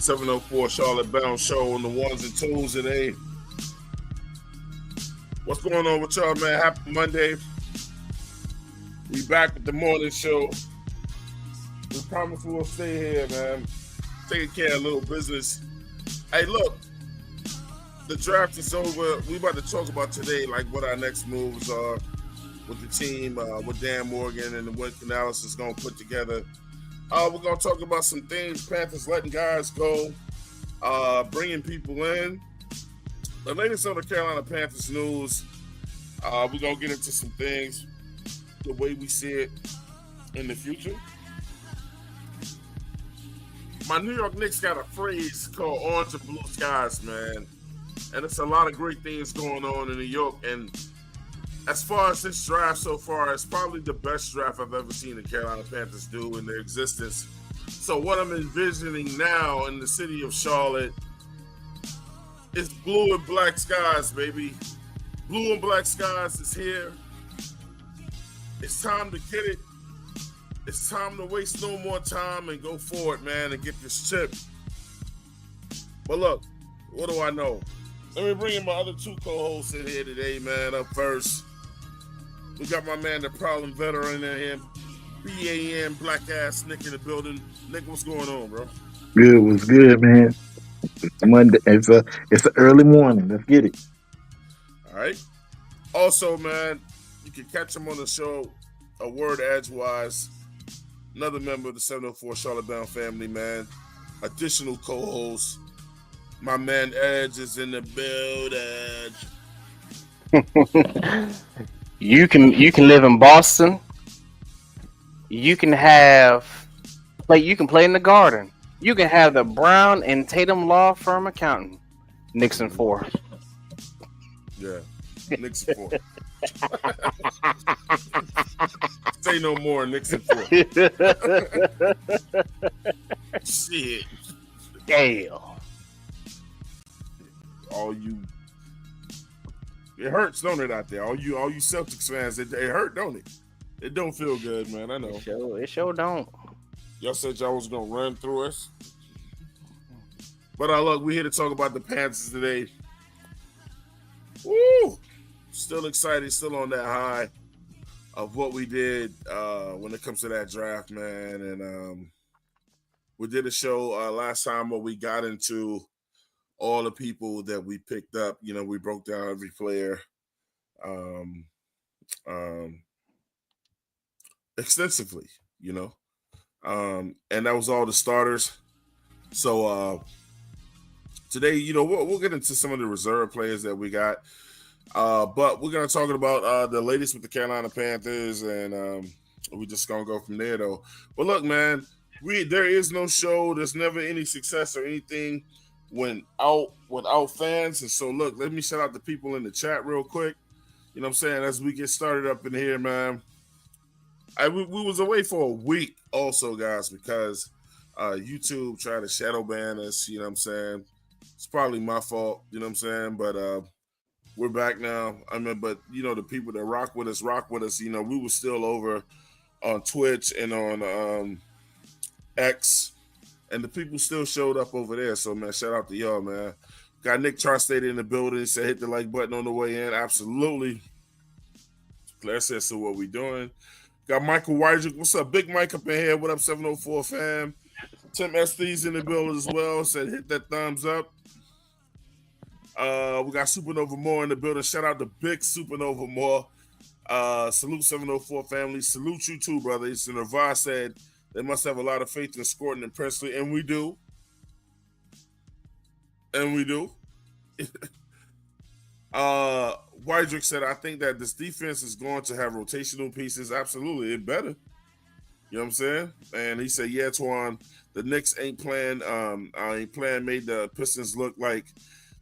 704 Charlotte Bound Show on the ones and twos today. What's going on with y'all, man? Happy Monday. We back with the morning show. We promise we'll stay here, man. Taking care of a little business. Hey, look, the draft is over. We about to talk about today, like what our next moves are with the team, what Dan Morgan and what Canales is going to put together. We're going to talk about some things. Panthers letting guys go, bringing people in. The latest on the Carolina Panthers news, we're going to get into some things, the way we see it in the future. My New York Knicks got a phrase called Orange and Blue Skies, man. And it's a lot of great things going on in New York. And as far as this draft so far, it's probably the best draft I've ever seen the Carolina Panthers do in their existence. So what I'm envisioning now in the city of Charlotte is blue and black skies, baby. Blue and black skies is here. It's time to get it. It's time to waste no more time and go forward, man, and get this chip. But look, what do I know? Let me bring in my other two co-hosts in here today, man. Up first, we got my man, the problem veteran in here, BAN, black ass Nick in the building. Nick, what's going on, bro? Good, was good, man. It's Monday. It's an early morning. Let's get it. All right. Also, man, you can catch him on the show, A Word Edgewise, another member of the 704 Charlotte Bound family, man. Additional co-host, my man Edge is in the building. You can live in Boston. You can play in the Garden. You can have the Brown and Tatum law firm accountant. Nixon 4. Yeah, Nixon 4. Say no more, Nixon 4. Shit. Damn. All you, it hurts, don't it, out there? All you Celtics fans, it hurt, don't it? It don't feel good, man. I know. It sure don't. Y'all said y'all was gonna run through us, but look, we're here to talk about the Panthers today. Woo! Still excited, still on that high of what we did when it comes to that draft, man. And we did a show last time where we got into all the people that we picked up. You know, we broke down every player extensively, you know. And that was all the starters. So today, you know, we'll get into some of the reserve players that we got. But we're going to talk about the latest with the Carolina Panthers, and we're just going to go from there, though. But look, man, there is no show. There's never any success or anything without fans. And so, look, let me shout out the people in the chat real quick. You know what I'm saying? As we get started up in here, man. We was away for a week also, guys, because YouTube tried to shadow ban us. You know what I'm saying? It's probably my fault. You know what I'm saying? But we're back now. I mean, but, you know, the people that rock with us. You know, we were still over on Twitch and on X, and the people still showed up over there. So, man, shout out to y'all, man. Got Nick Charstade in the building. He said hit the like button on the way in. Absolutely. Claire said, so what we doing? Got Michael Weidrich. What's up? Big Mike up in here. What up, 704 fam? Tim Estes in the building as well. Said hit that thumbs up. We got Supernova Moore in the building. Shout out to Big Supernova Moore. Salute 704 family. Salute you too, brothers. And Navar said they must have a lot of faith in Scorton and Presley. And we do. Weidrich said, I think that this defense is going to have rotational pieces. Absolutely. It better. You know what I'm saying? And he said, yeah, Twan, the Knicks ain't playing. Made the Pistons look like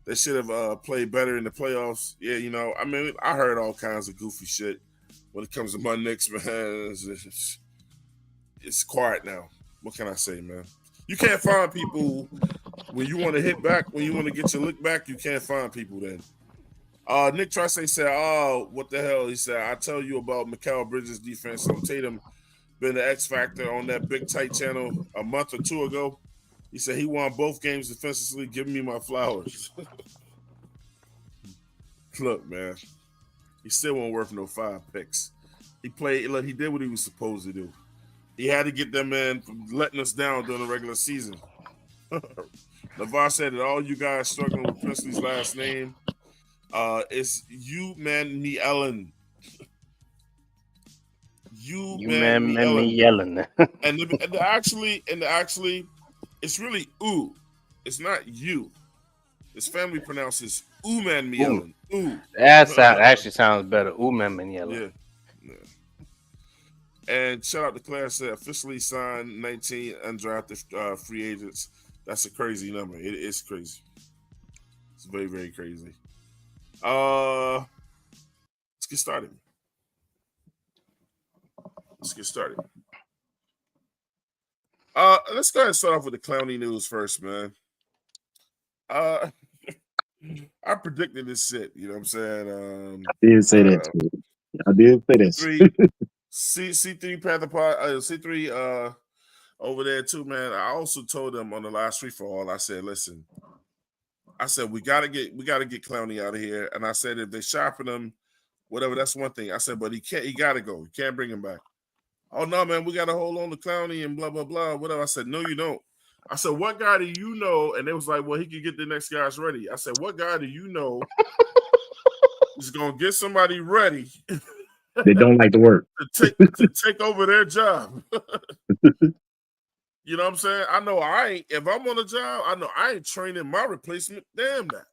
they should have played better in the playoffs. Yeah, you know, I mean, I heard all kinds of goofy shit when it comes to my Knicks, man. It's quiet now. What can I say, man? You can't find people when you want to hit back, when you want to get your lick back, you can't find people then. Nick Tricey said, oh, what the hell? He said, I tell you about Mikal Bridges' defense on Tatum been the X factor on that Big Tight channel a month or two ago. He said he won both games defensively. Give me my flowers. Look, man, he still won't worth no 5 picks. He played. Look, he did what he was supposed to do. He had to get them in from letting us down during the regular season. LeVar said that all you guys struggling with Princely's last name, it's you man me Ellen. You man me me Ellen. yelling. And actually, it's really ooh. It's not you. His family pronounces ooh man me Ellen. Ooh. That actually sounds better. Ooh, me yelling. Yeah. And shout out to Claire said officially signed 19 undrafted free agents. That's a crazy number. It is crazy. It's very, very crazy. Let's get started. Let's go ahead and start off with the Clowney news first, man. I predicted this shit. You know what I'm saying? I did say that too. I did say that. C3 Panther Pod, C3 over there too, man. I also told them on the last free for all. I said, listen. I said we gotta get Clowney out of here, and I said if they sharpen him, whatever, that's one thing. I said, but he gotta go. You can't bring him back. Oh no, man, we gotta hold on to Clowney and blah blah blah. Whatever. I said, no, you don't. I said, what guy do you know? And they was like, well, he could get the next guys ready. I said, what guy do you know is gonna get somebody ready? They don't like to work to take over their job. You know what I'm saying? I know if I'm on a job, I know I ain't training my replacement. Damn that.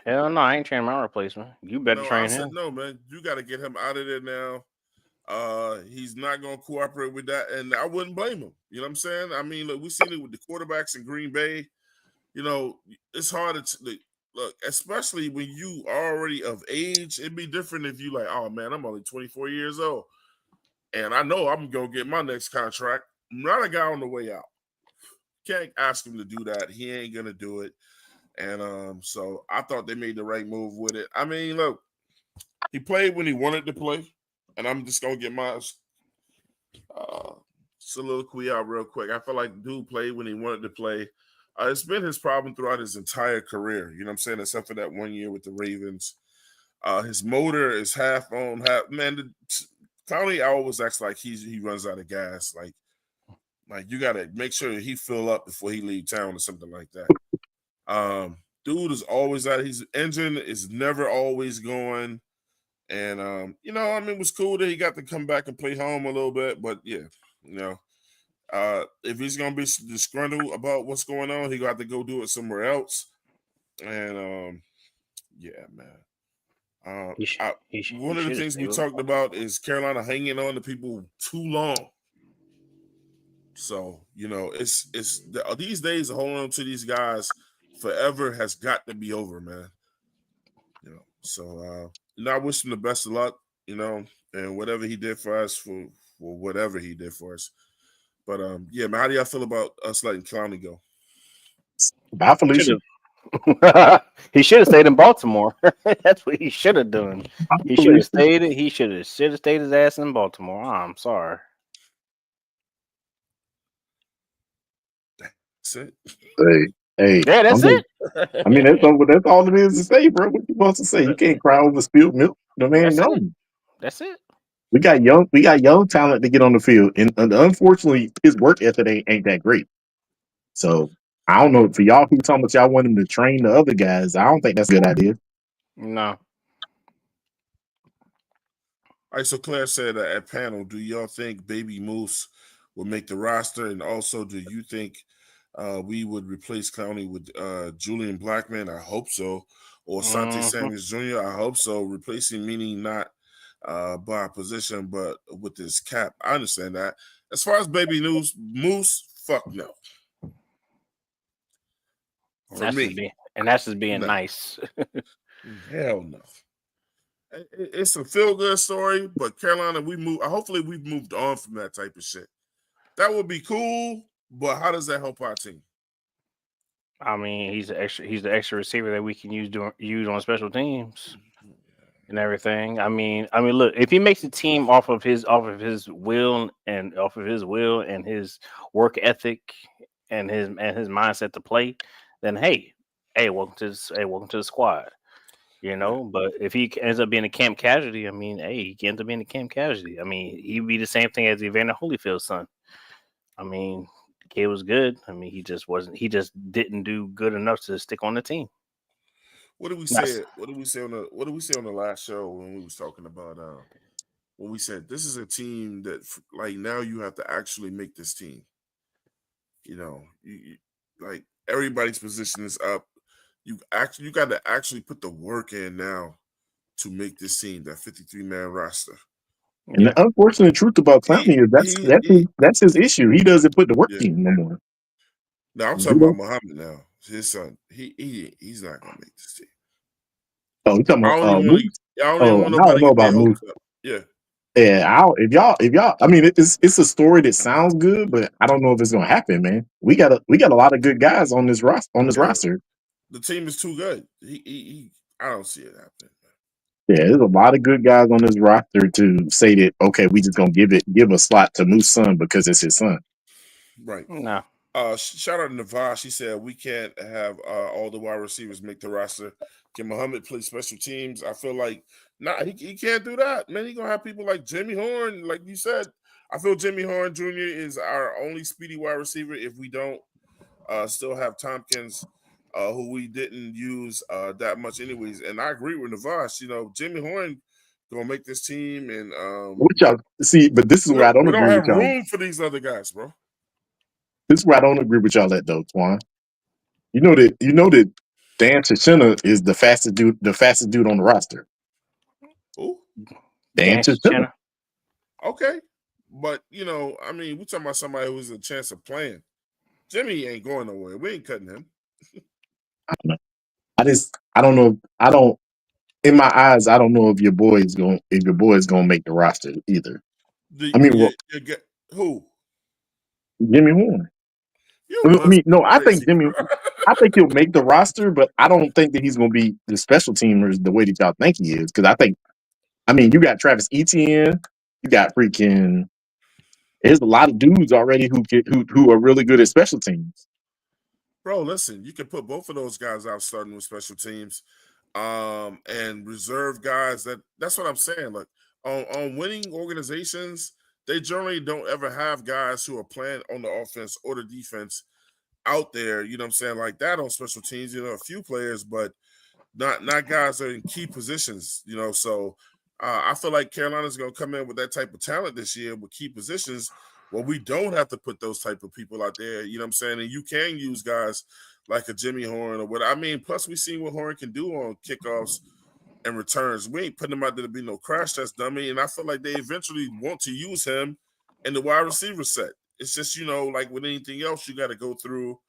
Hell no, I ain't training my replacement. You better train him. I said, no, man, you got to get him out of there now. He's not going to cooperate with that, and I wouldn't blame him. You know what I'm saying? I mean, look, we've seen it with the quarterbacks in Green Bay. You know, it's hard to look, especially when you are already of age. It'd be different if you like, oh man, I'm only 24 years old, and I know I'm gonna get my next contract. I'm not a guy on the way out. Can't ask him to do that. He ain't gonna do it. And so I thought they made the right move with it. I mean, look, he played when he wanted to play, and I'm just gonna get my soliloquy out real quick. I feel like the dude played when he wanted to play. It's been his problem throughout his entire career. You know what I'm saying? Except for that 1 year with the Ravens. His motor is half on, half. Man, Clowney always acts like he runs out of gas. Like you got to make sure he fill up before he leave town or something like that. Dude is always out. His engine is never always going. And, you know, I mean, it was cool that he got to come back and play home a little bit. But, yeah, you know, if he's going to be disgruntled about what's going on, he got to go do it somewhere else. And, yeah, man. One of the things we talked about is Carolina hanging on to people too long. So, you know, it's these days holding on to these guys forever has got to be over, man. You know, so I wish him the best of luck, you know, and whatever he did for us for whatever he did for us. But yeah, man, how do y'all feel about us letting Clowney go? Bye, Felicia. He should have stayed in Baltimore. That's what he should have done. He should have stayed. He should have stayed his ass in Baltimore. Oh, I'm sorry. That's it. Hey, yeah, that's it. I mean, that's all it is to say, bro. What you supposed to say? You can't cry over spilled milk. The man gone. That's it. We got young talent to get on the field, and unfortunately, his work ethic ain't that great. So I don't know, for y'all who talking about y'all want him to train the other guys. I don't think that's a good idea. No. All right, so Claire said at panel, do y'all think Baby Moose will make the roster? And also, do you think we would replace Clowney with Julian Blackman? I hope so. Or Sante Samuels Jr.? I hope so. Replacing meaning not by position, but with this cap. I understand that. As far as Baby Moose, fuck no. That's just being nice. Hell no. It's a feel-good story, but Carolina, hopefully we've moved on from that type of shit. That would be cool, but how does that help our team? I mean, he's the extra receiver that we can use on special teams and everything. I mean, look, if he makes the team off of his will and his work ethic and his mindset to play, then welcome to the squad. But if he ends up being a camp casualty, I mean, he can end up being a camp casualty. I mean, he'd be the same thing as Evander Holyfield's son. I mean, the kid was good. I mean, he just wasn't. He just didn't do good enough to stick on the team. What did we say? What did we say on the last show when we was talking about when we said this is a team that like now you have to actually make this team. Like everybody's position is up. You got to actually put the work in now to make this team that 53-man roster. And the unfortunate truth about Clowney is that's his issue. He doesn't put the work in no more. No, I'm talking about Muhammad now. His son. He's not gonna make this team. Oh, you talking about Moose? I don't know about Moose. Yeah. Yeah, if y'all, I mean, it's a story that sounds good, but I don't know if it's gonna happen, man. We got a lot of good guys on this roster. The team is too good. I don't see it happening. Yeah, there's a lot of good guys on this roster to say that okay, we just gonna give a slot to Moose son because it's his son. Right. No. Shout out to Navash. She said we can't have all the wide receivers make the roster. Can Muhammad play special teams? I feel like he can't do that. Man, he gonna have people like Jimmy Horn, like you said. I feel Jimmy Horn Jr. is our only speedy wide receiver if we don't still have Tompkins, who we didn't use that much anyways. And I agree with Navash. Jimmy Horn gonna make this team, and what y'all see, but this is where I don't agree with y'all. We don't have room for these other guys, bro. This is where I don't agree with y'all at though, Twan. You know that Dan Chichena is the fastest dude on the roster. Who? Dan Chichena. Okay. But I mean, we're talking about somebody who's a chance of playing. Jimmy ain't going nowhere. We ain't cutting him. I don't know. I don't in my eyes, I don't know if your boy is gonna make the roster either. Who? Jimmy Horn. I think he'll make the roster, but I don't think that he's going to be the special teamers the way that y'all think he is. Because you got Travis Etienne, you got there's a lot of dudes already who are really good at special teams. Bro, listen, you can put both of those guys out starting with special teams, and reserve guys. That's what I'm saying. Look, on winning organizations, they generally don't ever have guys who are playing on the offense or the defense out there, you know what I'm saying, like that on special teams. A few players, but not guys that are in key positions, so I feel like Carolina's going to come in with that type of talent this year with key positions where we don't have to put those type of people out there, you know what I'm saying, and you can use guys like a Jimmy Horn or what. I mean, plus we've seen what Horn can do on kickoffs and returns. We ain't putting him out there to be no crash test dummy, and I feel like they eventually want to use him in the wide receiver set. It's just, like with anything else, you got to go through,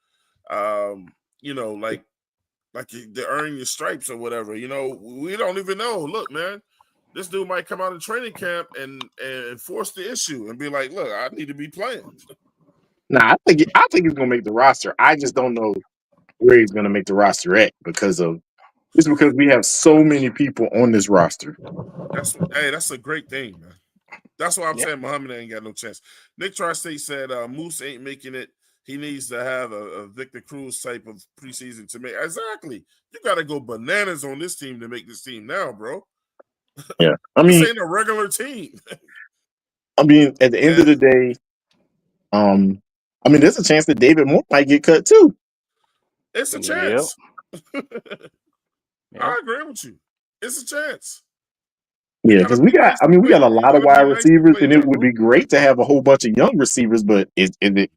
like to earn your stripes or whatever. We don't even know. Look, man, this dude might come out of training camp and force the issue and be like, look, I need to be playing. Nah, I think he's gonna make the roster. I just don't know where he's gonna make the roster at because we have so many people on this roster. That's a great thing, man. That's why I'm saying Muhammad ain't got no chance. Nick Tri-State said Moose ain't making it. He needs to have a Victor Cruz type of preseason to make. Exactly. You got to go bananas on this team to make this team now, bro. Yeah. This ain't a regular team. At the end of the day, there's a chance that David Moore might get cut too. It's a chance. I agree with you. It's a chance. Yeah, because we got a lot of wide receivers, and it would be great to have a whole bunch of young receivers. But is it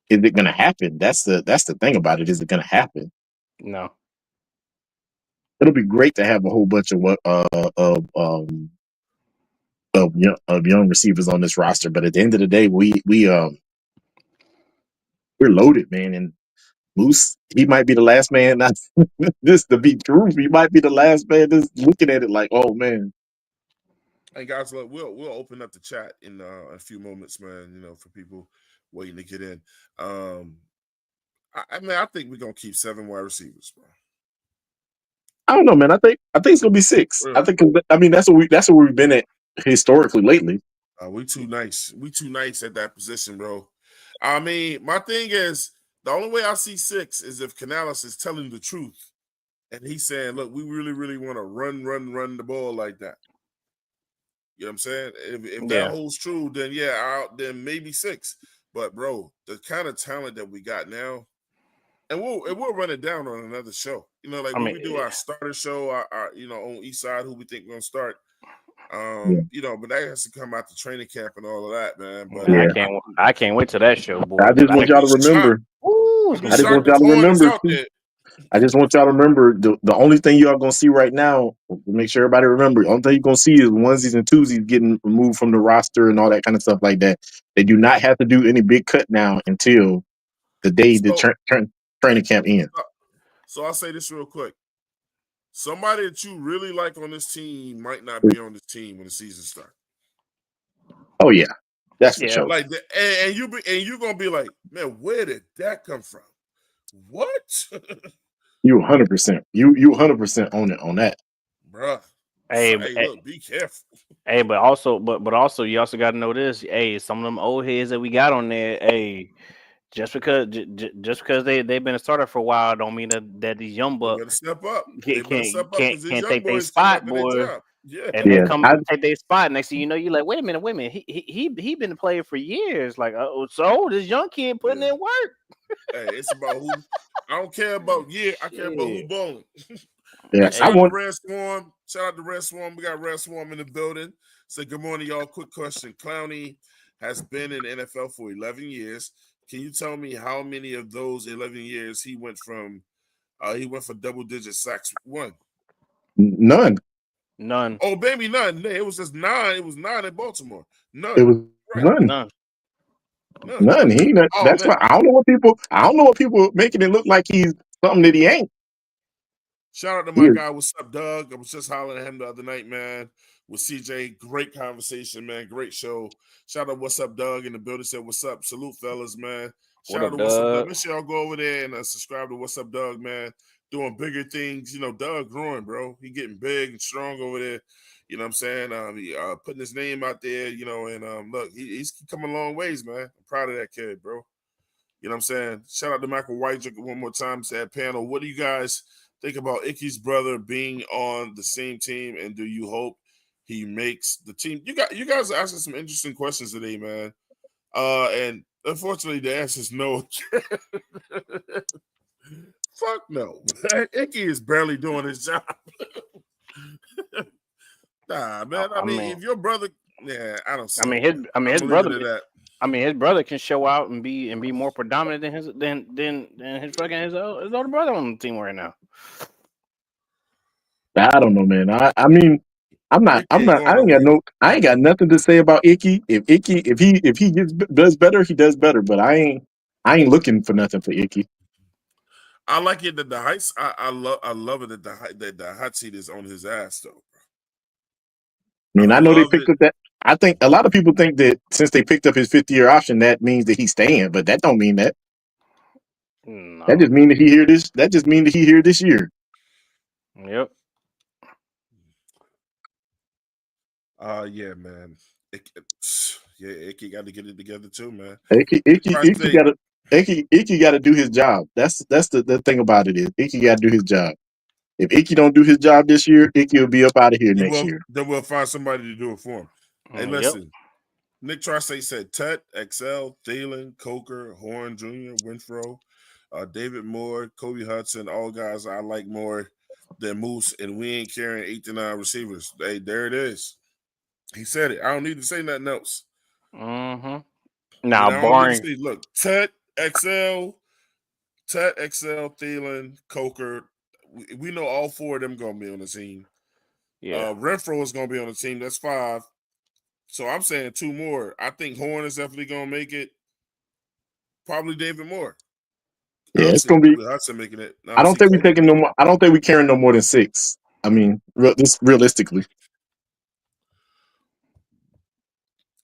going to happen? That's the thing about it. Is it going to happen? No. It'll be great to have a whole bunch of young receivers on this roster. But at the end of the day, we're loaded, man. And Moose, he might be the last man. Not this to be true. He might be the last man just looking at it like, oh man. Hey guys, look, we'll open up the chat in a few moments, man. For people waiting to get in. I think we're gonna keep 7 wide receivers, bro. I don't know, man. I think it's gonna be 6. Really? That's what we've been at historically lately. We too nice. We too nice at that position, bro. I mean, my thing is The only way I see 6 is if Canales is telling the truth, and he's saying, "Look, we really, really want to run the ball like that." You know what I'm saying? If that holds true, then then maybe 6. But bro, the kind of talent that we got now, and we'll run it down on another show. You know, like when we do our starter show, our on each side who we think we're gonna start. But that has to come out the training camp and all of that, man. But I can't wait to that show, boy. I just want y'all to remember. I just want y'all to remember. I just want y'all to remember the only thing y'all gonna see right now. Make sure everybody remember. The only thing you're gonna see is onesies and twosies getting removed from the roster and all that kind of stuff like that. They do not have to do any big cut now until the day the training camp ends. So I'll say this real quick. Somebody that you really like on this team might not be on this team when the season starts. Oh yeah, that's for sure. Like, and you're gonna be like, man, where did that come from? What? You 100%. You 100% own it on that, bruh. Hey, look, be careful. Hey, but also you also got to know this. Hey, some of them old heads that we got on there. Hey, just because they've been a starter for a while, don't mean that these young bucks better step up. Can't take their spot, boy. Yeah, and they come take their spot. Next thing you know, you're like, wait a minute. He been playing for years. Like, so this young kid putting in work. Hey, it's about who. I don't care about I care about who balling. Yeah, shout out to Red Swarm. Shout out to Red Swarm. We got Red Swarm in the building. Say good morning, y'all. Quick question. Clowney has been in the NFL for 11 years. Can you tell me how many of those 11 years he went for double-digit sacks? One. None. Oh, baby, none. It was just 9. It was 9 in Baltimore. None. It was none. None. He. That's why I don't know what people making it look like he's something that he ain't. Shout out to my guy. What's up, Doug? I was just hollering at him the other night, man, with CJ. Great conversation, man. Great show. Shout out, what's up, Doug, in the building. Said, what's up? Salute, fellas, man. Shout out to what's up, Doug. Make sure y'all go over there and subscribe to What's Up, Doug, man. Doing bigger things. You know, Doug growing, bro. He getting big and strong over there. You know what I'm saying? He putting his name out there, and look, he's coming a long ways, man. I'm proud of that kid, bro. You know what I'm saying? Shout out to Michael White one more time to that panel. What do you guys think about Ickey's brother being on the same team, and do you hope he makes the team? You guys are asking some interesting questions today, man. And unfortunately, the answer is no. Fuck no. Ickey is barely doing his job. Nah, man. I mean, if your brother, I don't see. His brother. His brother can show out and be more predominant than his older brother on the team right now. I don't know, man. I mean, I ain't got nothing to say about Ickey. If he does better, he does better. But I ain't looking for nothing for Ickey. I like it that the heights. I love it that the hot seat is on his ass though. I mean, I know they picked up that. I think a lot of people think that since they picked up his 5th-year option, that means that he's staying. But that don't mean that. No. That just mean that he here this. That just mean that he here this year. Yep. Yeah, man. Ickey got to get it together too, man. Ickey got to do his job. That's the thing about it is Ickey got to do his job. If Ickey don't do his job this year, Ickey will be up out of here next year. Then we'll find somebody to do it for him. Hey, listen. Nick Trace said Tut, XL, Thielen, Coker, Horn Jr., Winfro, David Moore, Kobe Hudson, all guys I like more than Moose, and we ain't carrying 8 to 9 receivers. Hey, there it is. He said it. I don't need to say nothing else. Mm-hmm. Now, barring look, Tut, XL, Thielen, Coker. We know all 4 of them gonna be on the team. Yeah, Renfro is gonna be on the team. That's 5. So I'm saying 2 more. I think Horn is definitely gonna make it. Probably David Moore. Yeah, it's gonna be Hudson making it. I don't think we're taking no more. I don't think we're carrying no more than 6. I mean, realistically.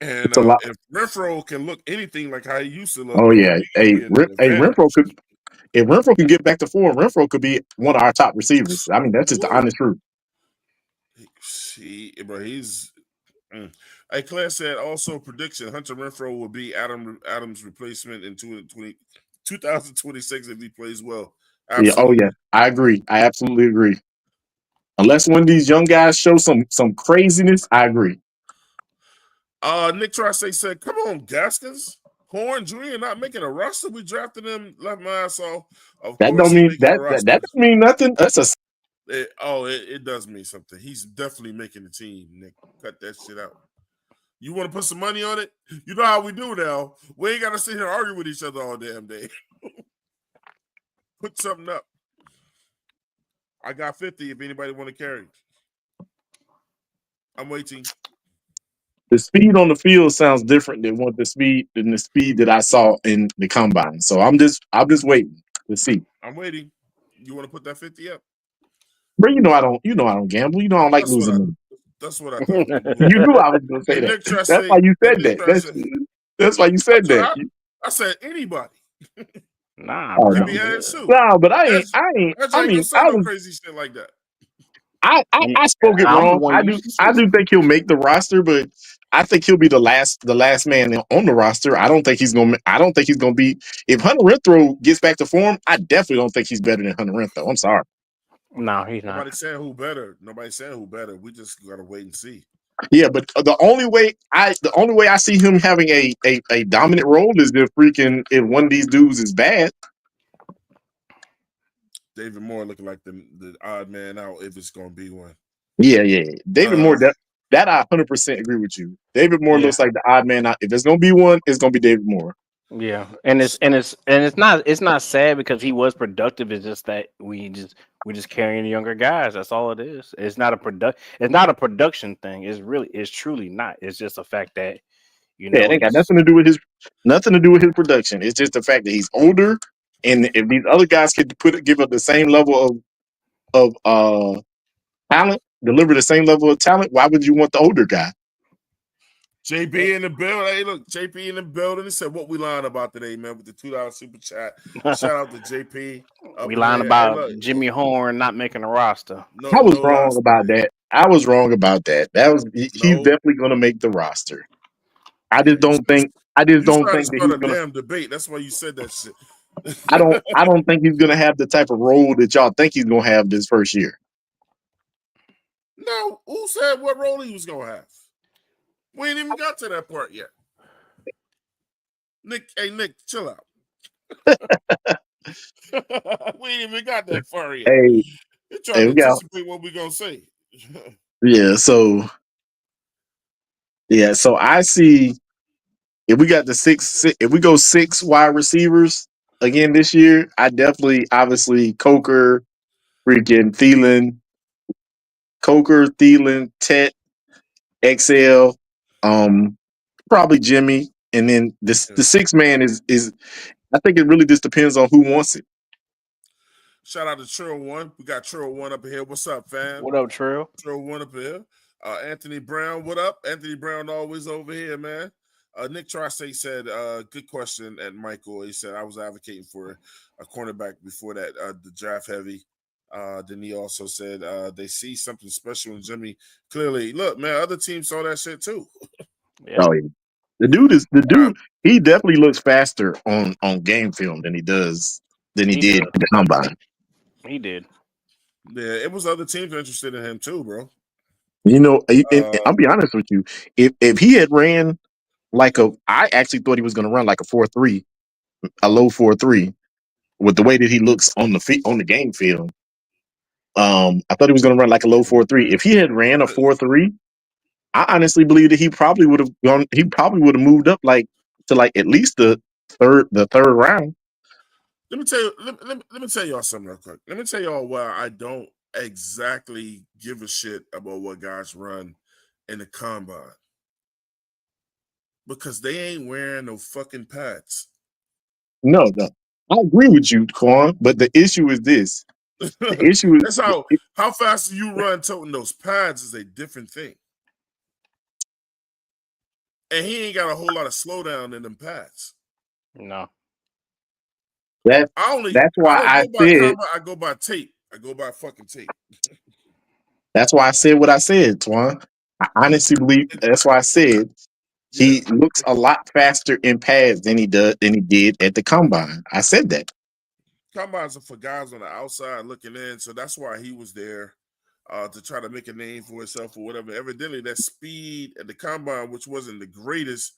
And if Renfro can look anything like how he used to look, oh yeah, Renfro could. If Renfro can get back to form, Renfro could be one of our top receivers. I mean, that's just the honest truth. He's. Hey, Claire said also prediction: Hunter Renfro will be Adams' replacement in 2020. 2026 if he plays well. Yeah. Oh Absolutely. yeah. I agree. I absolutely agree. Unless one of these young guys show some craziness, I agree. Nick Tricey said, "Come on, Gaskins, Horn Jr. not making a roster. We drafted him, left my ass off. Of That course, don't he mean making a that roster. don't mean nothing. That's a It does mean something. He's definitely making the team. Nick, cut that shit out. You want to put some money on it? You know how we do now. We ain't got to sit here and argue with each other all damn day. Put something up. I got 50 if anybody want to carry. I'm waiting. the speed on the field sounds different than the speed that I saw in the combine. So I'm just waiting to see. I'm waiting. You want to put that 50 up? But I don't gamble. You know I don't like That's what losing I. money. That's what I thought. You knew I was going to say And that. Nick Tress That's why say. you And said Nick that. Tress say. That's why you said that. I said anybody. Nah, Oh Give bro. no, me heads too. no, but I ain't. I I ain't gonna mean, say no crazy shit like that. I spoke it I'm the wrong. one you I said. do think he'll make the roster, but I think he'll be the last man on the roster. I don't think he's gonna be. If Hunter Renfrow gets back to form, I definitely don't think he's better than Hunter Renfrow. I'm sorry. No, he's not. Nobody's saying who better. Nobody's saying who better. We just gotta wait and see. Yeah, but the only way I see him having a dominant role is if one of these dudes is bad. David Moore looking like the odd man out if it's gonna be one. Yeah. David Moore, Uh, that I 100% agree with you. David Moore Yeah, looks like the odd man out. If there's gonna be one, it's gonna be David Moore. yeah, and it's not sad because he was productive. It's just that we just carrying younger guys. That's all it is. It's not a production thing. It's truly not. It's just a fact that Yeah, it ain't got he's nothing to do with his production. It's just the fact that he's older, and if these other guys could give up the same level of talent, deliver the same level of talent, why would you want the older guy? JP in the building. Hey, look, JP in the building. He said, "What we lying about today, man?" With the $2 super chat. Shout out to JP up we in lying here. Hey, about look, Jimmy Horn not making a roster. I was no wrong lies about today. that. I was wrong about that. He's No, definitely going to make the roster. I yeah, just don't think you trying to that start he's a gonna. damn debate. That's why you said that shit. I don't think he's gonna have the type of role that y'all think he's gonna have this first year. No, who said what role he was gonna have? We ain't even got to that part yet. Nick, hey Nick, chill out. We ain't even got that far yet. Hey, You're trying to we got anticipate what we gonna say. yeah. So I see if we got if we go six wide receivers again this year, I definitely obviously freaking Thielen, Tet, XL, probably Jimmy, and then the six man is I think it really just depends on who wants it. Shout out to Trill One. We got Trill One up here. What's up, fam? What up, Trill? Trill One up here. Anthony Brown, what up? Anthony Brown always over here, man. Nick Tricey said, good question at Michael. He said, I was advocating for a cornerback before that, the draft heavy. Then he also said they see something special in Jimmy. Clearly, look, man, other teams saw that shit too. Yeah, Oh yeah. The dude. He definitely looks faster on game film than he he did does. in the combine. He did. Yeah, it was other teams interested in him too, bro. You know, I'll be honest with you. If he had ran I actually thought he was going to run like a 4.3, a low 4.3, with the way that he looks on the game film. I thought he was going to run like a low 4.3. If he had ran a 4.3, I honestly believe that he probably would have gone. He probably would have moved up to at least the third round. Let me tell you. Let me tell y'all something real quick. Let me tell y'all why I don't exactly give a shit about what guys run in the combine, because they ain't wearing no fucking pads. No, I agree with you, Quan. But the issue is this: the issue is That's how fast you run toting those pads is a different thing, and he ain't got a whole lot of slowdown in them pads. No. that's I why don't I go by said combine. I go by tape. I go by fucking tape. that's why I said what I said, Twan. I honestly believe that's why I said Yeah. He looks a lot faster in pads than he did at the combine. I said that. Combines are for guys on the outside looking in, so that's why he was there to try to make a name for himself or whatever. Evidently, that speed at the combine, which wasn't the greatest,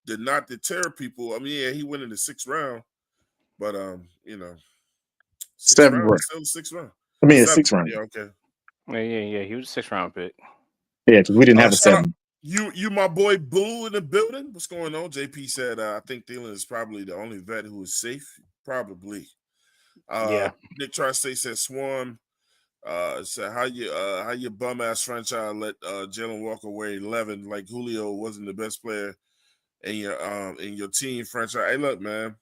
did not deter people. I mean, yeah, he went in the 6th round, but sixth Seventh round round. is still the 6th round. I mean, a 7th, 6th round. yeah, okay. Yeah. He was a 6th round pick. Yeah, because we didn't have a Shout out 7. you, my boy Boo in the building. What's going on? JP said, I think Thielen is probably the only vet who is safe. Probably. Yeah. Nick Tri-State said Swarm. So how your bum ass franchise let Jalen Walker wear 11 like Julio wasn't the best player in your team franchise. Hey, look, man.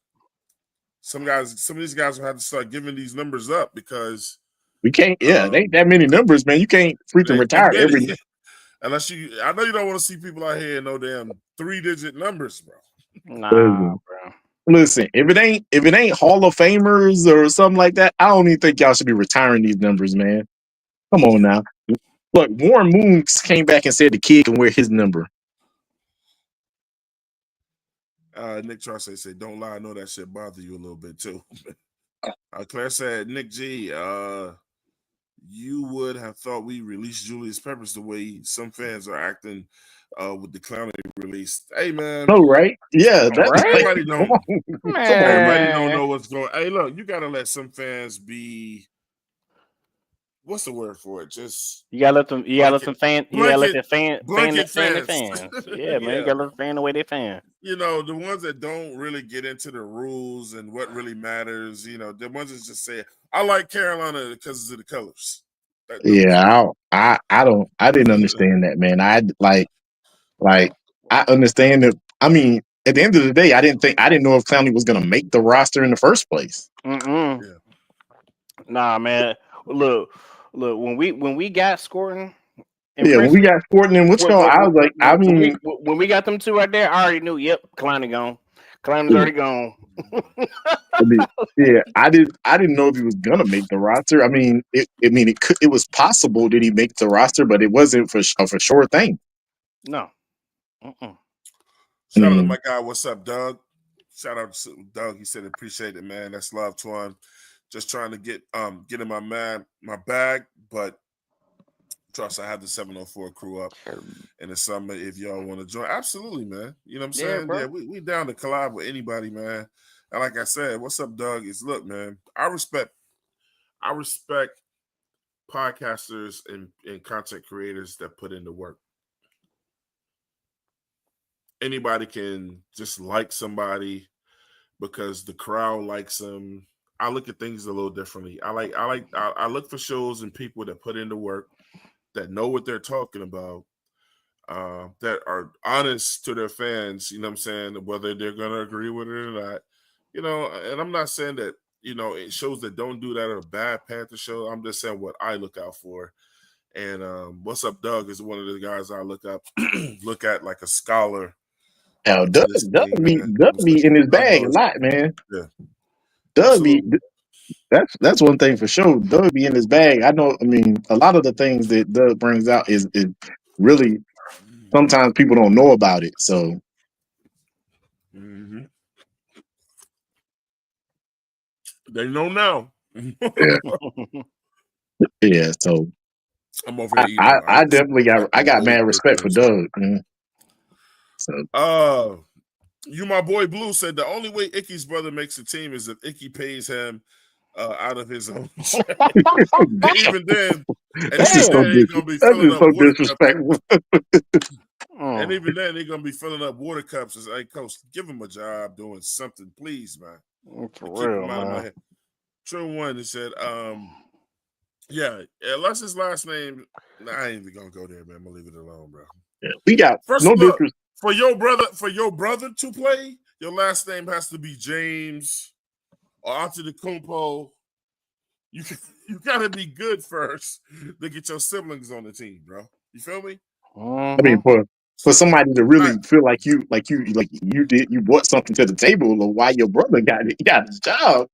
Some of these guys will have to start giving these numbers up because we can't. Yeah, it ain't that many numbers, man. You can't freaking ain't that retire many. every. Unless I know you don't want to see people out here in no damn 3-digit numbers, bro. Nah, bro. Listen, if it ain't Hall of Famers or something like that, I don't even think y'all should be retiring these numbers, man. Come on now. Look, Warren Moon came back and said the kid can wear his number. Nick Charce said, "Don't lie, I know that shit bother you a little bit too." Claire said, "Nick G, you would have thought we released Julius Peppers the way some fans are acting with the Clowney release." Hey, man. No, right? Yeah, that's right. Everybody don't. Come on, Everybody don't know what's going. Hey, look, you gotta let some fans be. What's the word for it? Just you gotta let them. You gotta let them fan. You gotta let the fan blanket fan the fans. fans. Yeah, man. You gotta let them fan the way they fan. You know, the ones that don't really get into the rules and what really matters. You know, the ones that just say, "I like Carolina because of the colors." I didn't understand that, man. I understand that. I mean, at the end of the day, I didn't know if Clowney was going to make the roster in the first place. Yeah. Nah, man. Look. When we got Scoring, when we got Sporting and what's called, I was like, I mean, when we got them two right there, I already knew. Yep, Clowney gone. Clowney's already gone. I didn't know if he was gonna make the roster. I mean, it was possible that he make the roster, but it wasn't for sure thing. No. Shout out to my guy. What's up, Doug? Shout out to Doug. He said appreciate it, man. That's love to him. Just trying to get in my bag, but trust I have the 704 crew up in the summer if y'all want to join. Absolutely, man. You know what I'm saying? Bro. Yeah, we down to collab with anybody, man. And like I said, what's up, Doug? Look, man, I respect podcasters and content creators that put in the work. Anybody can just like somebody because the crowd likes them. I look at things a little differently. I look for shows and people that put in the work, that know what they're talking about, that are honest to their fans, you know what I'm saying, whether they're going to agree with it or not. You know, and I'm not saying that, you know, it shows that don't do that are a bad Panther show. I'm just saying what I look out for. And What's Up, Doug is one of the guys I look at like a scholar. Doug be in his bag a lot, man. Yeah. Doug be that's one thing for sure. Doug be in his bag. I know. I mean, a lot of the things that Doug brings out is really sometimes people don't know about it. So, they know now. Yeah. So I'm over here. I definitely got mad respect for Doug. Man. So, you, my boy Blue, said the only way Ickey's brother makes a team is if Ickey pays him out of his own check. And even then, that's just so disrespectful. And even then, they're gonna be filling up water cups. As, hey, coach, give him a job doing something, please, man. For real, man. Out of my head. True one. He said, yeah, unless his last name, I ain't even gonna go there, man. I'm gonna leave it alone, bro. Yeah, we got first no look, for your brother to play, your last name has to be James or Antetokounmpo. You gotta be good first to get your siblings on the team, bro. You feel me? I mean, for somebody to really feel like you brought something to the table, or why your brother got his job.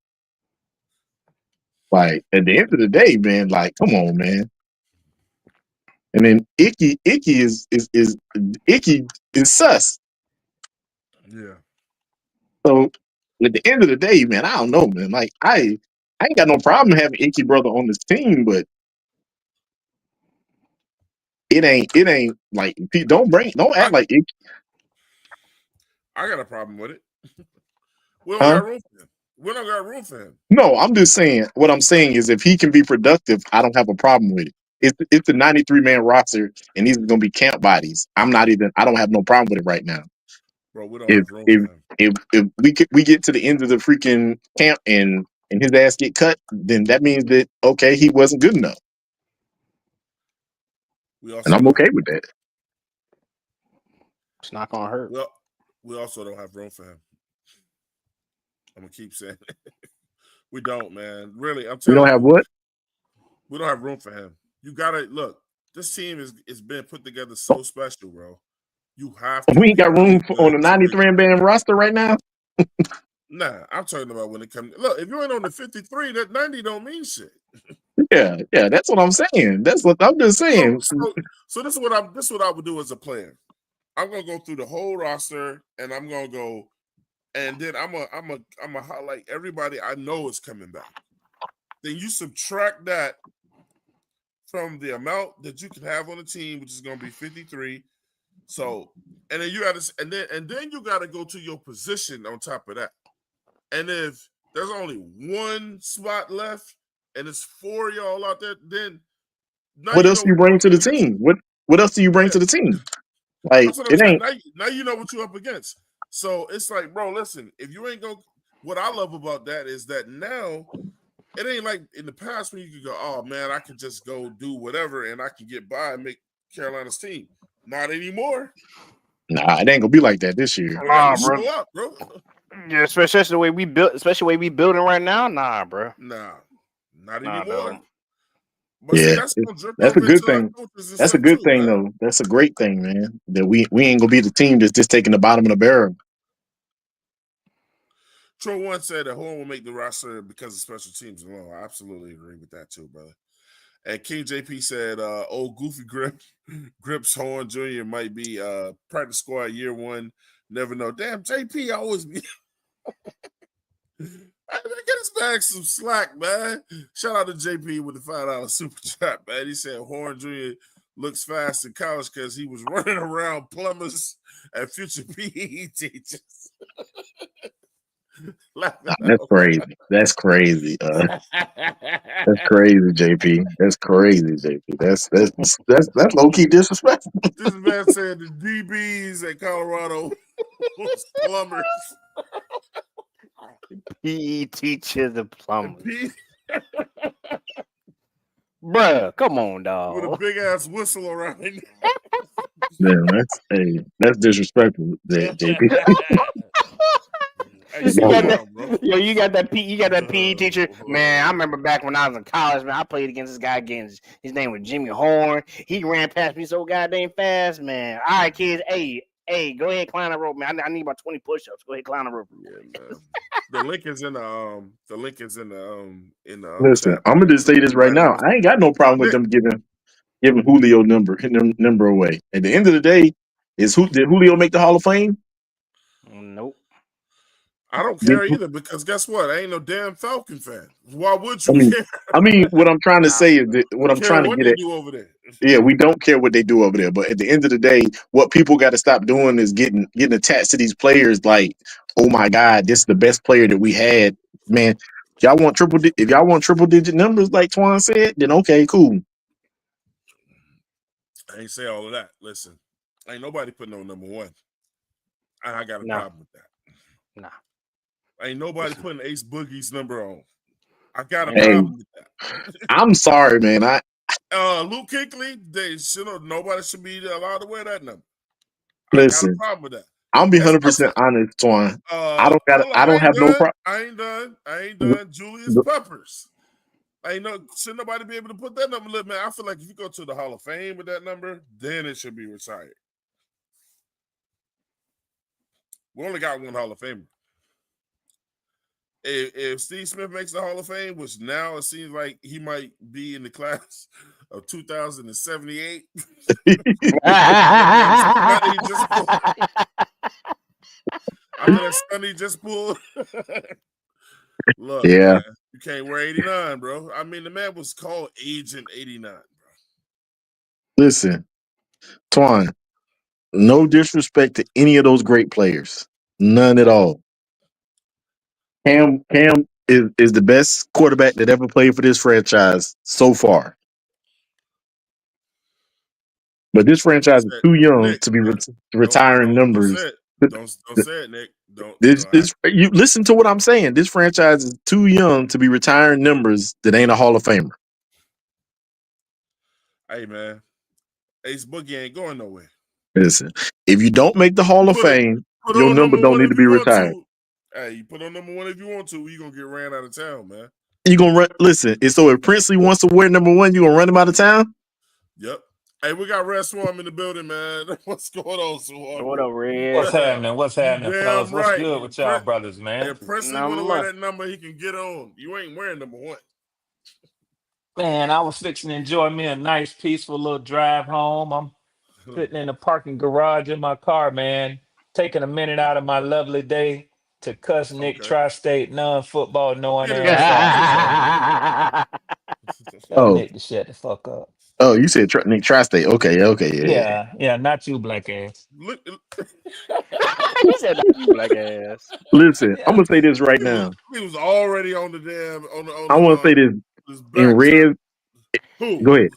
Like at the end of the day, man, like come on, man. And then Ickey is sus. Yeah. So at the end of the day, man, I don't know, man. Like I ain't got no problem having Ickey brother on this team, but it ain't like don't act like Ickey. I got a problem with it. We don't Huh? got room for him. We don't got room for him. No, I'm just saying. What I'm saying is, if he can be productive, I don't have a problem with it. It's a 93-man roster, and these are going to be camp bodies. I don't have no problem with it right now. Bro, we don't If have room if for him. if we get to the end of the freaking camp and his ass get cut, then that means that okay, he wasn't good enough, and I'm okay with that. It's not gonna hurt. Well, we also don't have room for him. I'm gonna keep saying it. We don't, man. Really, I'm We telling don't you. have what? We don't have room for him. You gotta look. This team is been put together so special, bro. You have to We ain't be got really room on good the 93-man roster right now. Nah, I'm talking about when it comes. Look, if you ain't on the 53, that 90 don't mean shit. Yeah, that's what I'm saying. That's what I'm just saying. So this is what I would do as a player. I'm gonna go through the whole roster, and I'm gonna go, and then I'm gonna highlight everybody I know is coming back. Then you subtract that from the amount that you can have on the team, which is gonna be 53. So, and then you got to, and then you got to go to your position on top of that. And if there's only one spot left, and it's 4 y'all out there, then now What you else know do you what you're bring up to the against. team? What else do you bring Yeah, to the team? Like that's what I'm it saying. ain't. Now you know what you're up against. So it's like, bro, listen, if you ain't go, what I love about that is that now it ain't like in the past when you could go, oh man, I can just go do whatever and I can get by and make Carolina's team. Not anymore. Nah, it ain't gonna be like that this year. You got to bro. show up, bro. Yeah, especially the way we built, especially the way we building right now. Nah, bro. Nah, not Nah, anymore. dog. But see, Yeah, that's gonna drift that's a over good into our thing. coaches and That's a stuff good too, thing, man. though. That's a great thing, man. That we ain't gonna be the team that's just taking the bottom of the barrel. Troy One said that Horn will make the roster because of special teams alone. I absolutely agree with that too, brother. And King JP said, old Goofy Grips Horn Jr. might be practice squad year one. Never know. Damn, JP always be. Get us back some slack, man. Shout out to JP with the $5 super chat, man. He said Horn Jr. looks fast in college because he was running around plumbers and future PE teachers. That's crazy. That's crazy. That's crazy, JP. That's crazy, JP. That's low key disrespectful. This man said the DBs at Colorado was plumbers. PE teacher, the plumber. P- Bruh, come on, with a dog. big ass whistle around it. Man, that's disrespectful, JP. Hey, You slow got that, down, bro. you got that PE teacher. Man, I remember back when I was in college, man, I played against this guy again. His name was Jimmy Horn. He ran past me so goddamn fast, man. All right, kids, hey, go ahead, climb the rope, man. I need about 20 push-ups. Go ahead, climb the rope. Yeah, man. The link is in the Listen, chat, I'm man. gonna just So say this right everybody now. I ain't got no problem with Nick, them giving Julio number away. At the end of the day, did Julio make the Hall of Fame? Nope. I don't Did, care either because guess what? I ain't no damn Falcon fan. Why would I you mean, care? what I'm trying to say is that what I'm Care trying to what get they at. do over there. Yeah, we don't care what they do over there, but at the end of the day, what people got to stop doing is getting attached to these players. Like, oh my God, this is the best player that we had. Man, if y'all want triple digit numbers, like Twan said, then okay, cool. I ain't say all of that. Listen, ain't nobody putting on number one. I got a problem with that. Nah. Ain't nobody putting Ace Boogie's number on. I got a Hey, problem with that. I'm sorry, man. Luke Kuechly, nobody should be allowed to wear that number. I got a Listen. problem with that. I'll be 100% Especially, honest, Twan. hold on, I don't have no problem. I ain't done. Julius Peppers. Should nobody be able to put that number? Look, man, I feel like if you go to the Hall of Fame with that number, then it should be retired. We only got one Hall of Famer. If Steve Smith makes the Hall of Fame, which now it seems like he might be in the class of 2078. That man's money just after that stunt he just pulled. Look, Yeah. man, you can't wear 89, bro. I mean, the man was called Agent 89, bro. Listen, Twan, no disrespect to any of those great players. None at all. Cam is the best quarterback that ever played for this franchise so far. But this franchise is too young Nick, to be don't retiring numbers. say it. Don't say it, Nick. Don't. You listen to what I'm saying. This franchise is too young to be retiring numbers that ain't a Hall of Famer. Hey, man, Ace Boogie ain't going nowhere. Listen, if you don't make the Hall of Fame, your on number don't need to be retired. Hey, you put on number 1 if you want to. You're gonna get ran out of town, man. You gonna run? Listen, and so if Princely wants to wear number 1, you gonna run him out of town? Yep. Hey, we got Red Swarm in the building, man. What's going on, Swarm? What up, Red? What's happening? What's happening, fellas? What's Right. good with y'all brothers, man? If Princely want to wear that number, he can get on. You ain't wearing number 1. Man, I was fixing to enjoy me a nice, peaceful little drive home. I'm sitting in the parking garage in my car, man, taking a minute out of my lovely day to cuss Nick Tri-State non-football knowing ass out. Tell Oh, Nick to shut the fuck up. oh, you said Nick Tri-State. Okay, Yeah, not you, black ass. Look, He said that, you black ass. Listen, I'm Yeah. gonna say this right now. he was already on the damn on I want to say this this in back Red. Who? Go ahead.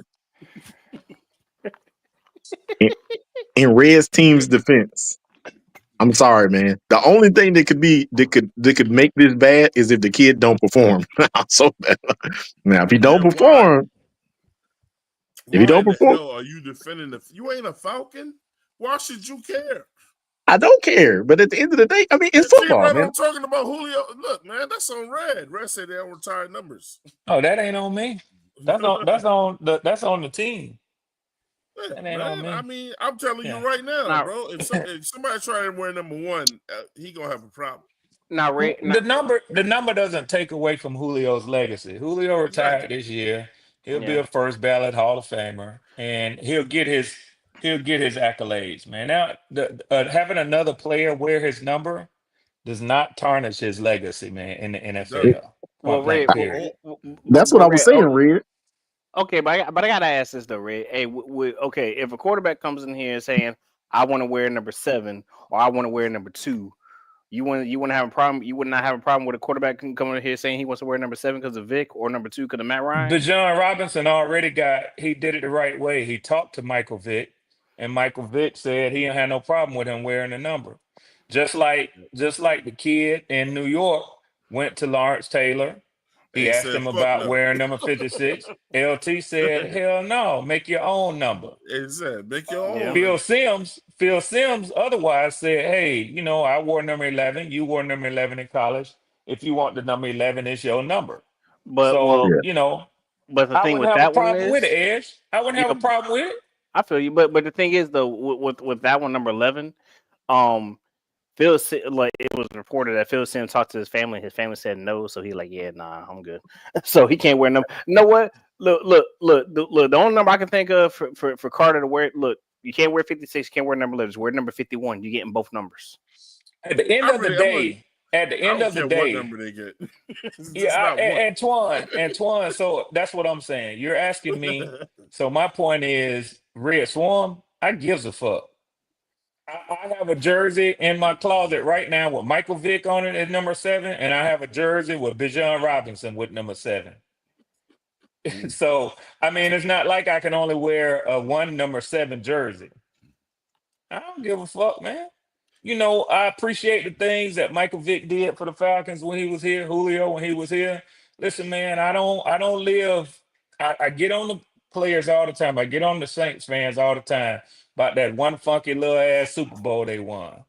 In Red's team's defense, I'm sorry, man. The only thing that could make this bad is if the kid don't perform. So bad. Now, if he don't perform, Why in the hell are you defending you ain't a Falcon? Why should you care? I don't care. But at the end of the day, I mean, it's football, Red, man. I'm talking about Julio. Look, man, that's on Red. Red said they don't retire numbers. Oh, that ain't on me. That's on the team. That ain't on Man, me. I mean, I'm telling you right now, bro. If somebody try to wear number 1, he gonna have a problem. The number doesn't take away from Julio's legacy. Julio retired this year. He'll be a first ballot Hall of Famer, and he'll get his accolades, man. Now, having another player wear his number does not tarnish his legacy, man, in the NFL. Well, Red, period. That's what I was saying, Red. Okay, but I gotta ask this though, Red. Hey, okay, if a quarterback comes in here saying, "I want to wear number 7" or "I want to wear number 2," you wouldn't have a problem. You would not have a problem with a quarterback coming in here saying he wants to wear number 7 because of Vic or number 2 because of Matt Ryan. Bijan Robinson he did it the right way. He talked to Michael Vick, and Michael Vick said he didn't have no problem with him wearing the number. Just like the kid in New York went to Lawrence Taylor. He asked him about wearing number 56. LT said, "Hell no, make your own number." Make your own. Phil Sims otherwise said, "Hey, I wore number 11. You wore number 11 in college. If you want the number 11, it's your number." But but the I thing wouldn't with have a that one problem is, with it, Edge. I wouldn't have a problem with it. I feel you, but the thing is though, with that one, number 11, Phil, like it was reported that Phil Sims talked to his family. His family said no, so he like, yeah, nah, I'm good. So he can't wear number. You know what? Look. The only number I can think of for Carter to wear. Look, you can't wear 56. You can't wear number 11. Just wear number 51. You're getting both numbers. At the end of the day, what number they get. Antoine. So that's what I'm saying. You're asking me. So my point is, Red Swarm. I gives a fuck. I have a jersey in my closet right now with Michael Vick on it at number 7, and I have a jersey with Bijan Robinson with number 7. So, I mean, it's not like I can only wear a one number 7 jersey. I don't give a fuck, man. I appreciate the things that Michael Vick did for the Falcons when he was here, Julio when he was here. Listen, man, I don't live. I get on the players all the time. I get on the Saints fans all the time about that one funky little ass Super Bowl they won.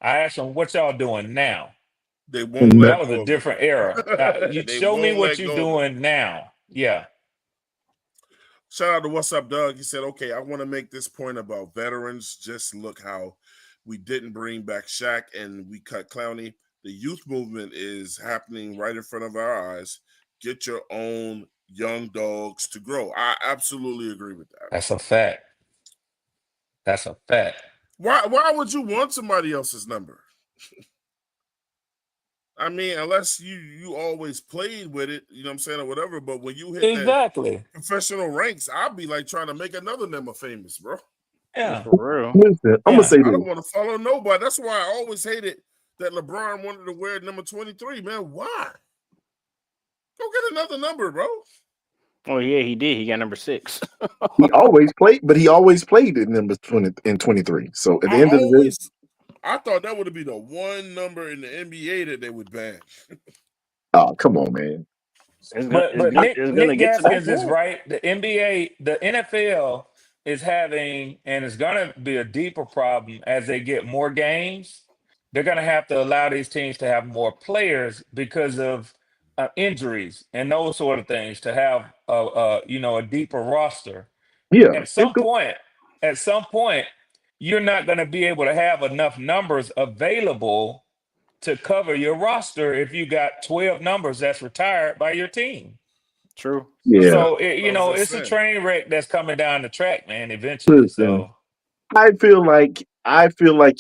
I ask them, what y'all doing now? They won't That was a different era. You show me what you're doing now. Yeah. Shout out to What's Up, Doug. He said, okay, I want to make this point about veterans. Just look how we didn't bring back Shaq and we cut Clowney. The youth movement is happening right in front of our eyes. Get your own young dogs to grow. I absolutely agree with that. That's a fact. Why would you want somebody else's number? I mean, unless you always played with it, you know what I'm saying, or whatever. But when you hit that Exactly. professional ranks, I'll be like trying to make another number famous, bro. Yeah. For real. Listen, I'm gonna Yeah. say I this. don't want to follow nobody. That's why I always hated that LeBron wanted to wear number 23, man. Why? Go get another number, bro. Oh yeah, he did. He got number 6. He always played, but he always played in number 20 and 23. So at the end of the day, I thought that would be the one number in the NBA that they would ban. oh come on, man. But It's gonna Nick get to that Gaskins is point. right. The NBA, the NFL is having, and it's gonna be a deeper problem as they get more games. They're gonna have to allow these teams to have more players because of injuries and those sort of things to have a deeper roster. Yeah, At some point, at some point, you're not gonna be able to have enough numbers available to cover your roster if you got 12 numbers that's retired by your team. True. That's yeah. what So I was just it's a saying. train wreck that's coming down the track, man, eventually. Listen, So I feel like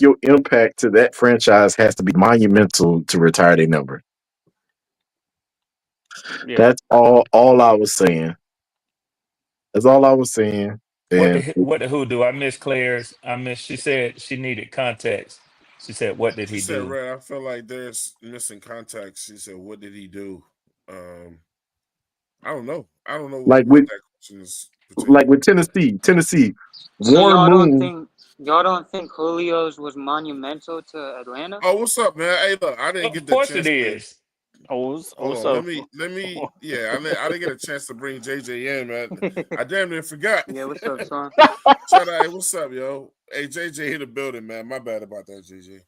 your impact to that franchise has to be monumental to retire their number. Yeah. That's all I was saying. That's all I was saying. And what the who do? I miss Claire's. She said she needed context. She said, what did She he said, do? Red, I feel like there's missing context. She said, what did he do? I don't know. I don't know like what with that question is like pertaining with to. Tennessee, So Warren Moon. y'all don't think Julio's was monumental to Atlanta? Oh, what's up, man? Hey, look, I didn't Of get the course it chance to. is. Hold on, So let me. Yeah, I didn't get a chance to bring JJ in, man. I damn near forgot. Yeah, what's up, son? Shout out, hey, what's up, yo? Hey, JJ hit the building, man. My bad about that, JJ.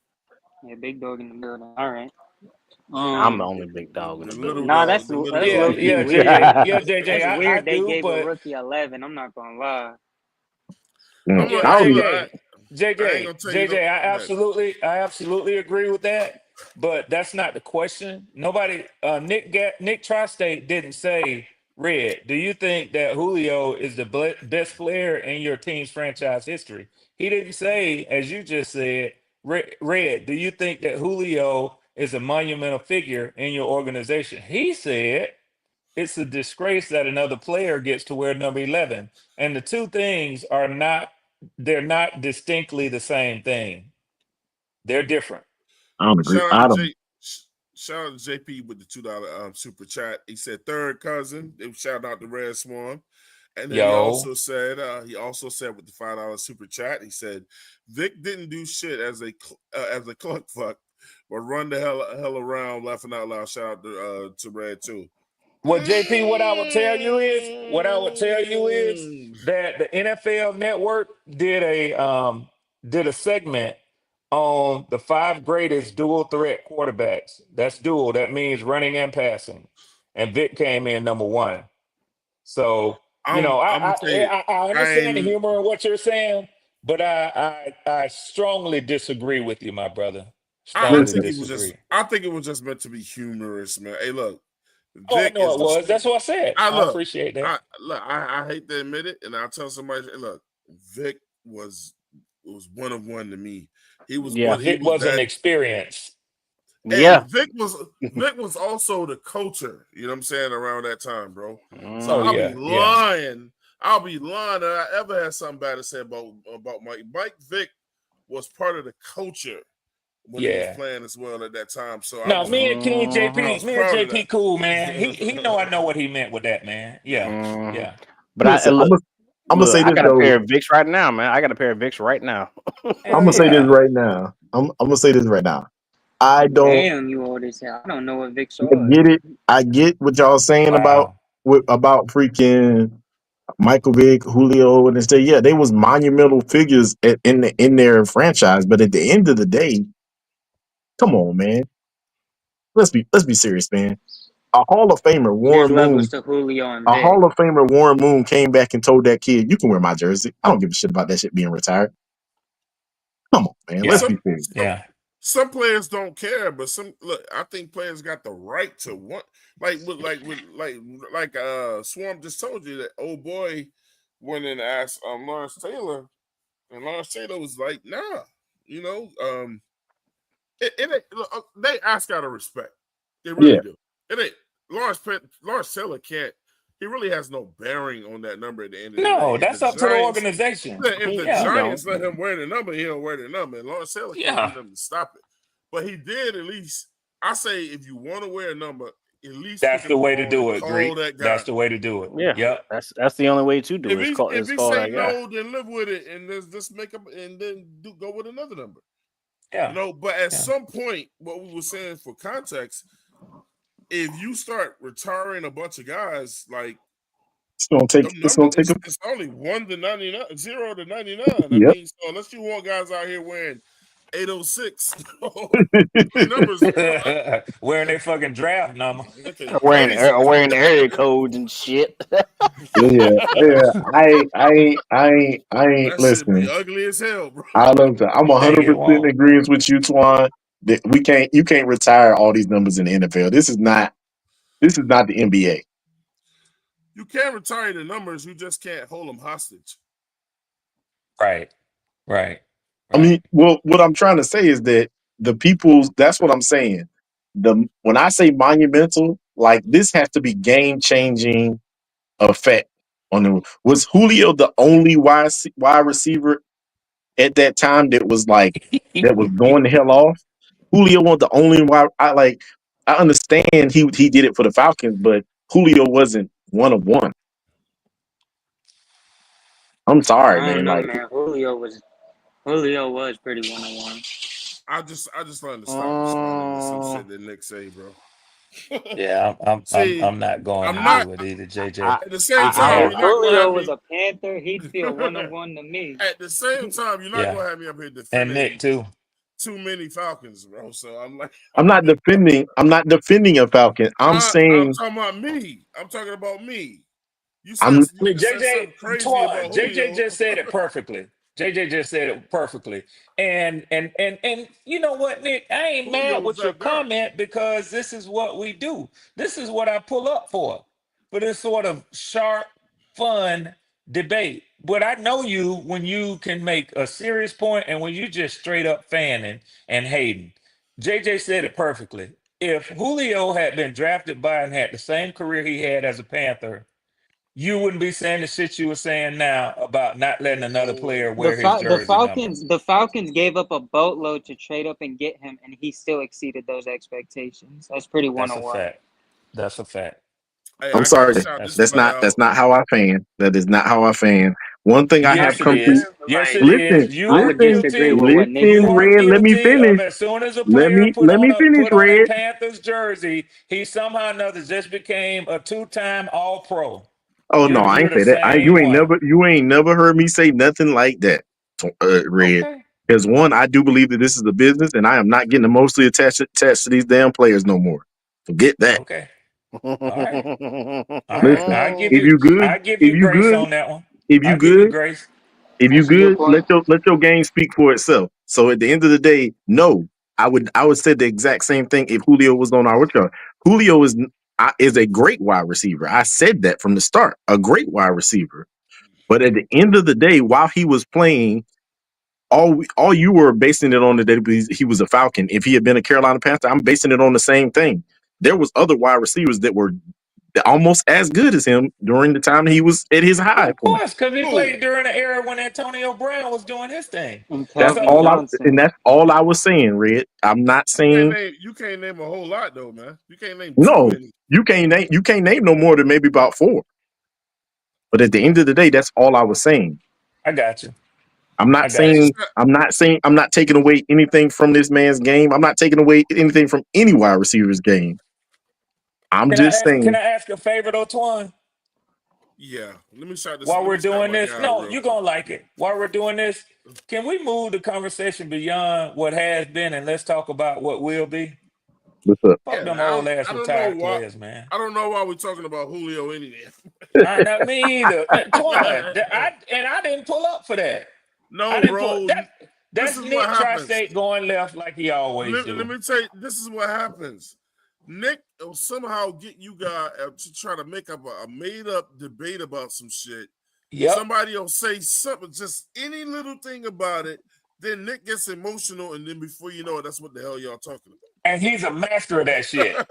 Yeah, big dog in the building. All right. I'm the only big dog in The the little building. Nah, dog, that's the little that's Yeah, low dog. key yeah, weird. JJ. Yeah, JJ. That's I weird. They do, gave a but rookie 11. I'm not gonna lie. I'm yeah, like, I hey, don't look, even I ain't gonna tell you no. I absolutely agree with that. But that's not the question. Nobody, Nick Tri-State didn't say, Red, do you think that Julio is the best player in your team's franchise history? He didn't say, as you just said, Red, do you think that Julio is a monumental figure in your organization? He said, it's a disgrace that another player gets to wear number 11. And the two things they're not distinctly the same thing. They're different. I don't agree. Shout out I to don't. Shout out to JP with the $2 super chat. He said third cousin. They shout out to Red Swan. And then he Yo, also said with the $5 super chat, he said Vic didn't do shit as a cluck fuck, but run the hell around laughing out loud. Shout out to Red too. well, JP, what I would tell you is that the NFL Network did a segment on the 5 greatest dual threat quarterbacks. That's dual. That means running and passing. And Vic came in number 1. So, I'm gonna tell you, I I understand the ain't. humor in what you're saying, but I strongly disagree with you, my brother. I Strongly Listen, think he was just. disagree. I think it was just meant to be humorous, man. Hey, look, Oh, I Vic know is it the. was. That's what I said. I I look. appreciate that. I hate to admit it, and I'll tell somebody. Hey, look, Vic was one of one to me. He was Yeah. one. He Vic was was an that. experience. And Yeah. Vic was also the coacher, you know what I'm saying, around that time, bro. So Oh Mhm. I'll be yeah, yeah, lying. I'll be lying that I ever had something bad to say about Mike. Mike Vick was part of the culture when he was yeah. playing as well at that time. So No, I was me and proud of JP, cool man. that. He know I know what he meant with that, man. Yeah, Mhm. yeah. But listen. I'm look, gonna I'm gonna say I this got a though. pair of Vicks right now, man. I got a pair of Vicks right now. I'm Hell gonna say this yeah. right now. I'm gonna say this right now. I don't Damn, you all this. I don't know what Vic I are. get it. I get what y'all saying about Wow. about freaking Michael Vick, Julio, and say, yeah, they was monumental figures in their franchise. But at the end of the day, come on, man. Let's be serious, man. A Hall of Famer, There's Warren levels Moon, to Julio and a Vic. Hall of Famer, Warren Moon came back and told that kid, "You can wear my jersey. I don't give a shit about that shit being retired." Come on, man. Let's Yeah, be some, serious. some yeah, some players don't care, but I think players got the right to want like Swarm just told you that old boy went and asked Lawrence Taylor, and Lawrence Taylor was like, nah, you know, they ask out of respect. They really do. It ain't Lawrence Taylor can't. He really has no bearing on that number at the end of the day. No, that's up to the organization. If the Giants let him wear the number, he'll wear the number. And Lawrence Taylor can't do nothing to stop it. But he did at least. I say if you want to wear a number, at least that's the way to do it. Great. That's the way to do it. Yeah. Yep. That's the only way to do it. If he say no, then live with it and just make up and then go with another number. Yeah. You know, but at some point, what we were saying for context, if you start retiring a bunch of guys, like it's only 1 to 99, 0 to 99. I mean, so unless you want guys out here wearing 806 numbers, wearing their fucking draft number, wearing area codes and shit. Yeah. I ain't listening. Be ugly as hell, bro. I'm 100% agreeing with you, Twan. That you can't retire all these numbers in the NFL. This is not the NBA. You can't retire the numbers. You just can't hold them hostage. Right. I mean, well, what I'm trying to say is that that's what I'm saying. When I say monumental, like this has to be game changing effect on the. Was Julio the only wide receiver at that time that was going the hell off? Julio was the only wide. I understand he did it for the Falcons, but Julio wasn't one of one. I'm sorry, man. Julio was pretty 1-on-1. I just learned to stop responding to some shit that Nick say, bro. Yeah, I'm not going to do it either, JJ. At the same time, if Julio was a Panther, he'd feel 1-on-1 to me. At the same time, you're not gonna have me up here defending and Nick too. Too many Falcons, bro. So I'm like, I'm not defending a Falcon. I'm saying I'm talking about me. I'm talking about me. You said JJ just said it perfectly. JJ just said it perfectly. And you know what, Nick? I ain't mad with your comment because this is what we do. This is what I pull up for this sort of sharp, fun debate. But I know you when you can make a serious point and when you just straight up fanning and hating. JJ said it perfectly. If Julio had been drafted by and had the same career he had as a Panther, you wouldn't be saying the shit you were saying now about not letting another player wear his jersey. The Falcons gave up a boatload to trade up and get him, and he still exceeded those expectations. That's pretty 1-on-1. That's a fact. Hey, I'm sorry. That's not how I fan. That is not how I fan. One thing I have come to. Yes, it is. You were guilty. Red. Let me finish. As soon as a player put on a Panthers jersey, he somehow or another just became a 2-time All-Pro. Oh no, I ain't say that. You ain't never heard me say nothing like that, Red. Because one, I do believe that this is a business, and I am not getting emotionally attached to these damn players no more. Forget that. Okay. All right. Listen, I give you grace on that one. If you good, let your game speak for itself. So at the end of the day, no, I would say the exact same thing if Julio was on our chart. Julio is a great wide receiver. I said that from the start, a great wide receiver. But at the end of the day, while he was playing, all you were basing it on the day he was a Falcon. If he had been a Carolina Panther, I'm basing it on the same thing. There was other wide receivers that were almost as good as him during the time he was at his high point. Of course, because he played during the era when Antonio Brown was doing his thing. That's all I was saying, Red. I'm not saying you can't name a whole lot though, man. You can't name no. You can't name no more than maybe about 4. But at the end of the day, that's all I was saying. I got you. I'm not taking away anything from this man's game. I'm not taking away anything from any wide receiver's game. I'm just saying. Can I ask a favor though, Twan? Yeah. Let me start this. While we're doing this, no, you're gonna like it. While we're doing this, can we move the conversation beyond what has been and let's talk about what will be? What's up? Fuck them old ass retired players, man. I don't know why we're talking about Julio anyway. Not me either. Twan, I didn't pull up for that. No, bro. That's Nick Tri-State going left like he always do. Let me tell you, this is what happens. Nick will somehow get you guys to try to make up a made-up debate about some shit. Yep. Somebody will say something, just any little thing about it, then Nick gets emotional, and then before you know it, that's what the hell y'all talking And he's a master of that shit. about.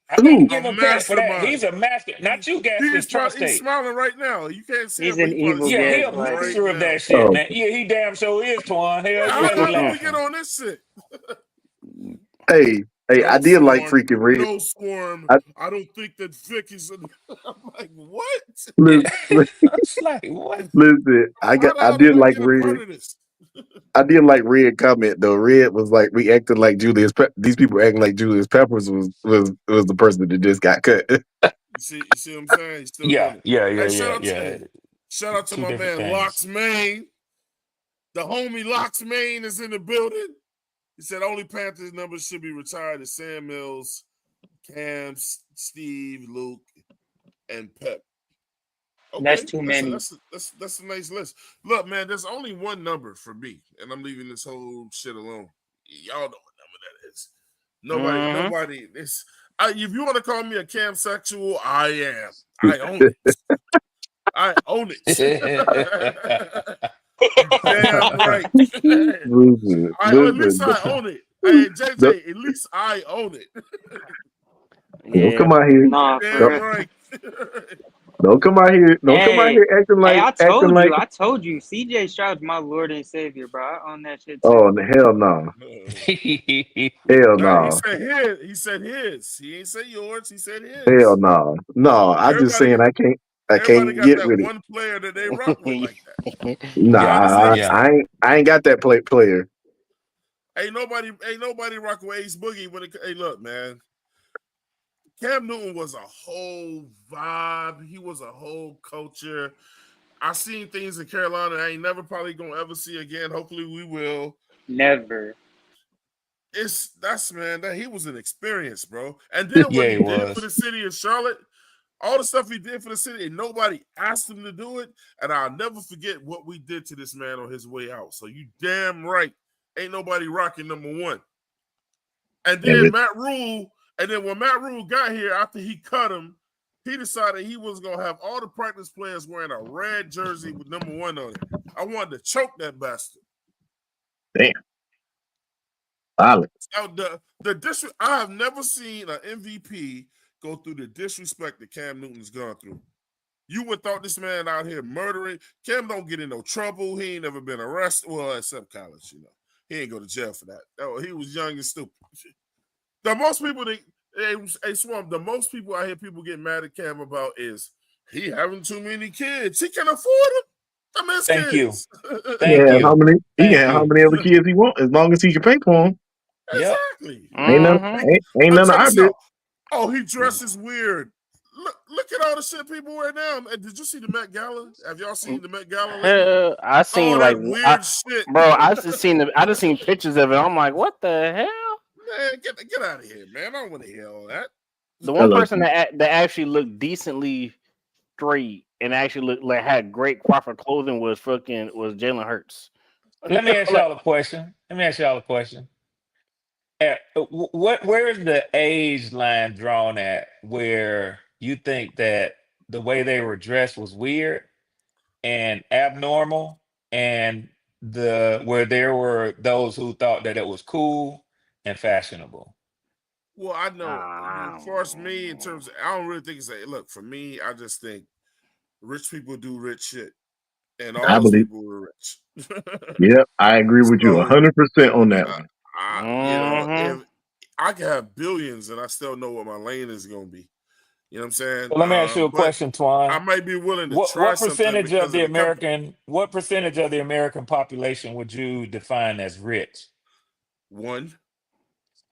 I got to Ooh. give A him credit for that. mastermind. He's a master. Not you, Gaston. He's Tri-State. smiling right now. You can't see He's him, but an he probably evil Yeah, he a smiling gaslighter. right master of now. that shit. Oh, Now, yeah, he damn sure is, Twan. Hell Yeah, yeah, he how we get laughing. on this shit? hey, I did like freaking Red. No Swarm. I I don't think that Vic is. I'm like, what? listen, It's like, what? listen. How the I hell did did I like get a part Red. of this? I did like Red comment though. Red was like, we acted like Julius. These people acting like Julius Peppers was the person that just got cut. You see what I'm saying? He's still Yeah, doing it. yeah, Hey, yeah, yeah, yeah. shout out to Two my different man things. Locks Main. The homie Locks Main is in the building. He said only Panthers numbers should be retired is Sam Mills, Cam, Steve, Luke, and Pep. Okay, That's too many. That's a nice list. Look, man, there's only one number for me, and I'm leaving this whole shit alone. Y'all know what number that is. Nobody. This. If you want to call me a cam sexual, I am. I own it. I own it. Damn right. At least I own it. Hey, JJ, at least I own it. Don't come out here. Nah, for Damn real. right. Don't come out here. Don't come out here acting Hey, like I told you, CJ Stroud's my Lord and Savior, bro. I own that shit too. Oh, hell no. Hell no. He said his. He ain't say yours. He said his. Hell no. No, I'm just saying I can't Everybody got get that with it. one player that they rock with like that. Nah, Yeah. I ain't got that player. Ain't nobody rocking with Ace Boogie when it. Hey, look, man. Cam Newton was a whole vibe. He was a whole culture. I seen things in Carolina I ain't never probably gonna ever see again. Hopefully we will. Never. That he was an experience, bro. And then what he did for the city of Charlotte, all the stuff he did for the city, and nobody asked him to do it. And I'll never forget what we did to this man on his way out. So you damn right, ain't nobody rocking number one. And then when Matt Rule got here after he cut him, he decided he was gonna have all the practice players wearing a red jersey with number one on it. I wanted to choke that bastard. Damn. Violence. I have never seen an MVP go through the disrespect that Cam Newton's gone through. You would thought this man out here murdering. Cam don't get in no trouble. He ain't never been arrested. Well, except college, He ain't go to jail for that. Oh, he was young and stupid. The most people the most people I hear people get mad at Cam about is he having too many kids. He can afford them. I mean, Thank kids. you. Thank you. He can have how many other kids he want as long as he can pay for them. Exactly. Ain't none hybrid. Oh, he dresses weird. Look at all the shit people wear now. Did you see the Met Gala? Have y'all seen the Met Gala? I seen that weird shit, bro. I just seen pictures of it. I'm like, what the hell? Man, get out of here, man. I don't want to hear all that. The one person that actually looked decently straight and actually looked like had great proper clothing was Jalen Hurts. Let me ask y'all a question. Where is the age line drawn at where you think that the way they were dressed was weird and abnormal, and where there were those who thought that it was cool and fashionable? Well, I know as far as me in terms of, I don't really think it's look, for me, I just think rich people do rich shit. And all those people were rich. Yep, I agree with you 100% on that one. If I could have billions and I still know what my lane is going to be. You know what I'm saying? Well, let me ask you a question, Twan. I might be willing to try what percentage something of the American what percentage of the American population would you define as rich? 1.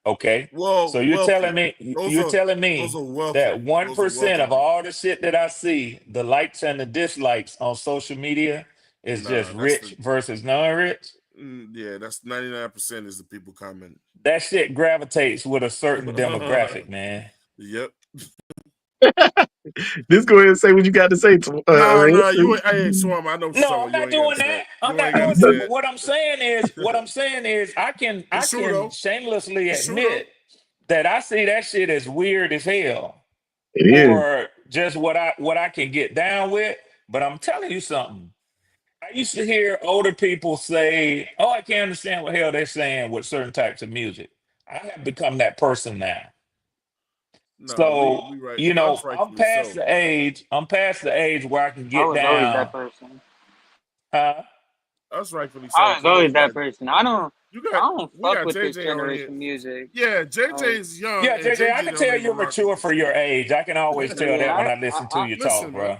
Okay. Well, so you're wealthy. telling me those are wealthy. that 1% of all the shit that I see, the likes and the dislikes on social media, is just rich versus non-rich? Yeah, that's 99% is the people commenting. That shit gravitates with a certain demographic, man. Yep. Just go ahead and say what you got to say. Hey, Swarm, I know what you're No, I'm not doing that. I'm not doing that. But what I'm saying is, I can shamelessly admit that I see that shit as weird as hell. It or just what I can get down with. But I'm telling you something. I used to hear older people say, "Oh, I can't understand what hell they're saying with certain types of music." I have become that person now. No, So, we right. Us I'm rightfully past so, the man. age. I'm past the age where I can I get was always that down. person. Huh? Us rightfully so, I was because always that person. you I got don't we fuck got with this JJ on here. generation music. Yeah, Like, JJ's young, Yeah, and JJ, I JJ can don't tell even you're rock with mature this for shit. your age. I can always tell that when yeah, I listen to you talk, Listen, man. bro.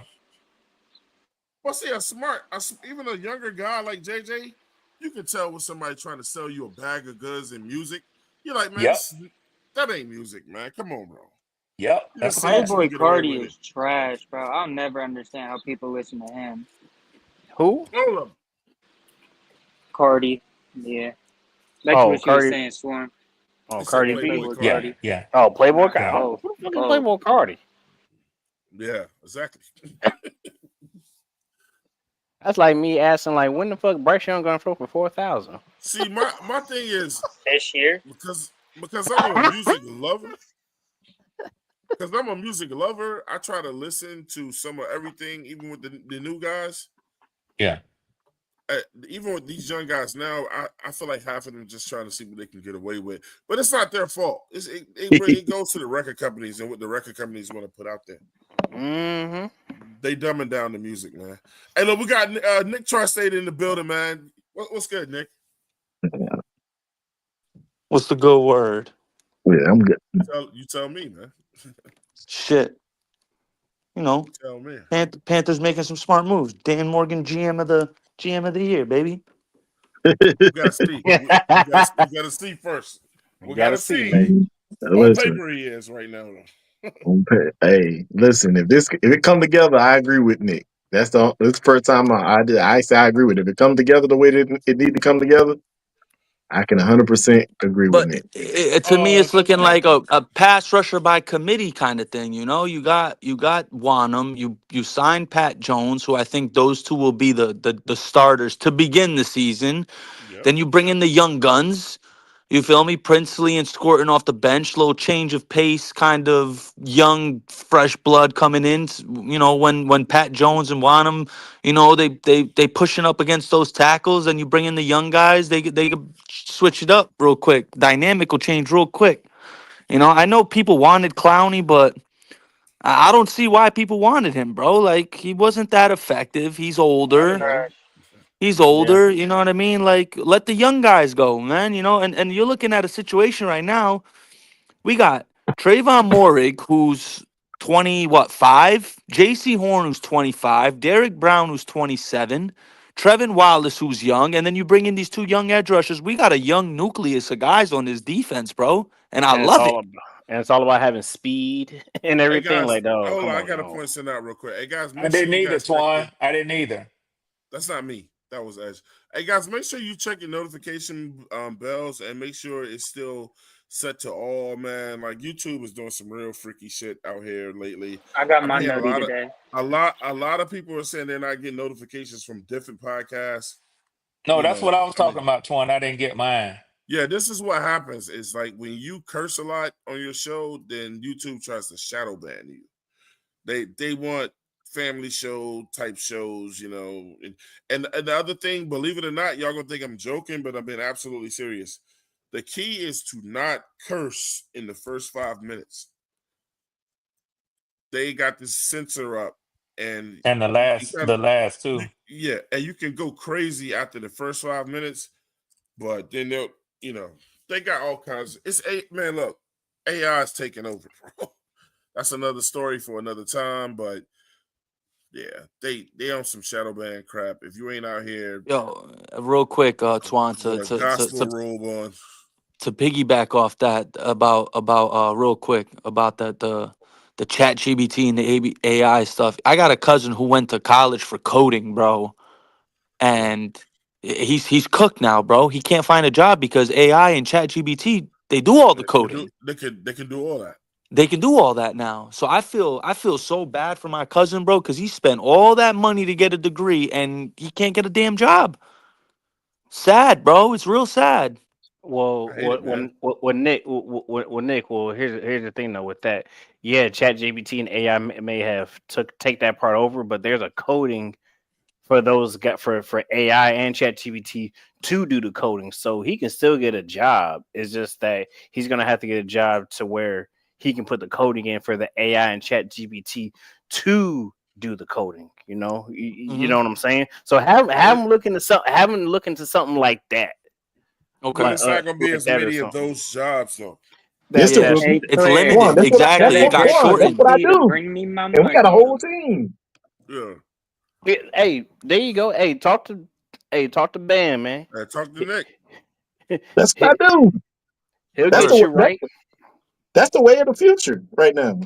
Well, see, even a younger guy like JJ, you can tell when somebody trying to sell you a bag of goods and music. You're like, man, Yep, that ain't music, man. Come on, bro. yep. You That's just a say it fact. to Playboy get away Cardi with it. is trash, bro. I'll never understand how people listen to him. Who? Hold up. Cardi, yeah. Back to Oh, what you was Cardi. saying, Swarm. Oh, He said Cardi B. Playboy Playboy Cardi. Yeah, Cardi. yeah, Oh, Playboy Nah, Cardi. yeah. both, Who the fuck is both. Playboy Cardi? Yeah, exactly. That's like me asking, like, when the fuck Bryce Young gonna throw for 4,000? See, my thing is This year, because I'm a music lover. Because I'm a music lover, I try to listen to some of everything, even with the new guys. Yeah. Even with these young guys now, I feel like half of them just trying to see what they can get away with. But it's not their fault. It goes to the record companies and what the record companies want to put out there. Mm-hmm. They dumbing down the music, man. Hey, look, we got Nick Tri-State in the building, man. What's good, Nick? What's the good word? Yeah, I'm good. You tell me, man. Shit. You know, You tell me. Panthers making some smart moves. Dan Morgan, GM of the year, baby. We gotta see. We gotta see first. We Gotta gotta see, see. baby. On Listen, paper, he is right now. hey, listen. If it come together, I agree with Nick. That's the first time I say I agree with it. If it come together the way that it need to come together, I can 100% agree with But Nick. to me, it's looking Nick. like a pass rusher by committee kind of thing. You know, you got Wanham, you signed Pat Jones, who I think those two will be the starters to begin the season. Yep. Then you bring in the young guns. You feel me? Princely and squirting off the bench, little change of pace, kind of young, fresh blood coming in. You know, when Pat Jones and Wanham, you know, they pushing up against those tackles, and you bring in the young guys, they could switch it up real quick. Dynamic will change real quick. You know, I know people wanted Clowney, but I don't see why people wanted him, bro. Like he wasn't that effective. He's I older. agree. trash. He's Yeah. older, you know what I mean? Like, let the young guys go, man. You know, and you're looking at a situation right now. We got Trayvon Morig, who's 20, what, 5? JC Horn, who's 25, Derek Brown, who's 27, Trevin Wallace, who's young, and then you bring in these two young edge rushers. We got a young nucleus of guys on this defense, bro. And I And it's love all it. about, and it's all about having speed and Hey everything. guys, Like, oh, hold on. come I on, gotta no. point something out real quick. Hey guys, I make sure didn't you either, guys check your. Twan. I didn't either. That's not me. That was Edge. Hey guys, make sure you check your notification bells and make sure it's still set to all. Man, like YouTube is doing some real freaky shit out here lately. I got I'm my hearing nutty today. a lot of people are saying they're not getting notifications from different podcasts. No, You that's know, what I was I mean, talking about, Twan. I didn't get mine. yeah, this is what happens. It's like when you curse a lot on your show, then YouTube tries to shadow ban you. They want family show type shows, you know. And the other thing, believe it or not, y'all gonna think I'm joking, but I'm being absolutely serious. The key is to not curse in the first 5 minutes. They got this censor up, and And you kind the of last two. yeah, and you can go crazy after the first 5 minutes, but then they'll they got all kinds. It's a man. Look, AI is taking over, bro. That's another story for another time, but yeah, they on some shadow ban crap. If you ain't out here Yo, real quick, Twan, with a gospel robe on, to piggyback off that about real quick about the chat GBT and the AI stuff. I got a cousin who went to college for coding, bro, and he's cooked now, bro. He can't find a job because AI and chat GBT, they do all the coding. they can do all that. They can do all that now. So I feel so bad for my cousin, bro, because he spent all that money to get a degree and he can't get a damn job. Sad, bro. It's real sad. Well, I hate it, man. Nick. Well, here's the thing though. With that, yeah, ChatGPT and AI may have take that part over, but there's a coding for AI and ChatGPT to do the coding, so he can still get a job. It's just that he's gonna have to get a job to where he can put the coding in for the AI and ChatGPT to do the coding. You know, you know what I'm saying. So have him look into something like that. Okay, But it's not going to be Like as that or many of something. those jobs, though. Yes, it Yeah, will that's be. true. it's Claire, Juan, limited. Exactly, tell it got Juan, that's shortened. what I ChatGPT to do. bring me my And we got a money. whole team. Yeah. Hey, there you go. Hey, talk to Bam, man. Talk to Nick. That's what I do. He'll That's get the you right. that's the way of the future right now.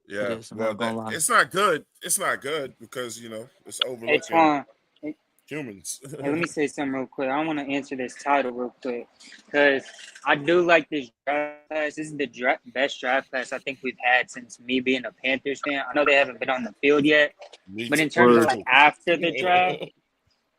It Yeah. is. I'm Well, not gonna lie. it's not good. It's not good because, it's Hey, overlooking Twan, hey, humans. let me say something real quick. I want to answer this title real quick because I do like this draft class. This is the best draft class I think we've had since me being a Panthers fan. I know they haven't been on the field yet, Me but too. in terms of Word. like after the draft,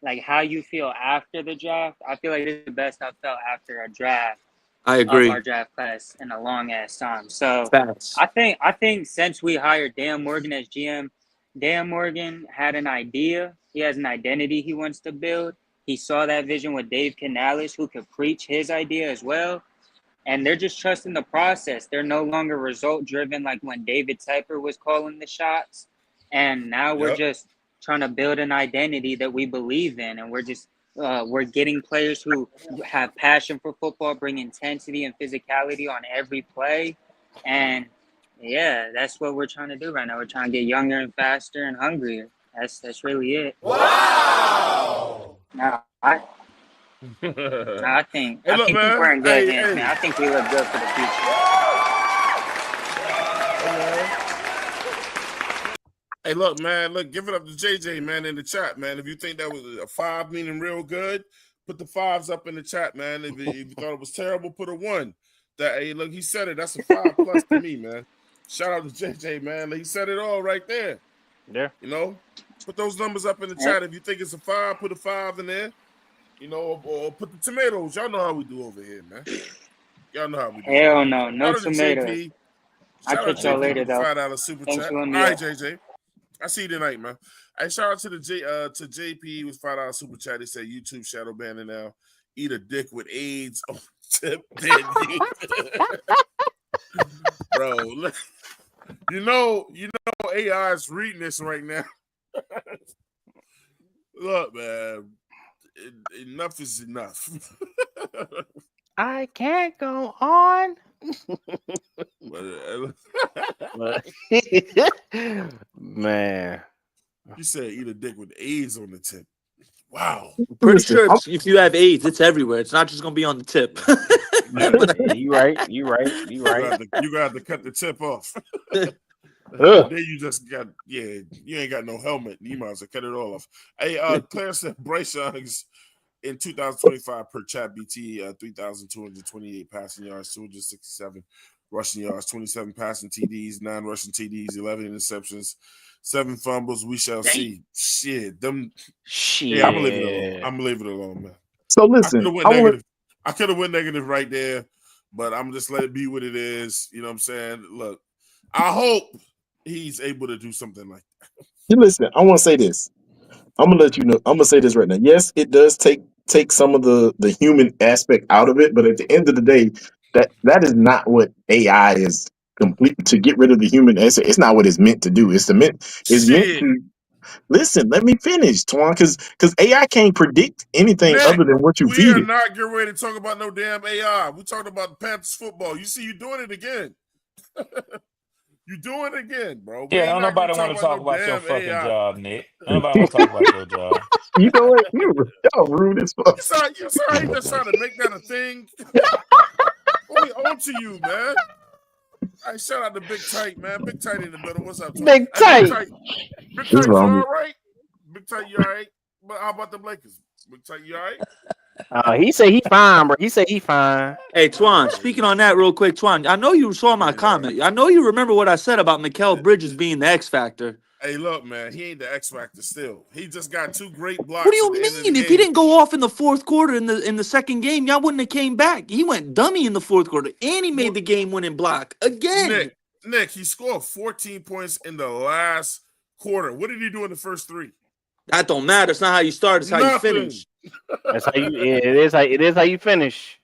like how you feel after the draft, I feel like this is the best I've felt after a draft I of agree. our draft class in a long ass time. So Facts. I think since we hired Dan Morgan as GM, Dan Morgan had an idea. He has an identity he wants to build. He saw that vision with Dave Canales, who could preach his idea as well. And they're just trusting the process. They're no longer result driven like when David Tepper was calling the shots. And now we're Yep. just trying to build an identity that we believe in. And we're getting players who have passion for football, bring intensity and physicality on every play. And yeah, that's what we're trying to do right now. We're trying to get younger and faster and hungrier. That's really it. Wow. Now I think Hey, look, we're man. in good Hey, hands, man. I think we look good for the future. Hey, look, man. Look, give it up to JJ, man, in the chat, man. If you think that was a 5 meaning real good, put the 5s up in the chat, man. If you thought it was terrible, put a 1. Hey, look, he said it. That's a 5+ to me, man. Shout out to JJ, man. He said it all right there. Yeah. Put those numbers up in the chat. If you think it's a 5, put a 5 in there. Or put the tomatoes. Y'all know how we do over here, man. Y'all know how we do. Hell no, no Shout out to tomatoes. JP. I'll Shout out catch to y'all JP later, with the though. $5 super Thanks chat. for All letting me right, up. JJ. I see you tonight, man. Hey, shout out to to JP with $5 super chat. He said YouTube shadow banning now. Eat a dick with AIDS on tip. Bro, look, you know AI is reading this right now. Look, man, enough is enough. I can't go on. Man, You said eat a dick with AIDS on the tip. Wow. Pretty Listen, sure if you have AIDS, it's everywhere. It's not just gonna be on the tip. you right. You got to cut the tip off. Ugh. Then you just you ain't got no helmet. You might as well cut it all off. Hey, Claire said Bryce Young's in 2025 per chat BT, 3,228 passing yards, 267 rushing yards, 27 passing TDs, 9 rushing TDs, 11 interceptions, 7 fumbles. We shall see. Shit, them. Shit. Yeah, I'm gonna leave it alone. I'm gonna leave it alone, man. So listen, I could have went negative right there, but I'm just let it be what it is. You know what I'm saying? Look, I hope he's able to do something like that. You listen, I want to say this. I'm gonna let you know. I'm gonna say this right now. Yes, it does take some of the human aspect out of it, but at the end of the day, that is not what AI is complete to get rid of the human aspect. It's not what it's meant to do. It's meant to listen. Let me finish, Twan, because AI can't predict anything Nick, other than what you we feed are it. not getting ready to talk about no damn AI. We talking about the Panthers football. You see, you doing it again. You doing it again, bro. Yeah, don't nobody want to talk no about your damn fucking AI. job, Nick. Nobody want to talk about your job. You know what? Y'all rude as fuck. You saw he just trying to make that a thing. What we on to you, man? Hey, shout out to Big Tight, man. Big Tight in the middle. What's up, Big Tight? Big Tight, you all right? Big Tight, you all right? But how about the Lakers? Big Tight, you all right? He said he fine, bro. He said he fine. Hey, Twan, speaking on that real quick, Twan, I know you saw my comment. I know you remember what I said about Mikal Bridges being the X factor. Hey, look, man, he ain't the X factor still. He just got 2 great blocks. What do you mean? If he didn't go off in the fourth quarter in the second game, y'all wouldn't have came back. He went dummy in the fourth quarter, and he made the game-winning block again. Nick, he scored 14 points in the last quarter. What did he do in the first 3? That don't matter. It's not how you start. It's how you Nothing. finish. That's how you. It is how you finish.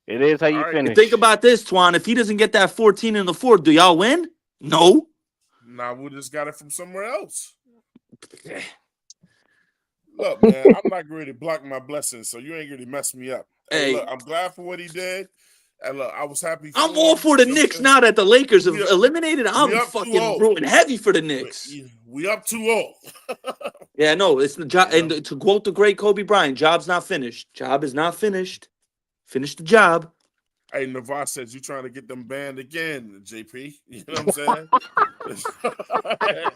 It is how you All right. finish. Think about this, Twan. If he doesn't get that 14 in the fourth, do y'all win? No. Nah, we just got it from somewhere else. Look, man, I'm not going to block my blessings, so you ain't going to mess me up. Hey, look, I'm glad for what he did. And look, I was happy. I'm all for the Knicks now that the Lakers have eliminated. I'm fucking rooting heavy for the Knicks. We up 2-0. Yeah, no, it's the job. And to quote the great Kobe Bryant, job's not finished. Job is not finished. Finish the job. Hey, Navar says you trying to get them banned again, JP. You know what I'm saying?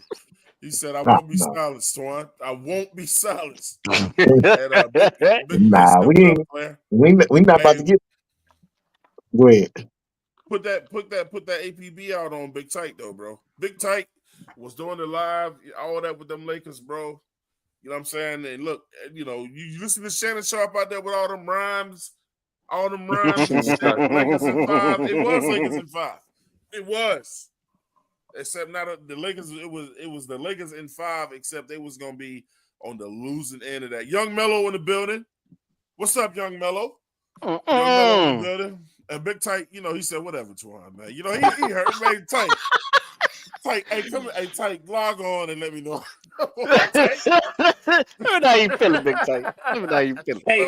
He said, I won't be silenced, Twan. I won't be silenced. And, we not about to get. Go ahead. Put that APB out on Big Tyke though, bro. Big Tyke was doing the live, all that with them Lakers, bro. You know what I'm saying? And look, you know, you listen to Shannon Sharp out there with all them rhymes and shit. Lakers in 5. It was Lakers in 5. It was. Except not the Lakers. It was the Lakers in 5. Except they was gonna be on the losing end of that. Young Mello in the building. What's up, Young Mello? Young Mello in the building. And Big Tyke, you know, he said, whatever, Twan, man. You know, he hurt, man. Tyke, hey, come here, hey, Tyke, log on and let me know. Let me know how you feeling, Big Tyke. Let me know how you feeling. Hey,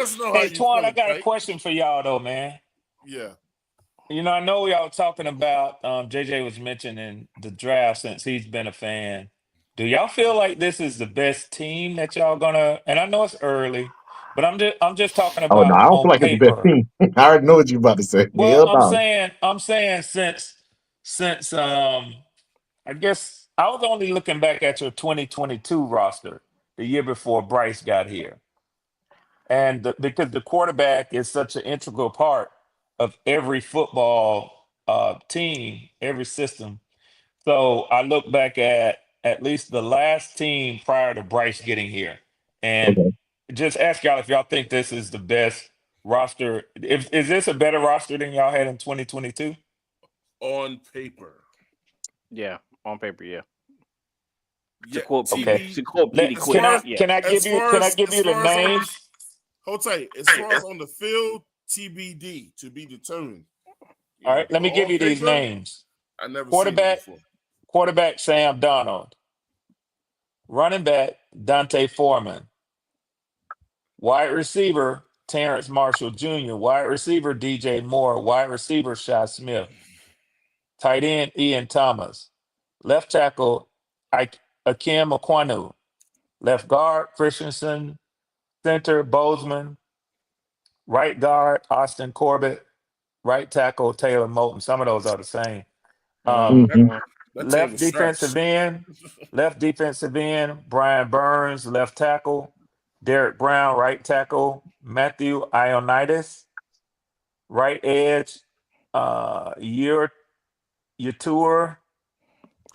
Twan, I got a question for y'all, though, man. Yeah. You know, I know y'all talking about, JJ was mentioning the draft since he's been a fan. Do y'all feel like this is the best team that y'all gonna, and I know it's early, but I'm just talking Oh no, about I don't on feel like it's the best paper. team. I already know what you're about to say. Well, Hell no. I'm saying since I guess I was only looking back at your 2022 roster the year before Bryce got here. And because the quarterback is such an integral part of every football team, every system. So I look back at least the last team prior to Bryce getting here, and Okay. just ask y'all if y'all think this is the best roster. Is this a better roster than y'all had in 2022? On paper. Yeah, on paper, yeah. Yeah. To quote TV. Petey Quick. Can I give you the names? Hold tight. As far as on the field, TBD, to be determined. All right, let me give you these names. I never seen it before. Quarterback Sam Donald. Running back Dante Foreman. Wide receiver Terrence Marshall Jr. Wide receiver DJ Moore. Wide receiver Shy Smith. Tight end Ian Thomas. Left tackle Ickey Ekwonu. Left guard Christensen. Center Bozeman. Right guard Austin Corbett. Right tackle Taylor Moulton. Some of those are the same. Left defensive end Brian Burns. Left tackle Derek Brown. Right tackle Matthew Ioannidis. Right edge Yatur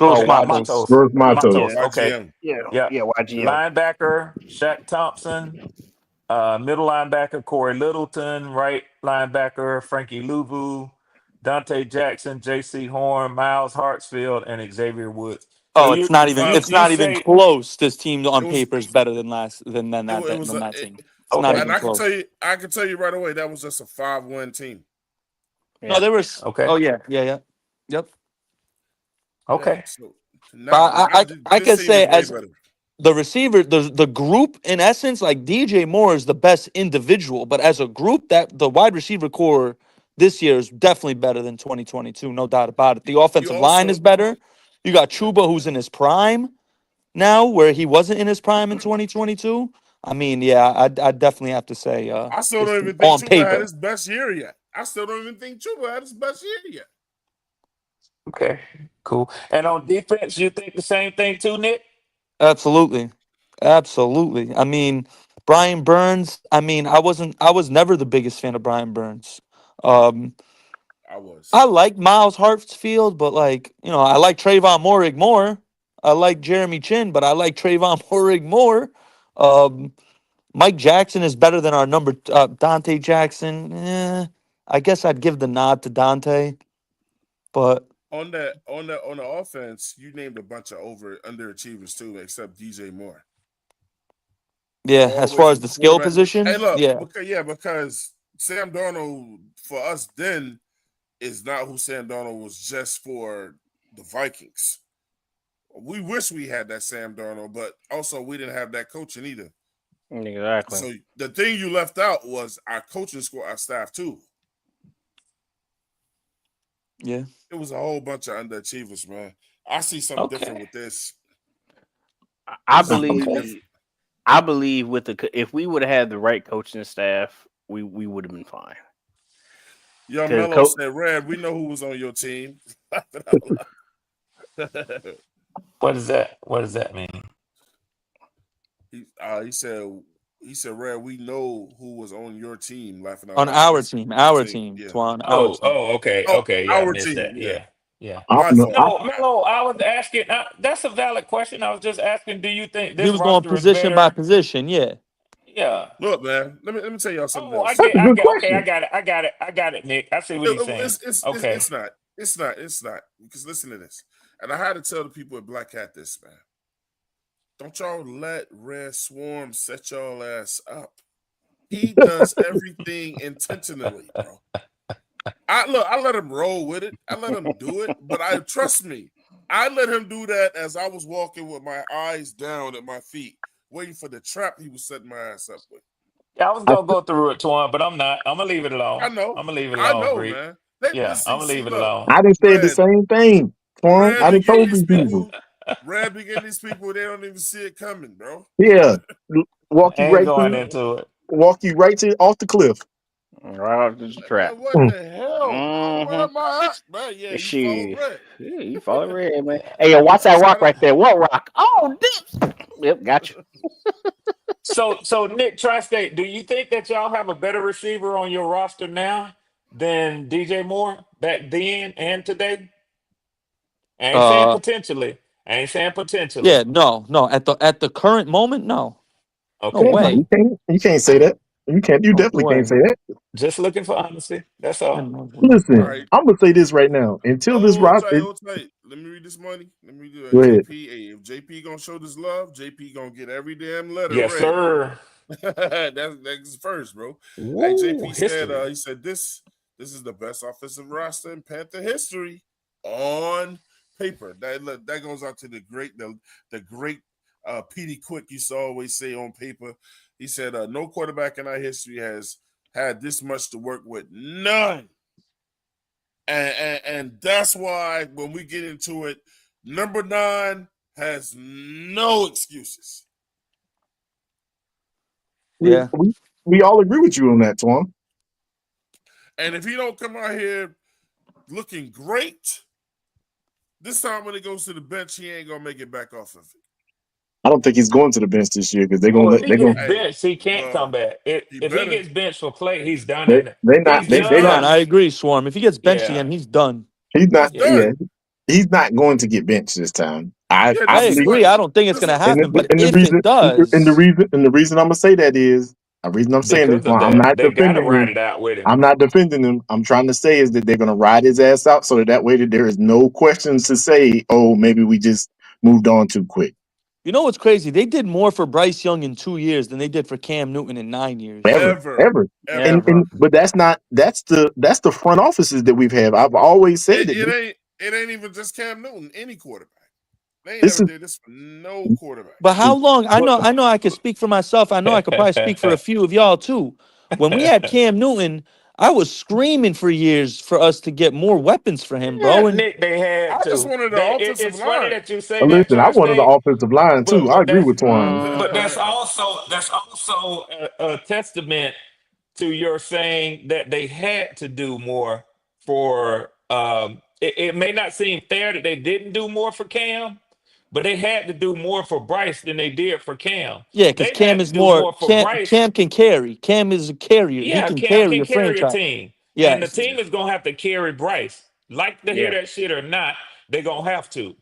Matos. Matos. Okay. Yeah. YGM. Linebacker Shaq Thompson. Middle linebacker Corey Littleton. Right linebacker Frankie Louvu. Dante Jackson, J.C. Horn, Miles Hartsfield, and Xavier Woods. So it's not even close. This team on paper is better than that team. It's not even close. I can tell you right away that was just a 5-win team. Yeah. No, there was. Okay. Oh yeah. Yep. Okay. Yeah, so I can say as the receiver, the group in essence, like DJ Moore is the best individual, but as a group, that the wide receiver core this year is definitely better than 2022, no doubt about it. The offensive line is better. You got Chuba, who's in his prime now, where he wasn't in his prime in 2022. I mean, yeah, I definitely have to say. I still don't even think Chuba had his best year yet. I still don't even think Chuba had his best year yet. Okay, cool. And on defense, you think the same thing too, Nick? Absolutely. I mean, Brian Burns. I mean, I was never the biggest fan of Brian Burns. I like Miles Hartsfield, but like, you know, I like Trayvon Moehrig more. I like Jeremy Chin, but I like Trayvon Moehrig more. Mike Jackson is better than our number Dante Jackson. I guess I'd give the nod to Dante, but on the offense, you named a bunch of underachievers too, except DJ Moore. Yeah, as far as the skill position. Hey, look, Yeah. because Sam Darnold for us then is not who Sam Darnold was just for the Vikings. We wish we had that Sam Darnold, but also we didn't have that coaching either. Exactly. So the thing you left out was our coaching squad, our staff too. Yeah. It was a whole bunch of underachievers, man. I see something different with this. I This is way different. believe. I believe with if we would have had the right coaching staff, we would have been fine. Young Mello said, "Red, we know who was on your team." What does that mean? He said, "Red, we know who was on your team." Laughing out on loud. our team, Yeah. Twan. Okay. Yeah, I our missed team. that. Yeah. My fault. No, Melo, I was asking. That's a valid question. I was just asking. Do you think He this was going roster is position by better? position. Yeah. Yeah. Look, man. Let me tell y'all something Oh, else. That's a good Okay, question. I got it, Nick. I see what he's saying. Okay. It's not. Because listen to this. And I had to tell the people at Black Hat this, man. Don't y'all let Red Swarm set y'all ass up. He does everything intentionally, bro. I let him roll with it. I let him do it. But trust me, I let him do that as I was walking with my eyes down at my feet, waiting for the trap he was setting my ass up with. Yeah, I was gonna go through it, Twan, but I'm not. I'm gonna leave it alone. I know. I'm gonna leave it alone, Greek. Man. Yeah, I'm gonna leave it Look, alone. I didn't say the same thing, Twan. Red I be didn't getting told these these people. they don't even see it coming, bro. Yeah, walk I you ain't right going to into it. off the cliff. Right off the trap. Man, what the hell, bro? Where am I at? Man, yeah, you follow Red. Yeah, you follow Red, man. Hey, yo, watch that rock right there. What rock? Oh, this. Yep, got you. So Nick Tri-State, do you think that y'all have a better receiver on your roster now than DJ Moore back then and today? I ain't saying potentially. Yeah. No. At the current moment, no. No Okay. Yeah, no, way. you can't say that. You can't. You No definitely can't way. say that. Just looking for honesty. That's Yeah, all. no All Listen, right. I'm gonna say this right now. Until this Hold rock, tight. Let me read this money. Let me do go that. ahead. JP. Hey, if JP gonna show this love, JP gonna get every damn letter Yes, read. sir. that's first, bro. Hey, Woo, JP said history. this is the best offensive roster in Panther history on paper. That goes out to the great Petey Quick used to always say on paper. He said no quarterback in our history has had this much to work with. None. And that's why when we get into it, number 9 has no excuses. Yeah. We all agree with you on that, Twan. And if he don't come out here looking great, this time when he goes to the bench, he ain't gonna make it back off of it. I don't think he's going to the bench this year because Oh, if he they're gets gonna benched, he can't come back. If he better. gets benched for play, he's done. they not He's they He's they not done. done. I agree, Swarm. If he gets benched Yeah. again, he's done. he's not He's yeah done. he's not going to get benched this time. Yeah, I I this is believe agree. like I don't think it's this gonna is, and happen, but the if it reason does, and the reason I'm gonna say that is the reason I'm saying this Because of one. I'm that, not they gotta defending ride him. it out with him. I'm not defending him. I'm trying to say is that they're gonna ride his ass out so that way that there is no questions to say, oh, maybe we just moved on too quick. you know what's crazy? They did more for Bryce Young in 2 years than they did for Cam Newton in 9 years. ever. Ever. Ever. And but that's the front offices that we've had. I've always said that It ain't even just Cam Newton, any quarterback. They ain't this never is did this for no quarterback. But how long? I But know I could speak for myself. I know I could probably speak for a few of y'all too. When we had Cam Newton, I was screaming for years for us to get more weapons for him, yeah, bro. And Nick, they had I just to. wanted the offensive It's funny line. that you say that, listen, I wanted the Tri-State, offensive line too. I but agree with Twan. that's also a testament to your saying that they had to do more for. It may not seem fair that they didn't do more for Cam, but they had to do more for Bryce than they did for Cam. yeah, because They Cam had to is do more more for Bryce. Cam can carry. Cam is a carrier. He Yeah, can Cam carry can a carry a franchise. team, and the Yes. team is gonna have to carry Bryce. Like to hear Yeah. that shit or not, they're gonna have to.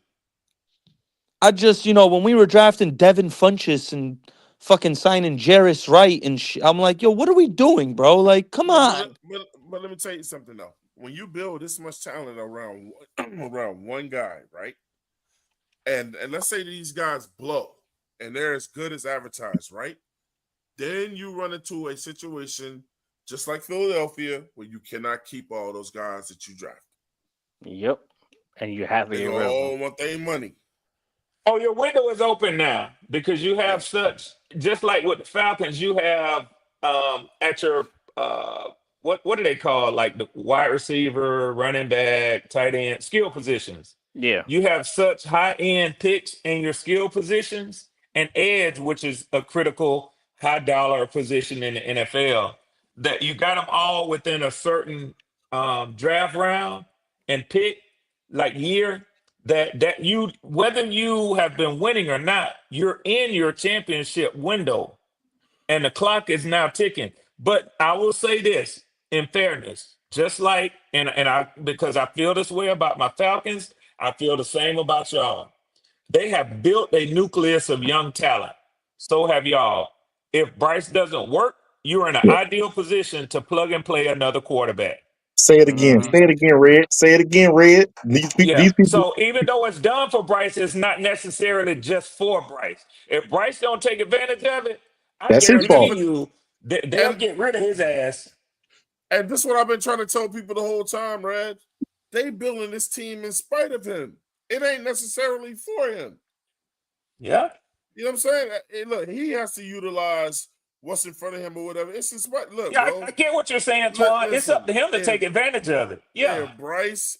I just, when we were drafting Devin Funchess and fucking signing Jarris Wright and I'm like, yo, what are we doing, bro? Like, come on. But let me tell you something though. When you build this much talent around around one guy, right? And let's say these guys blow and they're as good as advertised, right? then you run into a situation just like Philadelphia where you cannot keep all those guys that you draft. Yep. And you have to They get rid of them. all want their money. Oh, your window is open now because you have such, just like with the Falcons, you have at your what do they call, like the wide receiver, running back, tight end, skill positions. Yeah. You have such high end picks in your skill positions and edge, which is a critical high dollar position in the NFL, that you got them all within a certain draft round and pick like year, that you, whether you have been winning or not, you're in your championship window and the clock is now ticking. But I will say this in fairness, just like, and I, because I feel this way about my Falcons, I feel the same about y'all. They have built a nucleus of young talent. So have y'all. If Bryce doesn't work, you're in an Yeah. ideal position to plug and play another quarterback. Say it again. Mhm. Say it again, Red. Say it again, Red. These Yeah. people. So even though it's done for Bryce, it's not necessarily just for Bryce. If Bryce don't take advantage of it, I That's his guarantee fault. you they'll And get rid of his ass. and this is what I've been trying to tell people the whole time, Red. They building this team in spite of him. It ain't necessarily for him. Yeah. You know what I'm saying? Hey, look, he has to utilize what's in front of him or whatever. It's in spite. Look, Yeah, bro. I get what you're saying, Twan. It's up Listen, to him to take advantage of it. Yeah. if Bryce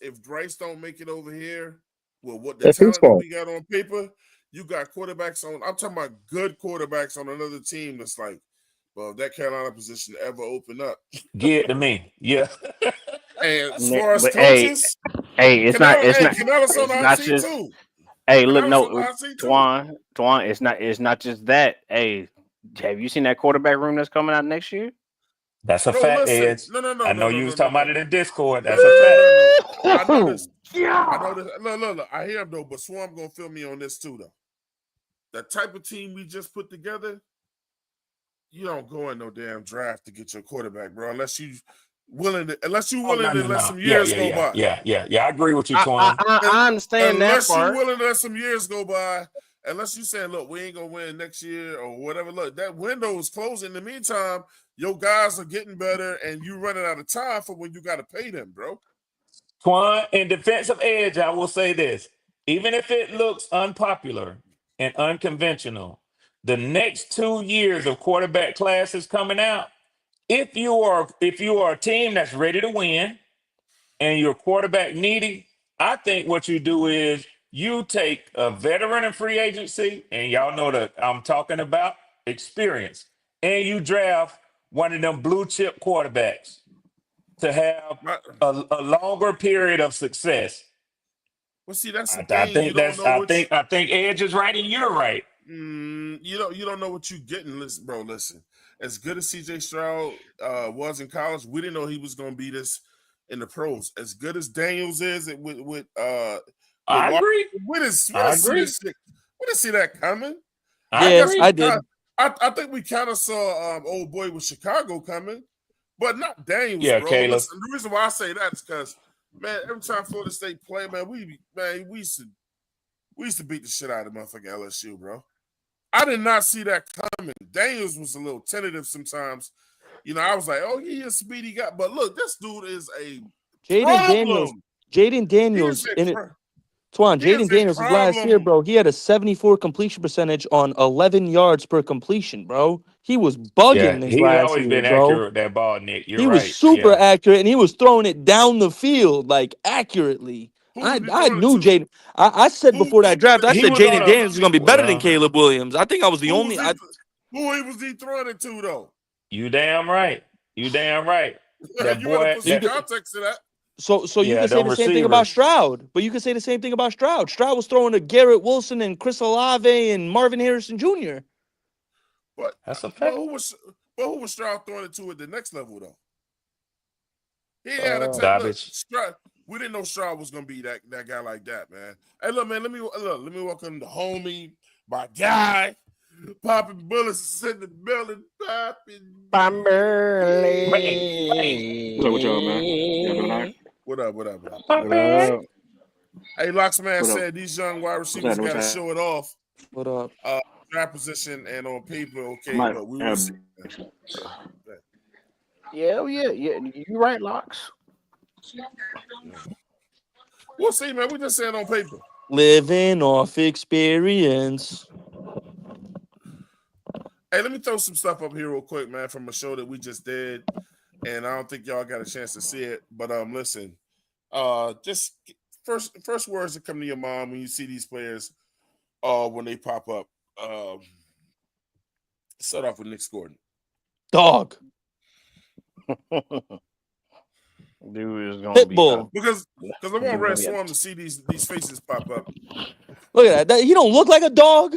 don't make it over here, well, what the That's his talent that fault. we got on paper, you got quarterbacks on. I'm talking about good quarterbacks on another team that's like, well, if that Carolina position ever open up. Get it to me. Yeah. And as far as But hey, coaches, it's not Canales on the it's hot not seat just too. hey, look, Canales on the no, hot seat too. Twan, it's not just that. Hey, have you seen that quarterback room that's coming out next year? That's a No, fact, listen. Edge. No. I know you was talking about it in Discord. No. That's a fact. I know this. Yeah. I know this. Look. I hear him though, but Swarm gonna feel me on this too, though. That type of team we just put together, you don't go in no damn draft to get your quarterback, bro, unless you willing to let some years go by. Yeah. I agree with you, Twan. I understand that Unless you part. willing to let some years go by, unless you saying, look, we ain't gonna win next year or whatever. Look, that window is closing. In the meantime, your guys are getting better, and you running out of time for when you got to pay them, bro. Twan, in defensive edge, I will say this. Even if it looks unpopular and unconventional, the next 2 years of quarterback classes coming out, if you are a team that's ready to win and you're quarterback needy, I think what you do is you take a veteran in free agency, and y'all know that I'm talking about experience, and you draft one of them blue chip quarterbacks to have a longer period of success. Well, see, that's the I thing. You think don't that's know what I think Edge is right and you're right. you don't know what you're getting. Listen, bro. Listen, as good as CJ Stroud was in college, we didn't know he was going to be this in the pros. As good as Daniels is with I agree. we didn't see that coming. I Yes, agree. I did. I think we kind of saw old boy with Chicago coming, but not Daniels, Yeah, bro. Caleb. Listen, the reason why I say that is because, man, every time Florida State play, man, we used to beat the shit out of motherfucking LSU, bro. I did not see that coming. Daniels was a little tentative sometimes. You know, I was like, oh, he is a speedy guy. But look, this dude is a problem. Jaden Daniels in it. Twan, Jaden Daniels was last year, bro. He had a 74 completion percentage on 11 yards per completion, bro. He was bugging this He's last always year, been bro. accurate with that ball, Nick. You're He right. was super accurate, and he was throwing it down the field, like, accurately. I knew Jaden. I said before that draft, I said Jaden Daniels is going to be better than Caleb Williams. I think I was the only. Who was he throwing it to, though? You damn right. That you boy. want to put some context to that. So you can say the same thing about Stroud, but you can say the same thing about Stroud. Stroud was throwing to Garrett Wilson and Chris Olave and Marvin Harrison Jr. But that's a fact. Who was Stroud throwing it to at the next level, though? He had a garbage. Stroud. We didn't know Stroud was gonna be that guy like that, man. Hey, look, man. Let me welcome the homie, my guy, popping bullets is in the building, popping. What's up with y'all, man? Y'all doing all right? What up? Hey, Locksman What up? said these young wide receivers got to show it off. What up? draft position and on paper, okay, Might but we will have see. Yeah, you're right, Locks. We'll see, man. We just saying on paper. Living off experience. Hey, let me throw some stuff up here real quick, man, from a show that we just did, and I don't think y'all got a chance to see it. But listen, just first words that come to your mind when you see these players, when they pop up. Start off with Nick Gordon. Dog. Dude is gonna be Pitbull. Because I want Red Swarm to see these faces pop up. Look at that. He don't look like a dog.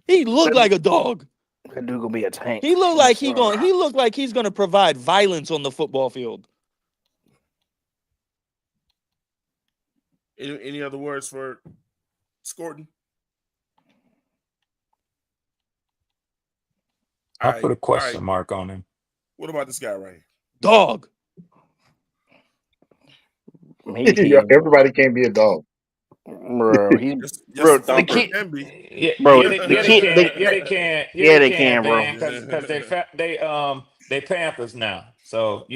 He look like a dog. That dude gonna be a tank. He look like he look like he's gonna provide violence on the football field. Any other words for Scorton? I put a question mark on him. What about this guy right here? Dog. Everybody can't be a dog. Bro, he's bro. The kid can be. They can, bro. Because they Panthers now, so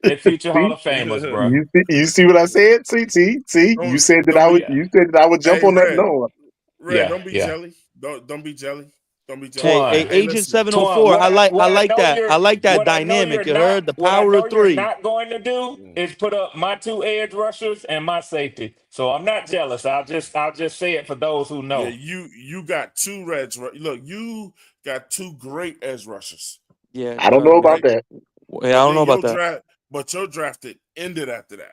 they future Hall of Famers, bro. You see what I said? See. You said that I would. You said that I would jump on that. No, Red, don't be jelly. Don't be jelly. Don't be jelly. Hey, Agent 704. I like that. I like that dynamic. You heard the power of three. What you're not going to do is put up my 2 edge rushers and my safety. So I'm not jealous. I'll just say it for those who know. Yeah, you got 2 edge. Look, you got 2 great edge rushers. Yeah, I don't know about that. Yeah, I don't know about that. But your drafted ended after that.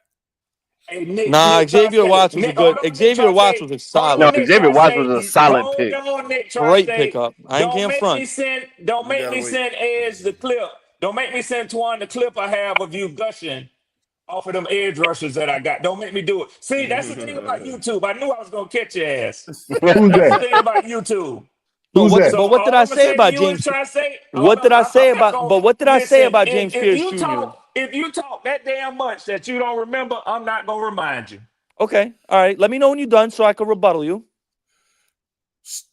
Hey, Nick, Xavier Watts was a good. Xavier Watts was a solid. No, Xavier Watts was a solid pick. Great pickup. I ain't can't front. Don't make me send Edge the clip. Don't make me send Twan the clip I have of you gushing off of them edge rushers that I got. Don't make me do it. See, that's the thing about YouTube. I knew I was gonna catch your ass. Who's That's the that? thing about YouTube. But what did I say about James? What did I say about? But what did I say about James Pierce Jr.? If you talk that damn much that you don't remember, I'm not gonna remind you. Okay, all right. Let me know when you're done so I can rebuttal you.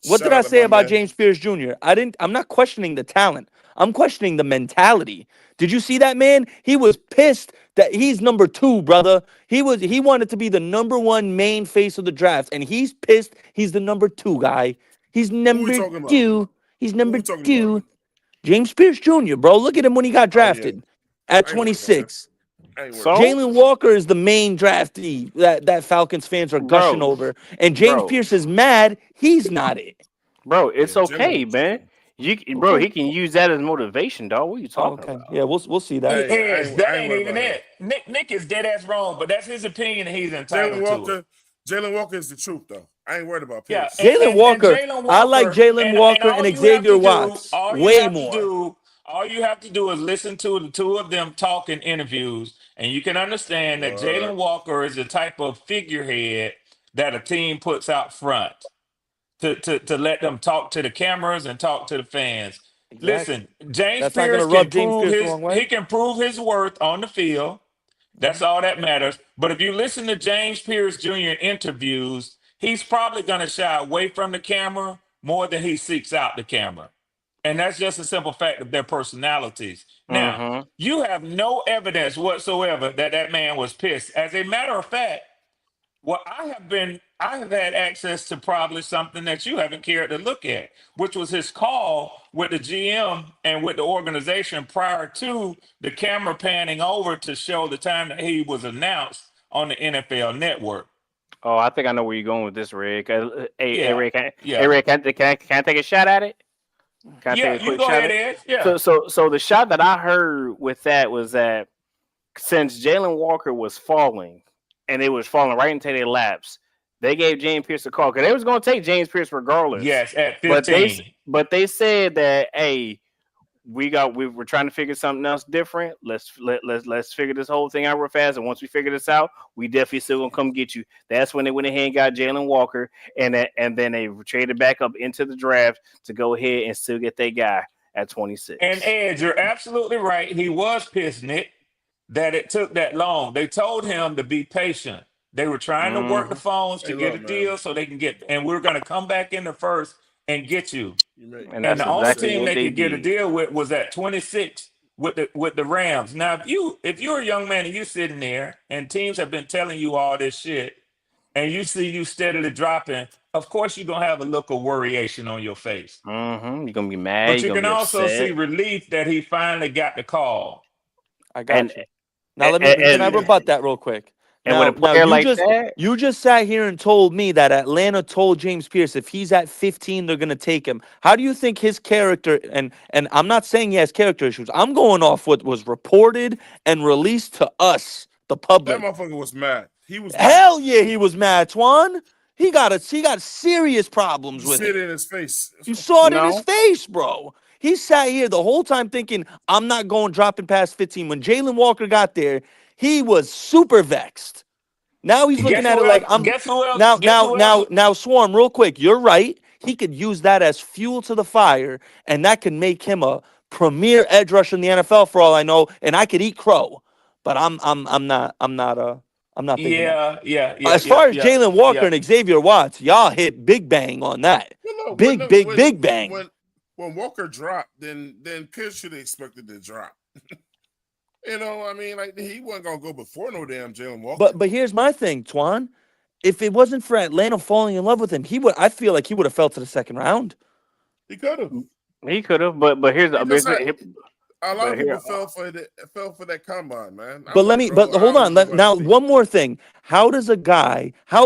What did I say about James Pierce Jr.? I'm not questioning the talent. I'm questioning the mentality. Did you see that man? He was pissed that he's number 2, brother. He wanted to be the number 1 main face of the draft, and he's pissed. He's the number 2 guy. He's number 2. He's number 2. James Pierce Jr., bro. Look at him when he got drafted at 26. So? Jalen Walker is the main draftee that Falcons fans are gushing over. And James Pierce is mad. He's not it. Bro, it's okay, man. He can use that as motivation, dog. What are you talking about? Yeah, we'll see that. That ain't even it. Nick is dead ass wrong, but that's his opinion and he's entitled to it. Jalen Walker is the truth, though. I ain't worried about Pierce. Yeah, Jalen Walker. I like Jalen Walker and Xavier Watts way more. All you have to do is listen to the 2 of them talk in interviews, and you can understand that Jalen Walker is the type of figurehead that a team puts out front to let them talk to the cameras and talk to the fans. Exactly. Listen, James Pierce can prove his worth on the field. That's all that matters. But if you listen to James Pierce Jr. in interviews, he's probably going to shy away from the camera more than he seeks out the camera. And that's just a simple fact of their personalities. Now, you have no evidence whatsoever that man was pissed. As a matter of fact, I have had access to probably something that you haven't cared to look at, which was his call with the GM and with the organization prior to the camera panning over to show the time that he was announced on the NFL Network. Oh, I think I know where you're going with this, Rick. Hey, Rick, can I take a shot at it? Can I take a quick shot at it? Yeah. So the shot that I heard with that was that since Jalen Walker was falling, and it was falling right into their laps, they gave James Pierce a call because they was going to take James Pierce regardless. Yes, at 15. But they said that, hey, we're trying to figure something else different. Let's figure this whole thing out real fast. And once we figure this out, we definitely still gonna come get you. That's when they went ahead and got Jalen Walker, and then they traded back up into the draft to go ahead and still get their guy at 26. And Ed, you're absolutely right. He was pissed, Nick, that it took that long. They told him to be patient. They were trying to work the phones to get a deal so they can get, and we're going to come back in the first and get you. And And that's the only exactly team what they they could get a did. deal with was at 26 with the Rams. Now, if you're a young man and you're sitting there and teams have been telling you all this shit, and you see you steadily dropping, of course you're gonna have a look of worryation on your face. You're gonna be mad. But You're you gonna can be also see upset. relief that he finally got the call. I And got you. Now can I and, rebut that real quick? and with a Now player like that, you just sat here and told me that Atlanta told James Pierce if he's at 15 they're gonna take him. How do you think his character and I'm not saying he has character issues. I'm going off what was reported and released to us, the That public. motherfucker was mad. He was mad. Hell yeah, he was mad, Twan. He got serious problems You with see it. it in his face. You saw it in his no, face, bro. He sat here the whole time thinking, I'm not going dropping past 15. When Jalen Walker got there, he was super vexed. Now he's looking Guess at who it like else? I'm Guess who else? Guess who else? now Swarm, real quick. You're right. He could use that as fuel to the fire, and that can make him a premier edge rusher in the NFL for all I know, and I could eat crow. But I'm not thinking that. Yeah, yeah, yeah, As yeah, far as yeah, Jalen Walker yeah. and Xavier Watts, y'all hit big bang on that. Well, no, Big bang. when Walker dropped, then Pierce should have expected to drop. You know, I mean, like he wasn't gonna go before no damn Jalen Walker. But here's my thing, Twan. If it wasn't for Atlanta falling in love with him, I feel like he would have fell to the second round. He could have. he could have. But here's He just had, the a lot but of here. people fell for that combine, man. But hold on. Now, one more thing. How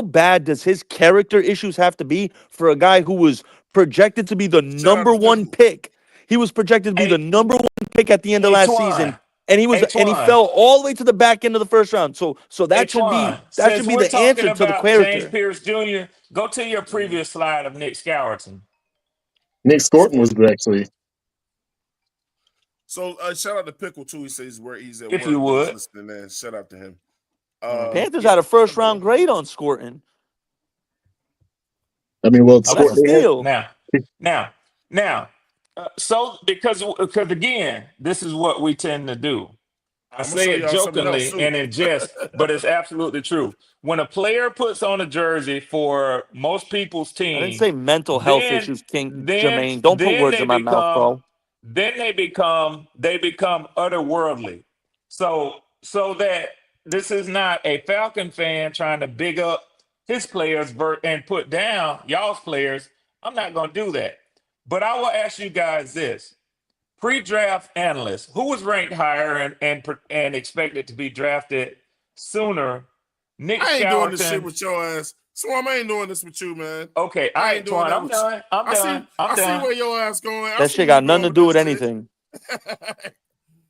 bad does his character issues have to be for a guy who was projected to be the Shout out number to one Pickle. pick? He was projected to be the Hey, number one pick at the end of hey, last season. Twan. And he Twan. fell all the way to the back end of the first round. So Hey, that should Twan. be Since we're the talking answer to the about James character. Pierce Jr., go to your previous slide of Nick Scourton. Nick Scorton was good, actually. So shout out to Pickle too. He says where he's at If work, you but he's would. listening in. Shout out to him. Panthers Yeah, had a first round grade on Scorton. I mean, well, That's a Okay. steal. Now. So because again, this is what we tend to do. I I'm gonna say show it y'all something else jokingly too. and in jest, but it's absolutely true. When a player puts on a jersey for most people's I didn't team, say mental health then issues, King then Jermaine. Don't put then words they in my mouth, bro. become otherworldly. So that this is not a Falcon fan trying to big up his players and put down y'all's players. I'm not going to do that. But I will ask you guys this. Pre-draft analysts, who was ranked higher and expected to be drafted sooner? Nick I ain't doing this shit Scourton. with your ass. Swam, I ain't doing this with you, man. Okay, all I right, ain't doing Twan, that I'm with done. I'm done. I'm I see done. where your ass going. I That see shit where got you nothing going to do with with that anything. shit.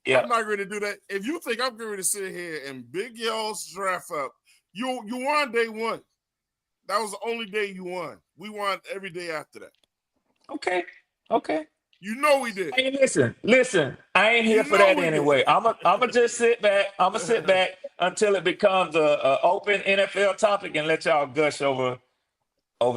Yeah. I'm not going to do that. If you think I'm going to sit here and big y'all's draft up, you won day one. That was the only day you won. We won every day after that. Okay. You know we did. Hey, listen. I ain't here You for know that we anyway. did. I'ma just sit back. I'ma sit back until it becomes a open NFL topic and let y'all gush over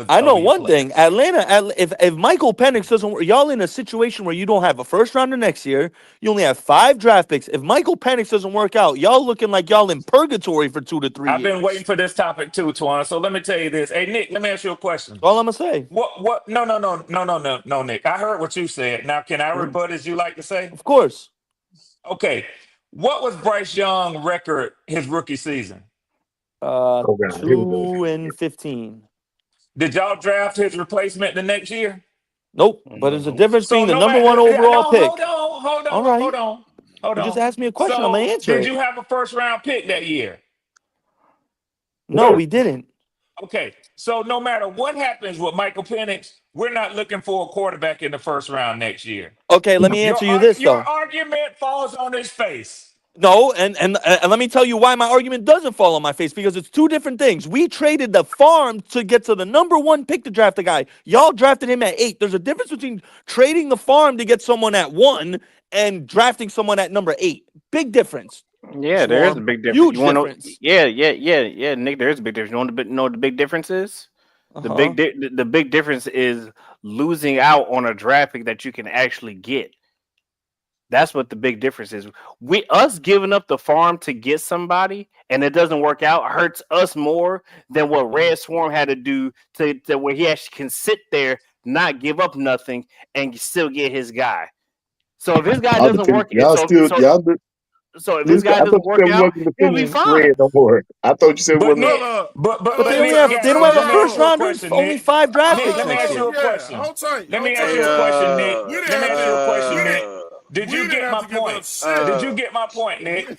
I know your one thing. players. If Michael Penix doesn't work, y'all in a situation where you don't have a first rounder next year. You only have 5 draft picks. If Michael Penix doesn't work out, y'all looking like y'all in purgatory for 2 to 3 I've been waiting years. for this topic too, Twan. So let me tell you this. Hey, Nick, let me ask you a question. All I'm gonna say. What? No, Nick. I heard what you said. Now, can I rebut as you like to say? Of course. Okay. What was Bryce Young record his rookie season? Oh, God. Here we go. 2-15. Did y'all draft his replacement the next year? Nope. But there's a difference So being the no number matter, 1 overall no, pick. hold All right. on. You just asked me a question. I'm gonna So answer did it. you have a first round pick that year? No, we didn't. Okay. So no matter what happens with Michael Penix, we're not looking for a quarterback in the first round next year. Okay, let me answer you this Your though. argument falls on his face. No, and let me tell you why my argument doesn't fall on my face, because it's 2 different things. We traded the farm to get to the number 1 pick to draft a guy. Y'all drafted him at 8. There's a difference between trading the farm to get someone at 1 and drafting someone at number 8. Big difference. Yeah, there is a big difference. Huge You want to know? difference. Yeah, Nick, there is a big difference. You want to know what the big difference is? The big difference is losing out on a draft pick that you can actually get. That's what the big difference is. Us giving up the farm to get somebody and it doesn't work out hurts us more than what Red Swarm had to do to where he actually can sit there not give up nothing, and still get his guy. So if his guy Y'all doesn't work, y'all still y'all. so if his Listen, guy I thought doesn't you work said we out, wasn't he'll be defending fine. Red no more. I thought you said we But wasn't. Nick, Hold up. but But they let only me have yeah, they don't so have let a me first ask you a rounder, question, only Nick. 5 draft Nick, picks let me next ask year. you a question. Hold tight. Let Hold me tight, ask you a Twan. question, Nick. We didn't Let me have ask you a to. question, We Nick. didn't. Did We you didn't get have my to give up point? shit. Did you get my point, We, Nick?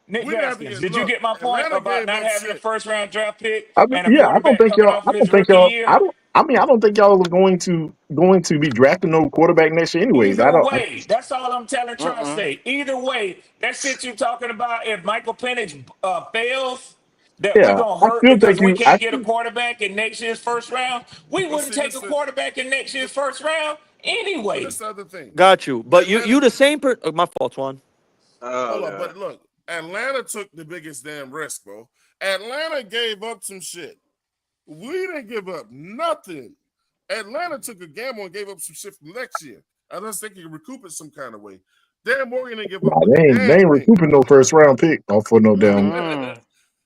Nick we didn't have to Gaskins, get. did you Look, get my point Atlanta about gave not up having a shit. first round draft pick I mean, and a yeah, I don't quarterback think coming y'all. off of his rookie year? I don't think y'all are going to be drafting no quarterback next year, anyways. I Either don't. way, that's all I'm telling Mm-mm. Tri-State. Either way, that shit you talking about, if Michael Penix fails, that we Yeah, gonna I hurt still because think we you. I can't get a still, quarterback in next year's first round. We But wouldn't see, take a quarterback in next year's first round but anyway. this the other thing. Got you. But Atlanta. you the same my fault, Juan. Hold up, God. but look, Atlanta took the biggest damn risk, bro. Atlanta gave up some shit. We didn't give up nothing. Atlanta took a gamble and gave up some shit from next year. Unless they can recoup it some kind of way. Dan Morgan didn't give up nah, a they damn ain't thing. recouping no first round pick for no damn. Mm.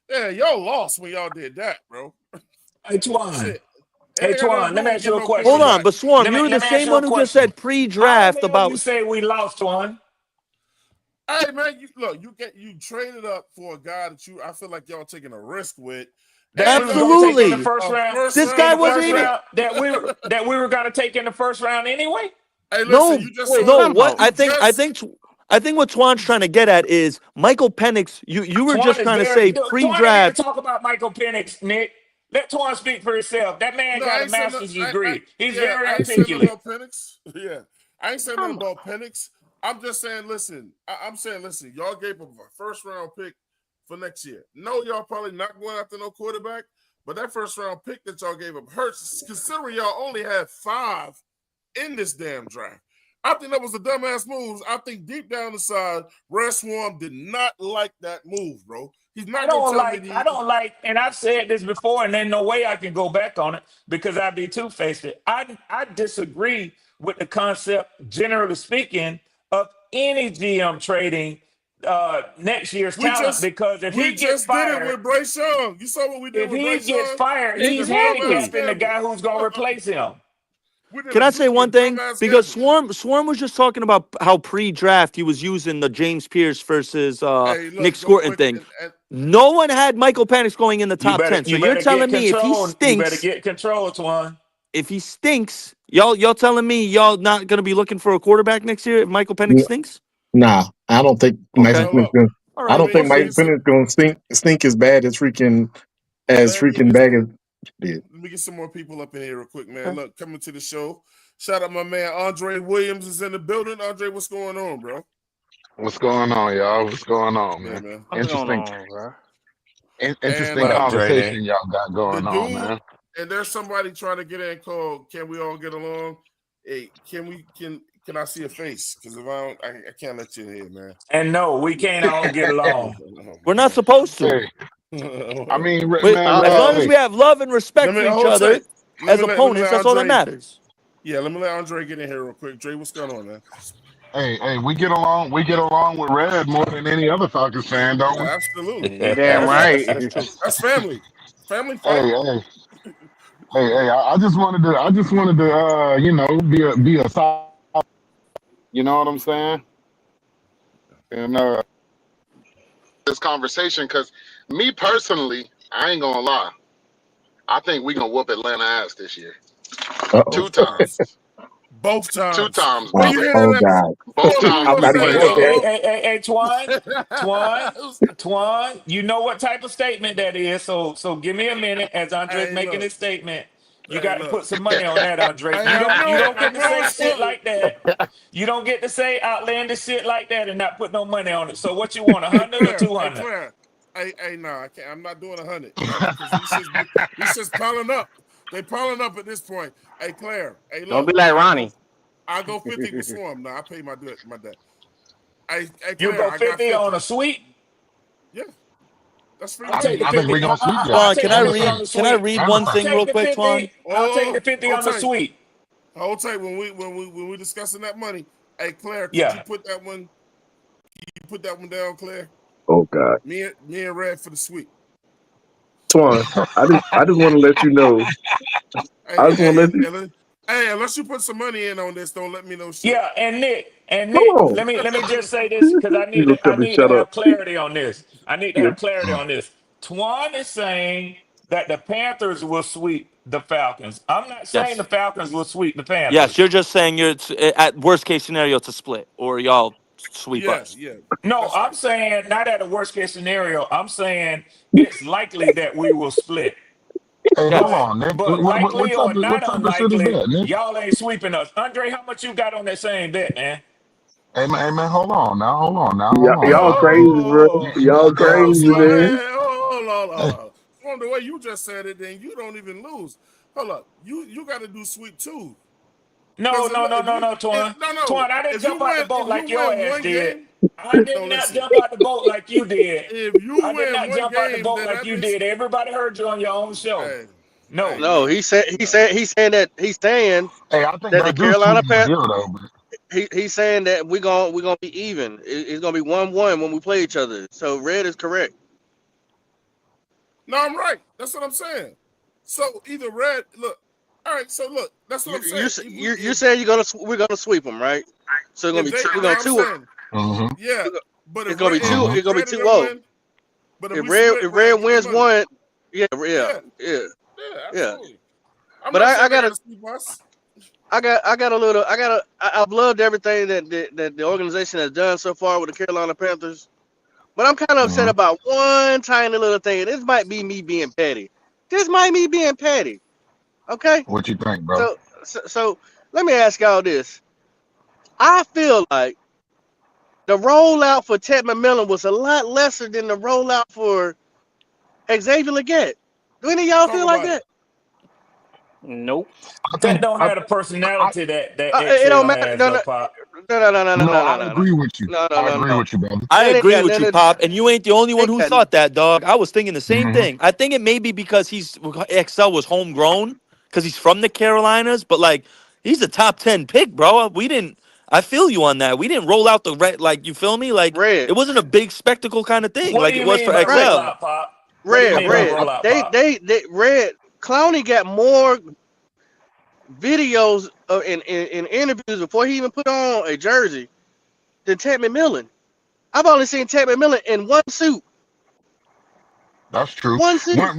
Yeah, y'all lost when y'all did that, bro. Hey Twan, Shit. It hey ain't got nothing to Twan, do let me with ask you getting a no Hold question. on, quarterback. but Swarm, you're the Let me ask same you a one who just question. said How the pre-draft hell you about. say we lost, Twan? Hey man, you traded up for a guy that I feel like y'all taking a risk with, That we and were gonna take in the Absolutely. first a round, first This in guy round the pick wasn't first for even. that. round that we were gonna take in the first round anyway. Hey, listen, No, you just Wait, sold. no. time What out. I You think, I just think, I think what Twan's trying to get at is Michael Penix. You were Twan just is trying to very. say Twan ain't even pre-draft. talk about Michael Penix, Nick. Let Twan speak for himself. That man no. I got a ain't saying. master's I degree. He's yeah. very I ain't saying nothing articulate. about Penix. Yeah, I ain't saying nothing Time out. about Penix. I'm just saying. Listen, I'm saying. Listen, y'all gave up a first round pick for next year. No, y'all probably not going after no quarterback, but that first round pick that y'all gave up hurts, considering y'all only had 5 in this damn draft. I think that was the dumbass moves. I think deep down inside, Red Swarm did not like that move, bro. He's not gonna tell me I don't like, and I've said this before, and there's no way I can go back on it because I'd be two-faced. I disagree with the concept, generally speaking, of any GM trading next year's we talent just because we just did it with Bryce Young. You saw what we did if with he Bryce gets Young? fired, We did he's a dumbass Exactly. handicapping the gamble. guy who's gonna replace him. We did Can a I say one freaking thing? dumbass Because gamble. Swarm was just talking about how pre-draft he was using the James Pierce versus Hey, Nick look, go Scorton quick thing. and No one had Michael Penix going in the top 10. So You you're better get telling me if he control. You better stinks, get control, Twan. y'all telling me y'all not gonna be looking for a quarterback next year if Michael Penix stinks? Nah, I don't think Okay. well, look. All I right. don't think Let me Mike get some. Proceed. Penix gonna stink as bad as Let me get bag as did. let me get some more people up in here real quick, man. Look, coming to the show. Shout out my man Andre Williams is in the building. Andre, what's going on, bro? What's going on, y'all? What's going on, Yeah, man? man. What's going Interesting, on, bro? And interesting What up, Dre? conversation y'all got the going on, dude, man. and there's somebody trying to get in called. Can we all get along? Hey, can I see a face? Because if I don't, I can't let you in here, man. And no, we can't all get along. We're not supposed to. Hey, I mean, Wait, man, as long as hey, we have love and respect let for me each hold other tight. as Let me opponents, let that's all that Andre. matters. Yeah, let me let Andre get in here real quick. Dre, what's going on, man? hey, we get along. We get along with Red more than any other Falcons fan, don't we? Absolutely. You damn right. That's true. That's family. Family Hey, fight. I just wanted to, be a side. You know what I'm saying? And this conversation, because me personally, I ain't gonna lie. I think we gonna whoop Atlanta ass this year. Uh-oh. 2 Both times. times. Both 2 times. times, When you brother. hear Oh that, God. Both who times I'm gonna we not even say play it, going dog. there. bro? Hey, Twan, you know what type of statement that is. So give me a minute as Andre's Hey, making look. his statement. You Hey, got to look. put some money on that, Andre. Hey, I You knew it. don't I get to knew it say was shit something. like that. You don't get to say outlandish shit like that and not put no money on it. So what you want, 100 or Hey, 200? Claire. Hey, no, I can't. I'm not doing 100 because these shit's piling up. They piling up at this point. Hey, Claire. Hey, Don't be look. like Ronnie. I go 50 with Swarm. No, I pay my debt. Hey, You Claire. go I got 50 on 50. a suite? Yeah, that's free I'll I take think the game. I think 50. we gonna sweep y'all. I'll Twan, take can the I 50 Everything. on read? the Can I suite. read one I'll Everything. thing take real the quick, 50. Twan? I'll take the Oh, 50 hold on the tight. suite. Hold tight. When we discussing that money. Hey, Claire, could you Yeah. put that one? You put that one down, Claire. Oh God. Me and Red for the sweep. Twan, I just want to let you know I just want to let you. Unless you put some money in on this, don't let me know shit. Yeah, and Nick, Hold on. let me just say this because You gonna tell I me need to shut up? have clarity on this. I need to Yeah. have clarity on this. Twan is saying that the Panthers will sweep the Falcons. I'm not saying the Yes. Falcons will sweep the Yes, Panthers. you're just saying at worst case scenario it's a split or y'all sweep Yeah, us. yeah, No, that's I'm right. saying not at a worst case scenario. I'm saying it's likely that we will split. Hey, hold Yes. on, Nick. But likely or What not type of shit is unlikely, that, Nick? y'all ain't sweeping us. Andre, how much you got on that same bet, man? Hey man, hold on now, Y'all crazy, bro. Y'all crazy, man. Hold Hey, on. From the way you just said it, then you don't even lose. Hold up, you got to do sweep too. No, Because no, no, if no, you no, Twan. no, Twan, I didn't jump out the boat if you like your win ass one did. game, I did no, not listen. jump out the boat like you did. If you I did win not one jump out the game, boat then like that you is did. Everybody heard you on your own show. hey, No. hey, No, nah, he said nah. he's saying that he's saying I think that the that do Carolina sweeten the Panthers. deal though. But He's saying that we're gonna be even. It's gonna be 1-1 when we play each other. So Red is correct. No, I'm right. That's what I'm saying. So either red, look. All right, so look, that's what You I'm you saying. you saying we're gonna sweep them, right? So it's gonna If be they we're no, gonna I'm two. saying, mm-hmm, yeah, We're gonna, but it's gonna be two. mm-hmm. It's if gonna be red and them 2-0. win, but if we split, If red Red get the wins money. one, yeah, yeah, Yeah, yeah, yeah, yeah. absolutely. I'm But not I saying they got got a to sweep us. I've loved everything that the organization has done so far with the Carolina Panthers. But I'm kind of upset Mm-hmm. about one tiny little thing. This might be me being petty. This might be me being petty. Okay? What you think, bro? So let me ask y'all this. I feel like the rollout for Ted McMillan was a lot lesser than the rollout for Xavier Leggett. Do any of y'all Talk feel like about it. that? Nope. I That think don't have the I personality that It don't XL matter. has No, though, no, Pop. no, no, no, no, no, no, no, I no, no, agree with you. no, no, I no, agree no. with you, brother. I That ain't agree got with none you, of. Pop, and you ain't the only one Ain't who got. thought that, dog. I was thinking the same Mm-hmm. thing. I think it may be because XL was homegrown, because he's from the Carolinas, but like he's a top 10 pick, bro. We didn't. I feel you on that. We didn't roll out the red, like you feel me? Like Red, it wasn't a big spectacle kind of thing, What do like it you was mean for by right? XL. rollout, Pop? What do you Red, mean by Okay. red. rollout, They, Pop? they, they, red. Clowney got more videos in interviews before he even put on a jersey than Ted McMillan. I've only seen Ted McMillan in one suit. That's true. One suit.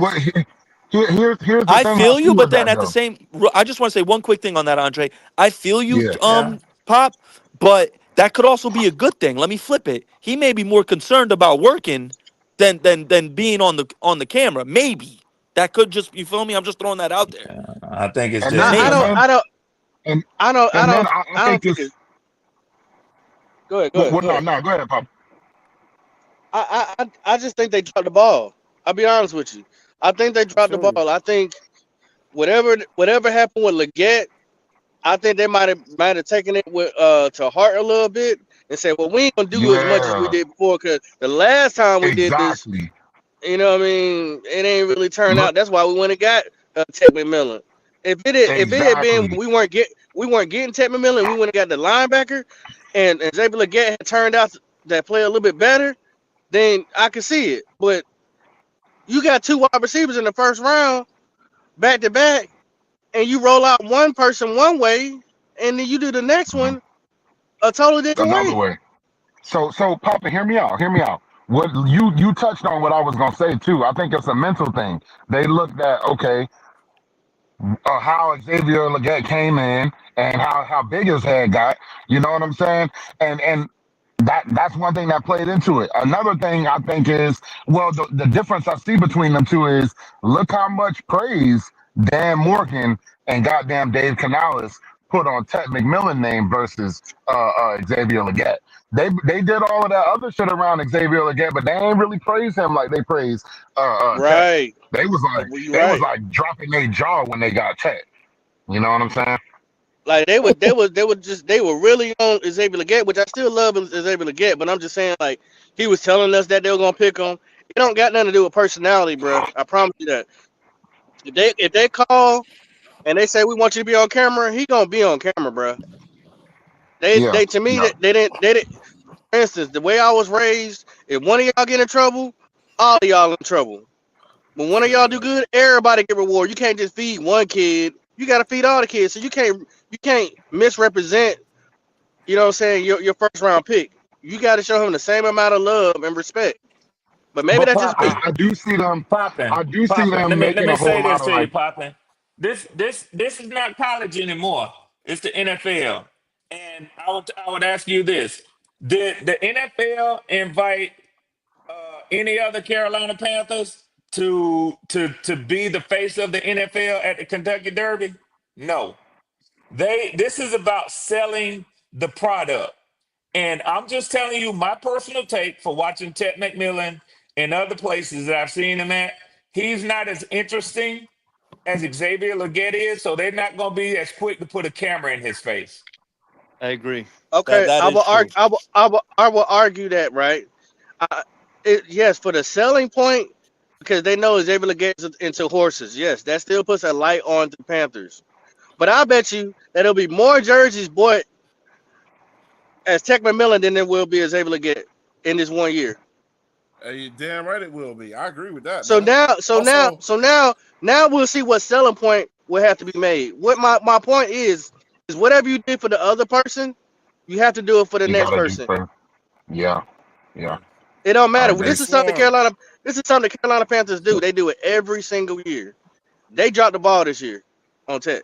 Here's the I thing I feel see you, but with then that at the though. same, I just want to say one quick thing on that, Andre. I feel you, Yeah. Yeah. Pop, but that could also be a good thing. Let me flip it. He may be more concerned about working than being on the camera. Maybe that could just, you feel me? I'm just throwing that out there. I think it's And just then I and don't, different. then I don't, and I don't, I and then don't, I I think don't think this it's. Go ahead, go ahead, go no, ahead. no, go ahead, Pop. I just think they dropped the ball. I'll be honest with you. I think they I dropped the feel you. ball. I think whatever happened with Leggett, I think they might have taken it with to heart a little bit and said, well, we ain't gonna do as much as we Yeah, did before because the last time we did this, exactly. you know what I mean, it ain't really turned Look, out. That's why we went and got Ted McMillan. If it had been exactly. we weren't getting Ted McMillan, we went and got the linebacker, and Xavier Leggett had turned out that play a little bit better, then I could see it. But you got two wide receivers in the first round back to back, and you roll out one person one way, and then you do the next Mhm. one a totally different Another way. way. So Papa, hear me out. Hear me out. What you touched on what I was gonna say too. I think it's a mental thing. They looked at okay, how Xavier Leggett came in and how big his head got. You know what I'm saying? And that's one thing that played into it. Another thing I think is the difference I see between them two is look how much praise Dan Morgan and goddamn Dave Canales put on Ted McMillan name versus Xavier Leggett. They did all of that other shit around Xavier Leggett, but they ain't really praise him like they praise Ted. Right. They was like Well, you're they was right. like dropping their jaw when they got checked. You know what I'm saying? Like they were really on Xavier Leggett, which I still love Xavier Leggett, but I'm just saying like he was telling us that they were gonna pick him. It don't got nothing to do with personality, bro. I promise you that. If they call and they say we want you to be on camera, he gonna be on camera, bro. They Yeah, they to me yeah. they didn't. For instance, the way I was raised, if one of y'all get in trouble, all of y'all in trouble. When one of y'all do good, everybody get reward. You can't just feed one kid. You got to feed all the kids. So you can't misrepresent. You know what I'm saying? Your first round pick. You got to show him the same amount of love and respect. But maybe But that's just me. popping, I do see them. popping, I do see popping. them Let making me a say whole this lot of to you, like. popping. This is not college anymore. It's the NFL. And I would ask you this: did the NFL invite any other Carolina Panthers to be the face of the NFL at the Kentucky Derby? No. This is about selling the product. And I'm just telling you my personal take for watching Ted McMillan and other places that I've seen him at. He's not as interesting as Xavier Legette is, so they're not going to be as quick to put a camera in his face. I agree. Okay, That is true. I will argue that, right? Yes, for the selling point, because they know is able to get into horses. Yes, that still puts a light on the Panthers. But I bet you that there'll be more jerseys bought as Tech McMillan than there will be as able to get in this 1 year. Hey, damn right it will be. I agree with that, So man. now, so now, Also, so now, now we'll see what selling point will have to be made. What my point is whatever you did for the other person, you have to do it for the You next gotta do person. so. Yeah, yeah, yeah. It don't I matter. Hey, agree. Swarm. This is something the Carolina Panthers do. They do it every single year. They dropped the ball this year on Tech.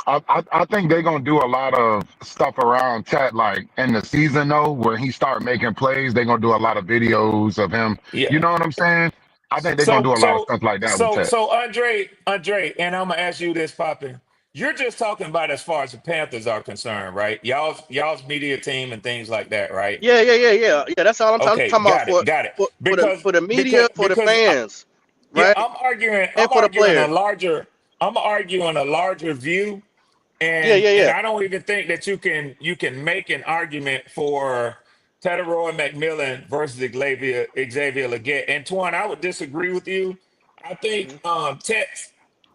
I think they're gonna do a lot of stuff around Chet, like in the season though, where he start making plays. They're gonna do a lot of videos of him. You Yeah. know what I'm saying? I think they're gonna So do a lot of so stuff like that with so Chet. so Andre, and I'm gonna ask you this, Poppin. You're just talking about as far as the Panthers are concerned, right? Y'all's media team and things like that, right? Yeah. That's all I'm Okay, talking about got it. for the media, for the Because fans, yeah, right? And I'm for the arguing a players. larger view, Yeah, and yeah, and yeah. I don't even think that you can make an argument for Tedoroy McMillan versus Xavier Legette. And Twan, I would disagree with you. I think Tech's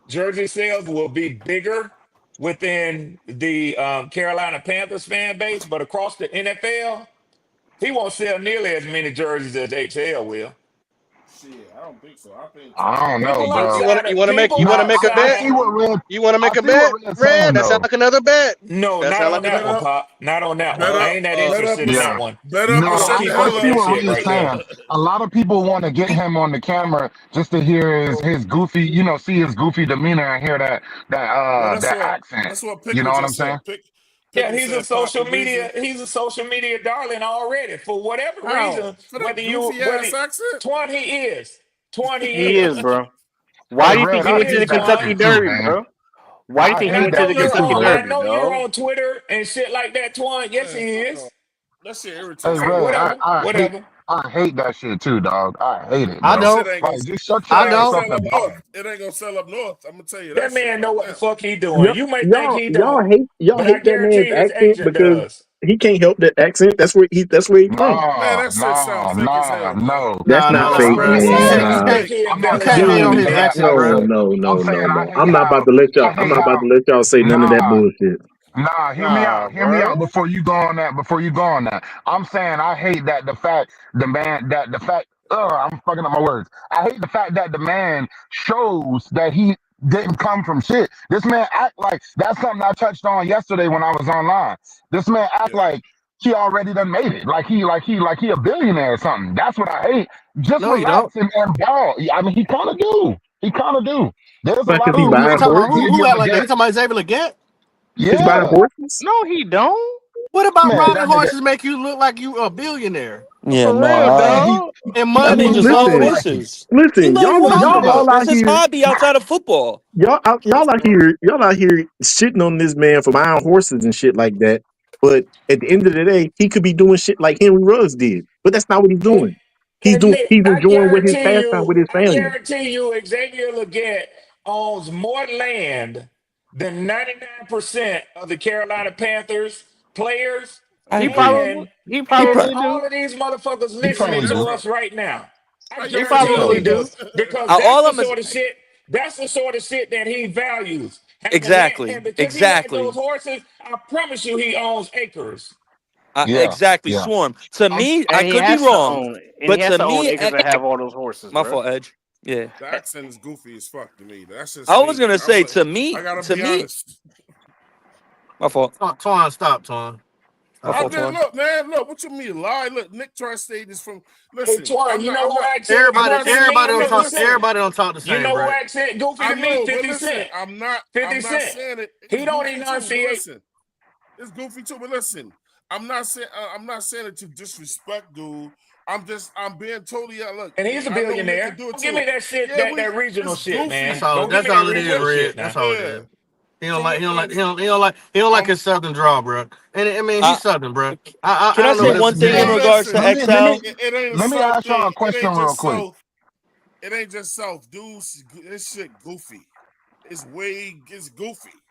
jersey sales will be bigger within the Carolina Panthers fan base, but across the NFL, he won't sell nearly as many jerseys as HL will. Shit, I don't think so. I think I don't know, People bro. outside of You people want to Nah, make a I outside bet? see of what Red. You want to I make a see what bet, Red's Red? saying That sound though. like another bet. no, That not sound on like that bet another. one, up, Pop. Not on that bet one. I up, ain't that interested in shut, that Yeah. one. bet up No, or I'm gonna shut I, the keep I hell pushing see up. that what shit Red's right there. saying. A lot of people want to get him on the camera just to hear his goofy, see his goofy demeanor and hear Well, that accent. that's what You know Pickle what I'm just saying? said. Yeah, Pickle said he's a social media darling already. For whatever how reason, for that goofy whether ass accent. Twan he is. Twan he He is, is. bro. Why Hey, do you think Red, he He I went to is, the hate that Kentucky Twan. shit too, Derby, man. bro? Why do you I think And he hate went to that the shit too, Kentucky bro. I Derby, know you're dog? on Twitter and shit like that, Twan. Yes, Man, he fuck is. off. That shit Hey, irritates Okay, me, Red, man. whatever. I hate that shit too, dog. I hate it, I That bro. shit don't. ain't gonna Like, just shut it your I ain't gonna ass don't. up sell up and north. ball. It ain't gonna sell up north. I'm gonna tell you that That shit man know right what the now. fuck he doing. You may think he Y'all don't, hate but I that man's guarantee his accent agent because does. he can't help that accent. That's where he's from. Man, No, that shit sound no, fake as no, hell, man. no, That's Nah, not nah, no. fake, I'm bro. not man. saying You Nah, that. think he I'm not You saying can't I hate on dude. his hate that, accent, accent. bro. I'm saying I hate I'm not about how to let y'all. I I'm hate not about how to let y'all say none of that nah bullshit. nah, hear me Nah, out. Hear me bro. out before you go on that. Before you go on that. I'm saying I hate that the fact I'm fucking up my words. I hate the fact that the man shows that he didn't come from shit. This man act like that's something I touched on yesterday when I was online. This man act Yeah. like he already done made it. Like he a billionaire or something. That's what I hate. Just No, you don't. relax and ball. I mean he kinda do. He kinda do. There's a Like, cause lot of he Who? people You buying saying talking about that horses. who Xavier act like that? You Leggett. talking about Xavier Leggett? He's buying Yeah. horses. No, he don't. What about Man, riding that nigga horses make you look like you a billionaire? Yeah, For no, real, man, he dog. And that money man he just and looked loves all Listen, that. like it. horses. He listen. What are loves you talking Y'all horses. about? all That's out his here. hobby outside of football. Y'all out here shitting on this man for buying horses and shit like that. But at the end of the day, he could be doing shit like Henry Ruggs did. But that's not what he's And, doing. and Nick, He's enjoying with his pastime with his I family. guarantee you, Xavier Leggett owns more land than 99% of the Carolina Panthers players I He agree. probably and he He and pro- probably all do. of these motherfuckers He listening probably to do. Bro, us right now. I I He He guarantee guarantee you probably he probably do. do. does because all I'm is that's the sort of shit that he values. Having land, exactly, and because he like those exactly, horses, I promise you he owns acres. Yeah. exactly. Yeah. Swarm. To I'm me, I And he could be has to wrong, own and he but has to to own me, acres to have all those horses, my bro. fault, Edge. Yeah. The accent is goofy as fuck to me. That's just I me. was gonna say to me, I gotta be honest. My fault. Twan, stop, Twan. My I fault, did Twan. look, man. Look, what you mean lie? Look, Nick Tri-State is from. Hey, Listen, Twan, I'm you not. know I'm who not. accent goofy to me? Listen. Everybody don't talk the You same, know who bro. accent goofy I to me? know, but 50 listen, Cent. I'm not. 50 I'm not Cent. saying it. He It's don't goofy too. But enunciate. listen, it's goofy too. But listen, I'm not saying. I'm not saying it to disrespect, dude. I'm being totally look. And he's a I know Nick can billionaire. do it Don't give me too. that shit, Yeah, that regional it's shit, goofy. man. That's all. Don't give That's me that all it is, regional Red. shit That's now. all it Yeah. is. He don't So like. what? He don't like. He don't like his southern draw, bro. And I mean, Uh, he's southern, bro. I can I don't know say what else one to thing tell in Man, you. regards to listen. XL? It ain't a let me South ask y'all thing. a question real quick. It ain't just South, dude. This shit goofy. It's goofy.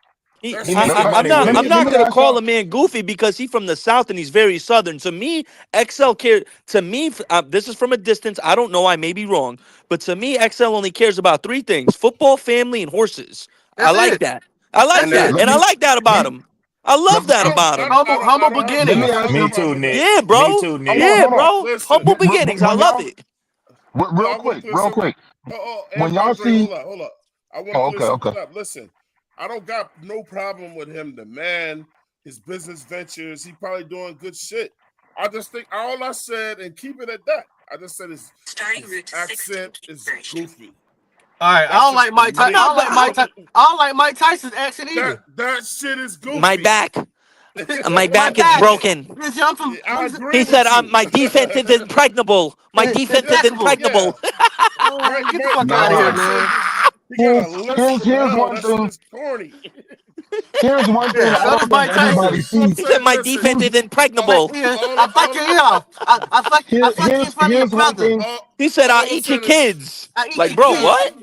That He shit's making Let, I'm money goofy, not with let I'm me it. let not me gonna ask call y'all. a man goofy because he's from the South and he's very Southern. To me, XL care. To me, this is from a distance. I don't know. I may be wrong, but to me, XL only cares about three things: football, family, and horses. I That's like it. that. I like That's Yeah, that, it. and I like that let about me him. I let, love that about him. I Humble don't have let me beginnings. ask Me you. too, problem with that. Nick. Yeah, Me bro. too, Hold Nick. on, Yeah, hold on. bro. Listen, Humble beginnings. I When love y'all it. I want to clear real something. quick. And When y'all Andre, see, hold up. I want to oh, clear okay, something okay. up. Listen, I don't got no problem with him. The man, his business ventures, he probably doing good shit. I just think all I said, and keep it at that. I just said his accent is goofy. All right. That's just to I'm me. not. I don't like Mike Tyson's accent either. That shit is My goofy. back. My My back is back. broken. Listen, I'm from. I He agree said, with you. "My defense is impregnable. My defense is Impeccable. Yeah, impregnable." Get the fuck out of here, Nah. Mike said man. he got a lisp from Here's hell. one That shit thing. is corny. Here's one thing Yeah, I so don't does think Mike everybody Tyson. All I'm sees. He said, saying, "My defense listen, is impregnable." I fuck your ear off. I fuck you in front of your Here's one brother. thing. He said, "I'll all I'm eat your saying is, kids." I eat Like, your bro, kids. what?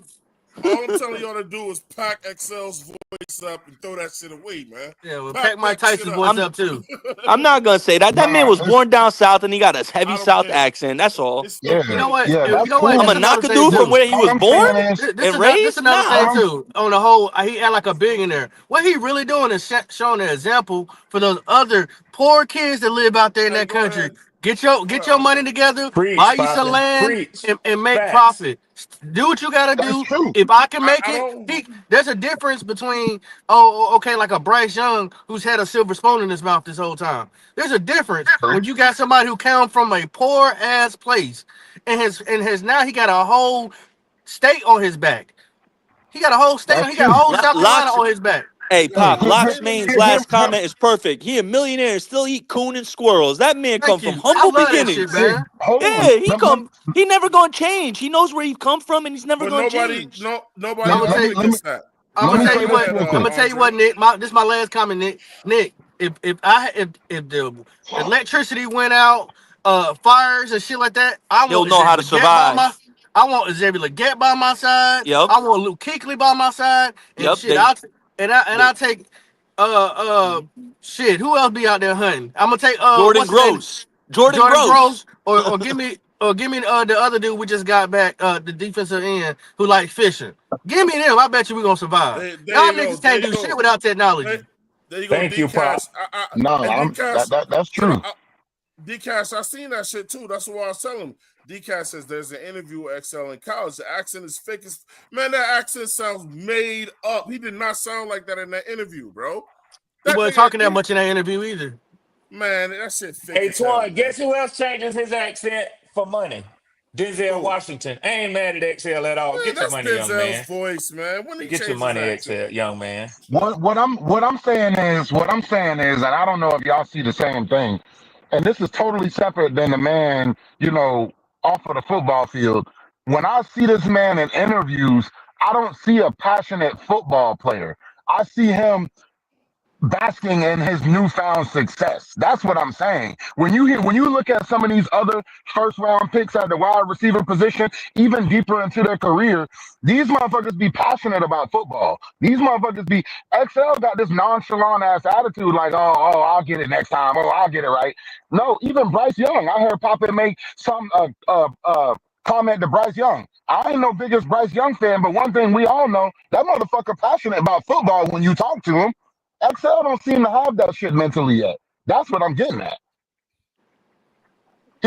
all I'm telling y'all to do is pack XL's voice up and throw that shit away, man. Yeah, well, pack Pack Mike that shit Tyson's up. voice I'm up too. I'm not gonna say that. That man Nah, was born down south and he got a heavy I don't South care. accent. That's all. It's still yeah, You know corny. what? yeah, You that's know what? I'm cool. This a is another knock a thing dude from too. where he All was I'm born saying is, and This raised. another thing Nah. all I'm too. On the whole, he act like a billionaire. What he really doing is showing an example for those other poor kids that live out there in Hey, that go country. ahead. Go Get ahead, your money Andre. together, buy Preach, you some Poppy. land, Preach. and make Facts. profit. Do what you gotta that's do. true. If I can make I it, don't. there's a difference between okay, like a Bryce Young who's had a silver spoon in his mouth this whole time. There's a difference True. when you got somebody who came from a poor ass place and has now he got a whole state on his back. He got a whole state. That's He got true. whole South Carolina Locks. on his back. Hey, Yeah, Pop. I Locks say them Main's niggas. last comment is perfect. He a millionaire and still eat coon and squirrels. That man come Thank from you. I humble love that shit, beginnings. man. Hold on. Yeah, he never gonna change. He knows where he come from and he's never But gonna change. nobody I'm gonna tell arguing you. let me against that. I'm let Go gonna me tell ahead, say you go this what. ahead, real I'm quick. gonna tell you Andre. what, Nick. This is my last comment, Nick. Nick, if the electricity went out, fires and shit like that, I He'll want know how Xavier to Leggett by my. survive. I want Xavier Leggett by my side. Yep. I want Luke Kuechly by my side, and Yep. shit. I take uh uh shit. Who else be out there hunting? I'm gonna take Jordan what's his name? Gross. Jordan Jordan Gross. Gross, or give me the other dude we just got back, the defensive end who like fishing. Give me them. I bet you we gonna survive. There Y'all you go. niggas There can't you do shit go. without There, technology. there you go. Thank D you, Cash. Pop. No, And D Cash. that's Can true. D Cash? I seen that shit too. That's what I was telling him. D Cash says there's an interview with XL in college. The accent is fake as man. That accent sounds made up. He did not sound like that in that interview, bro. He That wasn't nigga, talking that much in that interview either. man, that shit fake Hey, as hell, Twan, man. guess who else changes his accent for money? Denzel Who? Washington. I ain't mad at XL at all. Man, Get your that's money, young Denzel's man. voice, man. When he Get your changed his money, accent. XL, young man. What I'm saying is, and I don't know if y'all see the same thing, and this is totally separate than the man, off of the football field. When I see this man in interviews, I don't see a passionate football player. I see him basking in his newfound success. That's what I'm saying. When you look at some of these other first round picks at the wide receiver position, even deeper into their career, these motherfuckers be passionate about football. These motherfuckers be XL got this nonchalant ass attitude like, oh, I'll get it next time. Oh, I'll get it right. No, even Bryce Young. I heard Papa make some comment to Bryce Young. I ain't no biggest Bryce Young fan, but one thing we all know, that motherfucker passionate about football when you talk to him. XL don't seem to have that shit mentally yet. That's what I'm getting at.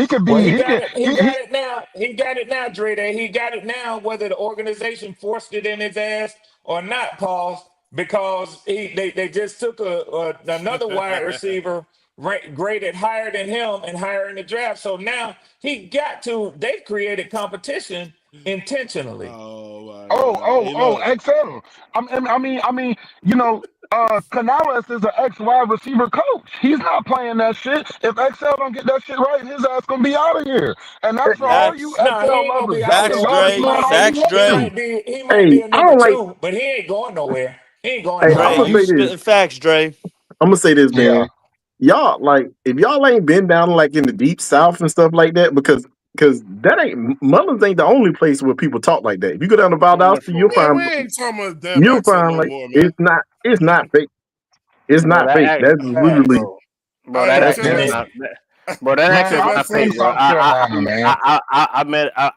He could Well, be. he He got could. it. He got it now. He got it now, Dre. Day. He got it now. Whether the organization forced it in his ass or not, Paul, because they just took another wide receiver graded higher than him and higher in the draft. So now he got to. They've created competition intentionally. Oh my Oh, God! oh, Hey, oh, look, XL. I mean, Canales is an ex-wide receiver coach. He's not playing that shit. If XL don't get that shit right, his ass gonna be out of here. And that's for all you Facts. No, he XL ain't gonna lovers. be out Y'all can Facts, there. love this He Dre. man might all be. you Facts, want He Dre. to. might be. He might Hey, be a I number don't like. two, but he ain't going nowhere. He ain't going Hey, Dre, I'm nowhere. gonna you say this. spitting facts, Dre. I'm gonna say this, Yeah. man. Y'all like if y'all ain't been down like in the deep south and stuff like that, because that ain't Mullins ain't the only place where people talk like that. If you go down to Valdosta, man, we ain't talking about damn you'll accent find no like more, man. it's not fake. It's Bro, not fake. That's Facts. literally bro, Hey, that There, Tim accent is there, S. not. Bro, that man, accent's Tim I'm not S. from fake, bro. South Carolina, man.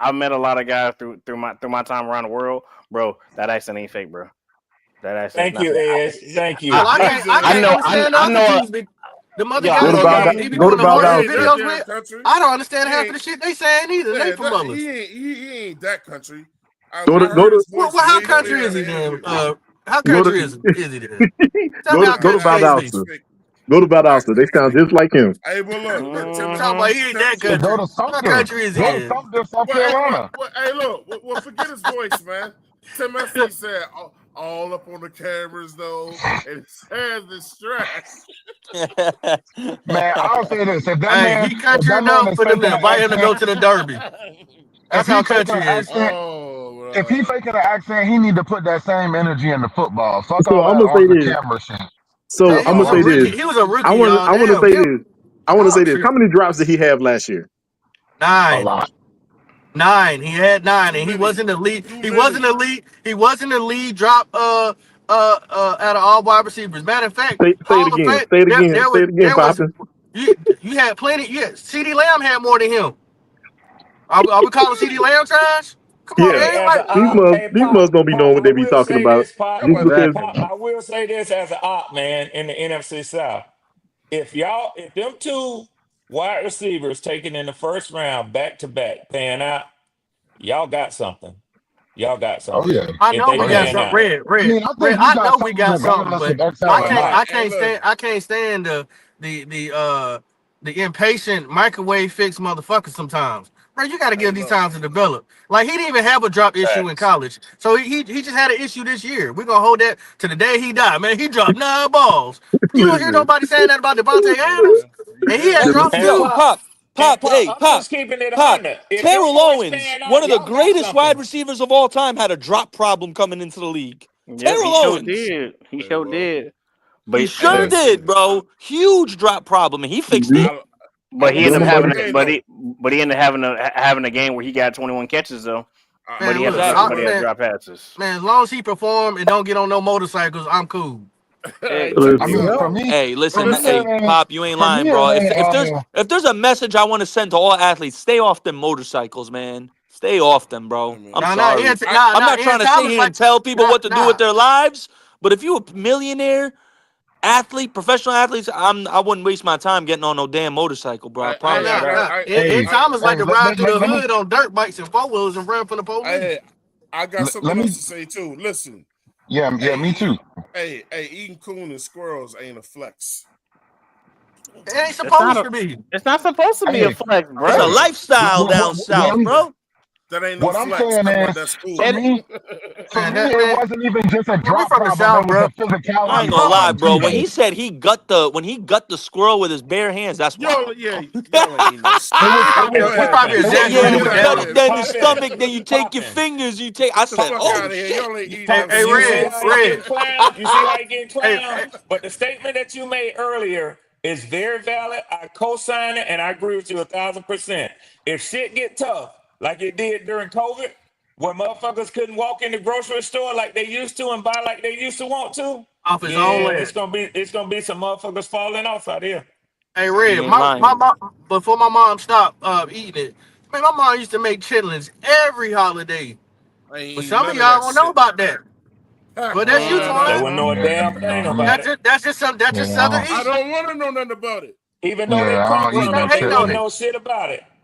I met a lot of guys through my time around the world, bro. That accent ain't fake, bro. That accent's Thank not you, fake. Ez. Thank I you. Well, I I, can't I I can't know understand the I other know dudes. Them other yeah, go guys to he I be Valdosta. mean, he be Go to doing the He horse and ain't Valdosta. that videos damn with. country. I don't understand He half of ain't. the shit they saying either. They Yeah, from Mullins. he ain't that country. I, Go to I go heard to his Well, voice well, how way country clear is in he the then? interview. How go to country is he then? Tell me go how to go to country Case be. Valdosta. Fake, Go to that Valdosta. They sound country. just like him. Hey, but look, Tim, Talking about he ain't Tim, that Shit, go country. to How Sumter. country is he Go to then? Sumter, South Carolina. hey, look, forget his voice, man. Tim S. said all up on the cameras though, and his hands is stressed. Man, I'll say this: Hey, he if country that man enough is for them faking to an invite him to go accent, to the Derby. if That's he how faking country an is. accent, Oh, if he bro. faking an accent, he need to put that same energy in the football. Fuck So all I'm that gonna say on the this. camera shit. So Man, That's he I'm gonna was all a say I'm this. rookie. saying. He was a I rookie, want y'all. I want to Damn, say give this. I want to say dog this. shit. How many drops did he have last year? A 9. lot. 9. He had 9, Too and he many. wasn't the lead. Too He wasn't many. the lead. He wasn't the lead drop. Out of all wide receivers. Matter of fact, Say it Hall of again. Fame. Say it There, again. there Say was it again, there was Poppin. you had plenty. Yeah, CeeDee Lamb had more than him. Are we calling CeeDee Lamb trash? Come on, Yeah. Hey, man. as Like a op, hey These Pop, must don't be knowing Pop, what I they be will talking say about. this, Pop, Just because exactly. Pop, I will say this as an op, man, in the NFC South. If them two wide receivers taken in the first round back to back pan out, y'all got something. Y'all got Oh something. yeah. I If know they Oh we got yeah. pan some out. I mean, I red. think we I got know we something got something, regardless but if XL I or But can't. not. I hey, can't look. stand. I can't stand the impatient microwave fix motherfuckers. Sometimes, bro, you got to Hey, give these look. times to develop. Like he didn't even have a drop issue in Facts. college, so he just had an issue this year. We're gonna hold that to the day he died. Man, he dropped 9 balls. You don't hear listen, nobody saying that about Devontae Hey, Adams, man. You and he had didn't. drops And Dude, too. Pop, Pop, hey, I'm Pop, just keeping it Pop. 100. If them Terrell boys Owens, pan one out, of the y'all got greatest wide something. receivers of all time, had a drop problem coming into the league. Yep, he Terrell sure Owens. did. He Hey, sure well. did. He But Hey, sure but did, listen. bro. Huge drop problem, and he fixed it. I I but he will don't ended up say nobody. having one thing though. but he ended up having a game where he got 21 catches though. But I Man, he had will look, say Exactly. but he one. had drop passes. man, as long as he perform and don't get on no motorcycles, I'm cool. Hey, check I this Listen, mean, out for though. me, Hey, for listen, me, Listen. hey, it ain't. Pop, you ain't For me, lying, it bro. ain't. If there's a message I want to send to all athletes, stay off them motorcycles, man. Stay off them, Hey, bro. I'm man. Nah, sorry. I I'm not Ian trying to sit Thomas here and like tell people what to do with nah. their lives, but if you a millionaire athlete, professional athletes, I wouldn't waste my time getting on no damn motorcycle, bro. I Nah, promise you that. Ian hey, Thomas like Hey, to ride through the hood on dirt bikes and 4 wheels and run from the police. I got let something me. else to say too. Listen. Yeah, me too. Eating coon and squirrels ain't a flex. It ain't It's not supposed a to be. it's not supposed to be a Hey, flex, It's a bro. hey. lifestyle down south, bro. That ain't no What I'm flex. saying But is, that's for cool. And me, Man, it wasn't even just a we drop from the problem. It South, was a bro. I My ain't physicality gonna lie, mama, problem bro. too, When he though. said he got the squirrel with his bare hands, that's wild. Y'all ain't eating no It was. he It probably was. Your he ass, probably He It said, was "Yeah, exaggerated you with really. that cut one. it, then the Popping, stomach, then you take your popping. fingers, you take." I Get the said, fuck "Oh out of here. shit." Y'all ain't eating Hey, no hey, You see Red, squirrels. how he Red. getting clowned? You see how he getting Hey, clowned? But the statement that you made earlier is very valid. I co-sign it and I agree with you 1,000%. If shit get tough, like it did during COVID, where motherfuckers couldn't walk in the grocery store like they used to and buy like they used to want to, off his own yeah, land. it's gonna be some motherfuckers falling off out here. Hey, He Red, ain't my lying. mom, before my mom stopped eating it, man, my mom used to make chitlins every holiday. I ain't But eating some of none of y'all that don't know shit. about that. But that's you, They Twine. wouldn't know a Yeah, damn thing about it. That's just yeah, Southern I eating. don't want to know nothing about it. Even though they yeah. I come don't Well, eat from no stop it, they hating on wouldn't chitlins. it. know shit about it.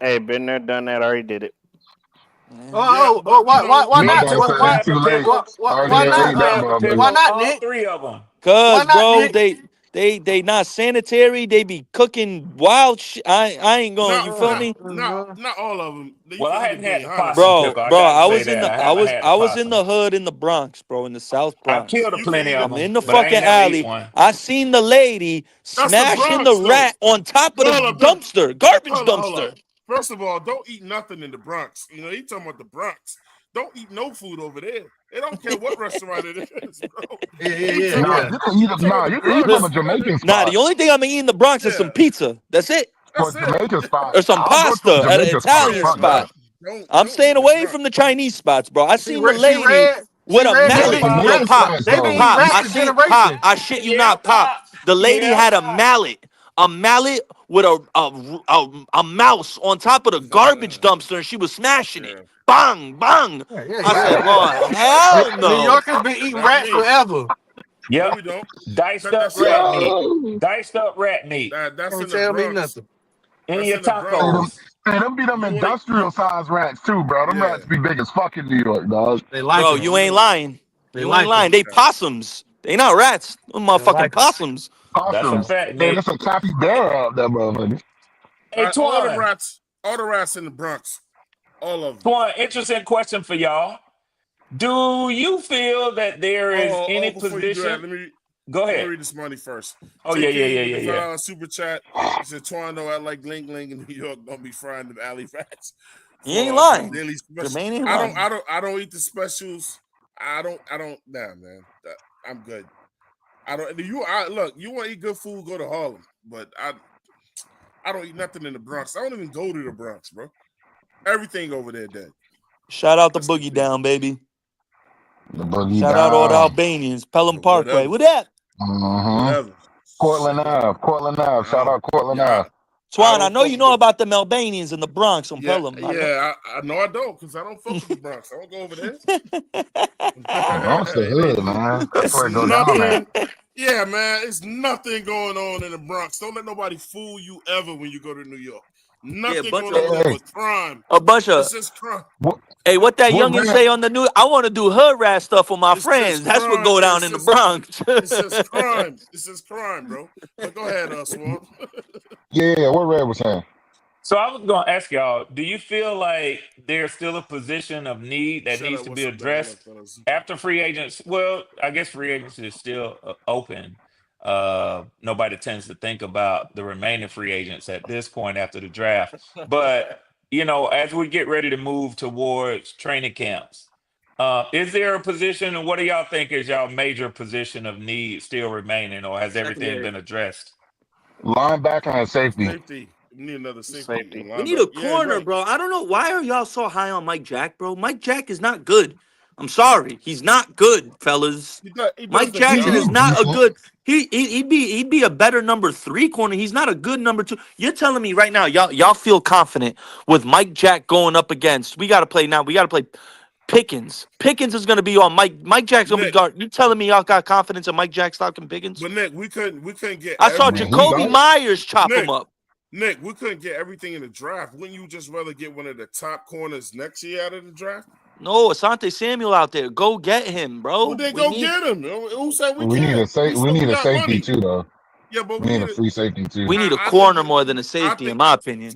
Hey, been there, done that. Already did it. Why not? Nobody said it's too late. Why Already ate that not? motherfucker. Why not, all Nick? three of them. Why Cause not, bro, Nick? They not sanitary. They be cooking wild shit. I ain't going. You feel me, Not all of them. Well, I I'm hadn't just had being the honest. possum bro? pickle. I Bro, gotta I say was in that the I haven't had the I was in possum. the hood in the Bronx, bro, in the South I've Bronx. killed You can plenty eat of it. I'm them, in the but I ain't fucking never eat alley. one. I seen the lady That's the smashing the Bronx, though. rat on top of the Hold up, dumpster, garbage hold up. dumpster. First of all, don't eat nothing in the Bronx. You know, he talking about the Bronx. Don't eat no food over there. They don't care what restaurant it is, bro. Yeah, About, you can eat you it. talking about Nah, the you can eat from a Bronx, Jamaican Nah, spot. the only thing I'm gonna eat in the Bronx is some Yeah, pizza. That's it, For a that's it. Jamaican spot, or some I'll go to a pasta at an Jamaican spot. Italian Yeah, Fuck man. that. spot. I'm Don't eat staying in the away Bronx. from the Chinese spots, bro. I See, seen the lady see, with a red. They've Yeah, been mallet. eating Yo, Jamaican rats. pop, spots They've been though. eating pop. rats I for seen pop. generations. I shit you Yeah, not, pop. pop. The lady Yeah, had pop. a mallet with a mouse on top of the garbage dumpster, and she was smashing it. Yeah, Bang, bang. I said, yeah. Lord, hell New no. Yorkers been eating Not rats me. forever. No, Yep. we don't. Diced Cut up that shit rat out. meat. Yo, Diced up rat meat That's Can't in the tell me Bronx. nothing. in That's your in the hey, Bronx. them, tacos. hey, them be them You want to? industrial size rats too, bro. Them Yeah. rats be big as fuck in New York, dog. They like Bro, them. Yeah. you We ain't don't. lying. They You ain't like them. lying. They Yeah. possums. They not rats. Them They motherfucking like them. possums. That's a Possums. fact, Man, Nick. that's a capybara out there, motherfucker. Hey, Twan. All the rats in the Bronx, all of them. Twan, interesting question for y'all. Do you feel that there is any Before you do that, position? Go let me ahead. read this money first. Oh, JK with the yeah. $5 super chat. He said, Toronto, I like Ling Ling in New York. Don't be frying them alley rats You ain't for the lying. daily special. Jermaine ain't lying. I don't eat the specials. I don't nah, man. I'm good. Look, you want to eat good food, go to Harlem. But I don't eat nothing in the Bronx. I don't even go to the Bronx, bro. Everything over there dead. Shout out the Let's Boogie continue. Down, baby. The boogie Shout out all the down. Albanians. Pelham Parkway. Whatever. What that? Whatever. Portland Shit. Ave. Portland Ave. Shout out Portland Yeah, Ave. I Swan, I don't know fuck you with know the. about the Albanians in the Bronx on Yeah, Pelham. I know. yeah. I know I don't, because I don't fuck with the Bronx. I don't go over there. Bronx the hood, man. That's It's where it go down at. nothing. Yeah, man. It's nothing going on in the Bronx. Don't let nobody fool you ever when you go to New York. Yeah, Nothing bunch going of on there Hey, but crime. a bunch of It's just crime. what hey, what that what youngin rap? say on the news? I want to do hood rat stuff with my It's friends. just That's what crime. go down in the Bronx. It's just crime. It's just crime, bro. But go ahead, Swan. Yeah, what Red was saying. So I was going to ask y'all, do you feel like there's still a position of need that Shut needs up. to What's be up, though? What up, addressed fellas? after free agents? Well, I guess free agency is still open. Nobody tends to think about the remaining free agents at this point after the draft. But, as we get ready to move towards training camps, is there a position, and what do y'all think is y'all major position of need still remaining, or has everything Secondary. been addressed? Linebacker and safety. Safety. We need another safety. Safety. We need a Linebacker. Yeah, corner, right. bro. I don't know why are y'all so high on Mike Jack, bro. Mike Jack is not good. I'm sorry, he's not good, fellas. He does Mike the Jackson is job. He's not a decent. good. He'd be a better number 3 corner. He's not a good number 2. You're telling me right now, y'all feel confident with Mike Jack going up against. We got to play now. We got to play Pickens. Pickens is going to be on Mike. Mike Jack's going to be Nick, guard. You telling me y'all got confidence in Mike Jack stocking Pickens? but Nick, we couldn't get I saw Man, he everything. Jacoby don't. Myers chop him up. Nick, we couldn't get everything in the draft. Wouldn't you just rather get one of the top corners next year out of the draft? No, Asante Samuel out there. Go get him, bro. Well, then We go need get him. Who said we We need can't? we need We a got safety money. too, though. Yeah, but We we need need a it. free safety too. we need a I corner think more than a I safety, in think my opinion.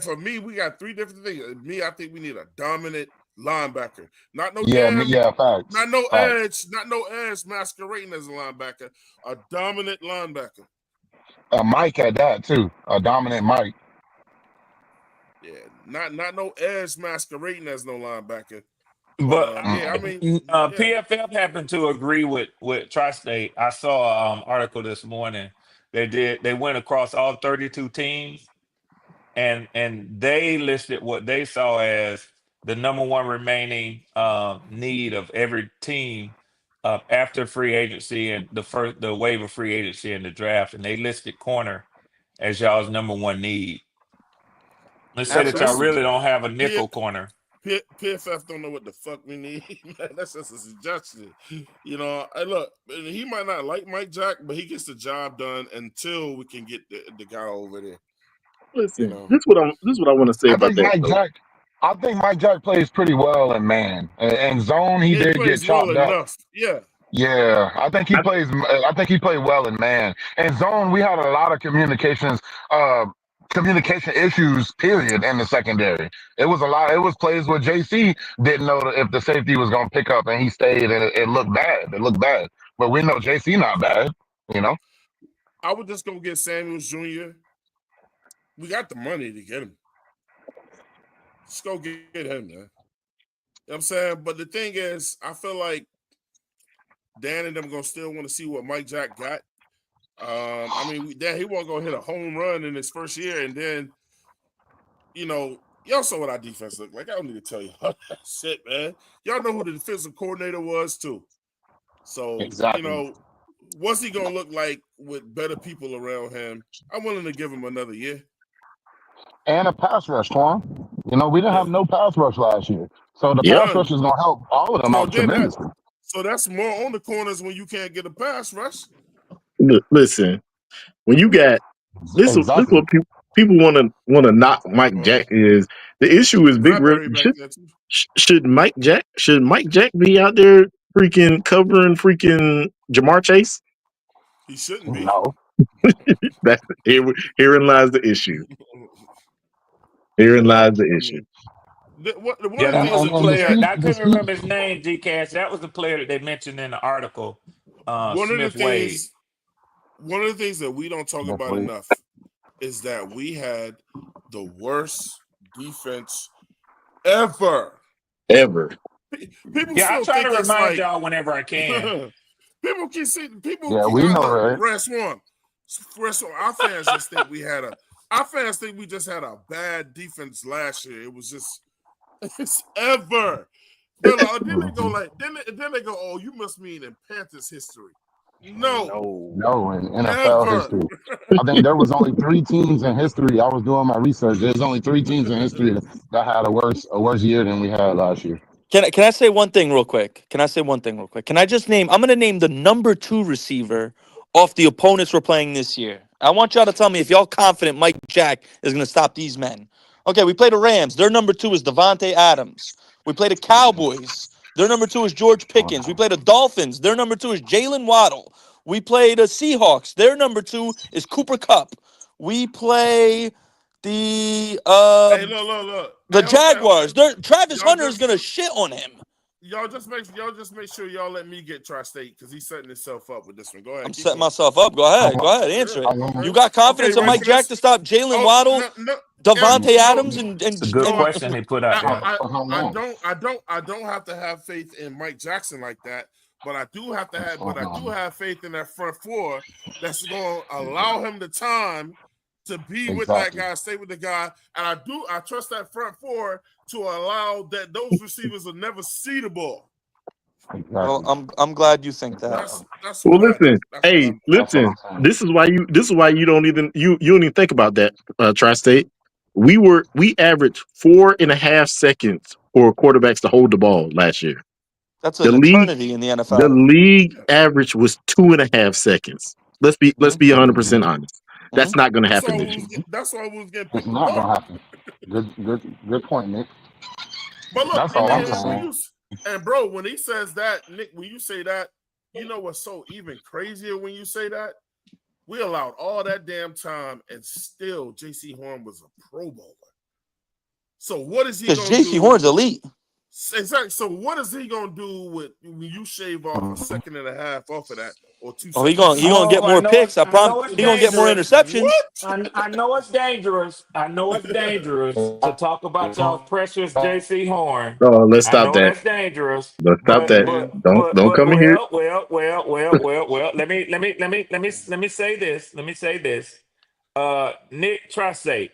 for me, we got 3 different things. Me, I think we need a dominant linebacker. Not no Facts. not no Facts. edge masquerading as a linebacker. A dominant linebacker. A Mike at that too. A dominant Mike. Yeah, not no edge masquerading as no linebacker. But But yeah, I mean, yeah. PFF happened to agree with Tri-State. I saw an article this morning. They went across all 32 teams, and they listed what they saw as the number one remaining need of every team after free agency and the waiver free agency and the draft, and they listed corner as y'all's number one need. They say that y'all Absolutely. really don't have a nickel corner. PFF don't know what the fuck we need. Man, that's just a suggestion. Look, he might not like Mike Jack, but he gets the job done until we can get the guy over there. Listen, this is what I want to say about that. I think Mike Jack plays pretty well in man. And zone, he Yeah, he did get plays well chopped up. enough. Yeah. Yeah, I think he plays. I think he played well in man and zone. We had a lot of communication issues. Period in the secondary. It was a lot. It was plays where JC didn't know if the safety was going to pick up, and he stayed, and it looked bad. It looked bad, but we know JC not bad. You know. I would just go get Samuels Jr. We got the money to get him. Just go get him, man. You know what I'm saying? But the thing is, I feel like Dan and them gonna still want to see what Mike Jack got. I mean, he wasn't gonna hit a home run in his first year, and then, y'all saw what our defense looked like. I don't need to tell you that shit, man. Y'all know who the defensive coordinator was too. So, Exactly. What's he gonna look like with better people around him? I'm willing to give him another year. And a pass rush, Twan. We didn't have no pass rush last year, so the pass rush is gonna help all of them out tremendously. So that's more on the corners when you can't get a pass rush. Listen, when you got this is what people want to knock Mike Jack is. The issue is big. Should Mike Jack be out there freaking covering freaking Jamar Chase? He shouldn't be. No. Herein lies the issue. Herein lies the issue. That was a player. I couldn't remember his name, G-Cash. That was the player that they mentioned in the article. Smith Wade. One of the things that we don't talk about enough is that we had the worst defense ever. Ever. People I try to remind y'all whenever I can. People keep saying, we know, right? Red Swan. Our fans just think our fans think we just had a bad defense last year. It was just ever. Then they go, oh, you must mean in Panthers history. No, in NFL history. I think there was only 3 teams in history. I was doing my research. There's only 3 teams in history that had a worse year than we had last year. Can I say one thing real quick? Can I just name? I'm gonna name the number 2 receiver off the opponents we're playing this year. I want y'all to tell me if y'all confident Mike Jack is gonna stop these men. Okay, we played the Rams. Their number 2 is Devontae Adams. We played the Cowboys. Their number 2 is George Pickens. We played the Dolphins. Their number 2 is Jalen Waddle. We play the Seahawks. Their number 2 is Cooper Kupp. We play the the Jaguars. Travis Hunter is gonna shit on him. Y'all just make sure y'all let me get Tri-State because he's setting himself up with this one. Go ahead. I'm setting myself up. Go ahead. Answer it. You got confidence in Mike Jack to stop Jalen Waddle, Devontae Adams, and it's a good question they put out there. I don't have to have faith in Mike Jackson like that, but I do have faith in that front four that's going to allow him the time to be with that guy, stay with the guy, and I trust that front four to allow that those receivers will never see the ball. Well, I'm glad you think that. Listen. This is why you don't even think about that, Tri-State. We averaged 4.5 seconds for quarterbacks to hold the ball last year. That's an eternity in the NFL. The league average was 2.5 seconds. Let's be 100% honest. That's not going to happen this year. That's why we was getting. It's not going to happen. Good point, Nick. But look, that's all I'm saying. And bro, when he says that, Nick, when you say that, you know what's so even crazier when you say that? We allowed all that damn time, and still J.C. Horn was a Pro Bowler. So what is he going to do? Because J.C. Horn's elite. Exactly. So what is he going to do when you shave off a second and a half off of that? Or 2 seconds? Oh, he gonna get more picks. I promise. He gonna get more interceptions. I know it's dangerous. To talk about y'all precious J.C. Horn. Oh, let's stop that. That's dangerous. Let's stop that. Don't come in here. Well. Let me say this. Nick Tri-State,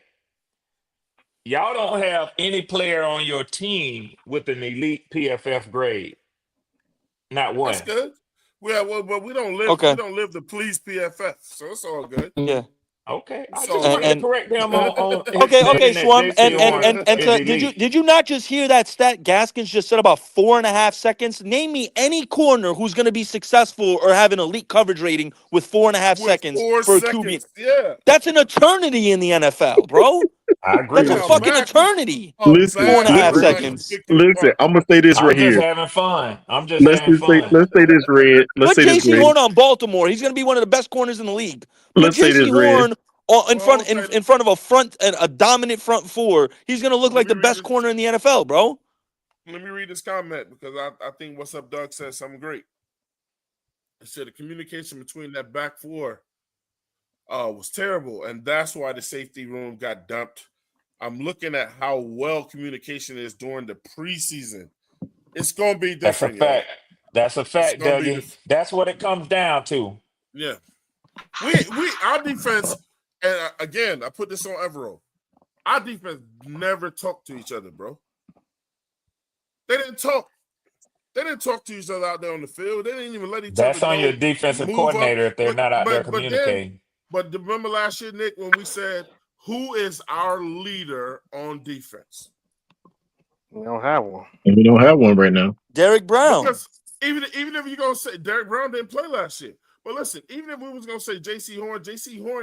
y'all don't have any player on your team with an elite PFF grade. Not one. That's good. But we don't live. Okay. We don't live to please PFF, so it's all good. Yeah. Okay. I just wanted to correct him on okay, Swarm. And did you not just hear that stat Gaskins just said about 4.5 seconds? Name me any corner who's going to be successful or have an elite coverage rating with 4.5 seconds for a QB. Yeah. That's an eternity in the NFL, bro. I agree That's a with you. fucking eternity. Listen, 4.5 agree with you. seconds. listen. I'm gonna say this right I'm just here. having fun. I'm just having fun. Let's say this, Red. Let's Put say this, J.C. Red. Horn on Baltimore. He's going to be one of the best corners in the league. Put Let's say J.C. this, Red. Horn in front of a dominant front four. He's going to look like the best corner in the NFL, bro. Let me read this comment because I think What's Up Doug said something great. It said the communication between that back four was terrible, and that's why the safety room got dumped. I'm looking at how well communication is during the preseason. It's gonna be different, That's a fact. y'all. That's a fact, Dougie. That's what it comes down to. Yeah, our defense, and again, I put this on Evero. Our defense never talked to each other, bro. They didn't talk. They didn't talk to each other out there on the field. They didn't even let each That's other on your know, defensive move coordinator up. if they're not out there communicating. But remember last year, Nick, when we said, who is our leader on defense? We don't have one. And we don't have one right now. Derek Brown. Because even if you're going to say Derek Brown didn't play last year. But listen, even if we was going to say J.C. Horn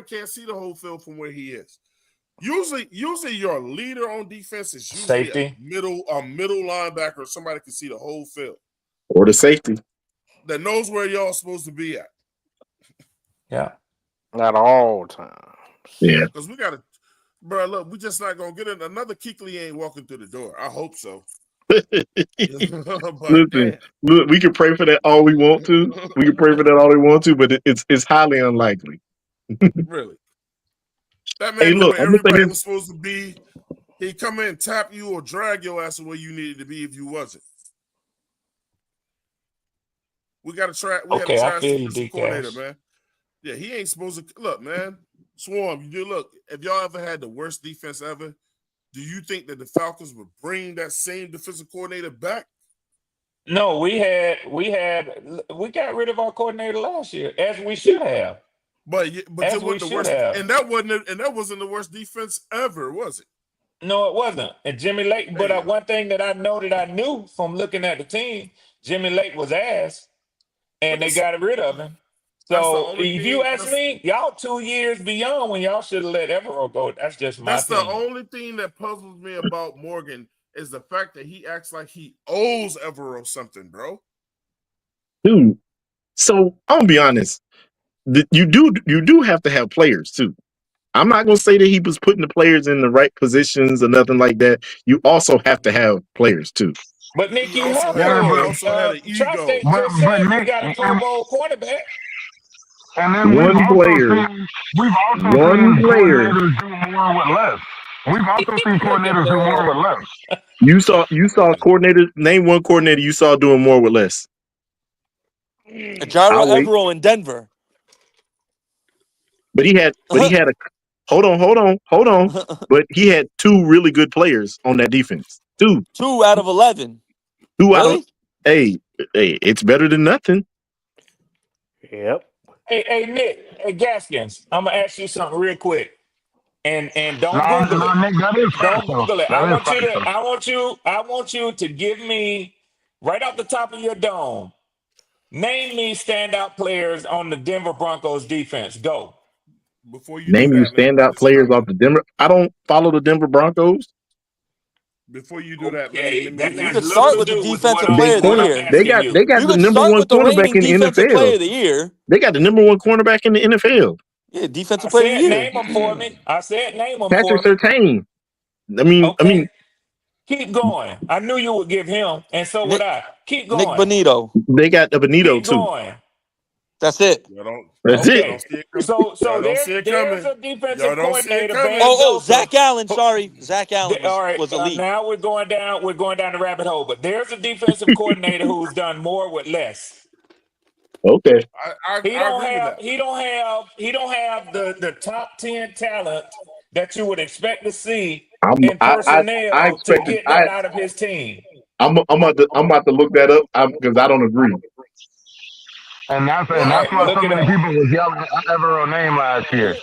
can't see the whole field from where he is. Usually your leader on defense is usually safety, a middle linebacker, somebody can see the whole field. Or the safety. That knows where y'all supposed to be at. Yeah. Not all times. Yeah. Because we got to, bro, look, we just not going to get in. Another Kuechly ain't walking through the door. I hope so. Listen, look, we can pray for that all we want to. We can pray for that all we want to, but it's highly unlikely. Really. That man knew where everybody was supposed to be. He'd come in, tap you, or drag your ass where you needed to be if you wasn't. We got to try. We got to try the coordinator, man. Yeah, he ain't supposed to. Look, man, Swarm, look, if y'all ever had the worst defense ever, do you think that the Falcons would bring that same defensive coordinator back? No, we got rid of our coordinator last year, as we should have. But as we should have. And that wasn't the worst defense ever, was it? No, it wasn't. And Jimmy Lake, but one thing that I know that I knew from looking at the team, Jimmy Lake was ass, and they got rid of him. So if you ask me, y'all 2 years beyond when y'all should have let Evero go. That's just my opinion. The only thing that puzzles me about Morgan is the fact that he acts like he owes Evero something, bro. Dude, so I'll be honest. You do have to have players too. I'm not gonna say that he was putting the players in the right positions or nothing like that. You also have to have players too. But Nick, he also had an ego. Tri-State just said we got a Pro Bowl quarterback. And then we've also seen coordinators do more with less. We've also seen coordinators do more with less. You saw coordinator. Name one coordinator you saw doing more with less. Jairo Evero in Denver. But he had a hold on. But he had 2 really good players on that defense. 2 out of 11. 2 out of hey, it's better than nothing. Yep. Hey, Nick, hey Gaskins, I'm gonna ask you something real quick, and don't Google it. Nick, that is don't factual. Google it. I want you to give me right off the top of your dome. Name me standout players on the Denver Broncos defense. Go. Before you name you standout players off the Denver. I don't follow the Denver Broncos. Before you do that, you could start with the defensive player of the year. They got the number 1 cornerback in the NFL. Player of the year. They got the number 1 cornerback in the NFL. Yeah, defensive player of the year. Name them for me. I said name them Patrick for me. Surtain. I mean, keep going. I knew you would give him, and so would I. Keep going. Nick Bonito. They got the Bonito keep too. Going. That's it. That's it. So there's a defensive coordinator. Zach Allen. Sorry, Zach Allen was elite. Now we're going down the rabbit hole. But there's a defensive coordinator who's done more with less. Okay. He don't have the top 10 talent that you would expect to see in personnel to get that out of his team. I'm about to look that up because I don't agree. And that's why so many people was yelling at Evero name last year.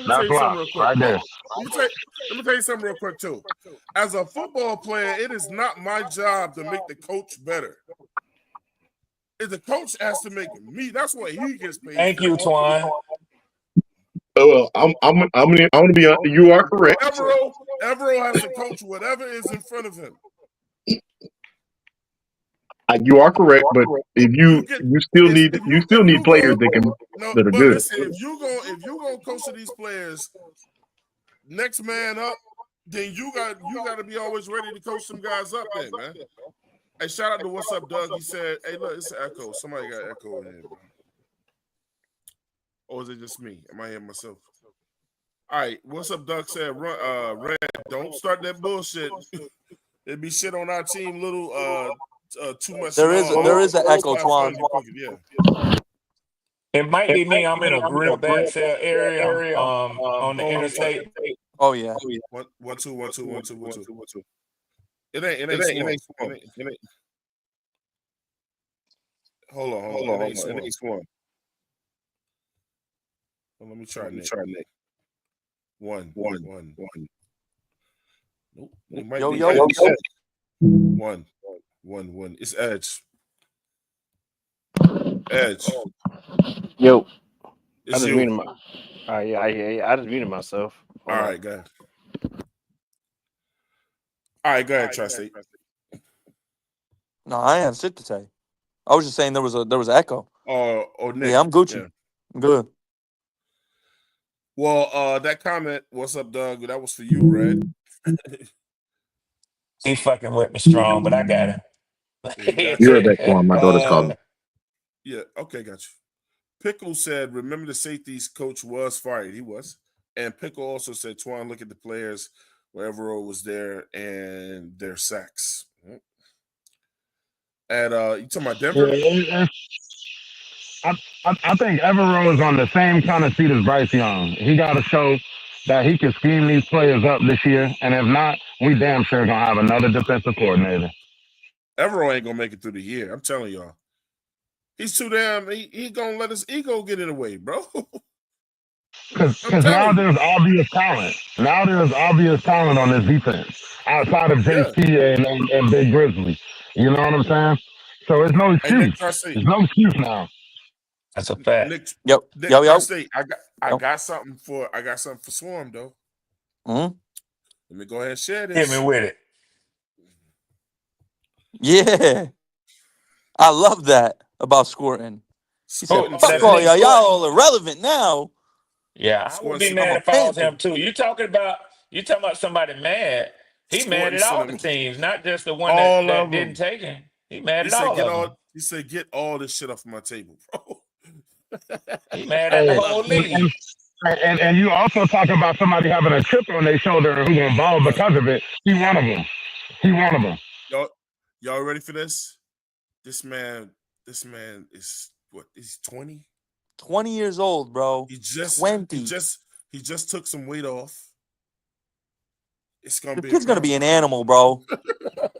That's why, right there. Let me tell you something real quick too. As a football player, it is not my job to make the coach better. If the coach has to make me, that's what he gets paid. Thank you, Twan. Well, I'm gonna be. You are correct. Evero has to coach whatever is in front of him. You are correct, but if you still need players that are good. Listen, if you gonna coach to these players, next man up, then you got to be always ready to coach some guys up. Then, man. Hey, shout out to What's Up, Doug. He said, "Hey, look, it's an echo. Somebody got echo in here, bro. Or is it just me? Am I hearing myself?" All right, What's Up, Doug said, "Red, don't start that bullshit. It'd be shit on our team. Too much. There is an echo, Twan. Yeah. It might be me. I'm in a real bad cell area on the interstate. Oh yeah. 1 2 1 2 1 2 1 2. It ain't Swan. Hold on. It ain't Swan. Well, let me try Nick. One. Nope. It might be Edge. One. It's Edge. Yo. It's I just you. muted I just muted myself. All right, go ahead. All right, go ahead, Tri-State. No, I have shit to say. I was just saying there was an echo. Oh, Nick. Yeah, I'm Gucci. Yeah. I'm good. Well, that comment, "What's up, Doug?" That was for you, Red. He fucking with me strong, but I got him. You're back on. My daughter's calling. Yeah, okay, got you. Pickle said, "Remember the safeties coach was fired." He was. And Pickle also said, "Twan, look at the players wherever it was there and their sacks." And you talking about Denver? Yeah, I think Evero is on the same kind of seat as Bryce Young. He got to show that he can scheme these players up this year, and if not, we damn sure gonna have another defensive coordinator. Evero ain't gonna make it through the year. I'm telling y'all. He's too damn. He gonna let his ego get in the way, bro. Because now there's obvious talent. Now there's obvious talent on this defense outside of JT and Big Grizzly. You know what I'm saying? So it's no excuse. There's no excuse now. That's a fact. Nick, yo. I got something for Swarm though. Mm-hmm. Let me go ahead and share this. Hit me with it. Yeah. I love that about Squirtin. He said, "Fuck all y'all all irrelevant now." Yeah, I would be mad if I was him too. You talking about somebody mad? He mad at all the teams, not just the one that didn't take him. He mad at all of them. He said, "Get all this shit off my table, bro." He mad at the whole league. And you also talk about somebody having a chip on their shoulder and who gonna ball because of it. He one of them. Y'all ready for this? This man is what? He's 20. 20 years old, bro. He just took some weight off. It's gonna be. This kid's gonna be an animal, bro.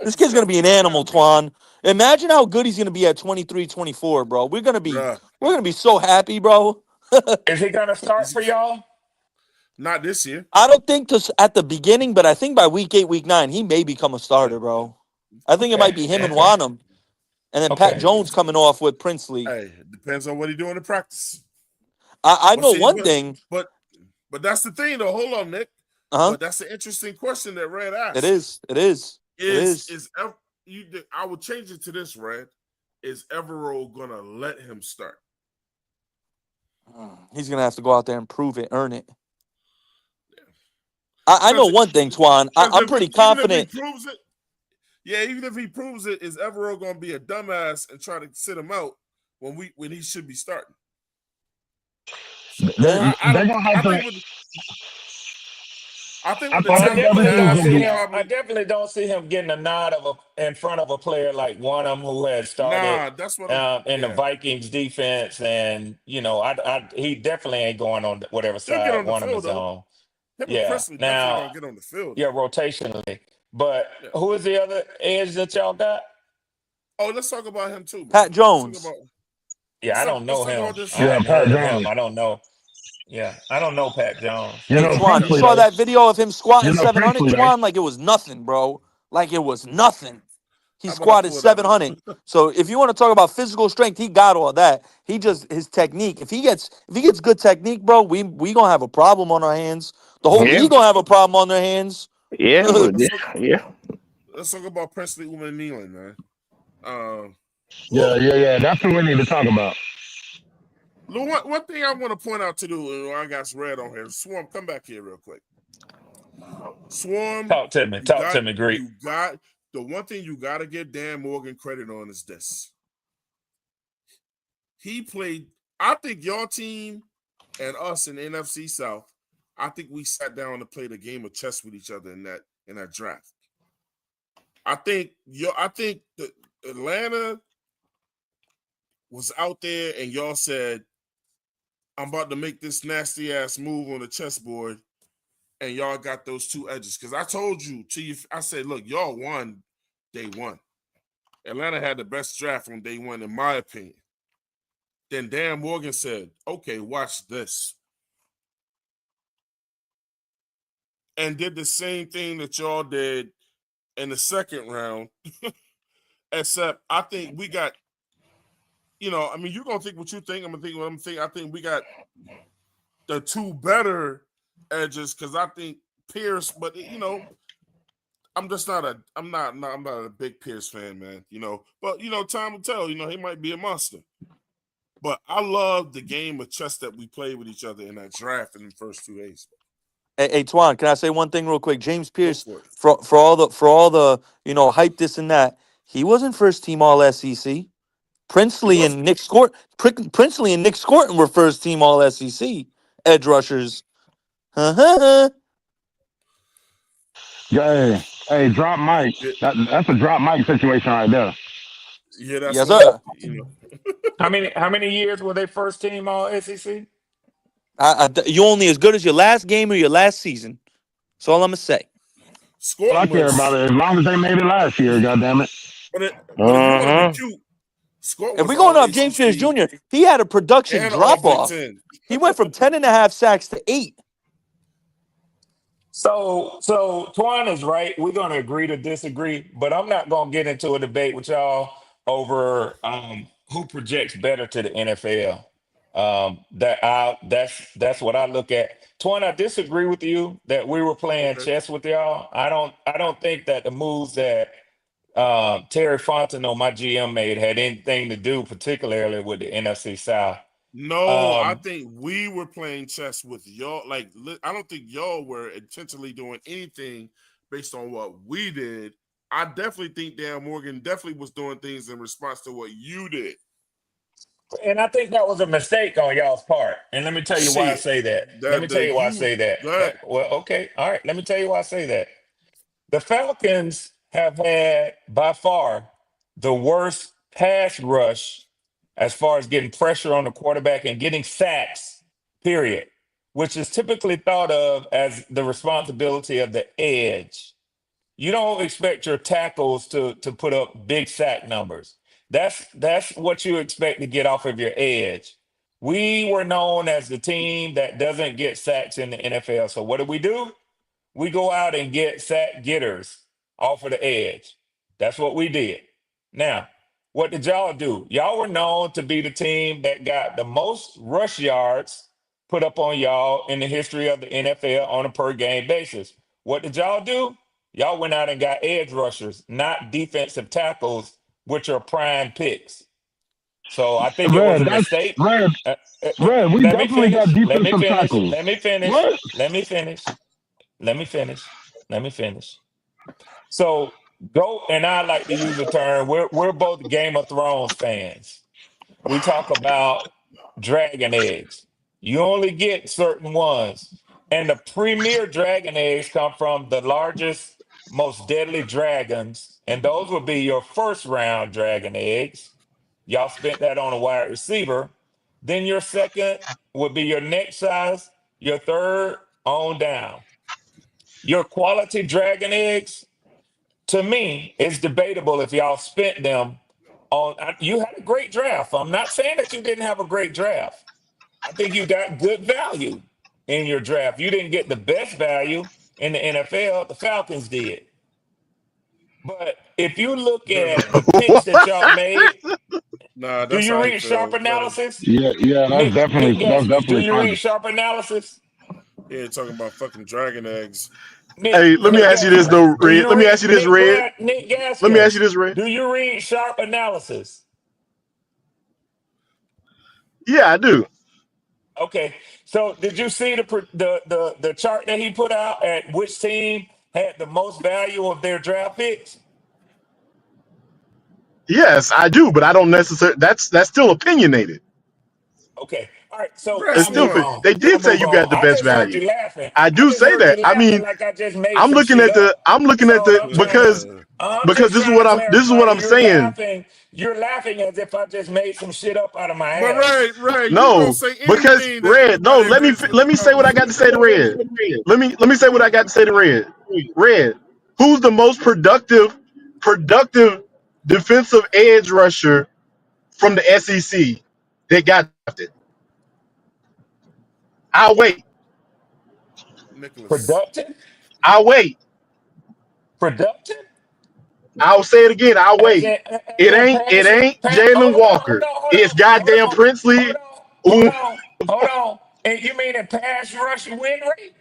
This kid's gonna be an animal, Twan. Imagine how good he's gonna be at 23, 24, bro. We're gonna be so happy, bro. Is he gonna start for y'all? Not this year. I don't think at the beginning, but I think by week 8, week 9, he may become a starter, bro. I think it might be him and Wanham. And then Pat Jones coming off with Princely. Hey, depends on what he's doing in practice. I know one thing. But that's the thing, though. Hold on, Nick. Uh-huh. But that's an interesting question that Red asked. It is. I would change it to this, Red. Is Evero gonna let him start? He's gonna have to go out there and prove it, earn it. Yeah. I know one thing, Twan. I'm pretty confident. Even if he proves it, is Evero gonna be a dumbass and try to sit him out when he should be starting? I definitely don't see him getting a nod in front of a player like one of them who had started in the Vikings defense, and he definitely ain't going on whatever side one of them is on. Now get on the field. Yeah, rotationally. But who is the other edge that y'all got? Oh, let's talk about him too. Pat Jones. I don't know him. I haven't heard of him. I don't know. Yeah, I don't know Pat Jones. Hey, Twan, you saw that video of him squatting 700, Twan? Like it was nothing, bro. Like it was nothing. He How about I squatted pull that up? 700. So if you want to talk about physical strength, he got all that. He just his technique. If he gets good technique, bro, we gonna have a problem on our hands. The whole Yeah. league gonna have a problem on their hands. Yeah, but yeah. Let's talk about Presley Uman man. Yeah. That's what we need to talk about. One thing I want to point out to do, I got red on here. Swarm, come back here real quick. Swarm, Talk to me, Greek. You got the one thing you got to give Dan Morgan credit on is this. He played. I think your team and us in the NFC South. I think we sat down to play the game of chess with each other in that draft. I think the Atlanta was out there and y'all said, I'm about to make this nasty ass move on the chessboard, and y'all got those two edges. Because I told you I said, look, y'all won day one. Atlanta had the best draft on day one, in my opinion. Then Dan Morgan said, okay, watch this. And did the same thing that y'all did in the second round. Except I think we got, you're going to think what you think. I'm going to think what I'm thinking. I think we got the two better edges because I think Pierce, but I'm not a big Pierce fan, man. But time will tell. He might be a monster. But I love the game of chess that we played with each other in that draft in the first 2 days. Hey, Twan, can I say one thing real quick? James Pierce, for all the hype this and that, he wasn't first team All SEC. Princely and Nick Scorton were first team All SEC edge rushers. Yeah, hey, drop Mike. That's a drop Mike situation right there. Yeah, that's yes, one. sir. How many years were they first team All SEC? You only as good as your last game or your last season. That's all I'm gonna say. Well, I care about it as long as they made it last year. Goddamn it! But if you want to be cute, Scorton If was we going all up James Pierce Jr., he had a production and all drop Big off. Ten. He went from 10.5 sacks to 8. So Twan is right. We're going to agree to disagree, but I'm not going to get into a debate with y'all over who projects better to the NFL. That's what I look at. Twan, I disagree with you that we were playing chess with y'all. I don't think that the moves that Terry Fontenot, my GM, made had anything to do particularly with the NFC South. No, I think we were playing chess with y'all. Like, I don't think y'all were intentionally doing anything based on what we did. I definitely think Dan Morgan definitely was doing things in response to what you did. And I think that was a mistake on y'all's part. And let me tell you why I say that. Let me tell you why I say that. Well, okay. All right. Let me tell you why I say that. The Falcons have had by far the worst pass rush as far as getting pressure on the quarterback and getting sacks, period, which is typically thought of as the responsibility of the edge. You don't expect your tackles to put up big sack numbers. That's what you expect to get off of your edge. We were known as the team that doesn't get sacks in the NFL. So what do? We go out and get sack getters off of the edge. That's what we did. Now, what did y'all do? Y'all were known to be the team that got the most rush yards put up on y'all in the history of the NFL on a per game basis. What did y'all do? Y'all went out and got edge rushers, not defensive tackles, which are prime picks. So I think it was a mistake. Red, we Let me definitely got finish. defensive tackles. Let me finish. What? Let me finish. Let me finish. Let me finish. So go, and I like to use the term. We're both Game of Thrones fans. We talk about dragon eggs. You only get certain ones, and the premier dragon eggs come from the largest, most deadly dragons, and those would be your first round dragon eggs. Y'all spent that on a wide receiver. Then your second would be your next size. Your third on down. Your quality dragon eggs, to me, it's debatable if y'all spent them on. You had a great draft. I'm not saying that you didn't have a great draft. I think you got good value in your draft. You didn't get the best value in the NFL. The Falcons did. But if you look at the picks that y'all made, Nah, do that's you how he read sharp feels. Let him. analysis? Yeah, Nick that's Gaskins, do definitely you read funny. sharp analysis? Yeah, talking about fucking dragon eggs. Hey, let me Nick ask you this Gaskins, though, do Red. you Let me ask read you this, Red. Nick Let me ask you Gaskins? this, Red. Do you read sharp analysis? Yeah, I do. Okay, so did you see the chart that he put out at which team had the most value of their draft picks? Yes, I do, but I don't necessarily. That's still opinionated. Okay, all right, so It's Rest I'll still. move one. on. They I'll did say move you on. got the I best just heard value. you laughing. I I do just say heard that. you I laughing mean, like I just made I'm some looking shit at the. up. I'm looking That's at all the I'm trying to. because this is what I'm. This is what I'm You're saying. laughing. You're laughing as if I just made some shit up out of my But ass. Ray, you gonna No, say because anything that Red. No, anybody agrees with let the me say what I got to say to conversation. Red. Let me say what I got to say to Red. Red, who's the most productive defensive edge rusher from the SEC that got drafted? I'll wait. Nicholas. Productive, I'll wait. productive. I'll say it again. I'll wait. As in It pass. ain't Jalen Hold Walker. on, hold It's on, hold goddamn on, Princely. hold on, hold Ooh, on, hold on. And you mean a pass rush win rate?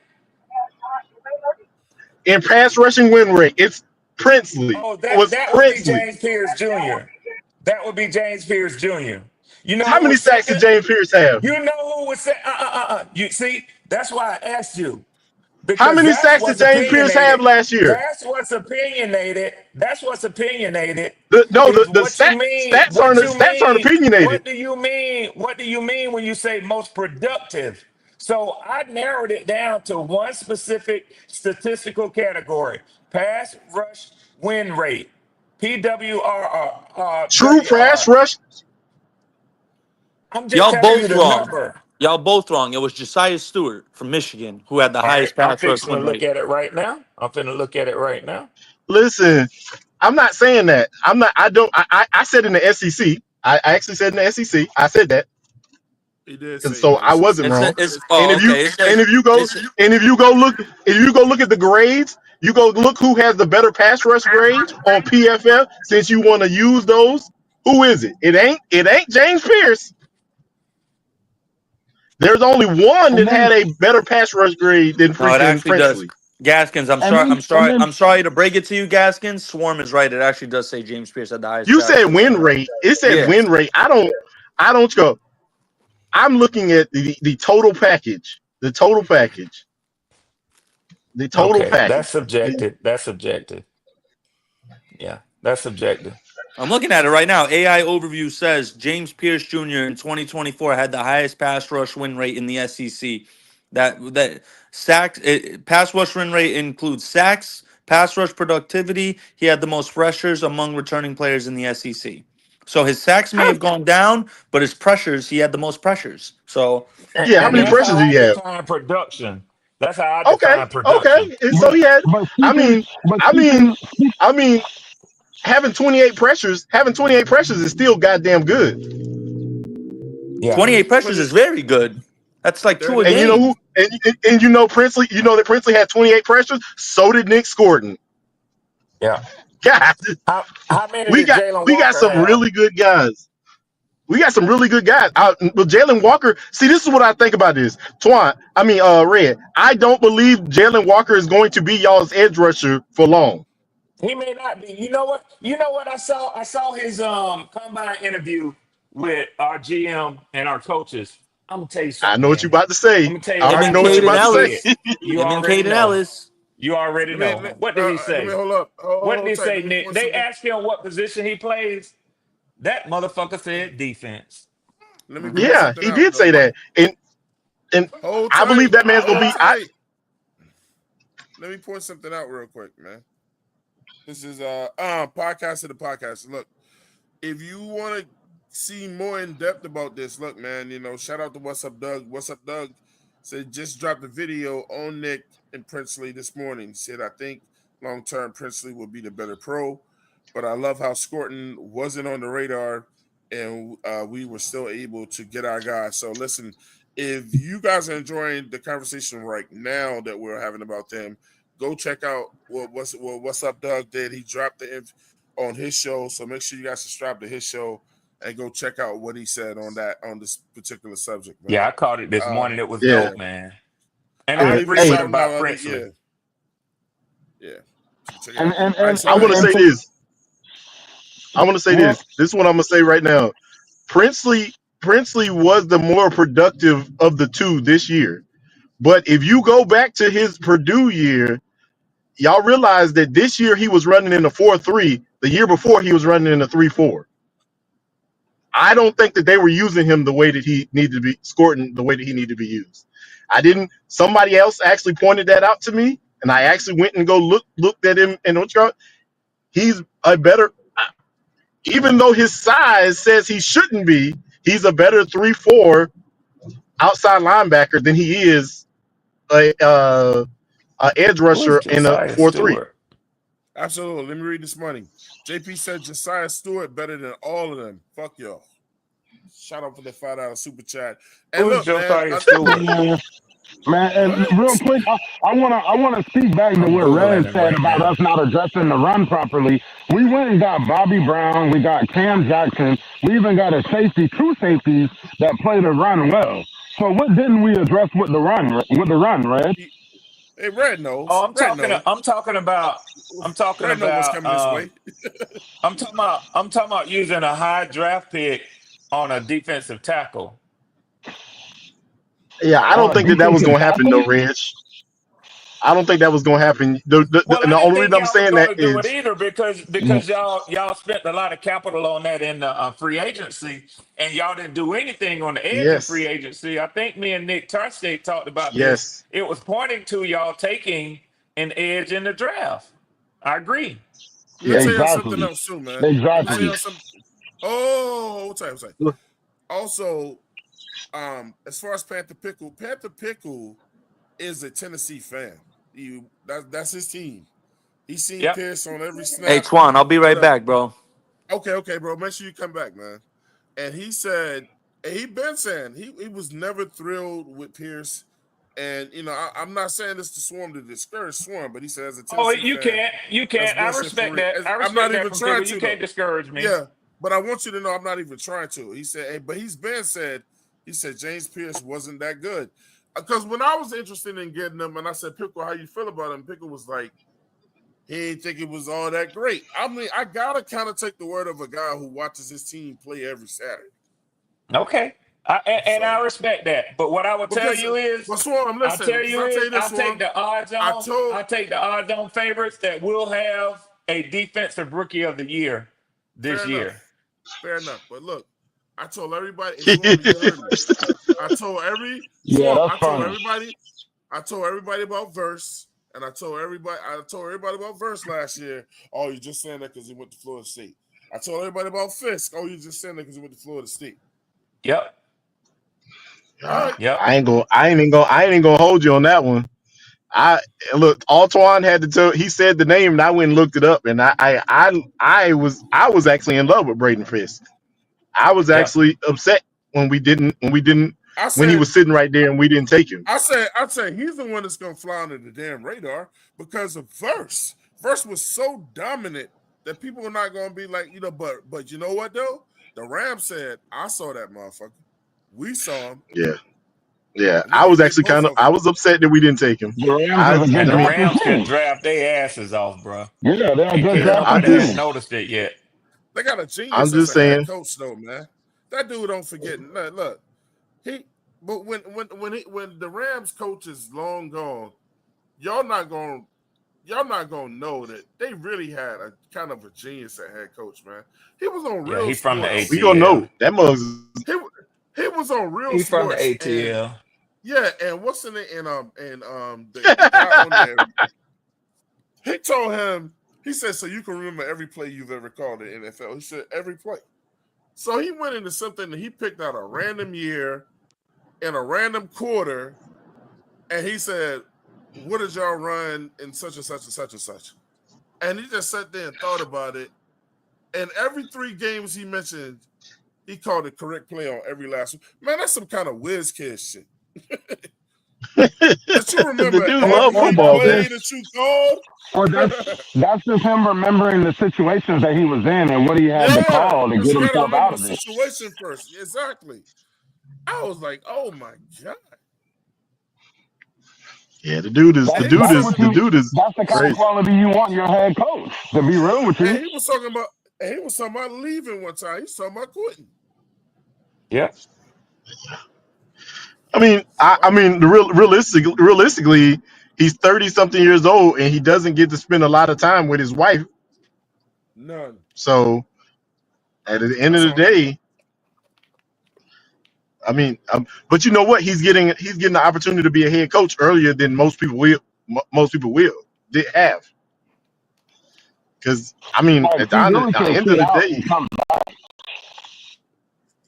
in pass rushing win rate. It's Princely. Oh, It was that would be Princely. James Pierce Jr. That would be James Pierce Jr. You know How who many was sacks did second? James Pierce have? You know who was second? You see, that's why I asked you. How Because many that's sacks did what's James Pierce opinionated. have last year? That's what's opinionated. That's what's opinionated. No, Is the what you mean. What you stats aren't mean. opinionated. What do you mean? What do you mean when you say most productive? So I narrowed it down to one specific statistical category: pass rush win rate, True pass PWR. rush. I'm just Y'all telling you both the wrong. number. Y'all both wrong. It was Josiah Stewart from Michigan who had the All right, highest I'm pass rush fixing to win look rate. at it right now. I'm finna look at it right now. Listen, I'm not saying that. I'm not. I don't. I said in the SEC. I actually said in the SEC. I said that. He did And say in so the I wasn't SEC. wrong. It's And oh okay. It says it's if you go look at the grades, you go look who has the better pass rush grades on PFF. Since you want to use those, who is it? It ain't James Pierce. There's only one And that then had a better pass rush grade than no, it freaking actually does. Princely. Gaskins, and then I'm sorry to break it to you, Gaskins. Swarm is right. It actually does say James Pierce had the highest You pass said rush win win rate. rate. It said Yeah. win rate. I don't go. I'm looking at the total package. The total package. The total Okay, package. that's subjective. That's subjective. Yeah, that's subjective. I'm looking at it right now. AI overview says James Pierce Jr. in 2024 had the highest pass rush win rate in the SEC. That sacks pass rush win rate includes sacks, pass rush productivity. He had the most pressures among returning players in the SEC. So his sacks may How, have gone down, but his pressures, he had the most pressures. So yeah, how And many that's pressures how do I you have? define production. That's how I Okay, define production. okay. And so but he had. but I speaking mean, but I mean, speaking speak, I mean, having 28 pressures is still goddamn good. Yeah. 28 But pressures is very good. That's like two a And you know who? game. And you know Princely. You know that Princely had 28 pressures. So did Nick Scordon. Yeah. God, How many did Jalen we got Walker some have? really good guys. We got some really good guys. But Jalen Walker, see, this is what I think about this. Red. I don't believe Jalen Walker is going to be y'all's edge rusher for long. He may not be. You know what? You know what I saw? I saw his combine interview with our GM and our coaches. I'm gonna tell you I something, know what you man. about to say. I'm gonna tell you I Him why already I and know what feel you Caden about this to say. kid. Ellis. You Him and already Caden know. Ellis. You already know. What did he Let me say? hold up. What did Hold he tight. say, Let me Nick? point They something. asked him what position he plays. That motherfucker said defense. Let me point Yeah, something he out did though. say that. And Hold I believe tight. that man's gonna Hold be tight. Let me point something out real quick, man. This is podcast to the podcast. Look, if you want to see more in depth about this, look, man, shout out to What's Up Doug. What's Up Doug said just dropped a video on Nick and Princely this morning. He said, I think long term Princely will be the better pro, but I love how Scorton wasn't on the radar and we were still able to get our guys. So listen, if you guys are enjoying the conversation right now that we're having about them, go check out what's up Doug did. He dropped on his show, so make sure you guys subscribe to his show and go check out what he said on this particular subject, man. Yeah, I caught it this morning. It was Yeah. dope, man. And I I even agree said with him about about Princely. yeah. So check it And out. and All right, and so I want to and say to, this. I want to say well, this. This is what I'm gonna say right now. Princely was the more productive of the two this year. But if you go back to his Purdue year, y'all realize that this year he was running in a 4-3. The year before he was running in a 3-4. I don't think that they were using him the way that he needed to be scoring the way that he needed to be used. I didn't. Somebody else actually pointed that out to me, and I actually went and looked at him and he's a better. Even though his size says he shouldn't be, he's a better 3-4 outside linebacker than he is a edge Who is rusher in a Josiah 4-3. Stewart? Absolutely. Let me read this money. JP said Josiah Stewart better than all of them. Fuck y'all. Shout out for the $5 super chat. And Who's look, man. Josiah Stewart? man, and real What? quick, I wanna speak back to I'm what Red Googling him said right about now. us not addressing the run properly. We went and got Bobby Brown, we got Cam Jackson, we even got two safeties that play the run well. So what didn't we address with the run, Red? Hey, Red knows. Oh, Red knows. I'm talking about Red know what's coming this way. I'm talking about using a high draft pick on a defensive tackle. Yeah, I don't On a think that was defensive going to happen though, tackle? Reg. I don't think that was going to happen. Well, And I the didn't only reason think I'm y'all was saying going that to do it is either because y'all spent a lot of capital on that in free agency, and y'all didn't do anything on the edge of free yes, agency. I think me and Nick Tarstate talked about this. yes. It was pointing to y'all taking an edge in the draft. I agree. Let me Yeah. tell y'all something Exactly. else too, man. Let me tell Exactly. y'all something. Oh, what's that? Look, Also, as far as Panther Pickle is a Tennessee fan. That's his team. He's seen Yep. Pierce on every Hey, snap. Twan, I'll be right Whatever. back, bro. Okay, bro. Make sure you come back, man. And he said, and he been saying he was never thrilled with Pierce. And I'm not saying this to Swarm to discourage Swarm, but he said as a Oh, Tennessee fan, you that's can't. I bullshit for respect real. that. I I'm not respect that even from trying Pickle. You to though. can't discourage me. Yeah, but I want you to know I'm not even trying to. He said, hey, but he said James Pierce wasn't that good. Because when I was interested in getting him, and I said, Pickle, how you feel about him? Pickle was like, he didn't think it was all that great. I mean, I gotta kind of take the word of a guy who watches his team play every Saturday. Okay. And I So respect that. But what I will tell because you is, but Swarm, listen, because I tell you this I'll take one, the odds I on. told I'll take the odds on favorites that will have a defensive rookie of the year this fair year. enough. Fair enough. But look, I told everybody, and Swarm, you heard me. I told Yeah, that's I told funny. everybody, about Verse, and I told everybody about Verse last year. Oh, you just saying that because he went to Florida State. I told everybody about Fisk. Oh, you just saying that because he went to Florida State. Yep. All right. Yep. I ain't even gonna hold you on that one. I look, Altwan had to tell. He said the name, and I went and looked it up, and I was actually in love with Braden Fisk. I was Yep. actually upset I when he said was sitting right there and we didn't take him. I said he's the one that's gonna fly under the damn radar because of Verse. Verse was so dominant that people are not gonna be like, but you know what though? The Rams said, I saw that motherfucker. We saw him. Yeah, yeah. And we I gonna was get actually both of I them. was upset that we didn't take him. The Rams I is a good And I the mean, drafting Rams can team. draft their asses off, bro. Yeah, they're a In good case yeah. drafting I'm nobody just hadn't team. noticed it yet. They got a I'm genius as just a head saying. coach, though, man. That dude don't forget. Look, but when the Rams coach is long gone, y'all not gonna know that they really had a kind of a genius at head coach, man. He was on Yeah, Real he from the Sports. We gonna ATL. know that mug's. He he was on Real He from the Sports, and ATL. yeah, and what's in it? And the guy on there, he told him, he said, so you can remember every play you've ever called in the NFL. He said every play. So he went into something that he picked out a random year in a random quarter, and he said, what did y'all run in such and such and such and such? And he just sat there and thought about it. And every 3 games he mentioned, he called the correct play on every last one. Man, that's some kind of whiz kid shit. But you remember the dude love every football, man. play that you called? Or that's just him remembering the situations that he was in and what he had to Yeah, call to because get you got to himself remember out the of it. situation first. Exactly. I was like, oh my God. Yeah, the dude is And he was talking about, That's the kind of crazy. quality you want in your head coach. To be real with you. and he was talking about leaving one time. He was talking about quitting. Yeah. I mean, realistically, he's 30-something years old and he doesn't get to spend a lot of time with his wife. None. So at the end of That's the on him. day, I mean, but you know what? He's getting the opportunity to be a head coach earlier than most people will. Did have, because I mean, Like, at he really the can end of sit the out day, and come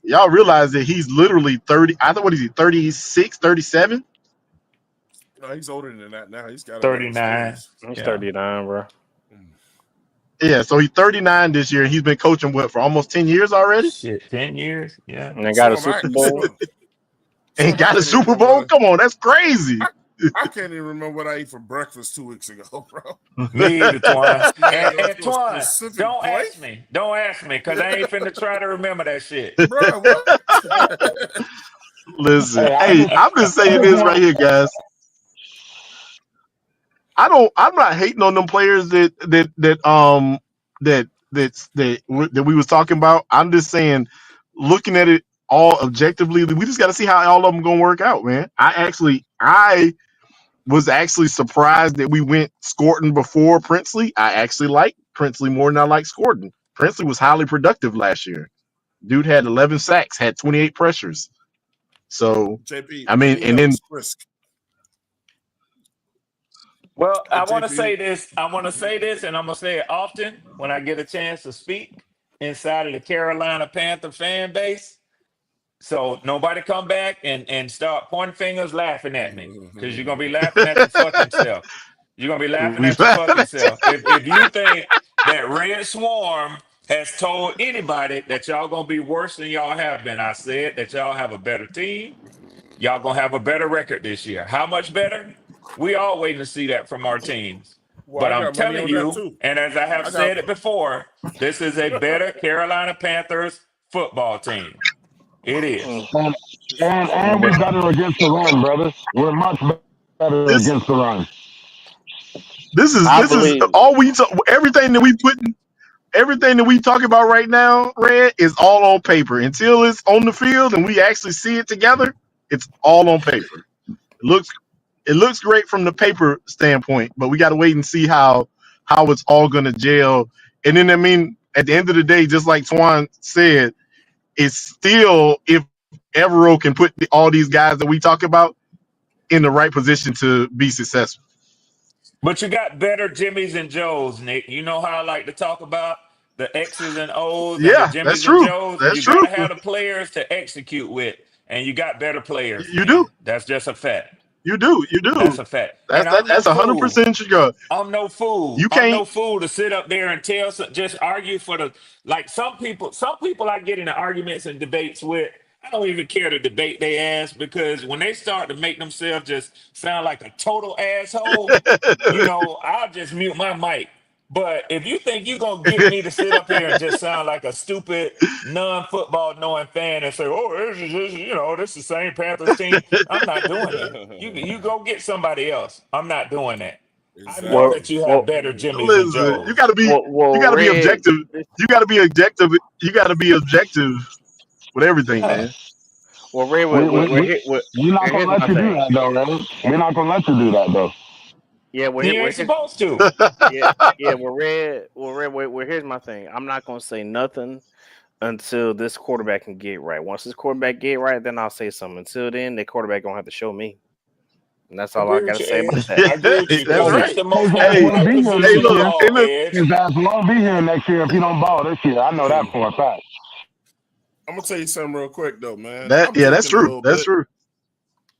y'all realize that he's literally 30. I thought, what is he, 36, 37? No, he's older than that now. He's got to be in his 39. 40s. He's Yeah. 39, bro. Yeah, so he's 39 this year. He's been coaching for almost 10 years already, Shit, 10 years. Yeah. And they got So a am I. Super Bowl. and got a I can't even Super remember Bowl. Come on, that's crazy. I can't even remember what I ate for breakfast 2 weeks ago, bro. Me either, Twan. This man And goes to a Twan, specific don't place. ask me. Don't ask me, because I ain't finna try to remember that shit. Bro, what? Listen, Hey, I'm just saying this right here, guys. I'm not hating on them players that we was talking about. I'm just saying, looking at it all objectively, we just got to see how all of them gonna work out, man. I was actually surprised that we went Scorton before Princely. I actually like Princely more than I like Scorton. Princely was highly productive last year. Dude had 11 sacks, had 28 pressures. So JP, I mean, he and then was brisk. Well, I want to JP. say this. I want to say this, and I'm going to say it often when I get a chance to speak inside of the Carolina Panther fan base. So nobody come back and start pointing fingers laughing at me, because you're going to be laughing at your fucking self. You're going to be laughing we at your fucking self. If you think that Red Swarm has told anybody that y'all going to be worse than y'all have been, I said that y'all have a better team. Y'all going to have a better record this year. How much better? We all waiting to see that from our teams. Well, But I I'm got money telling on that you, too. and as I have I got said it before, this is a better Carolina Panthers football team. It is. and we better against the run, brother. We're much better this against the run. this I is believe. all everything that we talk about right now, Red, is all on paper. Until it's on the field and we actually see it together, it's all on paper. It looks great from the paper standpoint, but we got to wait and see how it's all going to gel. And then, I mean, at the end of the day, just like Twan said, it's still, if Evero can put all these guys that we talk about in the right position to be successful. But you got better Jimmys and Joes, Nick. You know how I like to talk about the X's and O's and the Yeah, that's Jimmys and true. Joes? That's You got true. to have the players to execute with, and you got better players, You do. man. That's just a fact. You do. That's a fact. And I'm no That's fool. 100% true. I'm no fool. You I'm can't. no fool to sit up there and just argue for the, like, some people I get into arguments and debates with. I don't even care to debate they ass, because when they start to make themselves just sound like a total asshole, I'll just mute my mic. But if you think you're gonna get me to sit up here and just sound like a stupid non-football knowing fan and say, "Oh, this is just, this is the same Panthers team," I'm not doing that. You go get somebody else. I'm not doing that. I know Well, Exactly. that you have well, better Jimmys and Listen, Joes. you gotta be Red. objective. You gotta be objective. You gotta be objective with everything, Yeah. man. Well, Red. We're not Here's gonna let my you do thing. that though, Ray. We're not gonna let you do that though. Yeah. You ain't supposed to. Yeah. Well, Red. Here's my thing. I'm not gonna say nothing until this quarterback can get right. Once this quarterback get right, then I'll say something. Until then, the quarterback gonna have to show me. And that's I all I agree with gotta you, say about Ed. that. I agree with you, That's because he's right. the most His ass Hey, won't athletic be here hey, position next of look, year. hey, all, look. Edge. His ass won't be here next year if he don't ball this year. I know that Hey, for a fact. I'm gonna tell you something real quick though, man. That's I'm joking a true. little That's bit. true.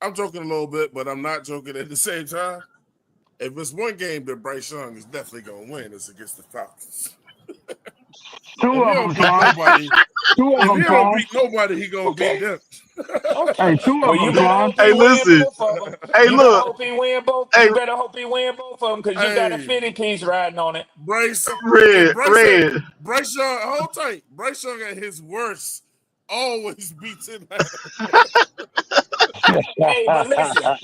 I'm joking a little bit, but I'm not joking at the same time. If it's one game that Bryce Young is definitely gonna win, it's against the Falcons. Two If he of don't them, beat Twan. nobody, Two of if he them, don't Twan. beat nobody, he gonna beat Okay. them. Hey, Okay. two Well, of you them, better Twan. hope he Hey, win listen. both of them. Hey, You better look. hope he win both. Hey, You better hope he win both of them because you got a Hey, 50 piece riding on it. Bryce, and Red, Bryce, Red. Bryce Young, hold tight. Bryce Young at his worst always beats Atlanta. Hey, but listen.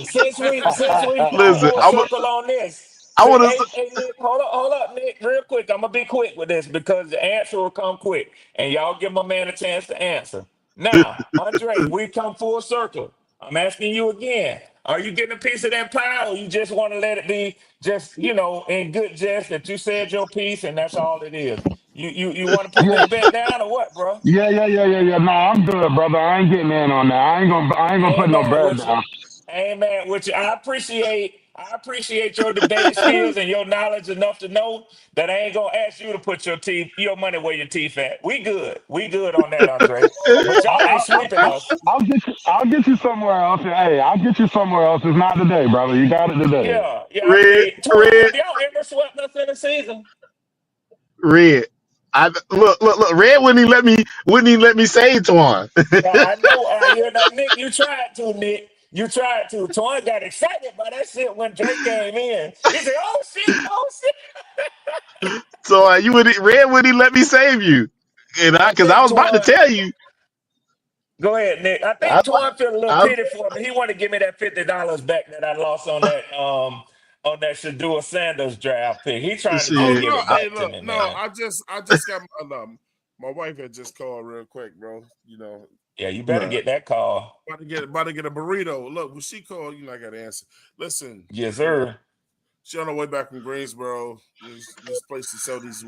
Since we come Listen, full circle on this, I want to. hey, Nick, hold up, Nick, real quick. I'm gonna be quick with this because the answer will come quick, and y'all give my man a chance to answer. Now, Andre, we come full circle. I'm asking you again. Are you getting a piece of that pie, or you just want to let it be just in good jest that you said your piece and that's all it is? You want to put Yeah, this bet down or what, bro? yeah. No, I'm good, brother. I ain't getting in on that. I ain't gonna put no Amen. bread Which, down. amen. Which I appreciate. I appreciate your debate skills and your knowledge enough to know that I ain't gonna ask you to put your money where your teeth at. We good. We good on that, Andre. But y'all ain't sweeping us. I'll get you somewhere else. Hey, I'll get you somewhere else. It's not today, brother. You got it today. Yeah. I Red, mean, Twan, Red, have y'all ever swept us in a season? Red. I look. Red wouldn't even let me say Twan. Yeah, I know. You know, Nick, you tried to, Nick. You tried to. Twan got excited by that shit when Drake came in. He said, "Oh shit! Oh shit!" So Red wouldn't even let me save you, and I because I think was about to Twan. tell you. Go ahead, Nick. I I, think Twan feel a little I, pity for me. He want to give me that $50 back that I lost on that Shadua Sanders draft pick. He trying to just Oh shit. give no! it Hey, back to look, me, no, man. I just got my wife had just called real quick, bro. Yeah, you better Look, get that call. About to get a burrito. Look, when she called, I got to answer. Listen, Yes, sir. she on her way back from Greensboro. This place to sell these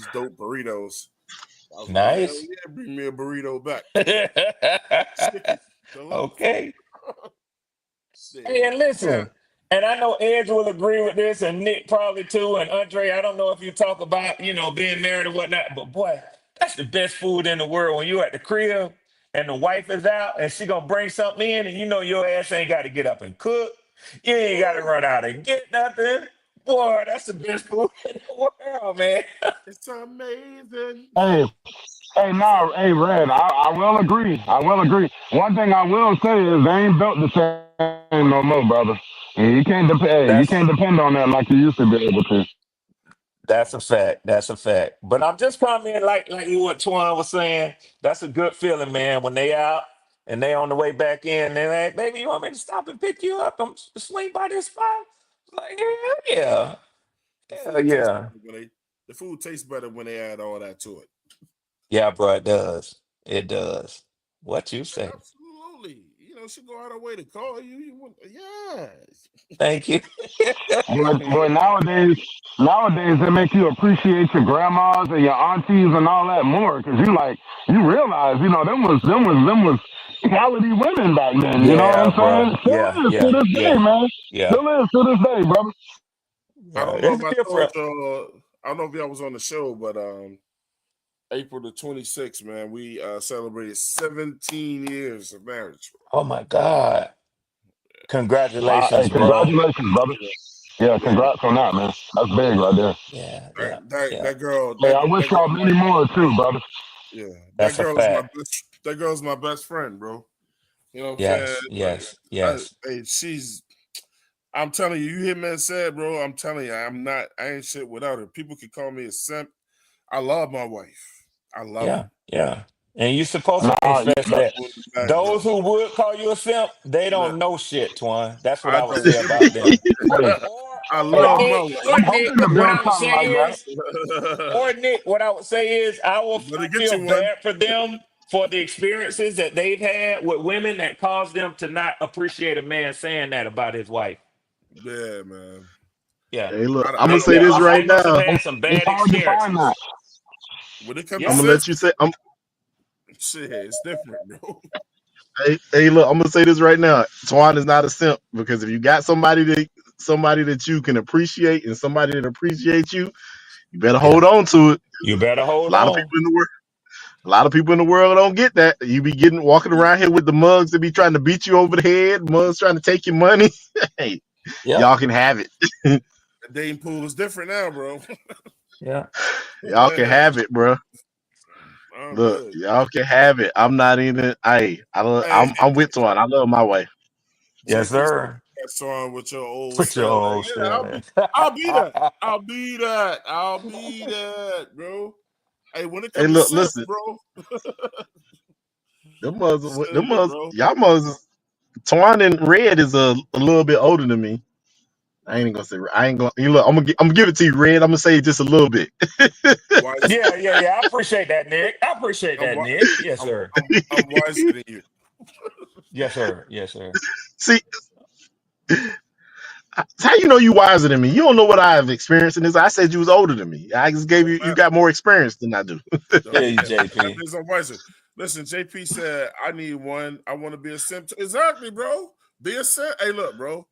dope burritos. I was like, hell Nice. yeah, bring me a burrito back. Sticky, deluxe. Okay. Yeah, Hey, and yeah. listen, and I know Edge will agree with this, and Nick probably too, and Andre. I don't know if you talk about being married or whatnot, but boy, that's the best food in the world when you at the crib and the wife is out and she gonna bring something in, and your ass ain't got to get up and cook. You ain't got to run out and get nothing. Boy, that's the best food in the world, man. It's amazing. Hey, hey, no, hey, Red. I will agree. I will agree. One thing I will say is they ain't built the same no more, brother. And you can't depend. Hey, you That's can't depend on that like you used to be able to. That's a fact. That's a fact. But I'm just commenting like you what Twan was saying. That's a good feeling, man. When they out and they on the way back in, they're like, "Baby, you want me to stop and pick you up? I'm swing by this spot." Like, yeah, The hell food tastes yeah, better when they add all that to it. yeah, bro. It does. It does. What you say? Absolutely. She go out her way to call you. You want, yes. Thank you. Boy, nowadays they make you appreciate your grandmas and your aunties and all that more because you realize, them was quality women back then. You know what Yeah, I'm bro. saying? Yeah, Still is to yeah, this day, yeah, man. yeah, Still is to this day, brother. I yeah. don't know if It's I told different. y'all. I don't know if y'all was on the show, but April the 26th, man, we celebrated 17 years of marriage. Oh my God. Wow, hey, Congratulations, bro. congratulations, brother. Yeah, Yeah, congrats on that, man. That's big right there. Yeah, that yeah, that, yeah. that girl, Hey, that I wish that y'all girl, many more too, brother. yeah, that That's a girl is my fact. best. That girl's my best friend, bro. You know what I'm saying? Yes, yes, yes. Hey, she's. I'm telling you, you hear man said, bro. I'm telling you, I'm not. I ain't shit without her. People can call me a simp. I love my wife. I love her. Yeah, yeah. And you're supposed to Nah, But manifest I that. wouldn't imagine Those her. who would call you a simp, they don't know shit, Twan. That's what I I would don't say give a about them. hey, fuck. I Or love hey, my Nick, or I'm wife. Nick, hoping to what build I would something say like that. is, or Nick, what I would say is, I Better get feel you one. bad for them for the experiences that they've had with women that caused them to not appreciate a man saying that about his wife. Yeah, man. Yeah, Hey, look, I'm I gonna don't say they this know. they right must have now. had some It's bad hard to find that. experiences. When it comes to I'm Yeah, gonna let you sis, say. shit, it's different, bro. Hey, look, I'm gonna say this right now. Twan is not a simp because if you got somebody that you can appreciate and somebody that appreciates you, you better hold yeah. on to it. You better A hold lot of on. people in the world, a lot of people in the world don't get that. You be walking around here with the mugs that be trying to beat you over the head, mugs trying to take your money. Hey, Yep. y'all can have it. The dating pool is different now, bro. Yeah. Y'all can have it, bro. I'm Look, good. y'all can have it. I'm not even. Hey, I'm with Twan. I love my way. Yes, JP said sir. that song with your old Put your style. old Yeah, style in. I'll be that. I'll be that. I'll be that, bro. Hey, when it Hey, comes to look, sense, listen. bro, Them send it, mothers, bro. y'all mothers. Twan and Red is a little bit older than me. I ain't gonna say. I ain't gonna. You look, I'm gonna give it to you, Red. I'm gonna say just a little bit. Wiser. Yeah. I appreciate that, Nick. I appreciate I'm, that, wi- Nick. Yes, I'm, sir. I'm wiser than you. Yes, sir. Yes, sir. See, how you know you wiser than me? You don't know what I have experienced in this. I said you was older than me. I just gave Don't you. You matter. got more experience than I do. Yeah, Don't you, matter. That JP. means I'm wiser. Listen, JP said I need one. I want to be a simp. Exactly, bro. Be a simp. Hey, look, bro.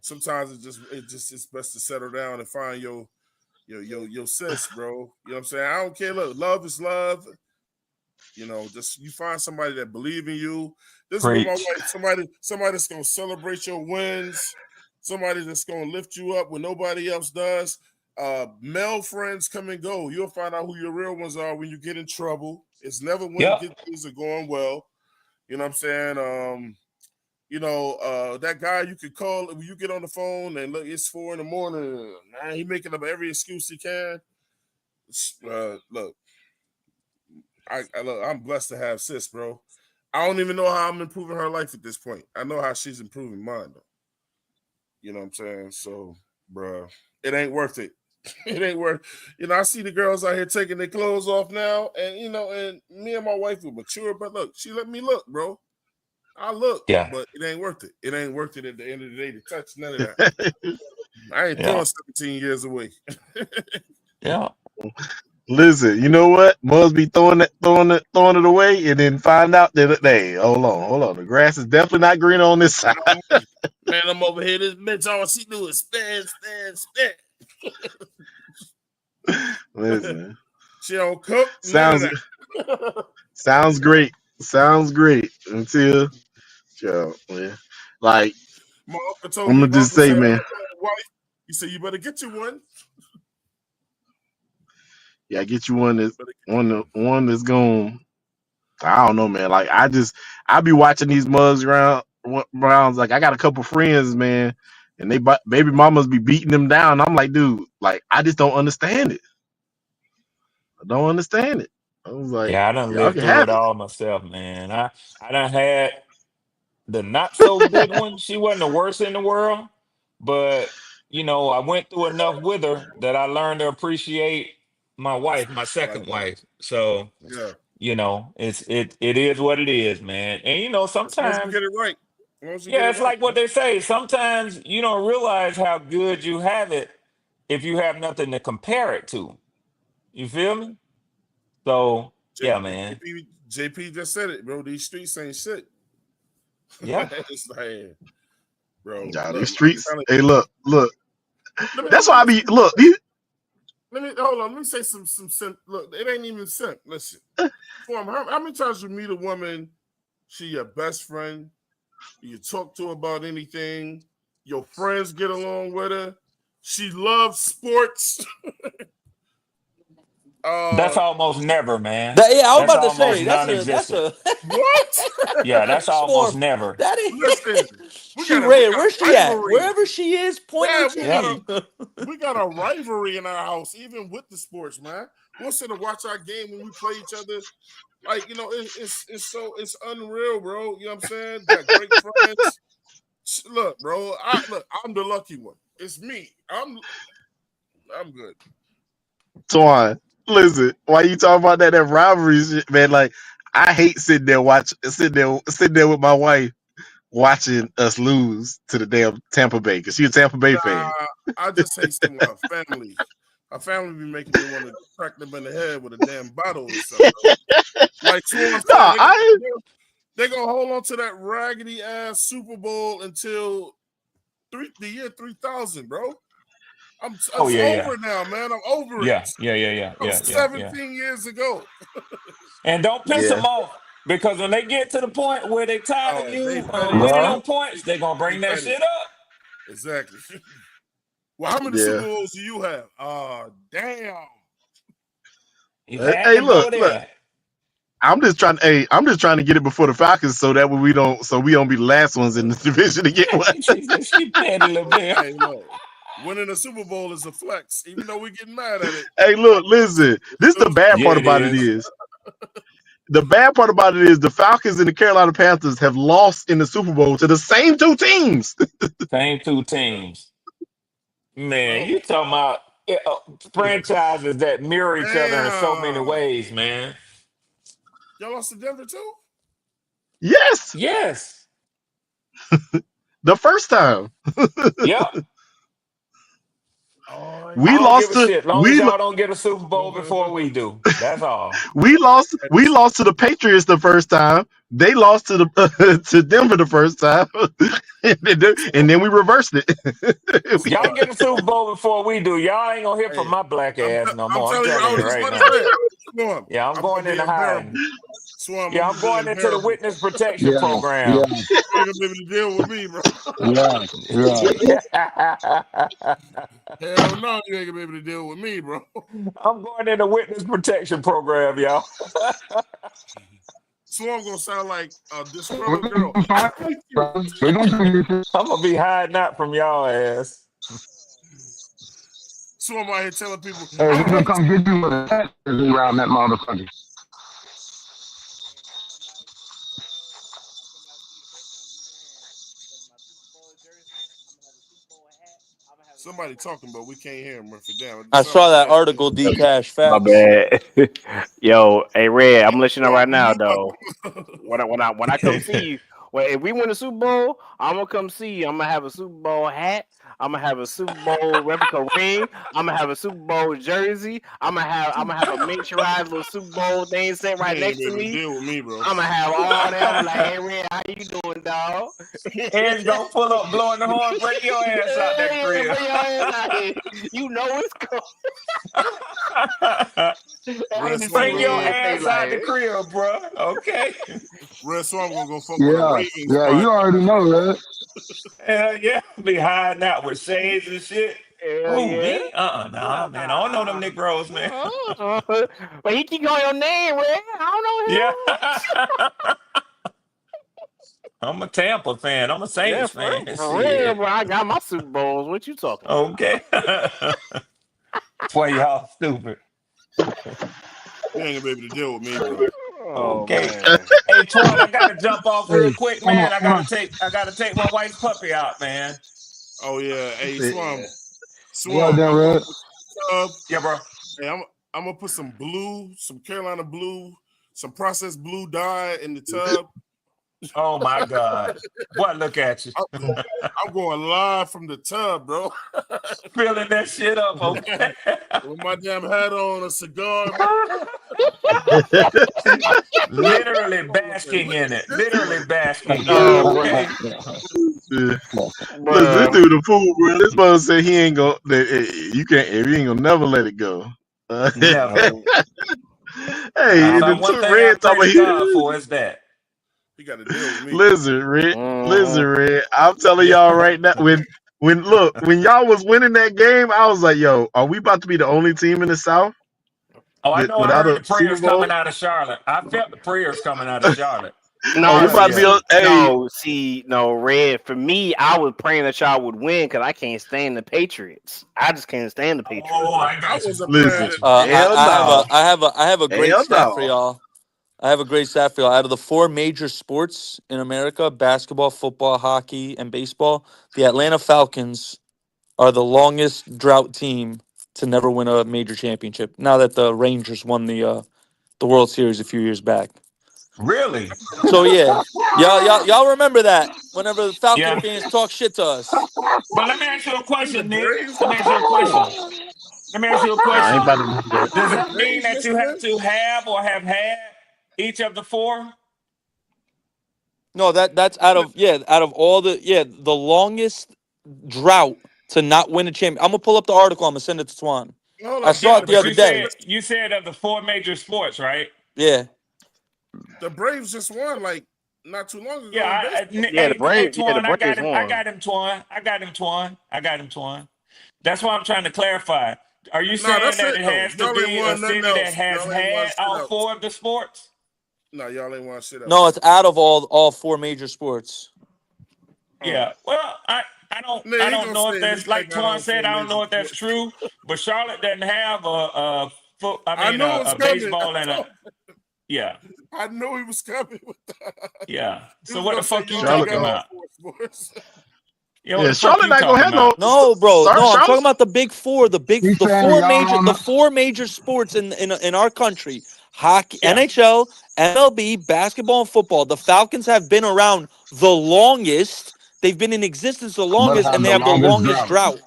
Sometimes it's best to settle down and find your sis, bro. You know what I'm saying? I don't care. Look, love is love. Just you find somebody that believe in you. This is what my Preach. wife, somebody that's gonna celebrate your wins, somebody that's gonna lift you up when nobody else does. Male friends come and go. You'll find out who your real ones are when you get in trouble. It's never when Yep. things are going well. You know what I'm saying? That guy you could call when you get on the phone and look, it's 4 in the morning. Man, he making up every excuse he can. Look, look, I'm blessed to have sis, bro. I don't even know how I'm improving her life at this point. I know how she's improving mine, though. You know what I'm saying? So, bro, it ain't worth it. It ain't worth. I see the girls out here taking their clothes off now, and me and my wife were mature, but look, she let me look, bro. I look, Yeah. but it ain't worth it. It ain't worth it at the end of the day to touch none of that. I ain't Yeah. throwing 17 years away. Yeah. Listen, you know what? Must be throwing it away, and then find out that hey, hold on. The grass is definitely not green on this side. Man, I'm over here. This bitch, all she do is spin. Listen, She don't cook, none of sounds that. sounds great. Sounds great until, man. Like My uncle told I'm me, gonna my just uncle say, said, I man. got a wife. He said, you better get you one. Yeah, get you one that's Better get you one. one that's going. I don't know, man. Like I be watching these mugs rounds. Like I got a couple friends, man, and baby mamas be beating them down. I'm like, dude, like I just don't understand it. I don't understand it. I was like, Yeah, I done y'all lived can through have it it. all myself, man. I done had the not so good one. She wasn't the worst in the world, but I went through enough with her that I learned to appreciate my wife, my Right. second wife. So, Yeah. it is what it is, man. And As long as you sometimes, get it right. As long as you get yeah, it it's right, like what man. they say. Sometimes you don't realize how good you have it if you have nothing to compare it to. You feel me? So, yeah, man. JP just said it, bro. These streets ain't shit. Yeah. It's like, bro, Nah, look, these I'm streets. telling Hey, you. look. Let me That's let why me I be say, look. let me hold on. Let me say some simp. Look, it ain't even simp. Listen, how many times you meet a woman? She your best friend. You talk to her about anything. Your friends get along with her. She loves sports. That's uh, almost never, man. That, yeah, I was That's about to almost say that's non-existent. a what? Yeah, that's almost Swarm. never. That Listen, is. we She got a we red. got Where's a she at? rivalry. Wherever she is, point her Yeah, to Yeah. me. we got a rivalry in our house, even with the sports, man. We'll sit and watch our game when we play each other. Like, it's unreal, bro. You know what I'm saying? Got great friends. Look, bro. I'm the lucky one. It's me. I'm good. Twan, listen. Why you talking about that rivalry shit, man? Like I hate sitting there with my wife watching us lose to the damn Tampa Bay because she's a Tampa Bay fan. Nah, I just hate seeing her family. Her family be making me want to crack them in the head with a damn bottle or something. Like Swarm No, said, I they gonna hold on to that raggedy ass Super Bowl until the year 3000, bro. Oh It's yeah, yeah, over now, man. I'm over it. That was yeah. 17 years ago. And don't piss yeah them off because when they get to the point where they tired of Oh, they you petty as winning hell. on points, they gonna They bring that petty. shit up. Exactly. Well, how many Super yeah. Bowls do you have? Damn. You had Hey, to go look. there. I'm just trying. Hey, I'm just trying to get it before the Falcons, so that way we don't be the last ones in the division to get one. She peddling, man. Hey, look, winning a Super Bowl is a flex, even though we're getting mad at it. Hey, look, listen. This the bad Yeah, part it about it is. is. The bad part about it is the Falcons and the Carolina Panthers have lost in the Super Bowl to the same two teams. Same two teams. Man, Well, you talking about franchises that mirror each other in so many damn, ways, man. y'all lost to Denver too. Yes, Yes. the first time. Yep. Oh We I yeah. don't give lost a to shit. Long as we y'all don't get a Super Bowl before we do. That's all. we lost to the Patriots the first time. They lost to the to Denver the first time, and then we reversed it. Y'all get a Super Bowl before we do. Y'all ain't gonna hear from Hey, my black ass no I'm more. I'm telling you, I telling was you just right about to now. say it. Swarm, Yeah, I'm I'm gonna going be into hiding. unbearable. Swarm, I'm Yeah, gonna I'm be going into the unbearable. witness protection Yeah, yeah, program. You ain't gonna be able to deal with me, bro. yeah, yeah. Hell no, you ain't gonna be able to deal with me, bro. I'm going in the witness protection program, y'all. Swarm gonna sound like a We're disgruntled gonna girl. do fine, bro. We're gonna do this. I'm gonna be hiding out from y'all ass. Swarm out here telling people, Hey, I we're gonna hate come get you with a hat around that motherfucker. somebody talking, but we can't hear him. Murphy, damn, it I sound saw like that Red. article, D Cash. My Facts. bad. Yo, hey Red, I'm letting you know Swarm, right now mute though. up. When I come see you, well, if we win the Super Bowl, I'm gonna come see you. I'm gonna have a Super Bowl hat. I'm gonna have a Super Bowl replica ring. I'm gonna have a Super Bowl jersey. I'm gonna have a miniaturized little Super Bowl thing set You right ain't next gonna be to able to me. deal with me, bro. I'm gonna have all that. I'm like, hey Red, how you doing, dog? Edge gonna pull up, blowing the horn, bring your ass out Hell that yeah, crib. bring your ass out here. You know it's cool. I Red can see Swarm Bring gonna your go. Red face ass out the like, crib, bro. Okay. Red Swarm gonna go fuck with a Yeah, Ravens yeah, you already podcast. know, right? Hell yeah. Be hiding out with shades and shit. hell Who, yeah. me? Nah, man. I don't know them Negroes, man. But he keep calling your name, Red. Yeah. I I'm a Tampa fan. I'm a don't know him. Yeah, Saints fan. for real, Shit. bro. I got my Super Bowls. What you talking about? Okay. Boy, y'all stupid. You ain't gonna be able to deal with me, bro. Oh Okay. man. Hey, Twan, I gotta jump off real Hey, quick, hold on, man. I hold gotta on. take my wife's puppy out, man. Oh yeah, hey Swarm, Yeah. Yeah, Swarm, then, I'm gonna Red. put some Yeah, bro. hey, I'm gonna put some blue, some Carolina blue, some processed blue dye in the tub. Oh my God. Boy, look at you. I'm, I'm going live from the tub, bro. Filling that shit up, okay? With my damn hat on, a cigar. Man. Literally basking in it. Literally basking in it, Oh, bro, okay? Look, this bro. dude a fool, bro. This brother said he ain't gonna. You can't. He ain't gonna never let it go. Never. No. Hey, If and I the one two thing I red pray talking to about God for is that. He got to deal with me. Mhm. listen, red. I'm telling Yeah. y'all right now. When y'all was winning that game, I was like, yo, are we about to be the only team in the South Oh, I know I without heard a the Super prayers Bowl? coming out of Charlotte. I felt the prayers coming out of Charlotte. Are No, we about see, to be Yeah. on? Hey, no, Red. For me, I was praying that y'all would win because I can't stand the Patriots. I just can't stand the Oh, Patriots. I I got you. wasn't I playing listen. got it. you. I, Hell I have a no. I have a great Hell stat for no. y'all. I have a great stat for y'all. Out of the four major sports in America, basketball, football, hockey, and baseball, the Atlanta Falcons are the longest drought team to never win a major championship. Now that the Rangers won the World Series a few years back. Really? So yeah, y'all remember that whenever the Falcon Yeah. fans talk shit to us. But let me ask you a Who, the question, Nick. Braves? Let me ask you a question. Let me ask you a I ain't question. about to do that. Does The that mean Braves that just you have win? to have or have had each of the four? No, that's out of all the longest drought to not win a champion. I'm gonna pull up the article. I'm gonna send it to Swan. Hold I up. saw Yeah, it the but other day. you said of the four major sports, right? Yeah. The Braves just won like not too long Yeah, ago in baseball. Yeah, the Hey, Braves. Yeah, the Twan, I got Braves him. I won. got him, Twan. I got him, Twan. That's why I'm trying to clarify. Are you Nah, saying that's that it it though. has to Y'all ain't be a won nothing city that else. has Y'all ain't won had shit all else. four of the sports? No, y'all ain't want shit else. No, it's out of all four major sports. Yeah. Well, I don't know if that's like Twan said. I don't know if that's true. But Charlotte doesn't have a baseball and a yeah. I knew he was coming with that. Yeah. So what the fuck you talking about? Yeah, Charlotte not gonna have no, bro. Sorry, no, I'm talking about the big four, the four saying major sports in our country: hockey, Yeah. NHL, MLB, basketball, and football. The Falcons have been around the longest. They've been in existence the longest, and they have the longest drought.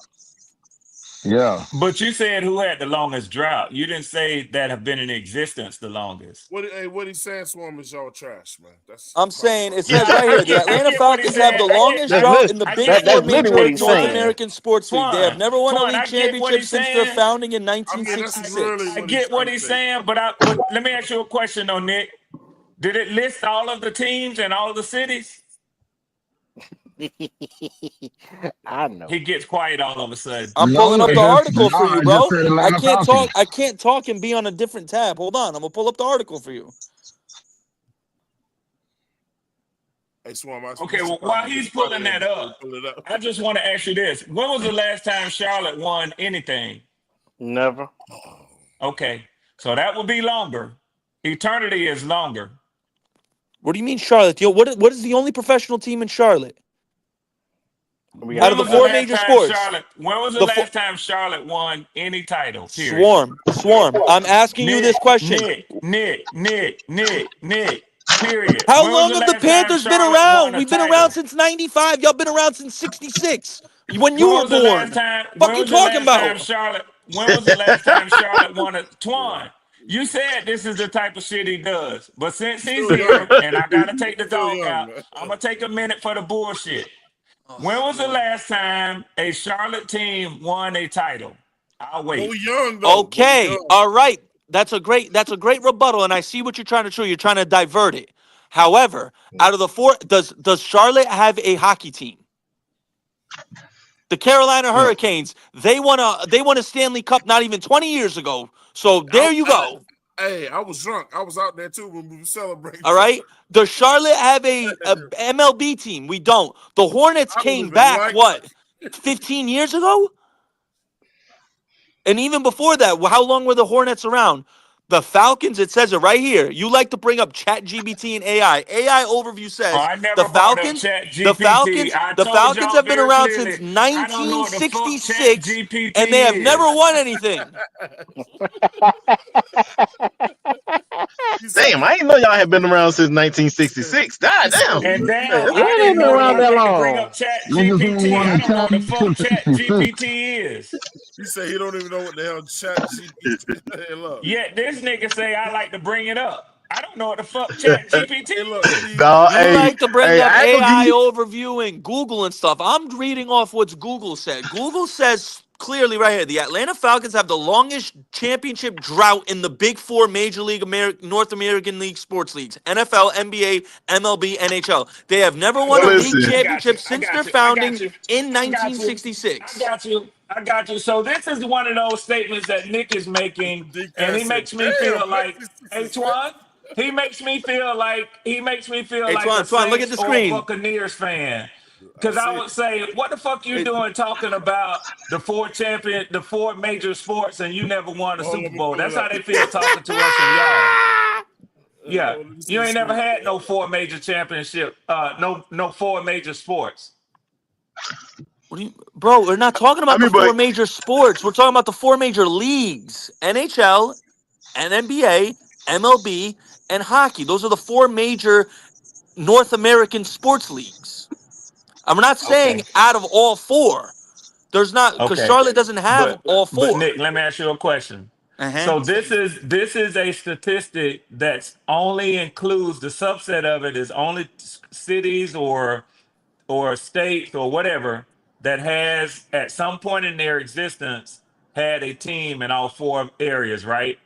Yeah. But you said who had the longest drought. You didn't say that have been in existence the longest. What he's saying, Swarm, is y'all trash, man. I'm saying it says right here: the Atlanta Falcons have the longest drought in the Big Four major North American sports league. They have never won a league championship since their founding in 1966. I get what he's saying, but let me ask you a question, though, Nick. Did it list all of the teams and all of the cities? I know. He gets quiet all of a sudden. I'm pulling up the article for you, bro. I can't talk and be on a different tab. Hold on, I'm gonna pull up the article for you. Hey, Swarm, okay, well, while he's pulling that up, I just want to ask you this: when was the last time Charlotte won anything? Never. Okay, so that would be longer. Eternity is longer. What do you mean, Charlotte? Yo, what is the only professional team in Charlotte? Out of the four major sports. When was the last time Charlotte won any title? Period. Swarm. I'm asking you this question. Nick. Period. How long have the Panthers been around? We've been around since '95. Y'all been around since '66. When you were born. What you talking about? When was the last time Charlotte won a Twan? You said this is the type of shit he does. But since he's here, and I gotta take the dog out, I'm gonna take a minute for the bullshit. When was the last time a Charlotte team won a title? I'll wait. We're young, though. Okay, all right. That's a great rebuttal, and I see what you're trying to show. You're trying to divert it. However, out of the four, does Charlotte have a hockey team? The Carolina Hurricanes, they won a Stanley Cup not even 20 years ago. So there you go. Hey, I was drunk. I was out there too when we were celebrating. All right. Does Charlotte have a MLB team? We don't. The Hornets came back, 15 years ago? And even before that, how long were the Hornets around? The Falcons, it says it right here. You like to bring up ChatGPT and AI. AI overview says the Falcons have been around since 1966, and they have never won anything. Damn, I didn't know y'all had been around since 1966. God damn. And damn, I didn't know around that long. Bring up ChatGPT. I don't know what the fuck ChatGPT is. You say he don't even know what the hell ChatGPT is. Yeah, this nigga say I like to bring it up. I don't know what the fuck ChatGPT is. You like to bring up AI overview and Google and stuff. I'm reading off what Google said. Google says clearly right here, the Atlanta Falcons have the longest championship drought in the Big Four Major League North American League sports leagues: NFL, NBA, MLB, NHL. They have never won a league championship since their founding in 1966. I got you. So this is one of those statements that Nick is making, and he makes me feel like, hey, Twan, he makes me feel like Twan, look at the screen. Buccaneers fan. Because I would say, what the fuck you doing talking about the four major sports, and you never won a Super Bowl? That's how they feel talking to us and y'all. Yeah, you ain't never had no four major championship, no four major sports. Bro, we're not talking about the four major sports. We're talking about the four major leagues: NHL, NBA, MLB, and hockey. Those are the four major North American sports leagues. I'm not saying out of all four. There's not, because Charlotte doesn't have all four. But Nick, let me ask you a question. So this is a statistic that only includes, the subset of it is only cities or states or whatever that has at some point in their existence had a team in all four areas, right?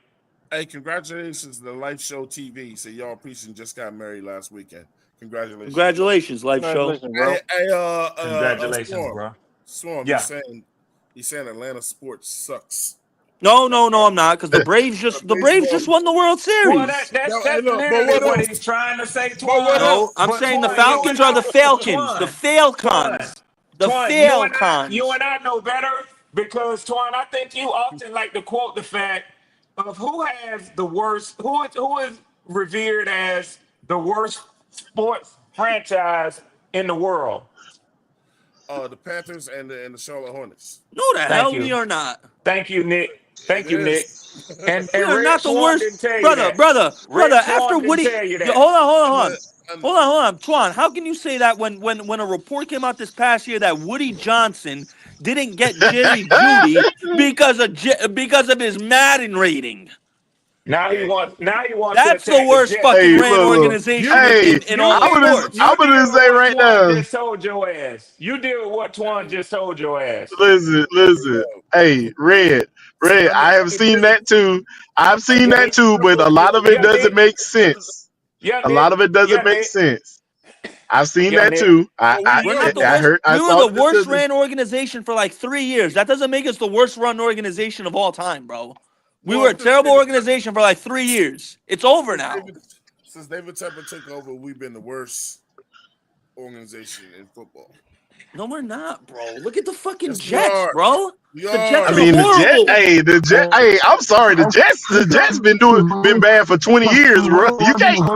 Hey, congratulations to the Life Show TV. So y'all preaching just got married last weekend. Congratulations, Life Show. Bro. Congratulations, bro. Swarm, yeah. He's saying Atlanta sports sucks. No, I'm not, because the Braves just baseball. won the World Well, Series. Hey, that's look, but literally what what else? he's trying to say, But what Twan. No, else? I'm But saying the Twan, Falcons are the Falcons. The Twan, Falcons. The Twan, you Falcons. and I know better because Twan, I think you often like to quote the fact of who has the worst, who is revered as the worst sports franchise in the world. The Panthers and the Charlotte Hornets. No, the Thank hell we you, are not. thank you, Nick. It Thank you, Nick. is. We And are Red not the Swan worst, didn't tell you brother. that. Brother. Red After Swan didn't Woody, tell you yo, that. hold on, Twan. How can you say that when a report came out this past year that Woody Johnson didn't get Jerry Judy because of his Madden rating? Now he Hey, wants. Now he wants to That's the attack the worst Jets. fucking Hey, ran look. You organization Hey, in you all I'm deal gonna sports. I'm you gonna deal with say what right Twan now. just told your ass. You deal with what Twan just told your ass. Listen. Hey, Red. I mean, I have seen that too. I've seen Yeah, that too, but a lot of it yeah, doesn't Nick. make sense. Yeah, A lot Nick. of it Yeah, doesn't make Nick. sense. I've seen Yeah, that Nick. too. but we We're not the young. I worst. heard. I We were saw the the worst statistics. ran organization for like 3 years. That doesn't make us the worst run organization of all time, bro. We were Well, a terrible organization for like 3 years. It's over since now. David, since David Tepper took over, we've been the worst organization in football. No, we're not, bro. Look at the fucking Yes, we Jets, are. bro. We The Jets I are. are mean, the Jet. horrible. Hey, the Jet. Hey, I'm sorry. The Jets been bad for 20 years, bro. You can't.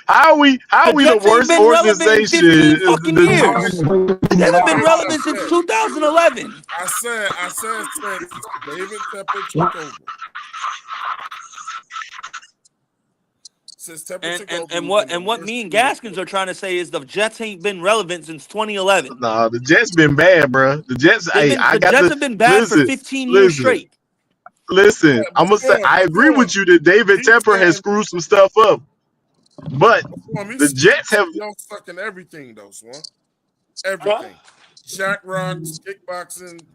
How The are we the Jets ain't worst been relevant in organization? 15 fucking The All right. years. They This haven't is been what I relevant since said. 2011. I said since David Tepper took over. Since Tepper took over, we've been the What worst me and team in Gaskins are football. trying to say is the Jets ain't been relevant since 2011. Nah, the Jets been bad, bro. The Jets. Hey, I The got Jets to have been bad for listen, 15 years listen, straight. listen. Yeah, I'm gonna say I agree before with you that David he's Tepper has saying screwed some stuff up, but before the Jets have. y'all stuck in everything though, Swan. Huh? Everything. Jack rocks, kickboxing.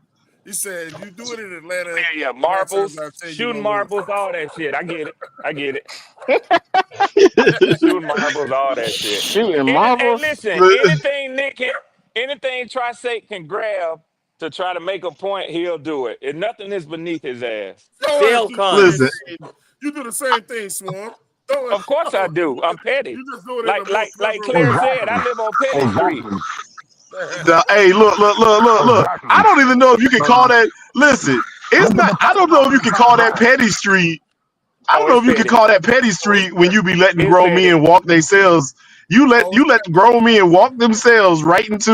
He said if you do it in Atlanta, Yeah, nine times marbles, out of 10 you're shooting gonna lose. marbles, all that shit. I get it. I get it. Shooting marbles, all that shit. Shooting Hey, marbles. listen, anything Tri-State can grab to try to make a point, he'll do it. And nothing is beneath his ass. Your ass do the same Listen, Falcons. thing. You do the same thing, Swan. Don't Of course I do. I'm petty. you just do it in a more Like clever Claire way. said, I live on Petty Street. hey, look. I don't even know if you can call that. Listen, it's not. I don't know if you can call that Petty Street. I don't Oh, know it's if you can petty. call that Petty Street when you be letting It's grown men petty. walk themselves. Oh, You let grown men walk themselves right into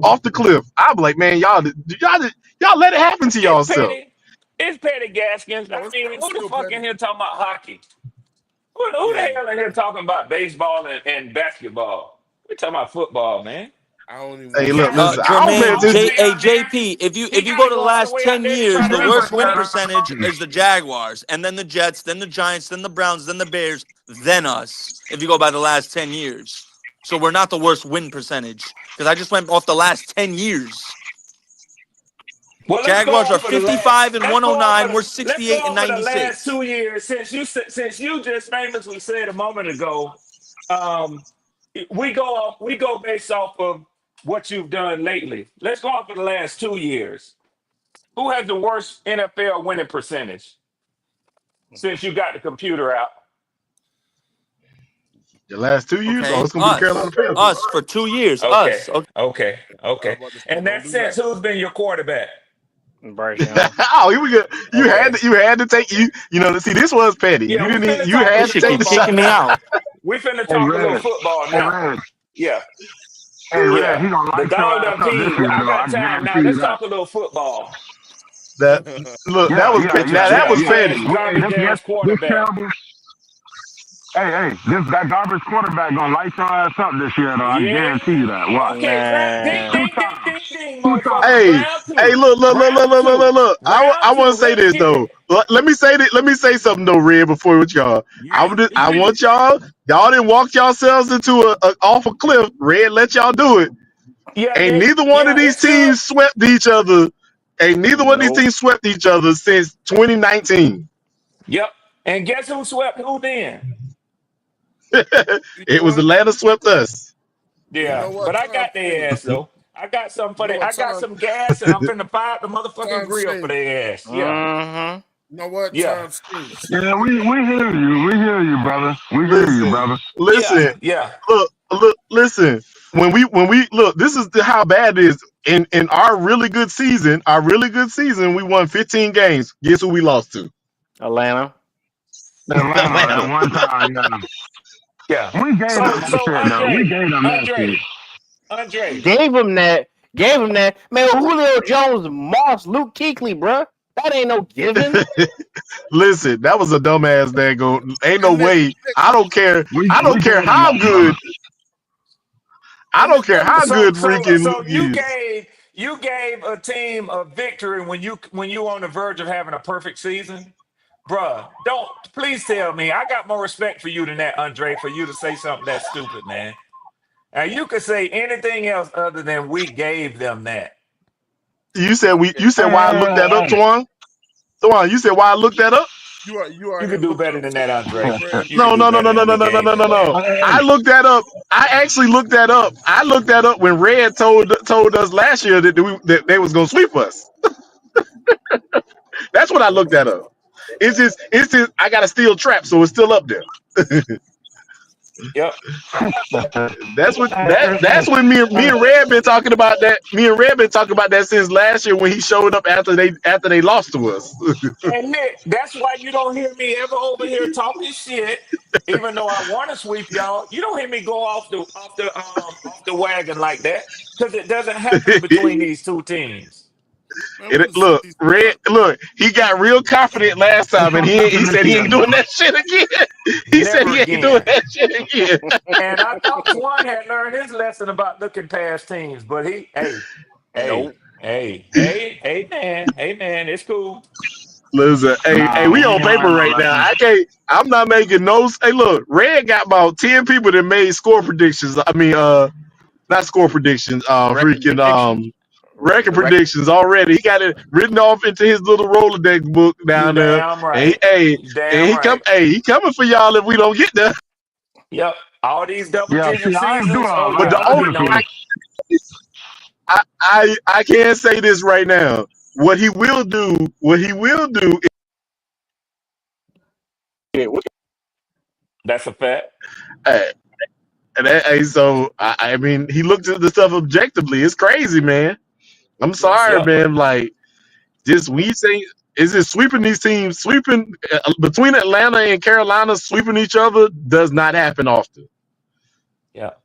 off the cliff. I'm like, man, y'all let it happen to It's y'all. petty. It's petty, Gaskins. I mean, it's who the still fuck in petty. here talking about hockey? Who the Yeah. hell in here talking about baseball and basketball? We talking about football, man. I don't even Hey, want to look, say listen. nothing. I don't pay Jermaine, All the attention. way out there. JP, He if you got go to to the go all the last way out 10 there to years, try to the worst win represent. percentage is the Jaguars, and then the Jets, then the Giants, then the Browns, then the Bears, then us. If you go by the last 10 years. So we're not the worst win percentage because I just went off the last 10 years. Well, let's go Jaguars are off for the last. 55 and Let's go off for 109. the. We're Let's go 68 and off for the last 96. 2 years since you just famously said a moment ago. Um, we go based off of what you've done lately. Let's go off for the last 2 years. Who has the worst NFL winning percentage since you got the computer out? The last 2 years, oh, Okay, it's gonna be the Carolina Panthers. us for 2 years, Okay, us. Okay. I was okay. about to say, And don't that do sense, that. who's been your quarterback? Bryce Young. Oh, here we go. Okay. You had to take you. You know, see, this was petty. Yeah, You we didn't. finna You talk a had This to shit little take keep the football shot. kicking me now. out. We finna Hey talk a little Red, football hey now. Red, Yeah, hey Red, yeah. he gonna The light your dog ass done up this peed. year I though. I got time now. guarantee you Let's that. talk a little football. That look, that Yeah, was yeah, petty. yeah, Now that yeah, was Trash yeah. petty. ass, Hey, garbage ass this quarterback. terrible. This that garbage quarterback gonna light your ass up this year though. I Yeah. guarantee you that. Watch. Okay. Ding, Man. Two ding, ding, times. ding, ding, Two motherfucker. times. Hey, Round hey, two. look, Round two. look. I Round want to two. say Let's this get though. it. Let me say that. Let me say something though, Red, before with y'all. I want y'all didn't walk yourselves into a off a cliff. Red, let y'all do it. Yeah, Ain't Nick. neither one of Yeah, these it's good. teams swept each other. Ain't neither one of these Nope. teams swept each other since 2019. Yep. And guess who swept who then? You know It was what? Atlanta swept us. You Yeah. know what? But I Tom got their Brady. ass though. I got some for You know the. what? I got some gas, and I'm finna fire up the motherfucking Times grill for change. their ass. Yeah, Mm-hmm. You know what? yeah, Times change. Yeah, we hear you. We hear you, brother. We hear you, Listen, brother. listen, yeah. listen. When we look, this is how bad it is. In our really good season, we won 15 games. Guess who we lost to? Atlanta. Atlanta Atlanta. at one time, yeah. Yeah. We gave them that So shit, though. We gave them that shit. Andre. Gave him that. Gave him that. Man, Julio Jones, Moss, Luke Kuechly, bruh. That ain't no giving. Listen, that was a dumbass dago. Ain't no And Nick, way. I don't care. We I don't gave care them how that, brother. good. I and don't Nick, care let me how good freaking So Luke is. you gave a team a victory when you on the verge of having a perfect season, bruh. Don't please tell me I got more respect for you than that, Andre, for you to say something that stupid, man. And you could say anything else other than we gave them that. You said we. okay. You said why I looked that up, Hey, Twan. Twan, you said why I looked that up. You are You here could do looking better up than that, something Andre. brand You could No, do no, no, better no, no, than no, we no, no, gave no, them no, that. no. hey, I looked that up. I actually looked that up. I looked that up when Red told us last year that they was gonna sweep us. That's what I looked that up. It's just I got a steel trap, so it's still up there. Yep. That's when me and Red been talking about that. Me and Red been talking about that since last year when he showed up after they lost to us. And Nick, that's why you don't hear me ever over here talking shit. Even though I want to sweep y'all, you don't hear me go off the wagon like that because it doesn't happen between these two teams. man. What is Look, these Red. Look, he got real confident last time, and he said he ain't doing that shit again. He said Never he ain't doing again. that shit again. And I thought Twan had learned his lesson about looking past teams, but Nope. hey man, it's cool. Listen, hey, nah, we he on ain't paper learned no right now. lesson. I can't. I'm not making no. Hey, look, Red got about 10 people that made score predictions. I mean, not score predictions. Record Freaking prediction. record Record. predictions already. He got it written off into his little Rolodex book You down there. damn And he, right. hey, You and damn he come. right. Hey, he coming for y'all if we don't get there. Yep. All these double Yeah, see, digit I ain't do seasons. all Oh But yeah, that. the I'm I only getting just on was, it. I can't say this right now. What he will do. That's a fact. Hey, so I mean, he looked at the stuff objectively. It's crazy, man. I'm that's sorry, Yep. man. Like, just we say, is it sweeping these teams, sweeping between Atlanta and Carolina, sweeping each other does not happen often. Yep.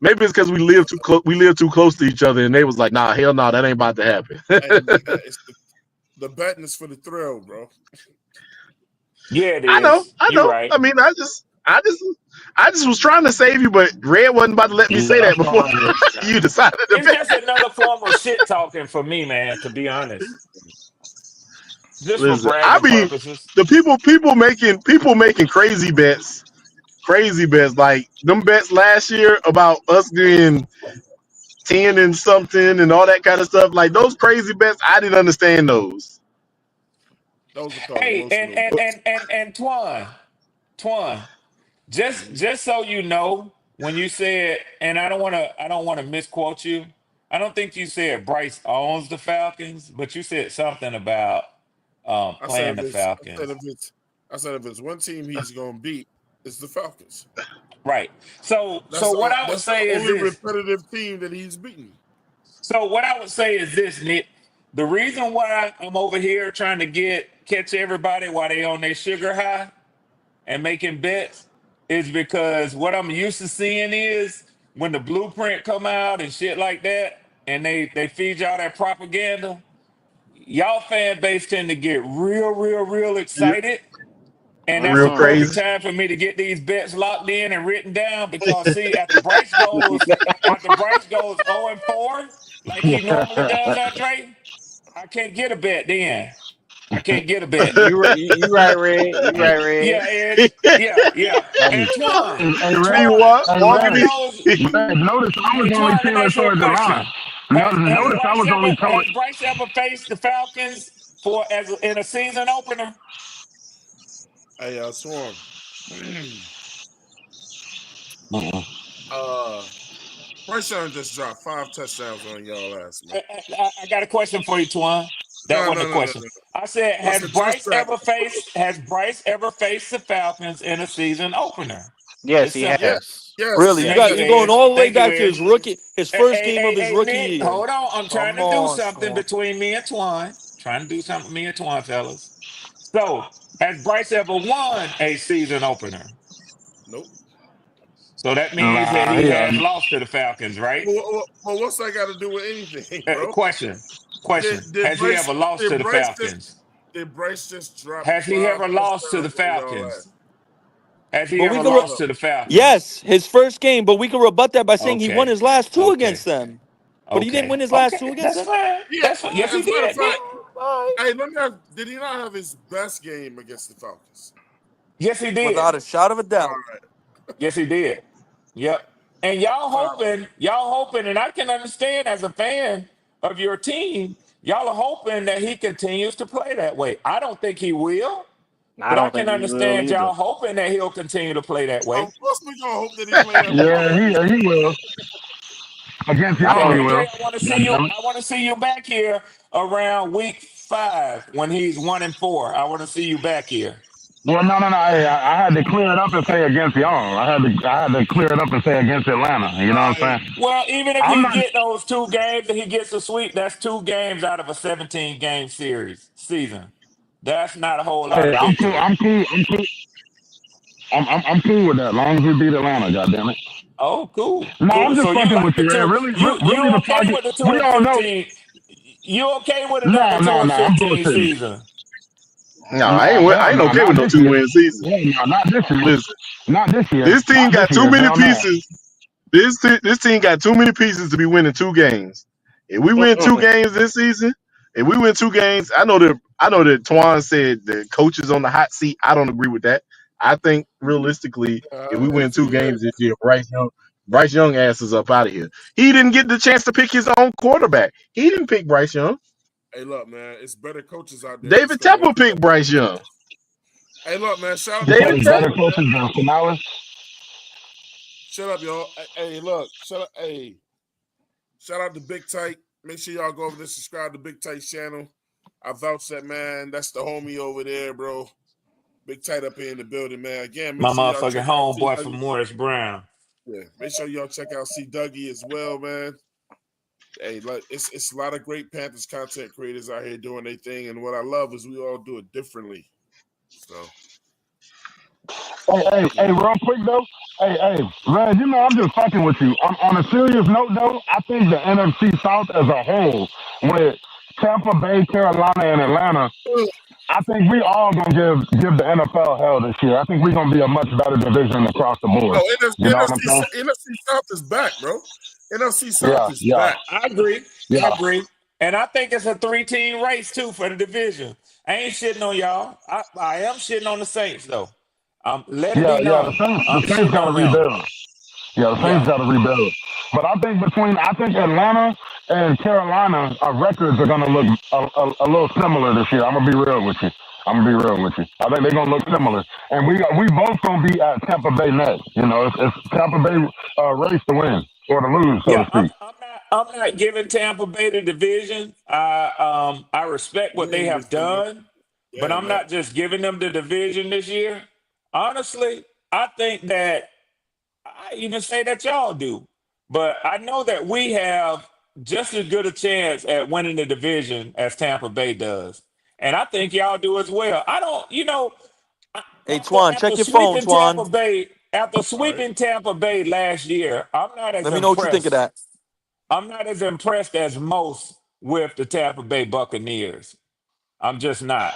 Maybe it's because we live too close. We live too close to each other, and they was like, "Nah, hell no, that ain't about to happen." and it's the betting is for the thrill, bro. Yeah, it I know, is. I You're know. right. I just was trying to save you, but Red wasn't about to let me say yeah, that that's before all good. you decided to It's bet. just another form of shit talking for me, man, to be honest. Just for Listen, I bragging mean, purposes. the people making crazy bets like them bets last year about us getting 10 and something and all that kind of stuff. Like those crazy bets, I didn't understand those. Those are called Hey, emotional bets. and Twan, Mhm. just so you know, when you said, and I don't wanna misquote you. I don't think you said Bryce owns the Falcons, but you said something about I said playing if the it's Falcons. I said if it's one team he's gonna beat, it's the Falcons. Right. So what I would That's the say is only this. repetitive team that he's beaten. So what I would say is this, Nick. The reason why I'm over here trying to catch everybody while they on their sugar high and making bets is because what I'm used to seeing is when the blueprint come out and shit like that, and they feed y'all that propaganda, y'all fan base tend to get real You excited. And that's real a Mm-hmm. perfect crazy. time for me to get these bets locked in and written down because see, after Bryce goes 0 and 4, like he normally does, Andre, I can't get a bet then. I can't get a bet. You right, Red. You right, Red. Yeah, Edge. Yeah. Hey, And Twan, hey, You Red, walk hey, walking Twan Red, knows. Red, notice I Hey, was only Twan, let me teeling ask you a towards Atlanta. question. Notice I was only told. Has Bryce ever faced the Falcons in a season opener? Hey, Swarm. Uh-uh. uh, Bryce Young just dropped 5 touchdowns on y'all ass, man. I got a question for you, Twan. That wasn't a question. I said, has Bryce ever faced the Falcons in a season opener? Yes, he has. Yes. Really? You're going all the way back to his first game of his rookie Nick, year. hold on. I'm trying to do something between me and Twan. Fellas. So, has Bryce ever won a season opener? Nope. So that means that he has lost to the Falcons, right? Well, what's that got to do with anything, bro? Question. Did Has he ever lost to the Falcons? Did Bryce just drop? Has he ever lost to the Falcons? Has he But ever lost to the Falcons? Yes, his first game, but we can rebut that by saying he won his last 2 against them. But he didn't win his last 2 against them. Fine. Yeah, That's fine. Yes, he did. Hey, did he not have his best game against the Falcons? Yes, he did. Without a shot of a doubt. Right. Yes, he did. Yep. And y'all hoping, and I can understand as a fan of your team, y'all are hoping that he continues to play that way. I don't think he will. But I can understand y'all hoping that he'll continue to play that way. Of course, we're gonna hope that he plays that way. Yeah, he will. Against y'all, he will. I want to see you back here around week 5 when he's 1-4. I want to see you back here. Well, no. I had to clear it up and say against y'all. I had to clear it up and say against Atlanta. You know what I'm saying? Well, even if he get those 2 games and he gets a sweep, that's 2 games out of a 17-game season. That's not a whole lot of victory. I'm cool. I'm cool with that. As long as we beat Atlanta, goddammit. Oh, cool. No, cool. I'm just fucking with you, man. Really, you okay with the 2-15? You okay with another 2-15 season? No, I ain't okay with no 2-win season. Yeah, not this year. Listen, not this year. This team got too many pieces. This team got too many pieces to be winning 2 games. If we win 2 games this season, I know that Twan said the coach is on the hot seat. I don't agree with that. I think realistically, if we win 2 games this year, Bryce Young ass is up out of here. He didn't get the chance to pick his own quarterback. He didn't pick Bryce Young. Hey, look, man, it's better coaches out there. David Tepper picked Bryce Young. Hey, look, man, shout out David Tepper. Shut up, y'all. Hey, look, shout out to Big Tight. Make sure y'all go over there, subscribe to Big Tight's channel. I vouch that, man. That's the homie over there, bro. Big Tight up here in the building, man. Again, my motherfucking homeboy from Morris Brown. Yeah, make sure y'all check out C. Dougie as well, man. Hey, look, it's a lot of great Panthers content creators out here doing their thing, and what I love is we all do it differently. So, hey, real quick though. Hey, Red, you know I'm just fucking with you. On a serious note though, I think the NFC South as a whole, with Tampa Bay, Carolina, and Atlanta, I think we all gonna give the NFL hell this year. I think we're gonna be a much better division across the board. NFC South is back, bro. NFC South is back. I agree. I agree. And I think it's a 3-team race too for the division. I ain't shitting on y'all. I am shitting on the Saints though. Let it be known. The Saints gotta rebuild. Yeah, the Saints gotta rebuild. But I think Atlanta and Carolina, our records are gonna look a little similar this year. I'm gonna be real with you. I think they're gonna look similar, and we both gonna be at Tampa Bay next. You know, it's Tampa Bay race to win or to lose, so to speak. I'm not giving Tampa Bay the division. I respect what they have done, but I'm not just giving them the division this year. Honestly, I think that I even say that y'all do, but I know that we have just as good a chance at winning the division as Tampa Bay does. And I think y'all do as well. I don't, Hey, Twan, check your phone, Twan. After sweeping Tampa Bay last year, I'm not as Let me know what you think of that. I'm not as impressed as most with the Tampa Bay Buccaneers. I'm just not.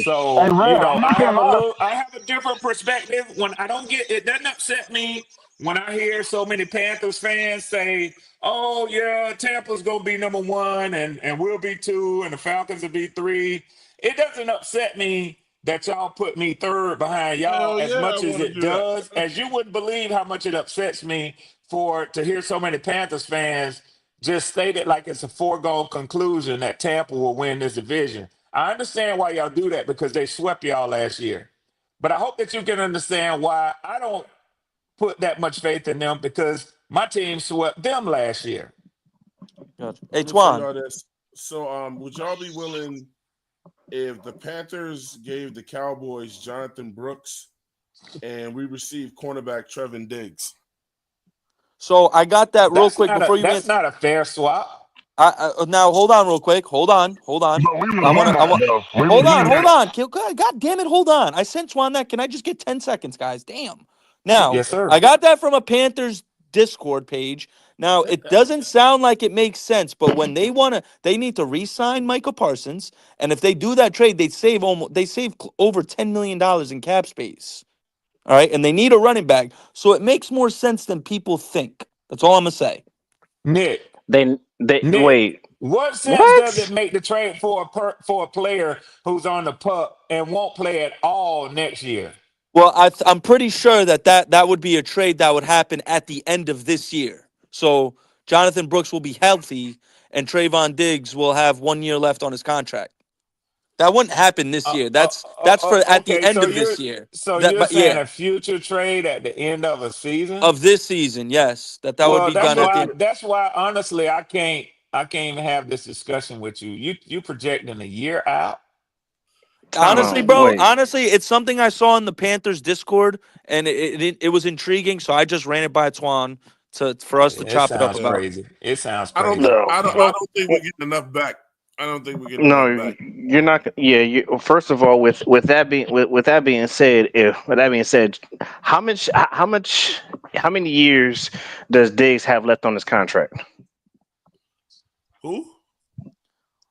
So, I have a different perspective. When I don't get it, doesn't upset me when I hear so many Panthers fans say, oh, yeah, Tampa's going to be number 1 and we'll be 2 and the Falcons will be 3. It doesn't upset me that y'all put me 3rd behind y'all as much as it does. As you wouldn't believe how much it upsets me to hear so many Panthers fans just state it like it's a foregone conclusion that Tampa will win this division. I understand why y'all do that because they swept y'all last year. But I hope that you can understand why I don't put that much faith in them because My team swept them last year. Gotcha. Hey, Let me tell Twan. y'all this. So, would y'all be willing if the Panthers gave the Cowboys Jonathan Brooks and we received cornerback Trevin Diggs? So I got that real quick before you That's answer. not a fair swap. Now hold on real quick. Hold on. But we would I have want won to. I that want. though. We Hold would on. have Hold got on. God damn it. Hold on. I sent Twan that. Can I just get 10 seconds, guys? Damn. Now Yes, sir. I got that from a Panthers Discord page. Now it doesn't sound like it makes sense, but when they need to re-sign Michael Parsons, and if they do that trade, they save over $10 million in cap space. All right, and they need a running back, so it makes more sense than people think. That's all I'm gonna say. Nick, They Nick, wait. what sense does it What? make to trade for a player who's on the pup and won't play at all next year? Well, I'm pretty sure that would be a trade that would happen at the end of this year. So Jonathan Brooks will be healthy, and Trayvon Diggs will have 1 year left on his contract. That wouldn't happen this year. That's for at the Okay, end of this year. so That, you're but saying yeah, a future trade at the end of a season? of this season, yes, that would Well, be done at the end. that's why honestly I can't even have this discussion with you. You projecting a year out? Time Honestly, out. bro, Wait. honestly, it's something I saw in the Panthers Discord, and it was intriguing. So I just ran it by Twan for us to It chop it up sounds about. crazy. It sounds I don't. crazy. No. I don't think we're getting enough back. I don't think we're getting enough No, back. you're not. Yeah. First of all, with that being said, how many years does Diggs have left on his contract? Who?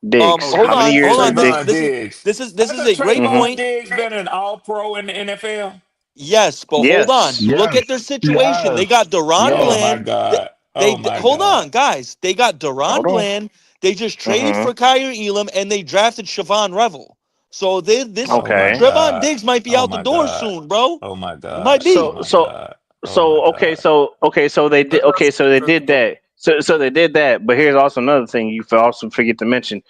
Diggs. Oh, Hold How many on, years hold does on. Diggs? Trayvon Diggs. This is Hasn't a great Hmm. Trayvon point. Diggs been an all pro in the NFL? Yes, but hold on. Yes. Look yes. at their He situation. They has. got Deron Oh Yes. my Bland. God. Oh my Hold God. on, guys. They got Deron Hold on. Bland. They just traded Hmm. for Kyrie Elam, and they drafted Siobhan Revel. So this Oh my Okay. Trevon God. Diggs might be Oh out the my door God. soon, bro. Oh my It God. might Oh be. So my so God. Oh my so okay. God. So they did. Okay. That's So they did interesting. that. So they did that. But here's also another thing you also forget to mention.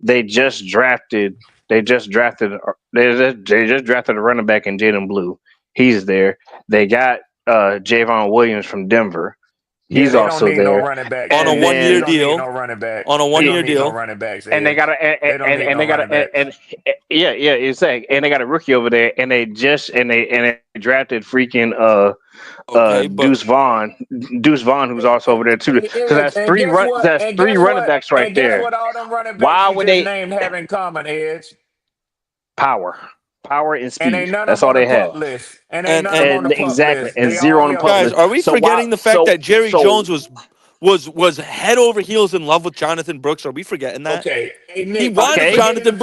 They just drafted. They just drafted. They just drafted a running back in Jaden Blue. He's there. They got Javon Williams from Denver. Yeah, He's they don't also need no there. running backs, On a And Ed. one They year then don't need deal. no running back. On a They one don't year need no deal. running backs, and they Ed. got a They don't need and no they got running backs. yeah, exactly. And they got a rookie over there, and they drafted freaking Okay, but Deuce Vaughn, who's also over there too. So Ed, and guess what? that's And three guess running what? backs right And guess there. what all them running backs Why you would just they named have in common, Edge? power, power and And speed? ain't none of That's them all on the they have, pup list. And ain't and none of them and on the and pup exactly, list. and They all zero on the pup guys, list. healthy. are we So why? forgetting the fact that Jerry So Jones was head over heels in love with Jonathan Brooks? Are we forgetting that? Okay. Hey He Nick, are we wanted okay, forgetting the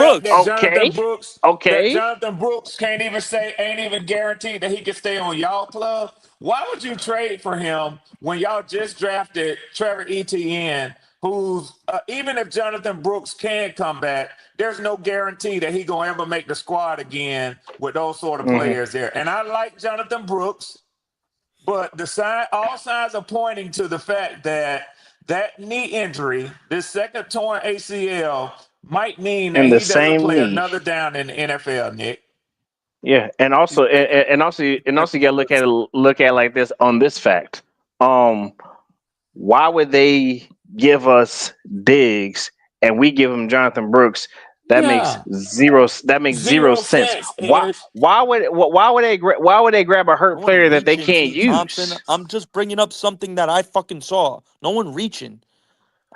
Jonathan fact Brooks. that okay. Jonathan Brooks ain't even guaranteed that he can stay on y'all club? Why would you trade for him when y'all just drafted Trevor Etienne, who's even if Jonathan Brooks can come back, there's no guarantee that he gonna ever make the squad again with those sort of Hmm. players there. And I like Jonathan Brooks. But all signs are pointing to the fact that that knee injury, this second torn ACL, might mean that And the he doesn't same play knee. another down in the NFL, Nick. Yeah, and He's also back. and Back also you on gotta the list. look at it like this on this fact. Um, why would they give us Diggs and we give him Jonathan Brooks? That makes Yeah. zero. That makes zero Zero sense. sense, Ed. Why would they grab a No hurt one player that they reaching, can't T. Thompson. use? I'm just bringing up something that I fucking saw. No one reaching.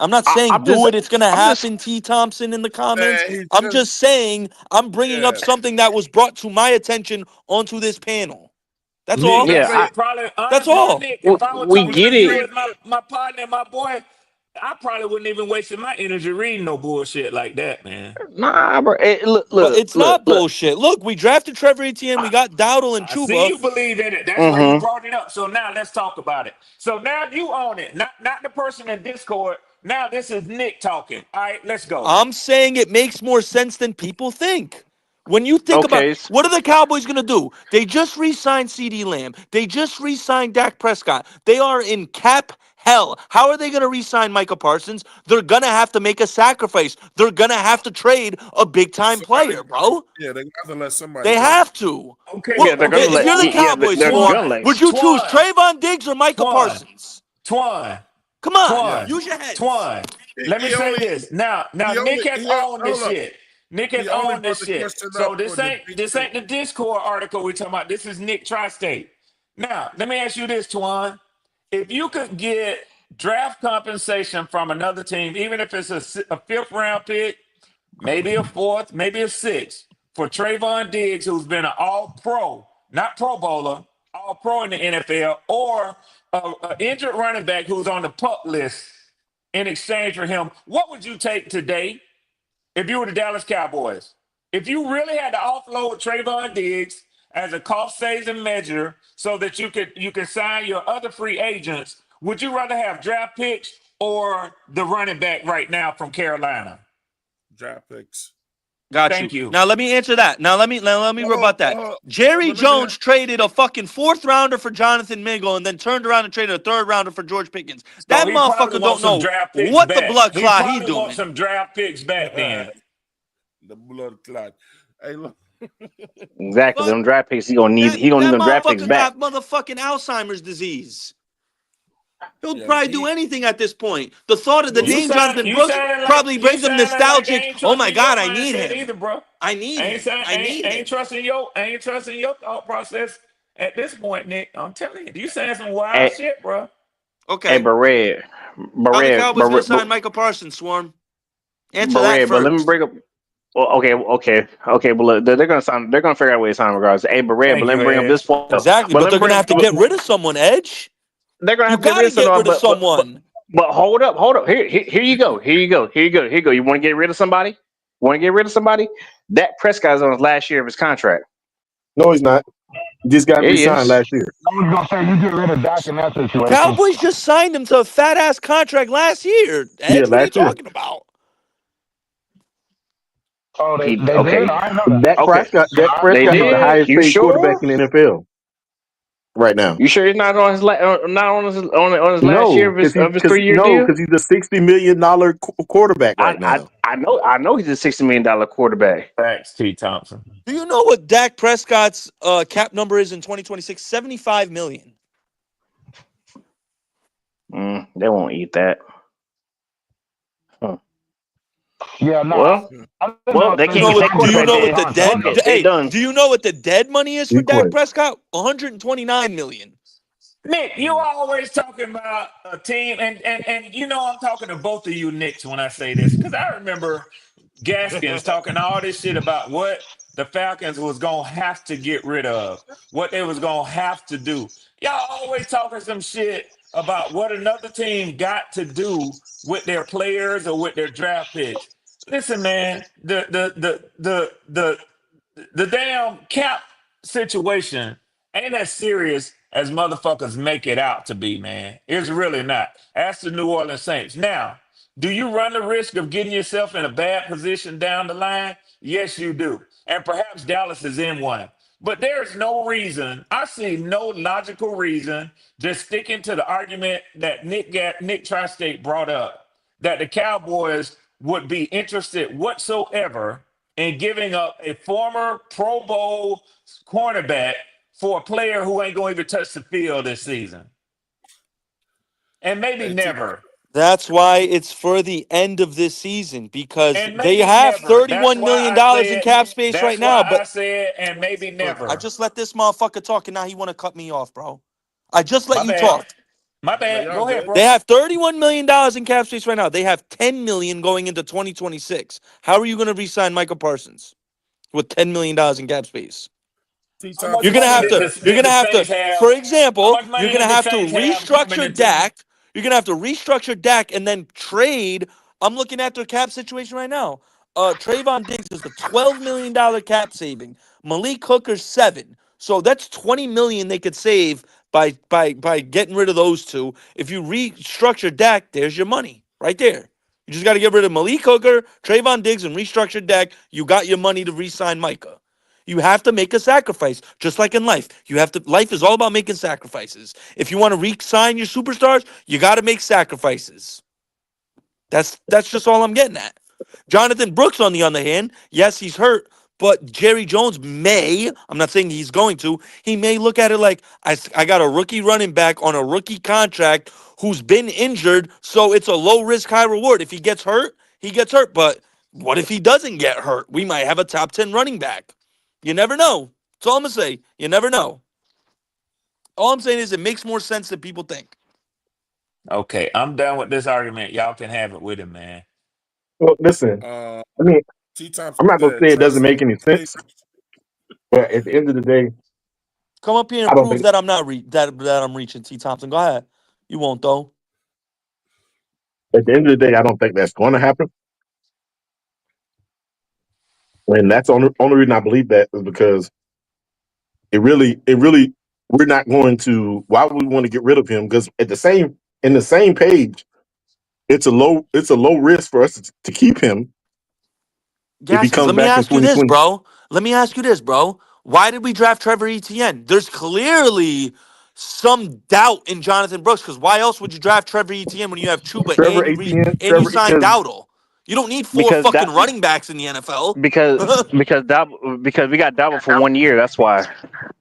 I'm not saying I'm do just it. It's gonna I'm just happen, T. Thompson, in the comments. Man, he I'm just just saying I'm bringing up yeah. something that was brought to my attention onto this panel. That's He Nick, all. just yeah. that's I probably That's honestly, all. Nick, if I were we he was talking to get just it. you reading. as my partner and my boy, I probably wouldn't even waste my energy reading no bullshit like that, man. Nah, bro. Hey, But it's not look. bullshit. Look, we drafted Trevor Etienne. We got Dowdle and I see Chuba. you believe in it. That's why you Mm-hmm. brought it up. So now let's talk about it. So now you own it, not the person in Discord. Now this is Nick talking. All right, let's go. I'm saying it makes more sense than people think. When you think about Okay. what are the Cowboys going to do? They just re-signed CD Lamb. They just re-signed Dak Prescott. They are in cap hell. How are they going to re-sign Micah Parsons? They're going to have to make a sacrifice. They're going to have to trade a big-time Somebody, player, bro. yeah, they got to let somebody They go. have to. Okay, Yeah, What they're gonna okay, if let. you're the Twan, Yeah, Cowboys? they're Who Twan, gonna let. would you choose? Twan, Trayvon Diggs or Micah Twan, Parsons? Twan. Come on, Twan. use your head. Twan. Let me say this. Now Nick has owned this shit. Nick has owned this shit. So this ain't the Discord article we're talking about. This is Nick Tri-State. Now, let me ask you this, Twan. If you could get draft compensation from another team, even if it's a fifth round pick, maybe a fourth, maybe a sixth, for Trayvon Diggs, who's been an all-pro, not Pro Bowler, all-pro in the NFL, or an injured running back who's on the pup list in exchange for him, what would you take today if you were the Dallas Cowboys? If you really had to offload Trayvon Diggs as a cost-saving measure so that you could sign your other free agents, would you rather have draft picks or the running back right now from Carolina? Draft picks. Got Thank you. Now let me answer that. Now let me rebut that. Jerry Jones traded a fucking fourth rounder for Jonathan Mingo and then turned around and traded a third rounder for George Pickens. That motherfucker don't know what the blood clot he doing. Want some draft picks back then. The blood clot. Hey, look. Exactly. Them draft picks, he gonna need them draft picks back. Got motherfucking Alzheimer's disease. He'll probably do anything at this point. The thought of the name Jonathan Brooks probably brings him nostalgic. Oh my God, I need him. Either, bro. I need him. Ain't trusting your thought process at this point, Nick. I'm telling you, you saying some wild shit, bro. Okay. Hey, Barrett. How the Cowboys gonna sign Michael Parsons, Swarm? Answer that first. But let me bring up. Well, okay. But look, they're gonna sign. They're gonna figure out a way to sign regardless. Hey, Barrett. But let me bring up this point. Exactly, but they're gonna have to get rid of someone, Edge. They're gonna have to get rid of someone. But hold up. Here you go. You want to get rid of somebody? Dak Prescott's on his last year of his contract. No, he's not. He just got re-signed last year. I was gonna say you get rid of Dak in that situation. Cowboys just signed him to a fat ass contract last year. Edge, what are you talking about? Oh, they did? I know that. Dak Prescott is the highest paid quarterback in the NFL right now. You sure he's not on his last year of his 3-year deal? No, because he's a $60 million quarterback right now. I know he's a $60 million quarterback. Thanks, T. Thompson. Do you know what Dak Prescott's cap number is in 2026? $75 million. They won't eat that. Huh. Yeah, no. Well, they can't. Do you know what the dead? Hey, do you know what the dead money is for Dak Prescott? $129 million. Nick, you always talking about a team, and you know I'm talking to both of you Knicks when I say this, because I remember Gaskins talking all this shit about what the Falcons was gonna have to get rid of, what they was gonna have to do. Y'all always talking some shit about what another team got to do with their players or with their draft picks. Listen, man, the damn cap situation ain't as serious as motherfuckers make it out to be, man. It's really not. Ask the New Orleans Saints. Now, do you run the risk of getting yourself in a bad position down the line? Yes, you do. And perhaps Dallas is in one. But there's no reason, I see no logical reason, just sticking to the argument that Nick Tri-State brought up, that the Cowboys would be interested whatsoever in giving up a former Pro Bowl cornerback for a player who ain't going to even touch the field this season. And maybe never. That's why it's for the end of this season, because they have $31 million in cap space right now. But I said, and maybe never. I just let this motherfucker talk, and now he want to cut me off, bro. I just let you talk. My bad. Go ahead, bro. They have $31 million in cap space right now. They have $10 million going into 2026. How are you going to re-sign Michael Parsons with $10 million in cap space? You're gonna have to. For example, you're gonna have to restructure Dak. You're gonna have to restructure Dak and then trade. I'm looking at their cap situation right now. Trayvon Diggs is a $12 million cap saving. Malik Hooker's $7 million. So that's $20 million they could save by getting rid of those two. If you restructure Dak, there's your money right there. You just got to get rid of Malik Hooker, Trayvon Diggs, and restructure Dak. You got your money to re-sign Micah. You have to make a sacrifice, just like in life. Life is all about making sacrifices. If you want to re-sign your superstars, you got to make sacrifices. That's just all I'm getting at. Jonathan Brooks, on the other hand, yes, he's hurt, But Jerry Jones may, I'm not saying he's going to, he may look at it like, I got a rookie running back on a rookie contract who's been injured, so it's a low risk, high reward. If he gets hurt, he gets hurt. But what if he doesn't get hurt? We might have a top 10 running back. You never know. That's all I'm going to say. You never know. All I'm saying is it makes more sense than people think. Okay, I'm done with this argument. Y'all can have it with him, man. Well, listen. I mean, T. I'm Thompson not gonna said, say it doesn't trust make any sense, but at the end of the day, Come up here I and don't prove think. that I'm not that I'm reaching, T. Thompson. Go ahead. You won't though. At the end of the day, I don't think that's going to happen. And that's the only reason I believe that is because it really, we're not going to. Why would we want to get rid of him? Because in the same page, it's a low risk for us to keep him if he Gaskins, comes let me back in ask you this, 2020. bro. Let me ask you this, bro. Why did we draft Trevor Etienne? There's clearly some doubt in Jonathan Brooks, because why else would you draft Trevor Etienne when you have Chuba Trevor and Etienne, you signed because Dowdle? You don't need four because fucking that running backs in the NFL. because because we got Dabble for 1 year. That's why.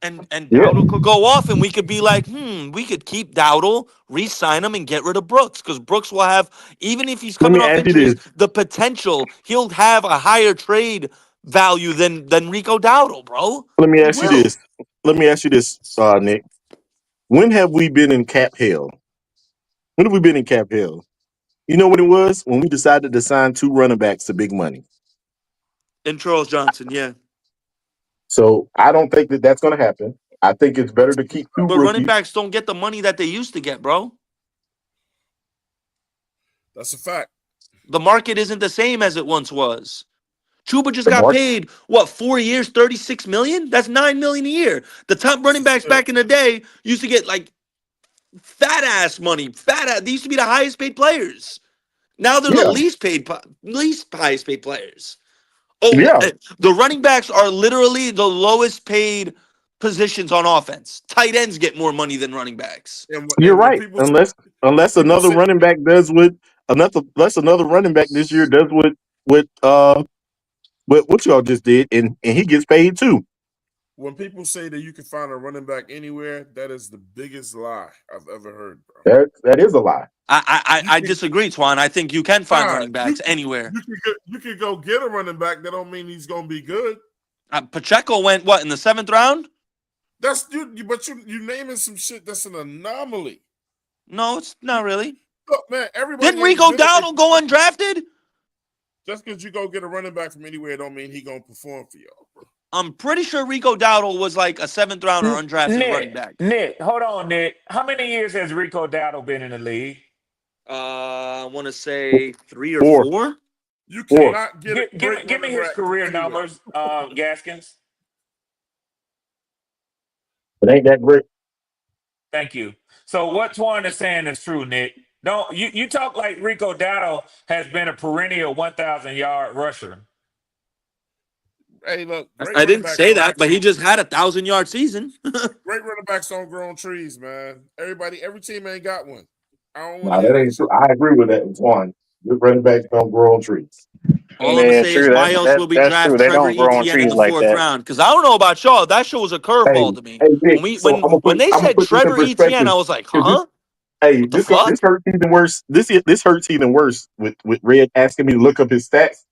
And yeah. Dowdle could go off, and we could be like, we could keep Dowdle, re-sign him, and get rid of Brooks, because Brooks will have, even if he's Let coming me off ask you injuries, this. the potential he'll have a higher trade value than Rico Dowdle, bro. Let me He ask you will. this. Let me ask you this, Nick. When have we been in cap hell? When have we been in cap hell? You know what it was? When we decided to sign 2 running backs to big money. And Charles Johnson, yeah. So I don't think that that's going to happen. I think it's better to keep 2 But running rookies. backs don't get the money that they used to get, bro. That's a fact. The market isn't the same as it once was. Chuba just The got market. paid, 4 years, $36 million? That's $9 million a year. The top running backs back in the day used to get like fat ass money. They used to be the highest paid players. Now they're the Yeah. least highest paid players. Oh, Yeah. the running backs are literally the lowest paid positions on offense. Tight ends get more money than running backs. You're And when right. people Unless people another say running back does unless another running back this year does what y'all just did and he gets paid too. when people say that you can find a running back anywhere, that is the biggest lie I've ever heard, bro. That is a lie. I disagree, Twan. I think you can find Nah, running backs anywhere. you can go get a running back. That don't mean he's gonna be good. Pacheco went in the 7th round? That's but you naming some shit that's an anomaly. No, it's not really. Look, man, everybody Didn't ain't Rico good. Dowdle go undrafted? Just because you go get a running back from anywhere don't mean he gonna perform for y'all, bro. I'm pretty sure Rico Dowdle was like a 7th round or undrafted running back. Nick, hold on, Nick. How many years has Rico Dowdle been in the league? I want to say 3 or 4. 4. You 4. cannot get a great Give me running his back career anywhere. numbers, Gaskins. It ain't that great. Thank you. So what Twan is saying is true, Nick. Don't you talk like Rico Dowdle has been a perennial 1,000-yard rusher. Hey, look, great I running didn't backs say don't that, but he just had a 1,000-yard season. great running backs don't grow on trees, man. Every team ain't got one. I don't want No, to hear that that ain't true. shit. I agree with that, Twan. Good running backs don't grow on trees. All I'm gonna Yeah, say is, true. why else would we That's true. draft They Trevor don't grow on Etienne in trees the like 4th that. round? Because I don't know about y'all, that show was a Hey, curveball to me. Nick, so When they I'm gonna said put this in Trevor Etienne, perspective. I was like, 'Cause huh? What the this fuck? hurts even worse. This hurts even worse with Red asking me to look up his stats.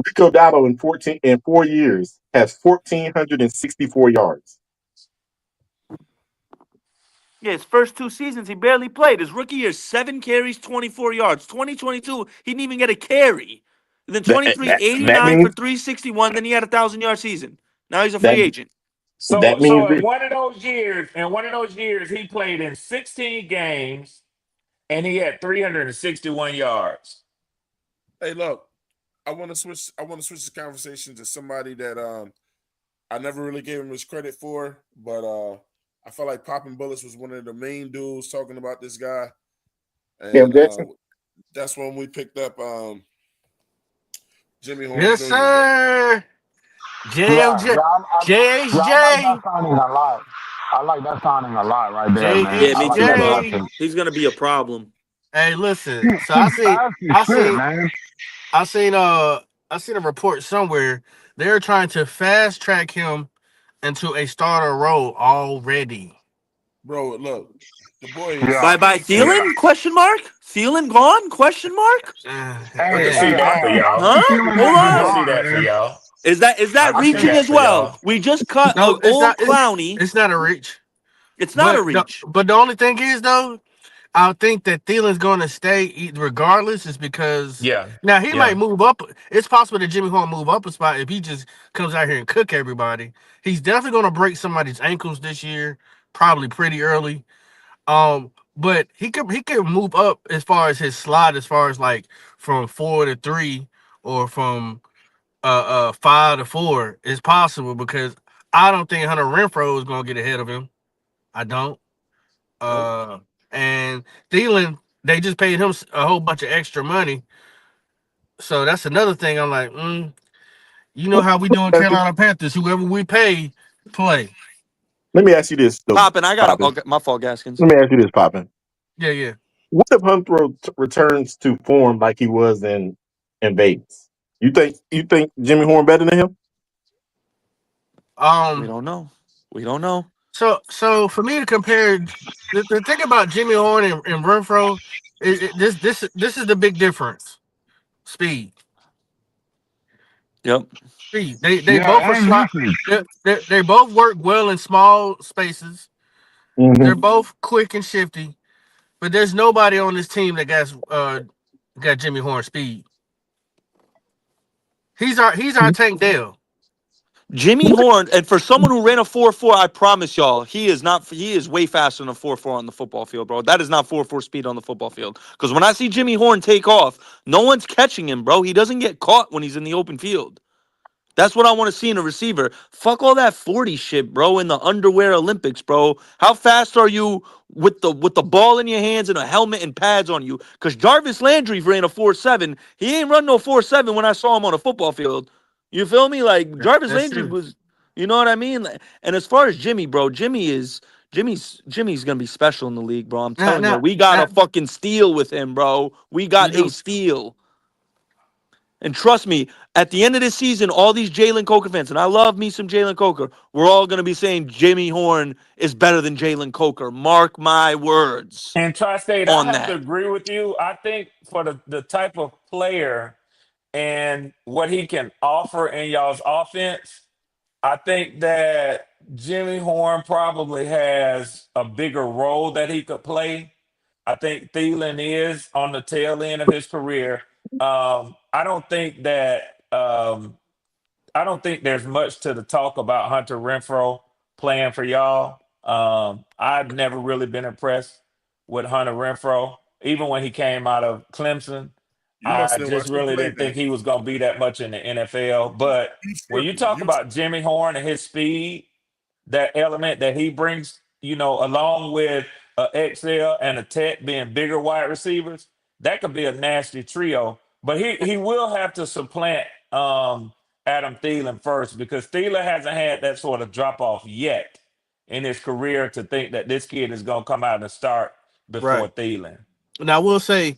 Rico Dowdle in 4 years has 1,464 yards. Yeah, his first 2 seasons, he barely played. His rookie year, 7 carries, 24 yards. 2022, he didn't even get a carry. And then That 23, that that 89 for means 361. Then he had a 1,000-yard season. Now he's a that free agent. So that means in this. one of those years, he played in 16 games and he had 361 yards. Hey, look, I want to switch the conversation to somebody that I never really gave him his credit for, but I felt like Poppin' Bullets was one of the main dudes talking about this guy, Cam and Jackson. that's when we picked up Jimmy Horn Yes, Jr. Bro. sir. Yeah, JMJ, yeah, I like that JHJ, signing a lot. I like that signing a lot right there, man. Yeah, I me like too, that bro. drafting. He's gonna be a problem. Hey, listen. So He's fast as I shit, seen, man. I seen I seen a report somewhere. They're trying to fast track him into a starter role already. Bro, look, the boy Yeah, is Bye yeah. Thielen? Question mark. Thielen gone? Question mark. I can Hey, see Man, that for I y'all. think Huh? Thielen Hold might be I can on. see gone, that for man. y'all. Is that I can see reaching that as for well? y'all. We just cut a no, it's old not. Clowney. It's not a reach. It's not a But reach. the only thing is though, I think that Thielen's going to stay regardless, is because Yeah, now he might yeah. move up. It's possible that Jimmy Horn move up a spot if he just comes out here and cook everybody. He's definitely going to break somebody's ankles this year, probably pretty early. But he could move up as far as his slot, as far as like from 4 to 3 or from 5 to 4 is possible, because I don't think Hunter Renfro is going to get ahead of him. I don't. nope. Uh, and Thielen, they just paid him a whole bunch of extra money, so that's another thing. I'm like, you know how we doing Carolina Panthers? Whoever we pay, play. Let me ask you this, though, Poppin', I got Poppin. my fault, Gaskins. Let me ask you this, Poppin. Yeah, yeah. What if Hunter returns to form like he was in Vegas? You think Jimmy Horn better than him? We Um. don't know. We don't know. So for me to compare, the thing about Jimmy Horn and Renfro, this is the big difference. Speed. Yep. Speed. They both Yeah, are and slot. usage. They both work well in small spaces. They're Mm-hmm. both quick and shifty. But there's nobody on this team that got Jimmy Horn speed. He's our Tank Dell. Jimmy Horn, and for someone who ran a 4.4, I promise y'all, he is not. He is way faster than a 4.4 on the football field, bro. That is not 4.4 speed on the football field. Because when I see Jimmy Horn take off, no one's catching him, bro. He doesn't get caught when he's in the open field. That's what I want to see in a receiver. Fuck all that 40 shit, bro, in the underwear Olympics, bro. How fast are you with the ball in your hands and a helmet and pads on you? Because Jarvis Landry ran a 4.7. He ain't run no 4.7 when I saw him on a football field. You feel me? Like Jarvis That's Landry true. was, you know what I mean? And as far as Jimmy, bro, Jimmy's gonna be special in the league, bro. I'm Now, telling you, now, we got now, a fucking steal with him, bro. We we got a do. steal. And trust me, at the end of this season, all these Jalen Coker fans, and I love me some Jalen Coker, we're all going to be saying Jimmy Horn is better than Jalen Coker. Mark my words And Tri-State, I on have to that. agree with you. I think for the type of player and what he can offer in y'all's offense, I think that Jimmy Horn probably has a bigger role that he could play. I think Thielen is on the tail end of his career. I don't think that I don't think there's much to the talk about Hunter Renfro playing for y'all. I've never really been impressed with Hunter Renfro. Even when he came out of Clemson, You must I have just watched him really play didn't then. think he was going to be that much in the NFL. But He's when you tripping. talk about Jimmy Horn and his speed, that element that he brings, along with a XL and a Tech being bigger wide receivers, that could be a nasty trio. But he will have to supplant Adam Thielen first, because Thielen hasn't had that sort of drop off yet in his career to think that this kid is going to come out and start before Right. Thielen. Now I will say,